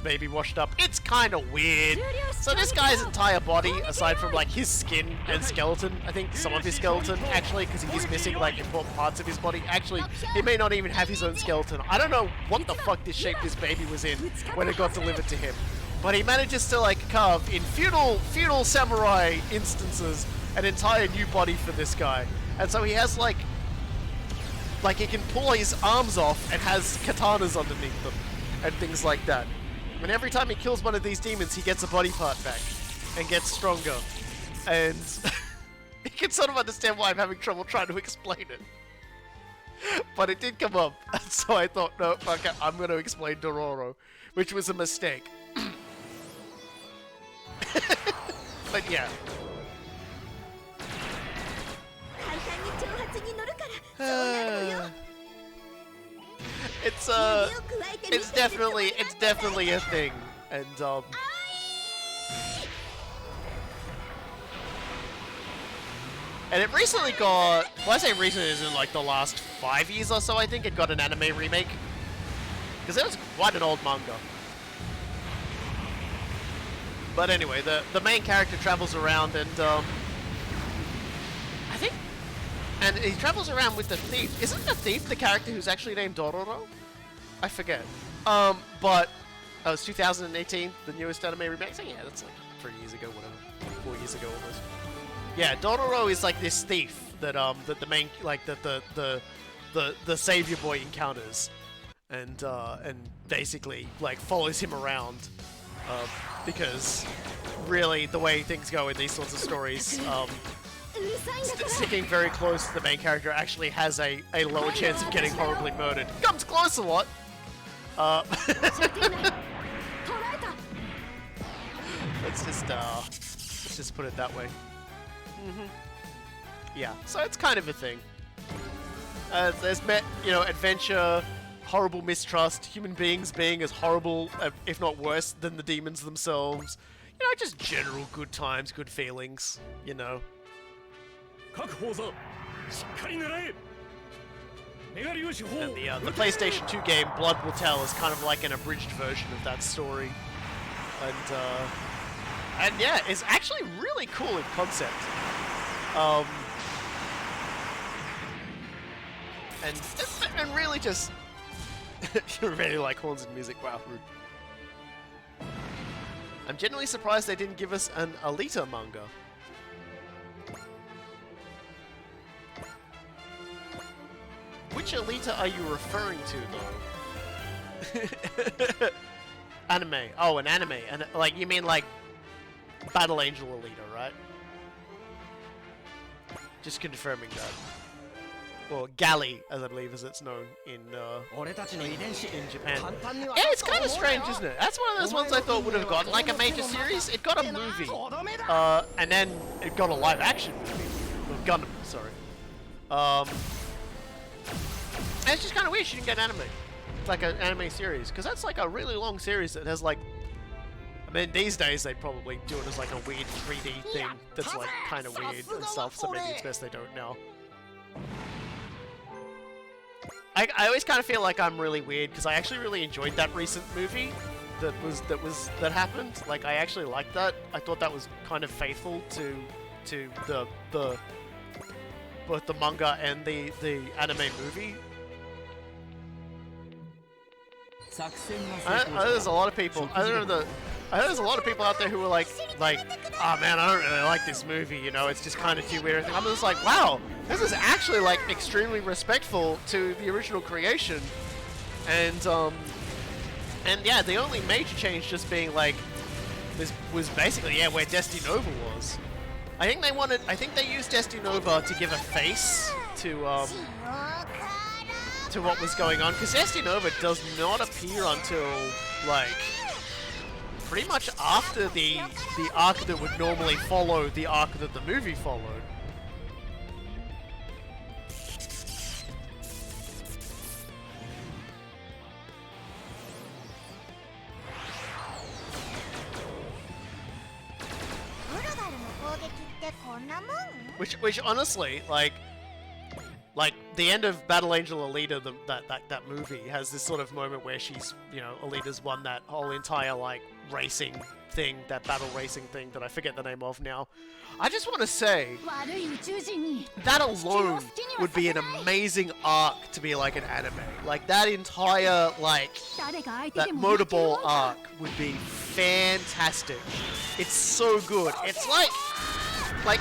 baby washed up. It's kind of weird. So this guy's entire body, aside from like his skin and skeleton, I think some of his skeleton actually, because he's missing like important parts of his body. Actually, he may not even have his own skeleton. I don't know what the fuck this shape this baby was in when it got delivered to him, but he manages to like carve in feudal samurai instances an entire new body for this guy, and so he has like he can pull his arms off and has katanas underneath them and things like that. And every time he kills one of these demons, he gets a body part back and gets stronger. And you can sort of understand why I'm having trouble trying to explain it. But it did come up, and so I thought, no, fuck it, I'm going to explain Dororo, which was a mistake. But yeah. it's definitely a thing, and and it recently got, well, I say recently is in like the last 5 years or so, I think it got an anime remake, because it was quite an old manga. But anyway, the main character travels around and I think, and he travels around with the thief. Isn't the thief the character who's actually named Dororo? I forget. But it's 2018, the newest anime remake. So yeah, that's like 3 years ago, whatever, 4 years ago almost. Yeah, Dororo is like this thief that that the main, like the savior boy encounters, and basically like follows him around. Because really, the way things go in these sorts of stories, sticking very close to the main character actually has a lower chance of getting horribly murdered. Comes close a lot. Let's just put it that way. Yeah, so it's kind of a thing. There's adventure, horrible mistrust, human beings being as horrible, if not worse, than the demons themselves. You know, just general good times, good feelings, you know. And the PlayStation 2 game, Blood Will Tell, is kind of like an abridged version of that story. And yeah, it's actually really cool in concept. And really just... You really like horns and music, wow. Rude. I'm genuinely surprised they didn't give us an Alita manga. Which Alita are you referring to, though? Anime. Oh, an anime. And like, you mean like Battle Angel Alita, right? Just confirming that. Or Galley, as I believe as it's known in Japan. Yeah, it's kind of strange, isn't it? That's one of those ones I thought would have gotten like a major series. It got a movie, and then it got a live action movie. Well, Gundam, sorry. And it's just kind of weird she didn't get an anime, like an anime series, because that's like a really long series that has like. I mean, these days they probably do it as like a weird 3D thing that's like kind of weird and stuff. So maybe it's best they don't now. I always kind of feel like I'm really weird because I actually really enjoyed that recent movie that happened. Like I actually liked that. I thought that was kind of faithful to both the manga and the anime movie. I know there's a lot of people. I know there's a lot of people out there who are like, oh man, I don't really like this movie. You know, it's just kind of too weird. I'm just like, wow, this is actually like extremely respectful to the original creation, and yeah, the only major change just being like, this was basically where Destinova was. I think they used Destinova to give a face to what was going on, because Destinova does not appear until like pretty much after the arc that would normally follow the arc that the movie followed. Which honestly, like the end of Battle Angel Alita, that movie has this sort of moment where she's, you know, Alita's won that whole entire like racing thing, that battle racing thing that I forget the name of now. I just want to say that alone would be an amazing arc to be like an anime. Like that entire that motorball arc would be fantastic. It's so good. It's like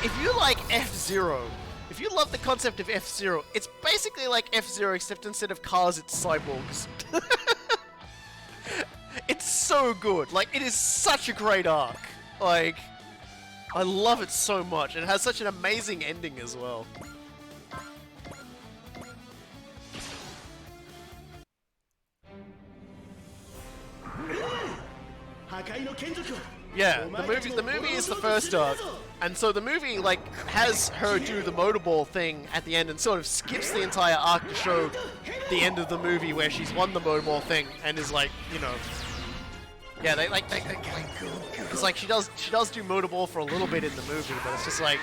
if you like F-Zero. If you love the concept of F-Zero, it's basically like F-Zero, except instead of cars, it's cyborgs. It's so good. Like, it is such a great arc. Like, I love it so much. It has such an amazing ending as well. Yeah, the movie is the first arc, and so the movie like has her do the motorball thing at the end and sort of skips the entire arc to show the end of the movie where she's won the motorball thing and is like, you know, yeah, they it's like she does do motorball for a little bit in the movie, but it's just like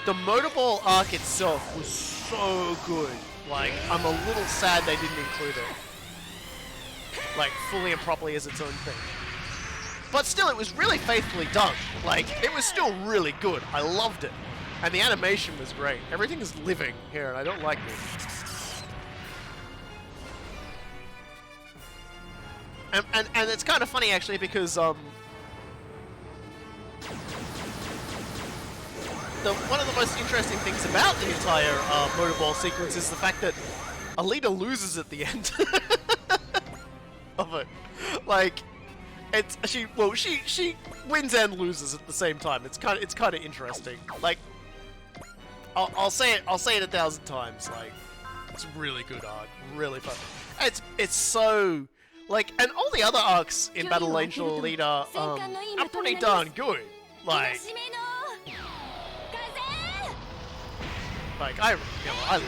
the motorball arc itself was so good. Like, I'm a little sad they didn't include it, like, fully and properly as its own thing. But still, it was really faithfully done. Like, it was still really good. I loved it. And the animation was great. Everything is living here, and I don't like it. And it's kind of funny, actually, because, one of the most interesting things about the entire motorball sequence is the fact that Alita loses at the end of it. Like, she wins and loses at the same time. It's kind of interesting. Like, I'll say it 1,000 times. Like, it's really good art, really fun. It's so like, and all the other arcs in Battle Angel Alita are pretty darn good. Like I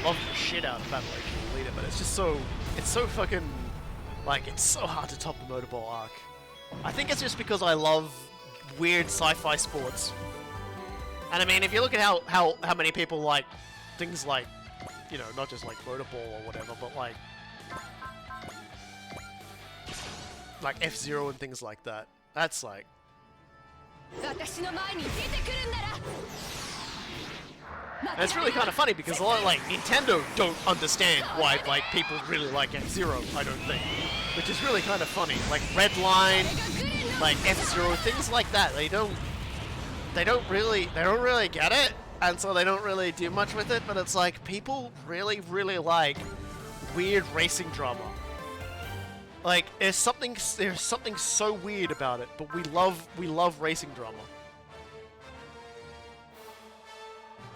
love the shit out of Battle Angel Alita, but it's so fucking, like, it's so hard to top the motorball arc. I think it's just because I love weird sci-fi sports. And I mean, if you look at how many people like things like, you know, not just like motorball or whatever, but like F-Zero and things like that. That's like... And it's really kind of funny because a lot of, like, Nintendo don't understand why, like, people really like F-Zero, I don't think. Which is really kind of funny. Like Redline, like F-Zero, things like that. They don't really get it, and so they don't really do much with it, but it's like, people really, really like weird racing drama. Like, there's something so weird about it, but we love racing drama.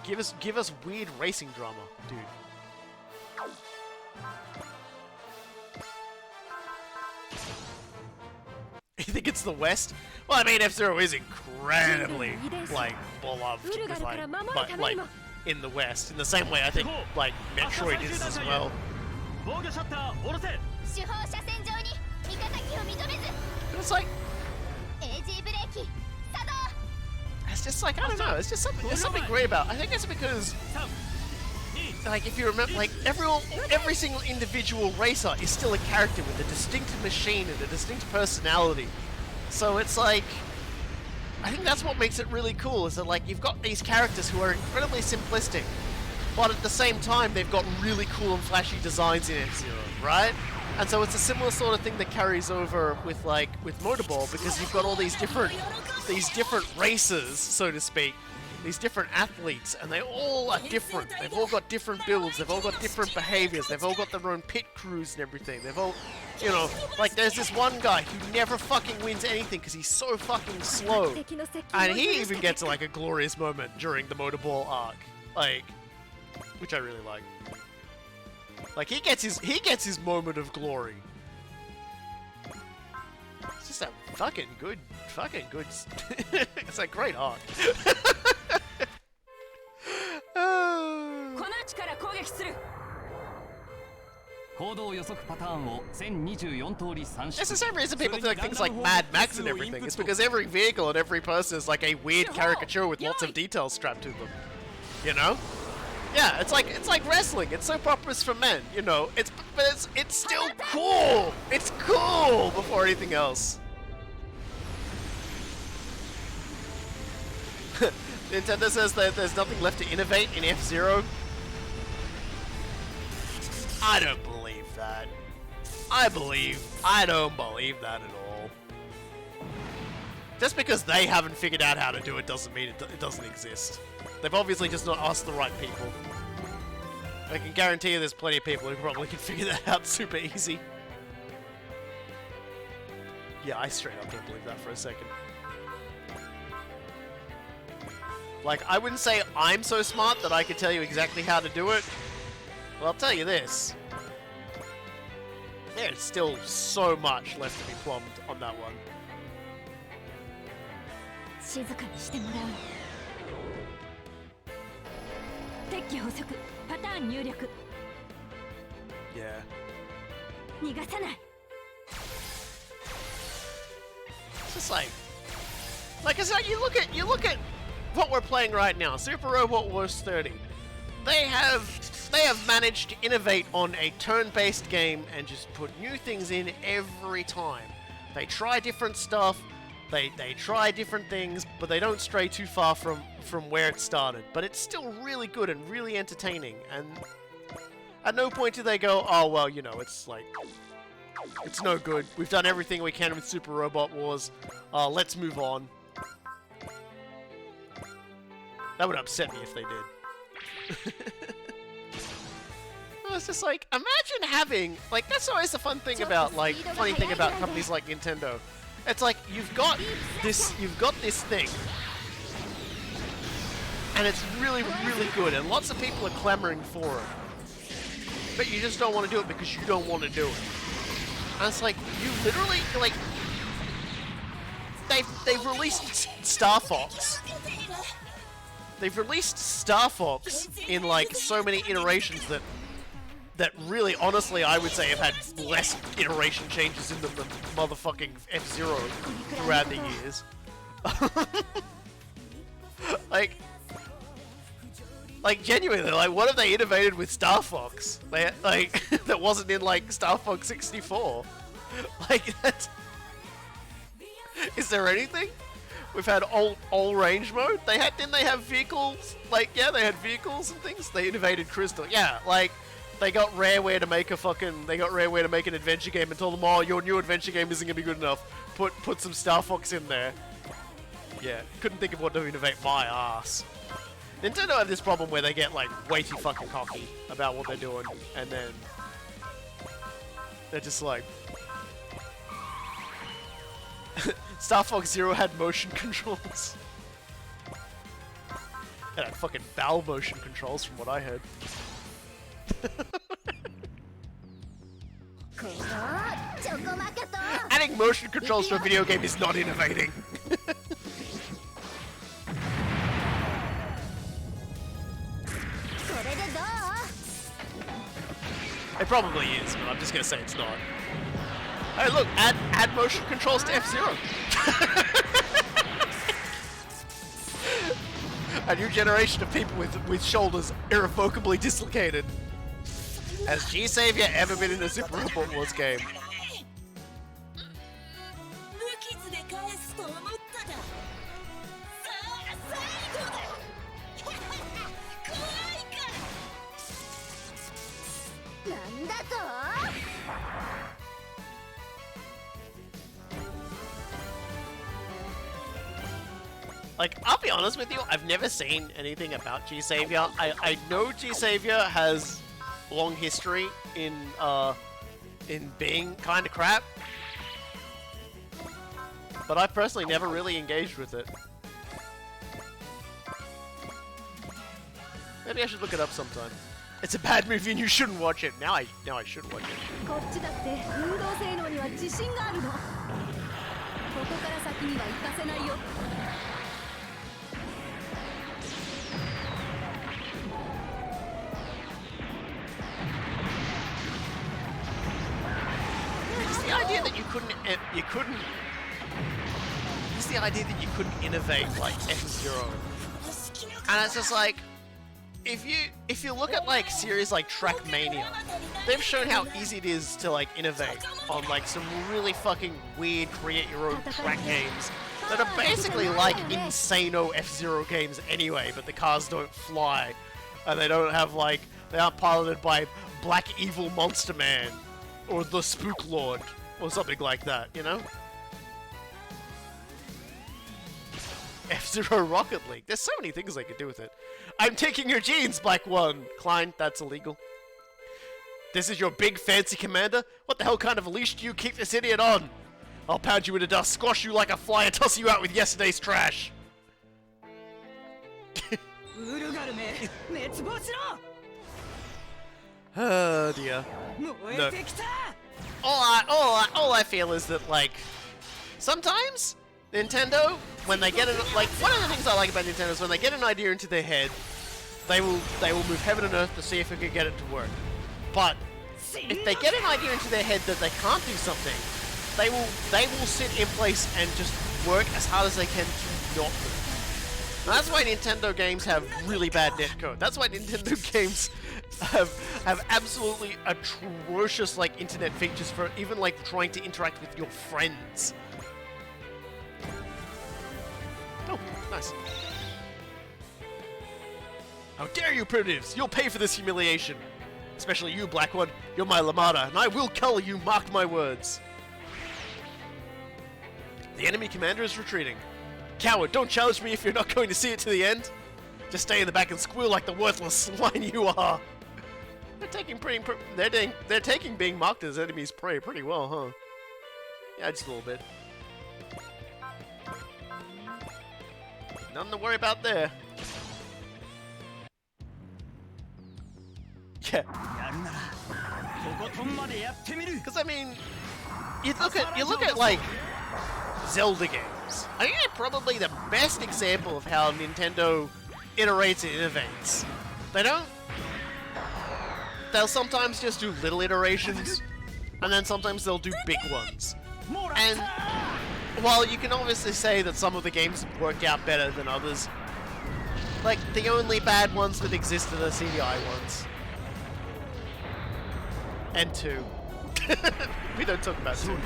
Give us weird racing drama, dude. You think it's the West? Well, I mean, F-Zero is incredibly, like, beloved, but like, in the West. In the same way, I think, like, Metroid is as well. It's like... It's just like, I don't know, it's just something, there's something great about it. I think it's because, like, if you remember, like, every single individual racer is still a character with a distinct machine and a distinct personality. So it's like, I think that's what makes it really cool, is that, like, you've got these characters who are incredibly simplistic, but at the same time, they've got really cool and flashy designs in F-Zero, right? And so it's a similar sort of thing that carries over with, like, with Motorball, because you've got all these different races, so to speak, these different athletes, and they all are different. They've all got different builds, they've all got different behaviors, they've all got their own pit crews and everything. They've all, you know, like, there's this one guy who never fucking wins anything because he's so fucking slow. And he even gets, like, a glorious moment during the Motorball arc, like, which I really like. Like, he gets his moment of glory. It's just a fucking good. It's a great arc. It's the same reason people do, like, things like Mad Max and everything. It's because every vehicle and every person is like a weird caricature with lots of details strapped to them. You know? Yeah, it's like wrestling. It's soap operas for men, you know. It's still cool. It's cool before anything else. Nintendo says that there's nothing left to innovate in F-Zero. I don't believe that. I don't believe that at all. Just because they haven't figured out how to do it doesn't mean it doesn't exist. They've obviously just not asked the right people. I can guarantee you there's plenty of people who probably can figure that out super easy. Yeah, I straight up don't believe that for a second. Like, I wouldn't say I'm so smart that I could tell you exactly how to do it. Well, I'll tell you this. There's still so much left to be plumbed on that one. Yeah. 逃がさない。 It's just like I said, you look at what we're playing right now, Super Robot Wars 30. They have managed to innovate on a turn-based game and just put new things in every time. They try different stuff, they try different things, but they don't stray too far from where it started. But it's still really good and really entertaining, and at no point do they go, oh well, you know, it's like, it's no good. We've done everything we can with Super Robot Wars. Let's move on. That would upset me if they did. It's just like, imagine having, like, that's always the fun thing about, like, funny thing about companies like Nintendo. It's like, you've got this thing, and it's really, really good, and lots of people are clamoring for it. But you just don't want to do it because you don't want to do it. And it's like, you literally, like, they've released Star Fox. They've released Star Fox in, like, so many iterations that really, honestly, I would say have had less iteration changes in them than motherfucking F-Zero throughout the years. Like genuinely, like, what have they innovated with Star Fox? They, like, that wasn't in, like, Star Fox 64. Like, that's... Is there anything? We've had all range mode. Didn't they have vehicles? Like, yeah, they had vehicles and things. They innovated Crystal. Yeah, like, they got Rareware to make an adventure game and told them, oh, your new adventure game isn't gonna be good enough. Put some Star Fox in there. Yeah, couldn't think of what to innovate my ass. Nintendo have this problem where they get, like, way too fucking cocky about what they're doing, and then they're just like... Star Fox Zero had motion controls. It had fucking foul motion controls from what I heard. Adding motion controls to a video game is not innovating. It probably is, but I'm just gonna say it's not. Hey, look, add motion controls to F-Zero. A new generation of people with shoulders irrevocably dislocated. Has G-Savior ever been in a Super Robot Wars game? Like, I'll be honest with you, I've never seen anything about G-Savior. I know G-Savior has long history in being kind of crap, but I personally never really engaged with it. Maybe I should look it up sometime. It's a bad movie and you shouldn't watch it. Now I should watch it. The idea that you couldn't just the idea that you couldn't innovate like F-Zero, and it's just like, if you look at like series like Trackmania, they've shown how easy it is to like innovate on like some really fucking weird create your own track games that are basically like Insano F-Zero games anyway, but the cars don't fly and they don't have like, they aren't piloted by Black Evil Monster Man or the Spook Lord, or something like that, you know? F-Zero Rocket League. There's so many things they could do with it. I'm taking your jeans, Black One! Klein, that's illegal. This is your big fancy commander? What the hell kind of a leash do you keep this idiot on? I'll pound you into dust, squash you like a fly, and toss you out with yesterday's trash. Oh dear. No. All I feel is that, like, sometimes Nintendo, when they get it, like, one of the things I like about Nintendo is when they get an idea into their head, they will move heaven and earth to see if it can get it to work. But if they get an idea into their head that they can't do something, they will sit in place and just work as hard as they can to not move. And that's why Nintendo games have really bad netcode. That's why Nintendo games have absolutely atrocious like internet features for even like trying to interact with your friends. Oh, nice. How dare you, primitives! You'll pay for this humiliation! Especially you, Black One. You're my Lamada, and I will cull you, mark my words! The enemy commander is retreating. Coward, don't challenge me if you're not going to see it to the end! Just stay in the back and squeal like the worthless swine you are! They're taking being marked as enemies' prey pretty well, huh? Yeah, just a little bit. Nothing to worry about there. Yeah. Because I mean, you look at like Zelda games. I think they're probably the best example of how Nintendo iterates and innovates. They'll sometimes just do little iterations, and then sometimes they'll do big ones. And while you can obviously say that some of the games worked out better than others, like the only bad ones that exist are the CDI ones. And 2. We don't talk about 2.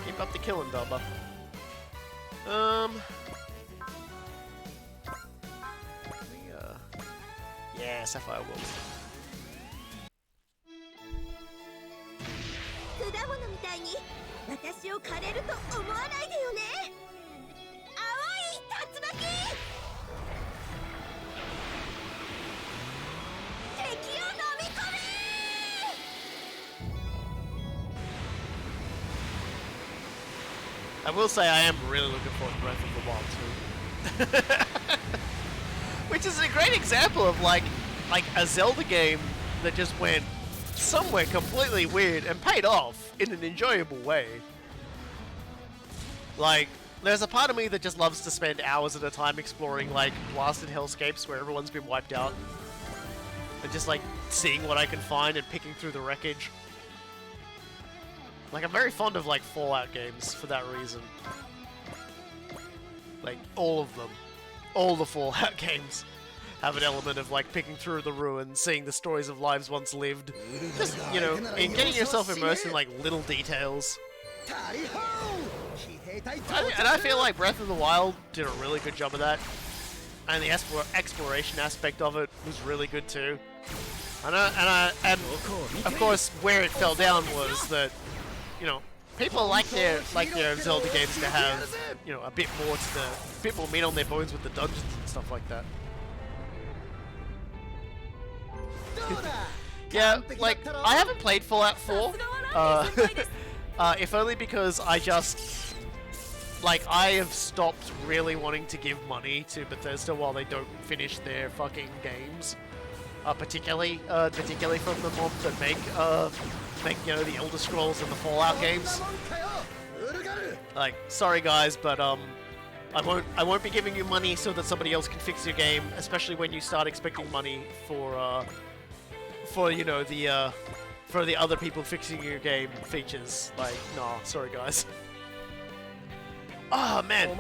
Keep up the killing, Dubba. Yeah, Sapphire Wolves. 果物みたいに私を枯れると思わないでよね。青い竜巻。敵を飲み込め。I will say I am really looking forward to Breath of the Wild 2. Which is a great example of like a Zelda game that just went somewhere completely weird and paid off in an enjoyable way. Like, there's a part of me that just loves to spend hours at a time exploring like blasted hellscapes where everyone's been wiped out. And just like seeing what I can find and picking through the wreckage. Like, I'm very fond of like Fallout games for that reason. Like, all of them. All the Fallout games have an element of like picking through the ruins, seeing the stories of lives once lived. Just, you know, in getting yourself immersed in like little details. And I feel like Breath of the Wild did a really good job of that. And the exploration aspect of it was really good too. And of course, where it fell down was that, you know, people like their Zelda games to have, you know, a bit more meat on their bones with the dungeons and stuff like that. Yeah, like, I haven't played Fallout 4, if only because I just, like, I have stopped really wanting to give money to Bethesda while they don't finish their fucking games. Particularly from the mob that make, you know, the Elder Scrolls and the Fallout games. Like, sorry guys, but, I won't be giving you money so that somebody else can fix your game, especially when you start expecting money for you know, for the other people fixing your game features. Like, nah, sorry guys. Oh man.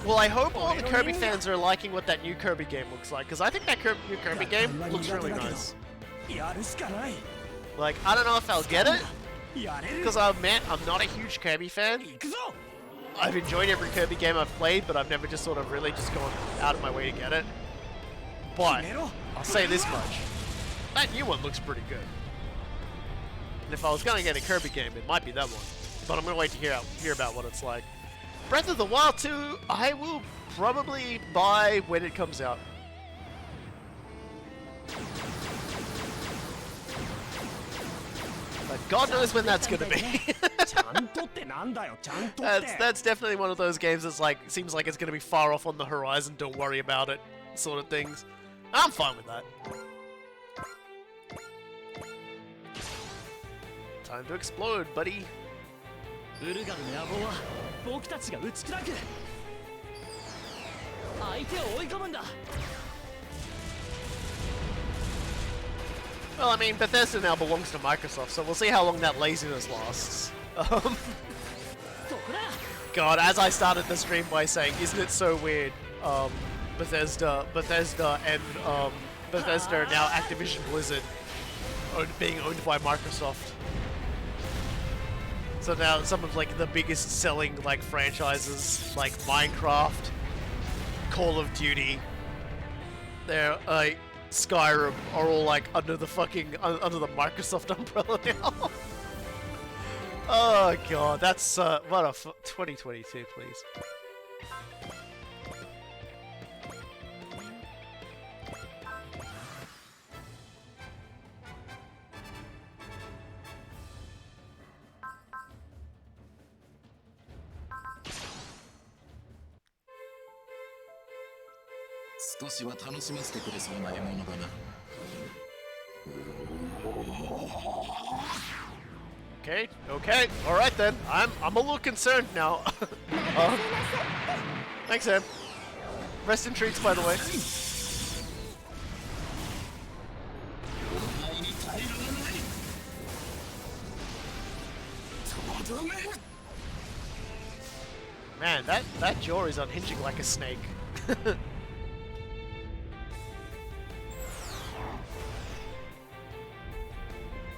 Well, I hope all the Kirby fans are liking what that new Kirby game looks like, because I think that new Kirby game looks really nice. Like, I don't know if I'll get it, because I'm not a huge Kirby fan. I've enjoyed every Kirby game I've played, but I've never just sort of really just gone out of my way to get it. But I'll say this much. That new one looks pretty good. And if I was going to get a Kirby game, it might be that one. But I'm going to wait to hear about what it's like. Breath of the Wild 2, I will probably buy when it comes out. But God knows when that's going to be. That's definitely one of those games that's like, seems like it's going to be far off on the horizon, don't worry about it, sort of things. I'm fine with that. Time to explode, buddy. ウルガルの野望は僕たちが打ち砕く。相手を追い込むんだ。 Well, I mean, Bethesda now belongs to Microsoft, so we'll see how long that laziness lasts. God, as I started the stream by saying, isn't it so weird? Bethesda, and Bethesda are now Activision Blizzard, being owned by Microsoft. So now some of like the biggest selling like franchises, like Minecraft, Call of Duty, they're like Skyrim, are all like under the fucking under the Microsoft umbrella now. Oh god, that's what a 2022, please. Okay, alright then. I'm a little concerned now. Thanks, Sam. Rest in treats, by the way. Man, that jaw is unhinging like a snake.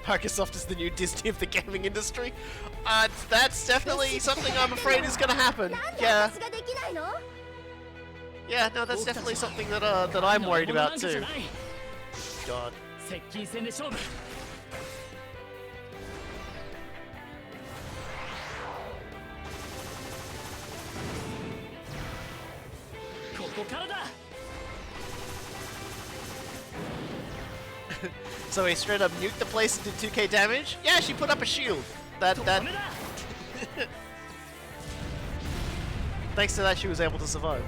Microsoft is the new Disney of the gaming industry. That's definitely something I'm afraid is gonna happen. Yeah. Yeah, no, that's definitely something that I'm worried about too. God. So he straight up nuked the place and did 2k damage? Yeah, she put up a shield. That Thanks to that she was able to survive.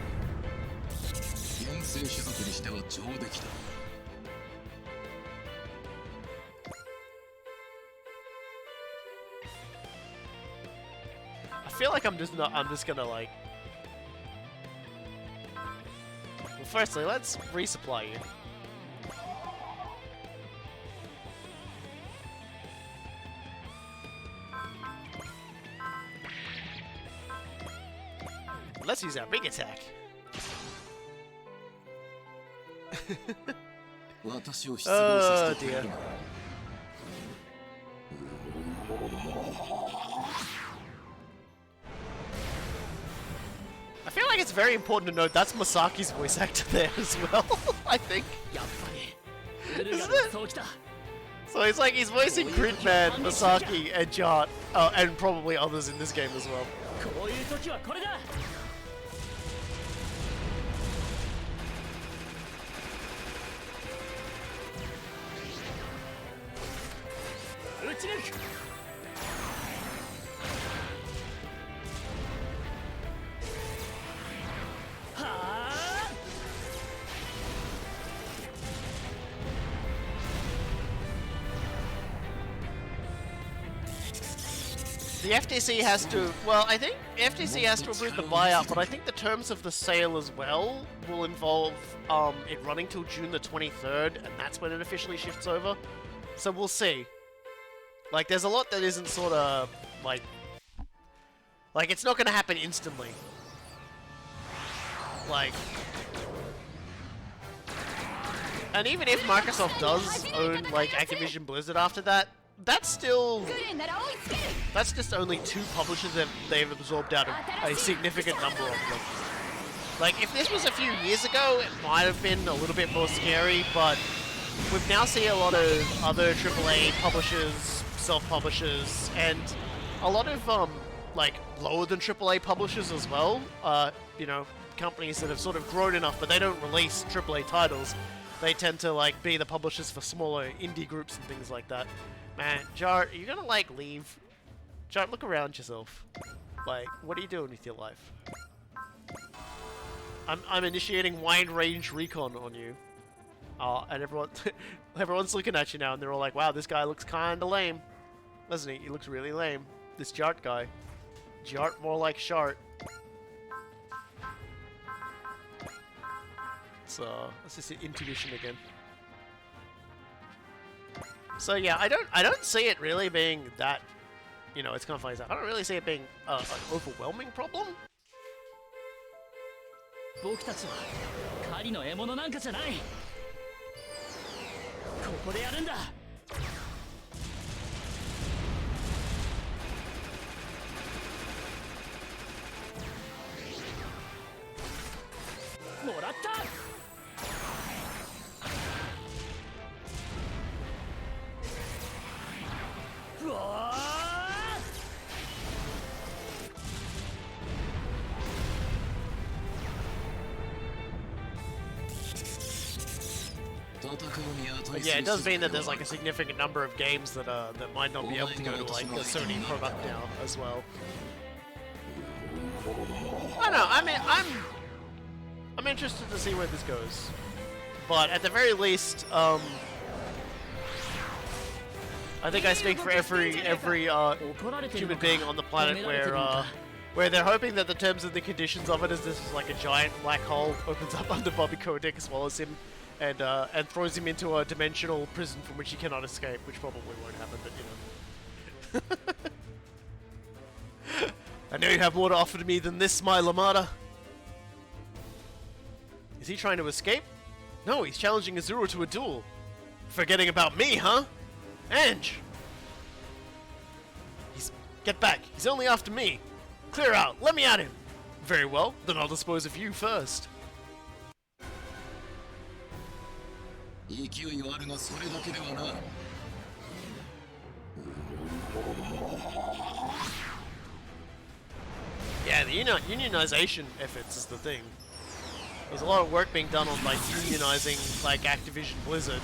I feel like I'm just gonna like... Well, firstly, let's resupply you. Let's use our big attack. Oh dear. I feel like it's very important to note that's Masaki's voice actor there as well, I think. Isn't it? So it's like he's voicing Gridman, Masaki, and Jart, and probably others in this game as well. The FTC has to, well, I think FTC has to approve the buyout, but I think the terms of the sale as well will involve it running till June the 23rd, and that's when it officially shifts over. So we'll see. Like, there's a lot that isn't sort of, like it's not going to happen instantly. Like, and even if Microsoft does own, like, Activision Blizzard after that, that's still... That's just only 2 publishers that they've absorbed out of a significant number of them. Like, if this was a few years ago, it might have been a little bit more scary, but we've now seen a lot of other AAA publishers, self-publishers, and a lot of, like, lower than AAA publishers as well. You know, companies that have sort of grown enough, but they don't release AAA titles. They tend to, like, be the publishers for smaller indie groups and things like that. Man, Jar, are you gonna, like, leave? Jar, look around yourself. Like, what are you doing with your life? I'm initiating wide range recon on you. And everyone's looking at you now, and they're all like, wow, this guy looks kinda lame. Doesn't he? He looks really lame. This Jart guy. Jart more like shart. So let's just hit intuition again. So yeah, I don't see it really being that, you know, it's kind of funny. I don't really see it being an overwhelming problem. 僕たちは狩りの獲物なんかじゃない。ここでやるんだ。もらった。うわー。 But yeah, it does mean that there's like a significant number of games that that might not be able to go to like the Sony product now as well. I don't know. I mean, I'm interested to see where this goes, but at the very least, I think I speak for every human being on the planet where they're hoping that the terms and the conditions of it is this is like a giant black hole opens up under Bobby Kotick as well as him. And throws him into a dimensional prison from which he cannot escape, which probably won't happen, but you know. I know you have more to offer to me than this, my Lamada. Is he trying to escape? No, he's challenging Azuro to a duel. Forgetting about me, huh? Ange! Get back, he's only after me. Clear out, let me at him. Very well, then I'll dispose of you first. Yeah, the unionization efforts is the thing. There's a lot of work being done on like unionizing like Activision Blizzard.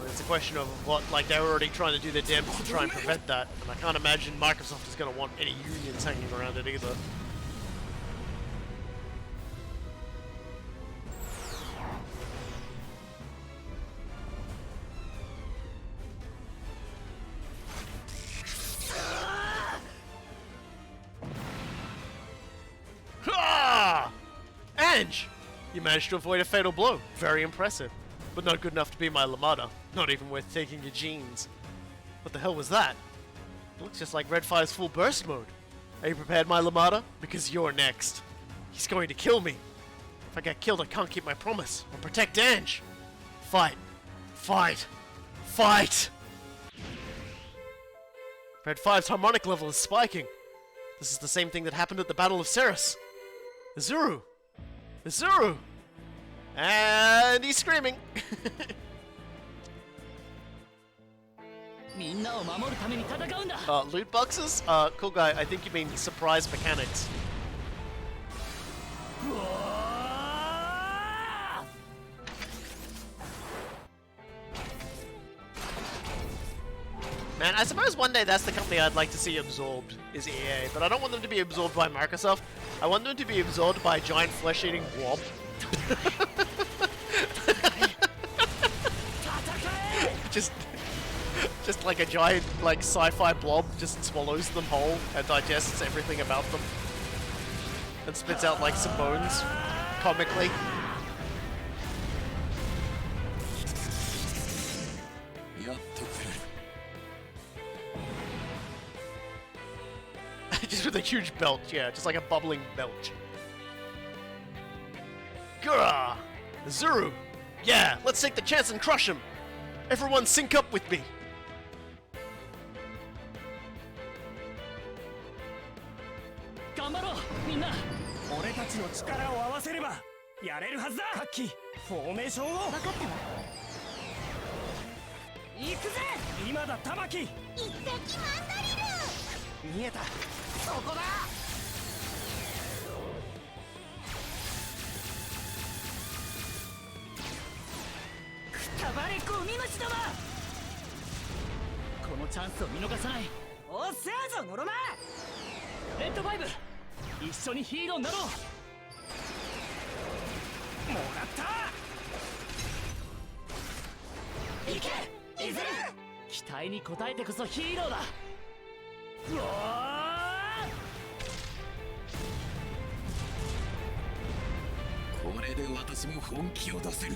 It's a question of what, like they're already trying to do their damnedest to try and prevent that, and I can't imagine Microsoft is going to want any unions hanging around it either. Ange! You managed to avoid a fatal blow. Very impressive. But not good enough to be my Lamada. Not even worth taking your genes. What the hell was that? It looks just like Redfire's full burst mode. Are you prepared, my Lamada? Because you're next. He's going to kill me. If I get killed, I can't keep my promise. I'll protect Ange. Fight. Fight. Fight! Red 5's harmonic level is spiking. This is the same thing that happened at the Battle of Ceres. Azuru! Azuru! And he's screaming! Loot boxes? Cool guy, I think you mean surprise mechanics. Man, I suppose one day that's the company I'd like to see absorbed, is EA, but I don't want them to be absorbed by Microsoft. I want them to be absorbed by a giant flesh-eating blob. just like a giant, like, sci-fi blob just swallows them whole and digests everything about them. And spits out, like, some bones, comically. Just with a huge belch, yeah, just like a bubbling belch. Gura! Zuru! Yeah, let's take the chance and crush him! Everyone sync up with me! うわこれで私も本気を出せる。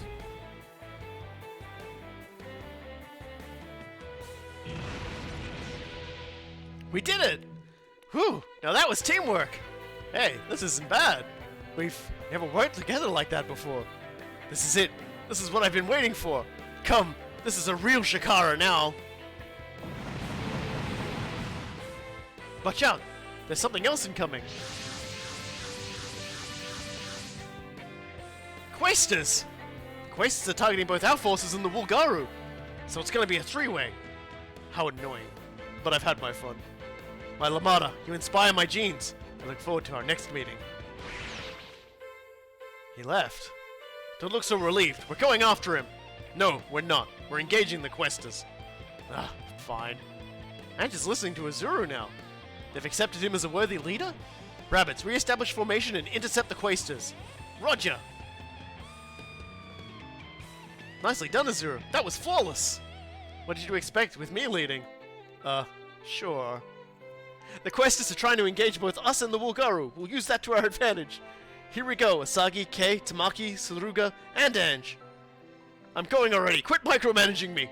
We did it! Whew! Now that was teamwork! Hey, this isn't bad. We've never worked together like that before. This is it. This is what I've been waiting for. Come, this is a real Shikara now. Watch out! There's something else incoming. Questers! Questers are targeting both our forces and the Wulgaru. So it's gonna be a three-way. How annoying. But I've had my fun. My Lamada, you inspire my genes. I look forward to our next meeting. He left. Don't look so relieved. We're going after him. No, we're not. We're engaging the Questers. Ah, fine. I'm just listening to Azuru now. They've accepted him as a worthy leader? Rabbits, re-establish formation and intercept the Questers. Roger! Nicely done, Azuru. That was flawless! What did you expect with me leading? Sure. The Questers are trying to engage both us and the Wulgaru. We'll use that to our advantage. Here we go, Asagi, Kei, Tamaki, Suruga, and Ange. I'm going already. Quit micromanaging me.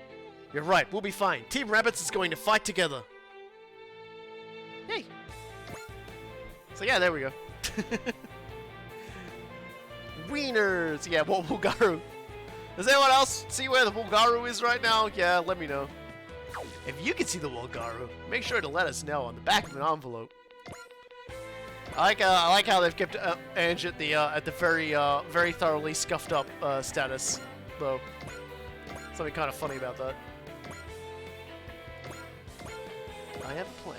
You're right. We'll be fine. Team Rabbits is going to fight together. Hey. So yeah, there we go. Wieners. Yeah, well, Wulgaru. Does anyone else see where the Wulgaru is right now? Yeah, let me know. If you can see the Wulgaru, make sure to let us know on the back of an envelope. I like how they've kept Ange at the very thoroughly scuffed up status, though. Something kind of funny about that. I have a plan.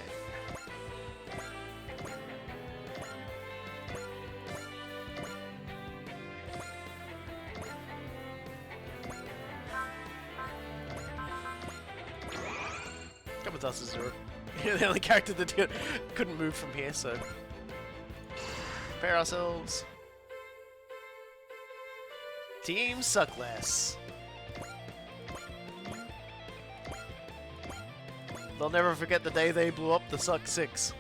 Come with us, Azure. You're the only character that couldn't move from here, so prepare ourselves. Team Suckless. They'll never forget the day they blew up the Suck 6.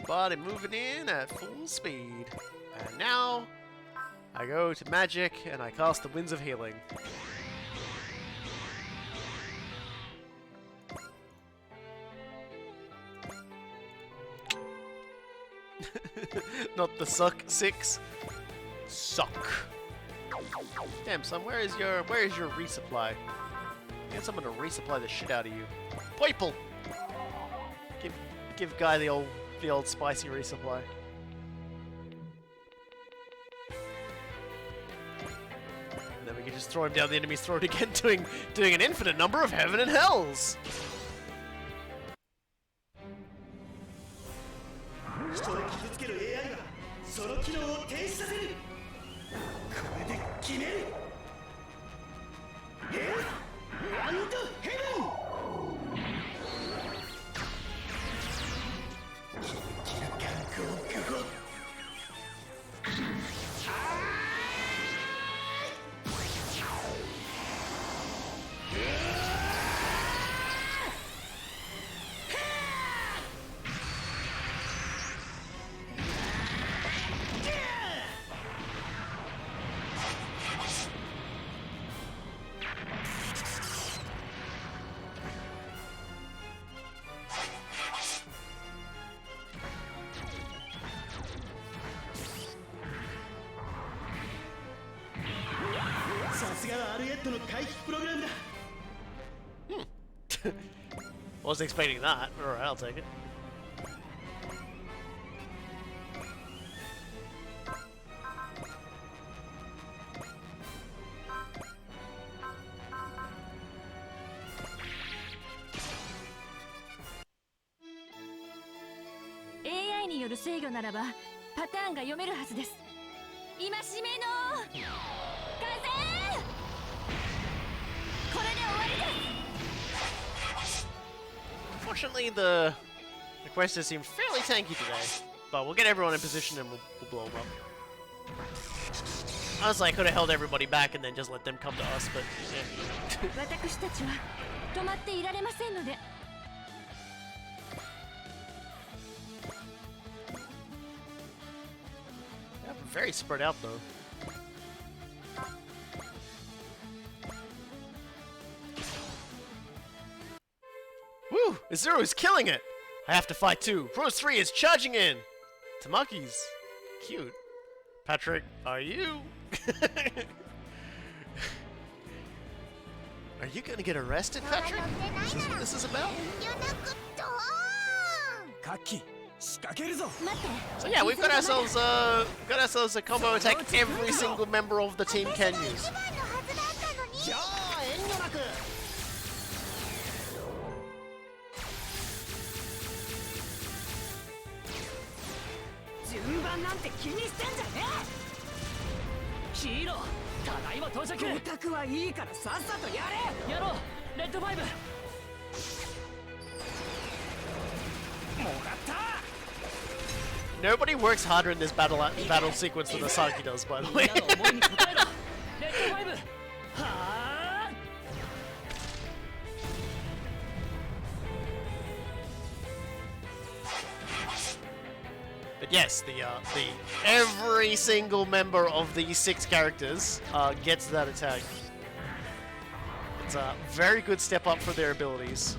Everybody moving in at full speed. And now, I go to magic and I cast the Winds of Healing. Not the Suck 6. Suck. Damn, son, where is your resupply? Get someone to resupply the shit out of you. Purple. Give Guy the old spicy resupply. And then we can just throw him down the enemy's throat again, doing an infinite number of heaven and hells. 人を傷つける AI がその機能を停止させる。これで決める。アンドヘブン。キラキラゴーゴー。Wasn't expecting that. Alright, I'll take it. AI による制御ならばパターンが読めるはずです。戒めの風。これで終わりです。 Unfortunately, the questers seem fairly tanky today, But we'll get everyone in position and we'll blow them up. Honestly, I could have held everybody back and then just let them come to us, but yeah. 私たちは止まっていられませんので。Very spread out though. Woo! Izuru's killing it! I have to fight too. Rose 3 is charging in! Tamaki's cute. Patrick, are you? Are you gonna get arrested, Patrick? Is this what this is about? So yeah, we've got ourselves a combo attack every single member of the team can use. Nobody works harder in this battle sequence than Asaki does, by the way. But yes, the every single member of these 6 characters gets that attack. It's a very good step up for their abilities.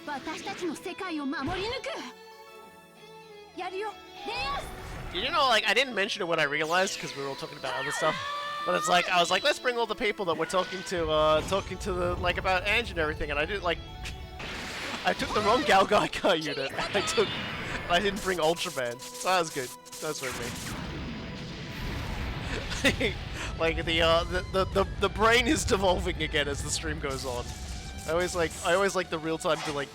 私たちの世界を守り抜く。やるよ、レイアス。 You know, like, I didn't mention it when I realized because we were all talking about other stuff. But it's like, I was like, let's bring all the people that we're talking to the, like, about Ange and everything, and I did, like, I took the wrong Galgaikai unit. I didn't bring Ultraman. So that was good. That's with me. Like, the brain is devolving again as the stream goes on. I always like the real time to like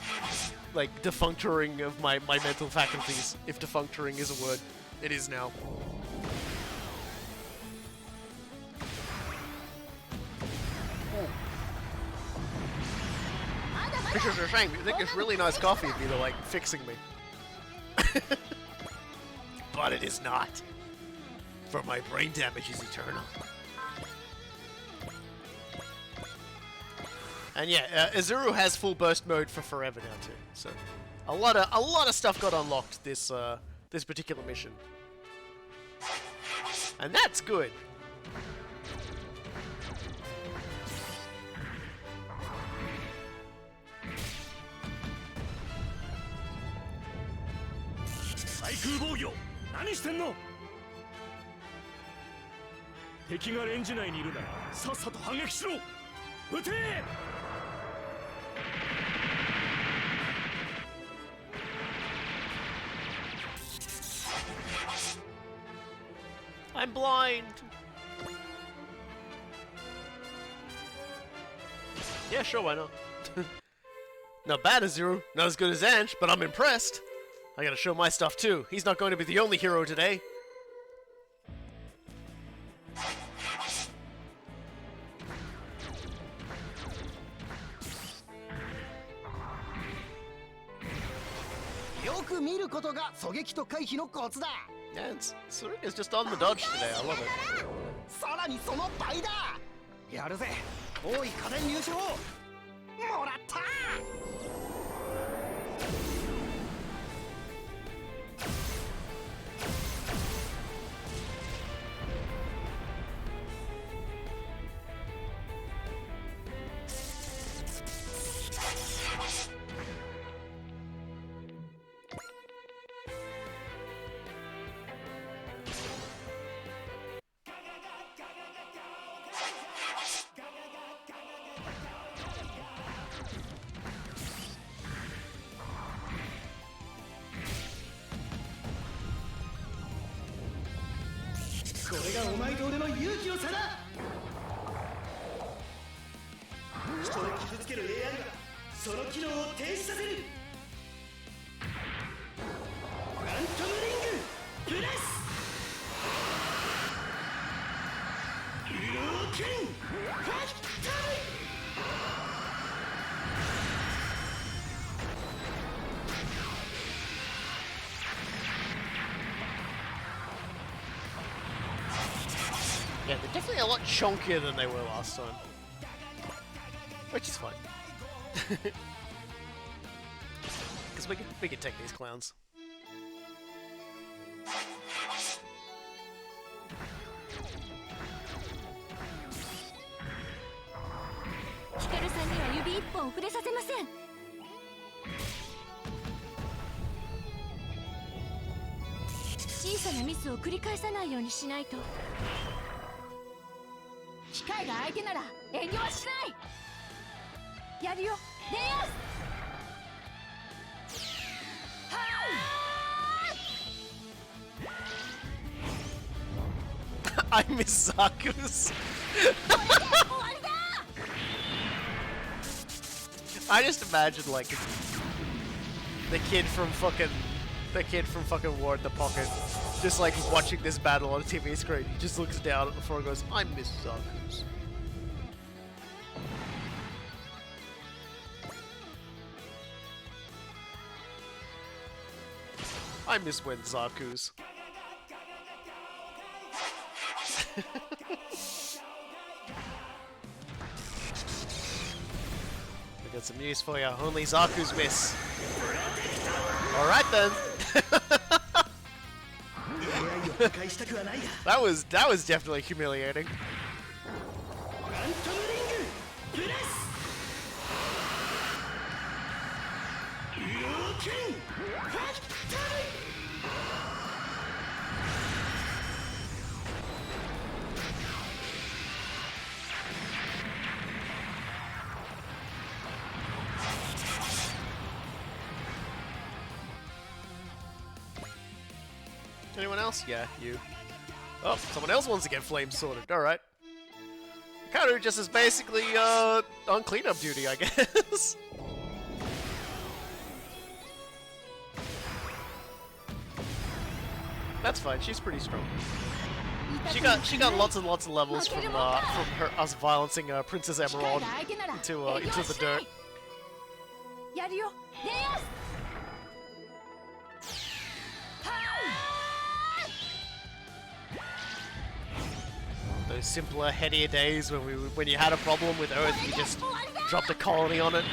defuncturing of my mental faculties, if defuncturing is a word. It is now. Which is a shame. You think it's really nice coffee of you to like fixing me. But it is not. For my brain damage is eternal. And yeah, Izuru has full burst mode for forever now too. So a lot of stuff got unlocked this this particular mission. And that's good. I'm blind. Yeah, sure, why not? Not bad as Zero, not as good as Ange, but I'm impressed. I gotta show my stuff too. He's not going to be the only hero today. Yeah, Surik is just on the dodge today. I love it. さらにその倍だ。やるぜ。多い家電入手をもらった。 これがお前と俺の勇気の差だ。人を傷つける AI がその機能を停止させる。ファントムリングプレスローキンファッタル。Yeah, they're definitely a lot chunkier than they were last time. Which is fine. Because we can take these clowns. ヒカルさんには指一本触れさせません。小さなミスを繰り返さないようにしないと。機会が相手なら遠慮はしない。やるよ、レイアス。 I miss Zaku's. I just imagine like the kid from fucking War in the Pocket, just like watching this battle on a TV screen. He just looks down at the floor and goes, "I miss Zaku's." I miss when Zaku's. We got some news for you. Only Zaku's miss. Alright then. That was definitely humiliating. Anyone else? Yeah, you. Oh, someone else wants to get flames sorted. Alright. Hikaru just is basically, on cleanup duty, I guess. That's fine, she's pretty strong. She got lots and lots of levels from us violencing Princess Emerald into the dirt. Those simpler, headier days when you had a problem with Earth, you just dropped a colony on it.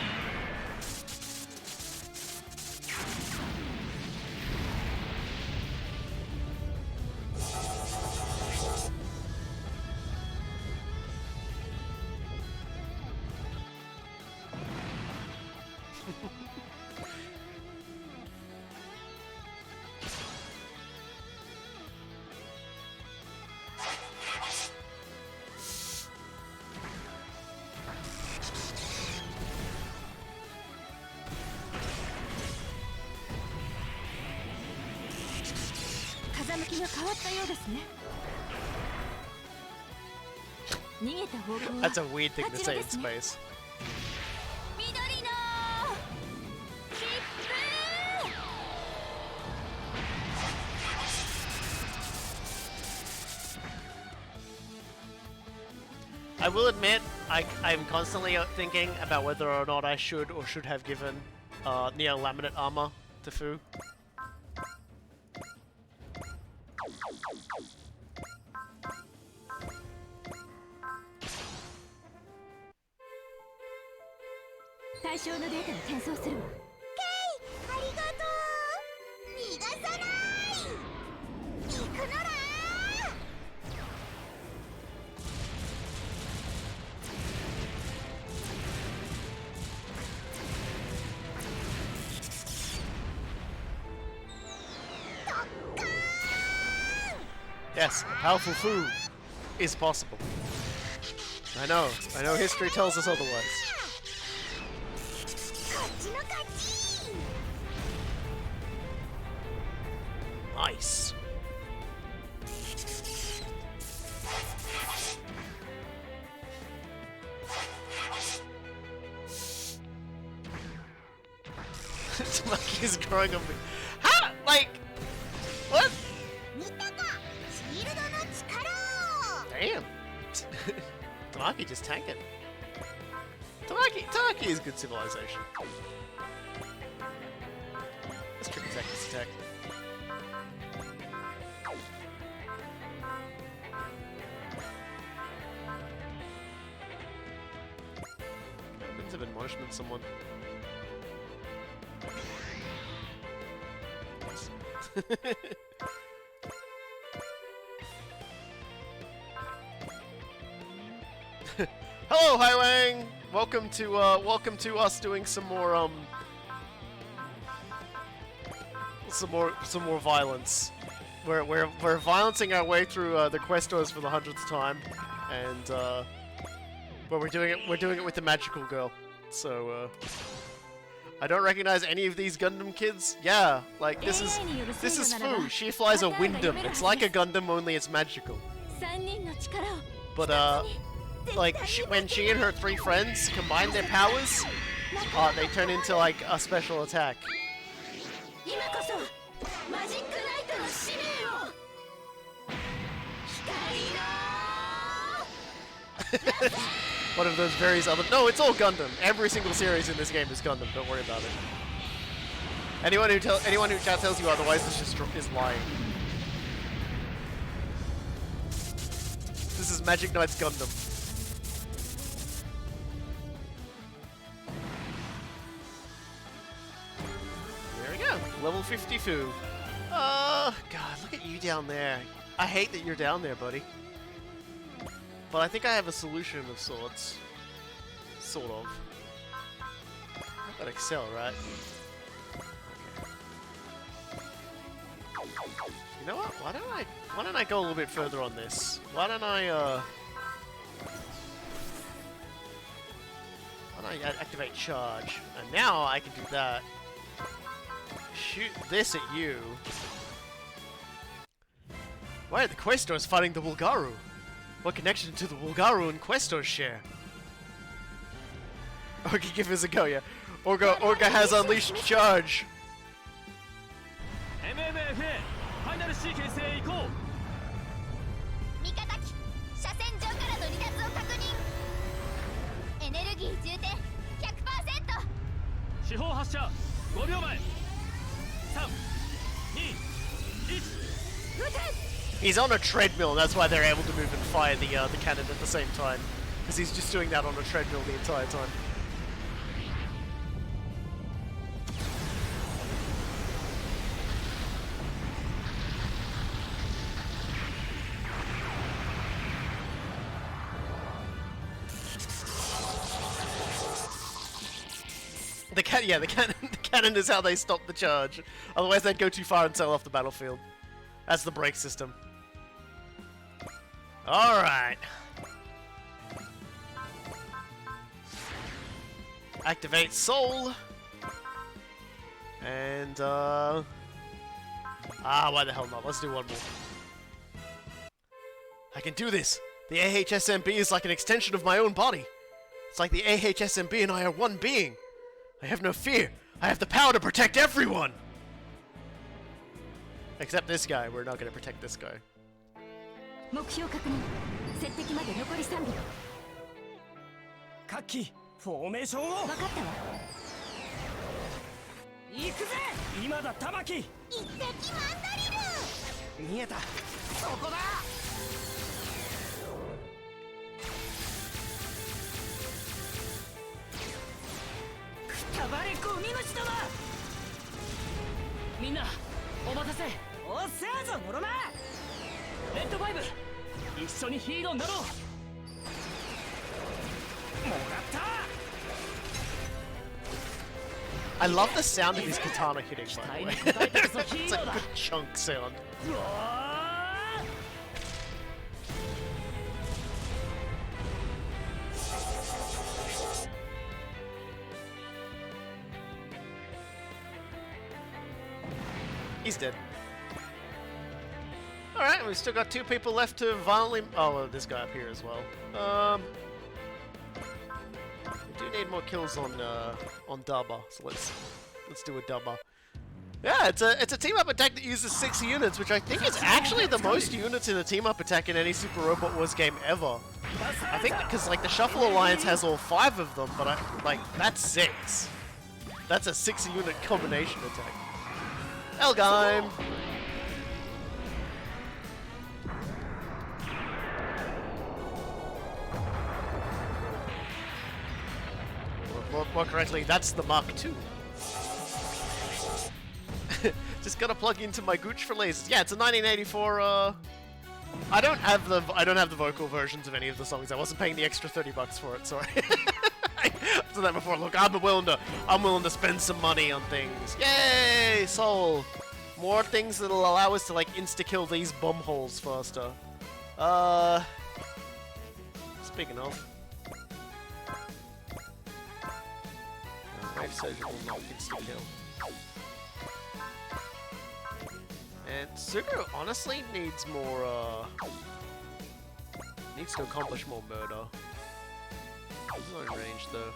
That's a weird thing to say in space. I will admit, I'm constantly thinking about whether or not I should or should have given Neo Laminate armor to Fu. Yes, a powerful Fu is possible. I know history tells us otherwise. Nice. Tamaki is growing on me. How? Like, what? Damn. Tamaki just tank it. Tamaki is good civilization. Let's trick attack this attack. Weapons of admonishment, someone. Hello, Highwang! Welcome to us doing some more some more violence. We're violencing our way through the Questos for the 100th time, and but we're doing it with the magical girl. So I don't recognize any of these Gundam kids. Yeah, like this is Fu. She flies a Windom. It's like a Gundam, only it's magical. But like when she and her 3 friends combine their powers, they turn into like a special attack. One of those various other— no, it's all Gundam. Every single series in this game is Gundam. Don't worry about it. Anyone who chat tells you otherwise is lying. This is Magic Knight's Gundam. There we go. Level 50 Fu. God, look at you down there. I hate that you're down there, buddy. But I think I have a solution of sorts. Sort of. I've got Excel, right? Okay. You know what? Why don't I go a little bit further on this? Why don't I activate charge? And now I can do that. Shoot this at you. Why are the Questos fighting the Wulgaru? What connection to the Wulgaru and Questos share? Okay, give us a go, yeah. Orga has unleashed charge. He's on a treadmill, that's why they're able to move and fire the cannon at the same time. Because he's just doing that on a treadmill the entire time. The cannon is how they stop the charge. Otherwise they'd go too far and sail off the battlefield. That's the brake system. Alright. Activate Soul. And, why the hell not? Let's do one more. I can do this! The AHSMB is like an extension of my own body. It's like the AHSMB and I are one being. I have no fear. I have the power to protect everyone! Except this guy. We're not going to protect this guy. 目標確認接敵まで残り3秒カッキーフォーメーションを分かったわ行くぜ今だ玉木一滴マンドリル見えたそこだくたばれゴミ虫だわみんなお待たせおっせーぞノロマレッドファイブ一緒にヒーローになろうもらった I love the sound of his katana hitting, by the way. It's a good chunk sound. He's dead. Alright, we've still got 2 people left to violently— oh, well, this guy up here as well. We do need more kills on Daba, so let's Let's do a dumber. Yeah, it's a team-up attack that uses 6 units, which I think is actually the most units in a team-up attack in any Super Robot Wars game ever. I think because like the Shuffle Alliance has all 5 of them, but that's 6. That's a 6-unit combination attack. Elgheim! More correctly, that's the Mark II. Just gotta plug into my gooch for lasers. Yeah, it's a 1984. I don't have the vocal versions of any of the songs. I wasn't paying the extra $30 for it. Sorry. I've done that before. Look, I'm willing to spend some money on things. Yay, soul! More things that'll allow us to like insta kill these bomb holes faster. Speaking of. Wave Surgeon will not insta kill. And Suguru honestly needs more, needs to accomplish more murder. He's not in range though.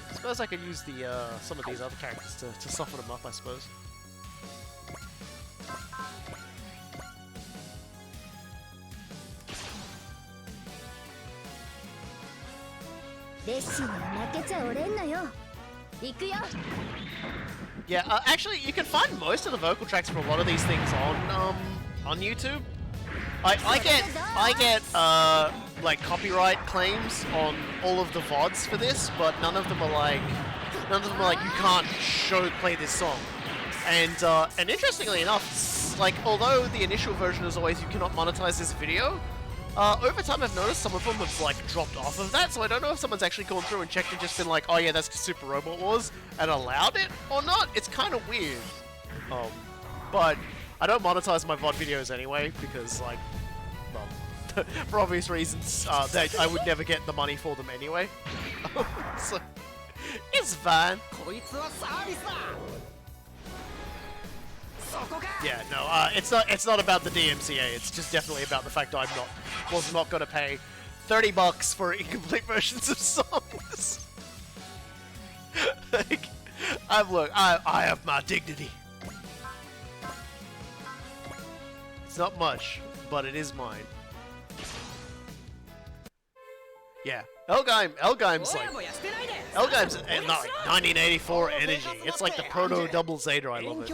I suppose I could use the, some of these other characters to soften them up, I suppose. Yeah, actually, you can find most of the vocal tracks for a lot of these things on YouTube. I get like copyright claims on all of the VODs for this, but none of them are like you can't play this song. And interestingly enough, like although the initial version is always you cannot monetize this video, over time I've noticed some of them have like dropped off of that, so I don't know if someone's actually gone through and checked and just been like, oh yeah, that's Super Robot Wars, and allowed it or not. It's kind of weird. But I don't monetize my VOD videos anyway, because like, well, for obvious reasons, that I would never get the money for them anyway. So, it's fine. Yeah, no, it's not about the DMCA. It's just definitely about the fact that I was not gonna pay $30 for incomplete versions of songs. Like, I have my dignity. It's not much, but it is mine. Yeah, Elgheim's like 1984 energy. It's like the proto Double Zeta. I love it.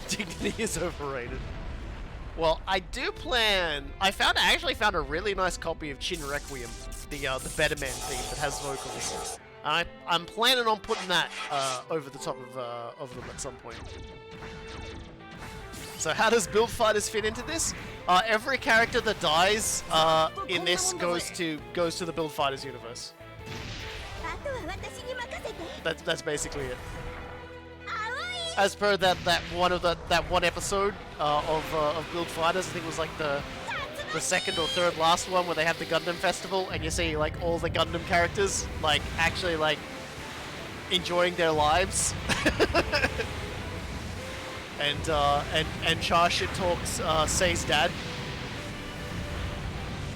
Dignity is overrated. Well, I do plan. I actually found a really nice copy of Chin Requiem, the Better Man theme that has vocals. I'm planning on putting that over the top of them at some point. So how does Build Fighters fit into this? Every character that dies in this goes to the Build Fighters universe. That's basically it. As per that one episode of Build Fighters, I think it was like the second or third last one where they have the Gundam Festival, and you see like all the Gundam characters like actually like enjoying their lives. and Char shit talks Sei's dad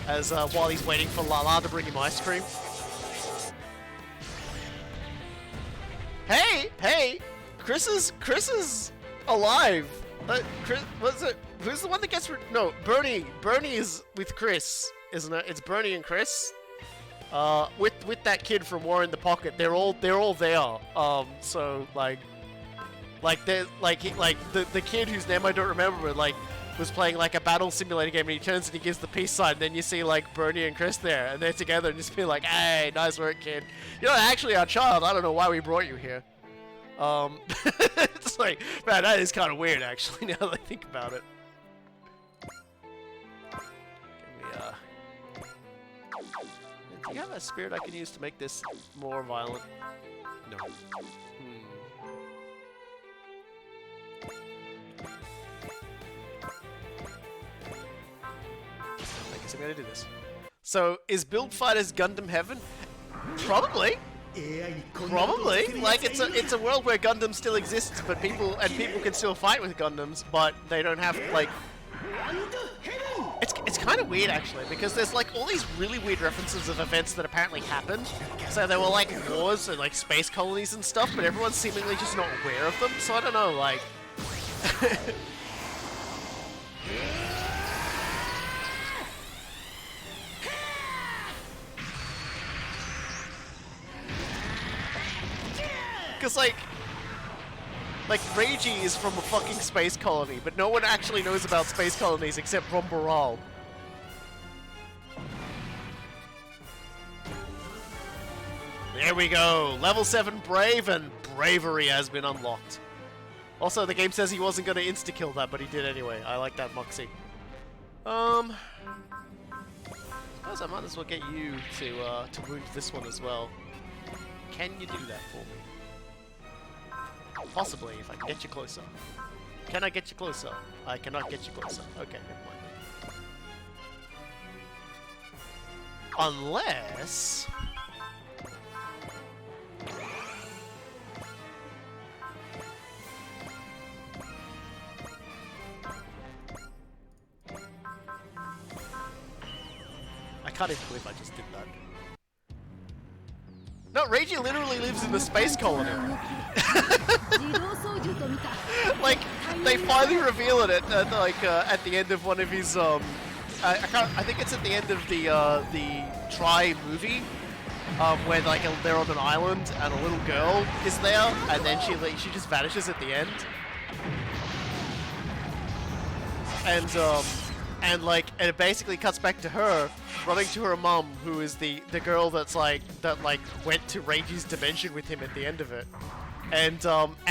as while he's waiting for Lala to bring him ice cream. Hey, Chris is alive. Chris, what's it? Who's the one that gets? No, Bernie. Bernie is with Chris, isn't it? It's Bernie and Chris. With that kid from War in the Pocket, they're all there. So like the kid whose name I don't remember, but like was playing like a battle simulator game, and he turns and he gives the peace sign. And then you see like Bernie and Chris there, and they're together, and just be like, "Hey, nice work, kid. You're actually our child. I don't know why we brought you here." It's like, man, that is kind of weird, actually. Now that I think about it. Do you have a spirit I can use to make this more violent? No. I guess I'm gonna do this. So, is Build Fighters Gundam Heaven? Probably. Like it's a world where Gundam still exists, but people can still fight with Gundams, but they don't have like kind of weird actually, because there's like all these really weird references of events that apparently happened. So there were like wars and like space colonies and stuff, but everyone's seemingly just not aware of them. So I don't know, like. Because like Reiji is from a fucking space colony, but no one actually knows about space colonies except Rombaral. There we go! Level 7 Brave, and Bravery has been unlocked. Also, the game says he wasn't going to insta-kill that, but he did anyway. I like that moxie. I suppose I might as well get you to wound this one as well. Can you do that for me? Possibly, if I can get you closer. Can I get you closer? I cannot get you closer. Okay, never mind. Unless... I can't even believe I just did that. No, Reiji literally lives in the space colony. Like, they finally reveal it at at the end of one of his I think it's at the end of the Try movie, where like they're on an island and a little girl is there, and then she just vanishes at the end. And it basically cuts back to her running to her mum, who is the girl that went to Reiji's dimension with him at the end of it. And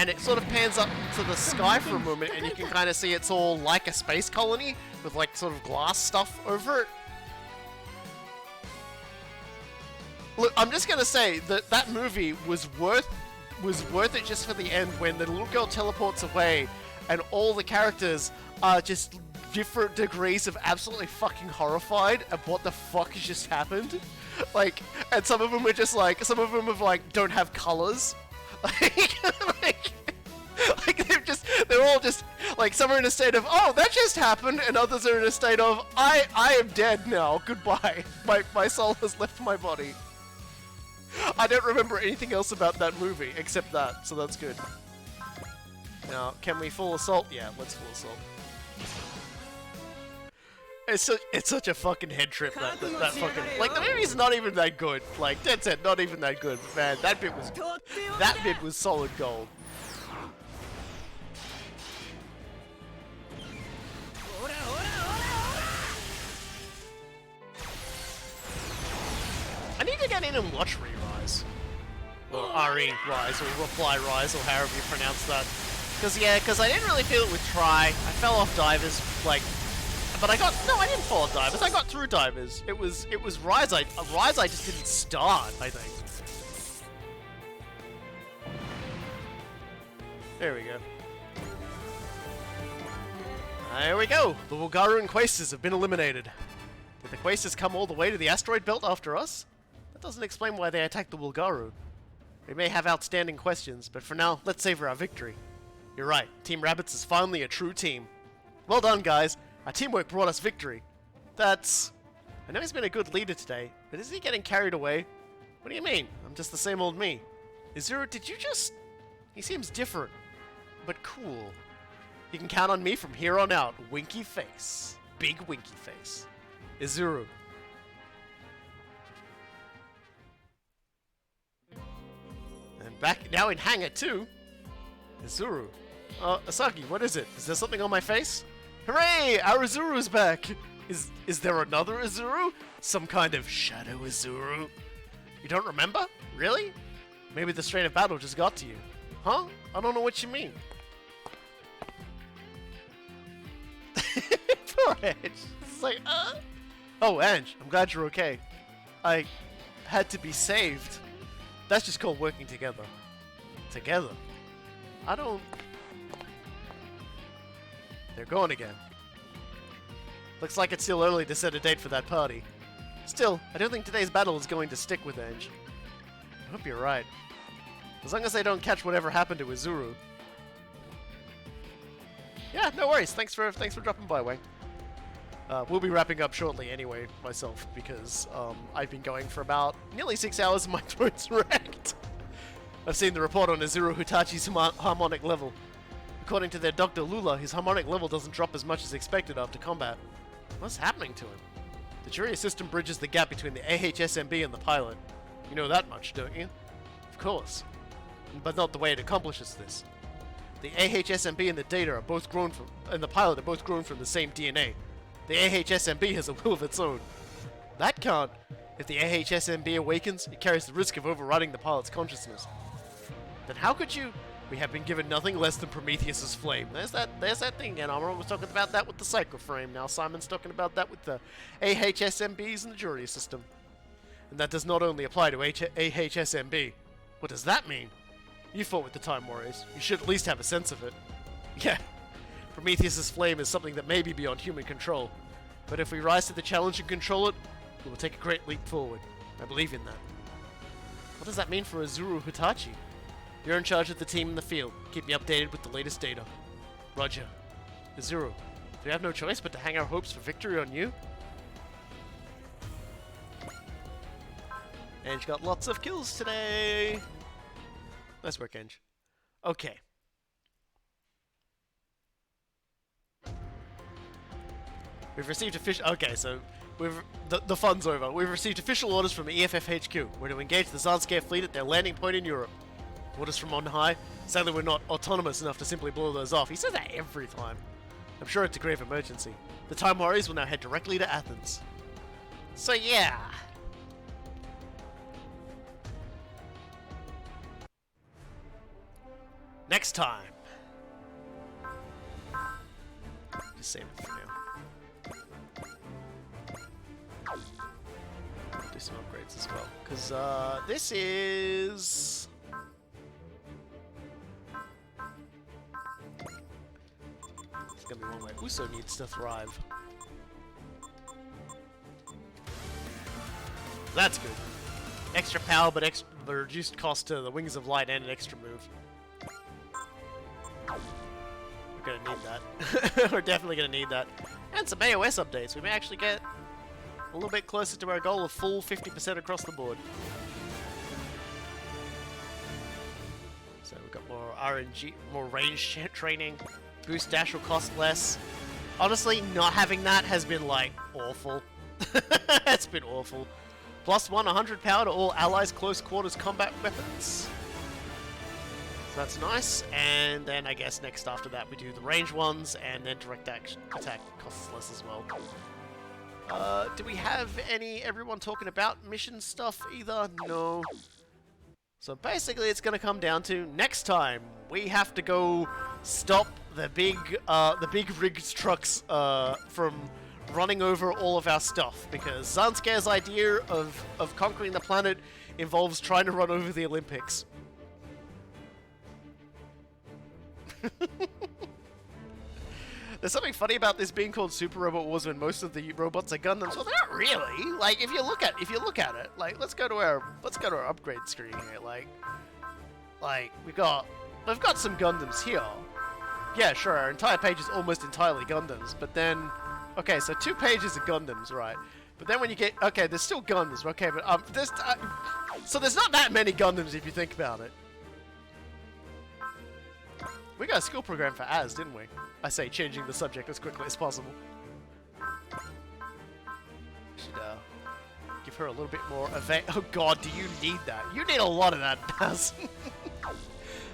it sort of pans up to the sky for a moment, and you can kind of see it's all like a space colony with like sort of glass stuff over it. Look, I'm just gonna say that that movie was worth it just for the end, when the little girl teleports away and all the characters are just different degrees of absolutely fucking horrified at what the fuck has just happened. Like, and some of them are just like, some of them have like don't have colors. They're all just like, some are in a state of, oh, that just happened, and others are in a state of, I am dead now, goodbye. My soul has left my body. I don't remember anything else about that movie except that, so that's good. Now, can we full assault? Yeah, let's full assault. It's such a fucking head trip, that fucking, like, the movie's not even that good. Like, dead set, not even that good. Man, that bit was solid gold. I need to get in and watch Re-Rise. Or Re-Rise, or Reply Rise, or however you pronounce that. Because I didn't really feel it with Try. I fell off Divers, like... But I didn't fall off Divers, I got through Divers. It was Rise I just didn't start, I think. There we go. There we go! The Wulgaru and Quasers have been eliminated. Did the Quasers come all the way to the asteroid belt after us? That doesn't explain why they attacked the Wulgaru. We may have outstanding questions, but for now, let's savor our victory. You're right, Team Rabbids is finally a true team. Well done, guys. Our teamwork brought us victory. I know he's been a good leader today, but is he getting carried away? What do you mean? I'm just the same old me. Izuru, did you just... He seems different, but cool. You can count on me from here on out. Winky face. Big winky face. Izuru. And back now in Hangar 2. Izuru. Asagi, what is it? Is there something on my face? Hooray! Our Izuru's back! Is there another Izuru? Some kind of shadow Izuru? You don't remember? Really? Maybe the strain of battle just got to you. Huh? I don't know what you mean. Poor Ange. It's like, Oh, Ange, I'm glad you're okay. I had to be saved. That's just called working together. Together? I don't... They're going again. Looks like it's still early to set a date for that party. Still, I don't think today's battle is going to stick with Ange. I hope you're right. As long as they don't catch whatever happened to Izuru. Yeah, no worries. Thanks for dropping by, Wang. We'll be wrapping up shortly anyway, myself, because I've been going for about nearly 6 hours and my throat's wrecked. I've seen the report on Azuro Hitachi's harmonic level. According to their Dr. Lula, his harmonic level doesn't drop as much as expected after combat. What's happening to him? The Juria system bridges the gap between the AHSMB and the pilot. You know that much, don't you? Of course. But not the way it accomplishes this. The AHSMB and the data are both grown from, and the pilot are both grown from the same DNA. The AHSMB has a will of its own. That can't. If the AHSMB awakens, it carries the risk of overriding the pilot's consciousness. Then how could you? We have been given nothing less than Prometheus's flame. There's that thing again. Amaro was talking about that with the Psycho frame. Now Simon's talking about that with the AHSMBs and the Juria system. And that does not only apply to AHSMB. What does that mean? You fought with the Time Warriors. You should at least have a sense of it. Yeah. Prometheus's flame is something that may be beyond human control. But if we rise to the challenge and control it, we will take a great leap forward. I believe in that. What does that mean for Azuro Hitachi? You're in charge of the team in the field. Keep me updated with the latest data. Roger. Azuro, do we have no choice but to hang our hopes for victory on you? Enge got lots of kills today. Nice work, Enge. Okay. We've received official. Okay, so the fun's over. We've received official orders from the EFF HQ. We're to engage the Zanskar fleet at their landing point in Europe. Orders from on high. Sadly, we're not autonomous enough to simply blow those off. He says that every time. I'm sure it's a grave emergency. The Time Warriors will now head directly to Athens. So yeah. Next time. Just save it for now. Do some upgrades as well, because this is it's gonna be one where Uso needs to thrive. That's good. Extra power, but reduced cost to the Wings of Light and an extra move. We're gonna need that. We're definitely gonna need that, and some AOS updates. We may actually get a little bit closer to our goal of full 50% across the board. So we've got more RNG, more range training. Boost dash will cost less. Honestly, not having that has been like awful. It's been awful. Plus 100 power to all allies close quarters combat weapons. So that's nice. And then I guess next after that we do the range ones, and then direct action attack costs less as well. Do we have everyone talking about mission stuff either? No. So basically it's gonna come down to next time we have to go stop the big rigged trucks from running over all of our stuff, because Zanskar's idea of conquering the planet involves trying to run over the Olympics. There's something funny about this being called Super Robot Wars when most of the robots are Gundams. Well, they're not really. Like, if you look at it, like, let's go to our upgrade screen here. Like we've got some Gundams here. Yeah, sure. Our entire page is almost entirely Gundams, but then, okay, so 2 pages of Gundams, right? But then when you get, okay, there's still Gundams, okay, but so there's not that many Gundams if you think about it. We got a skill program for Az, didn't we? I say changing the subject as quickly as possible. Should give her a little bit more oh god, do you need that? You need a lot of that, Az.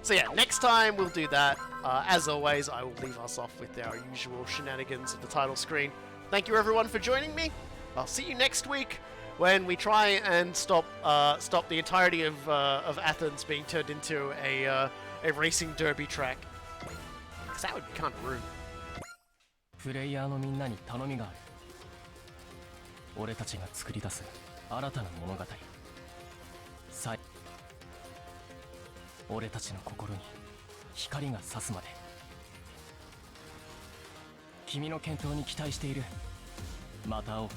So yeah, next time we'll do that. As always, I will leave us off with our usual shenanigans at the title screen. Thank you everyone for joining me. I'll see you next week when we try and stop the entirety of Athens being turned into a racing derby track. Because that would be kind of rude. プレイヤーのみんなに頼みがある。俺たちが作り出す新たな物語。俺たちの心に光が差すまで。君の健闘に期待している。また会おう。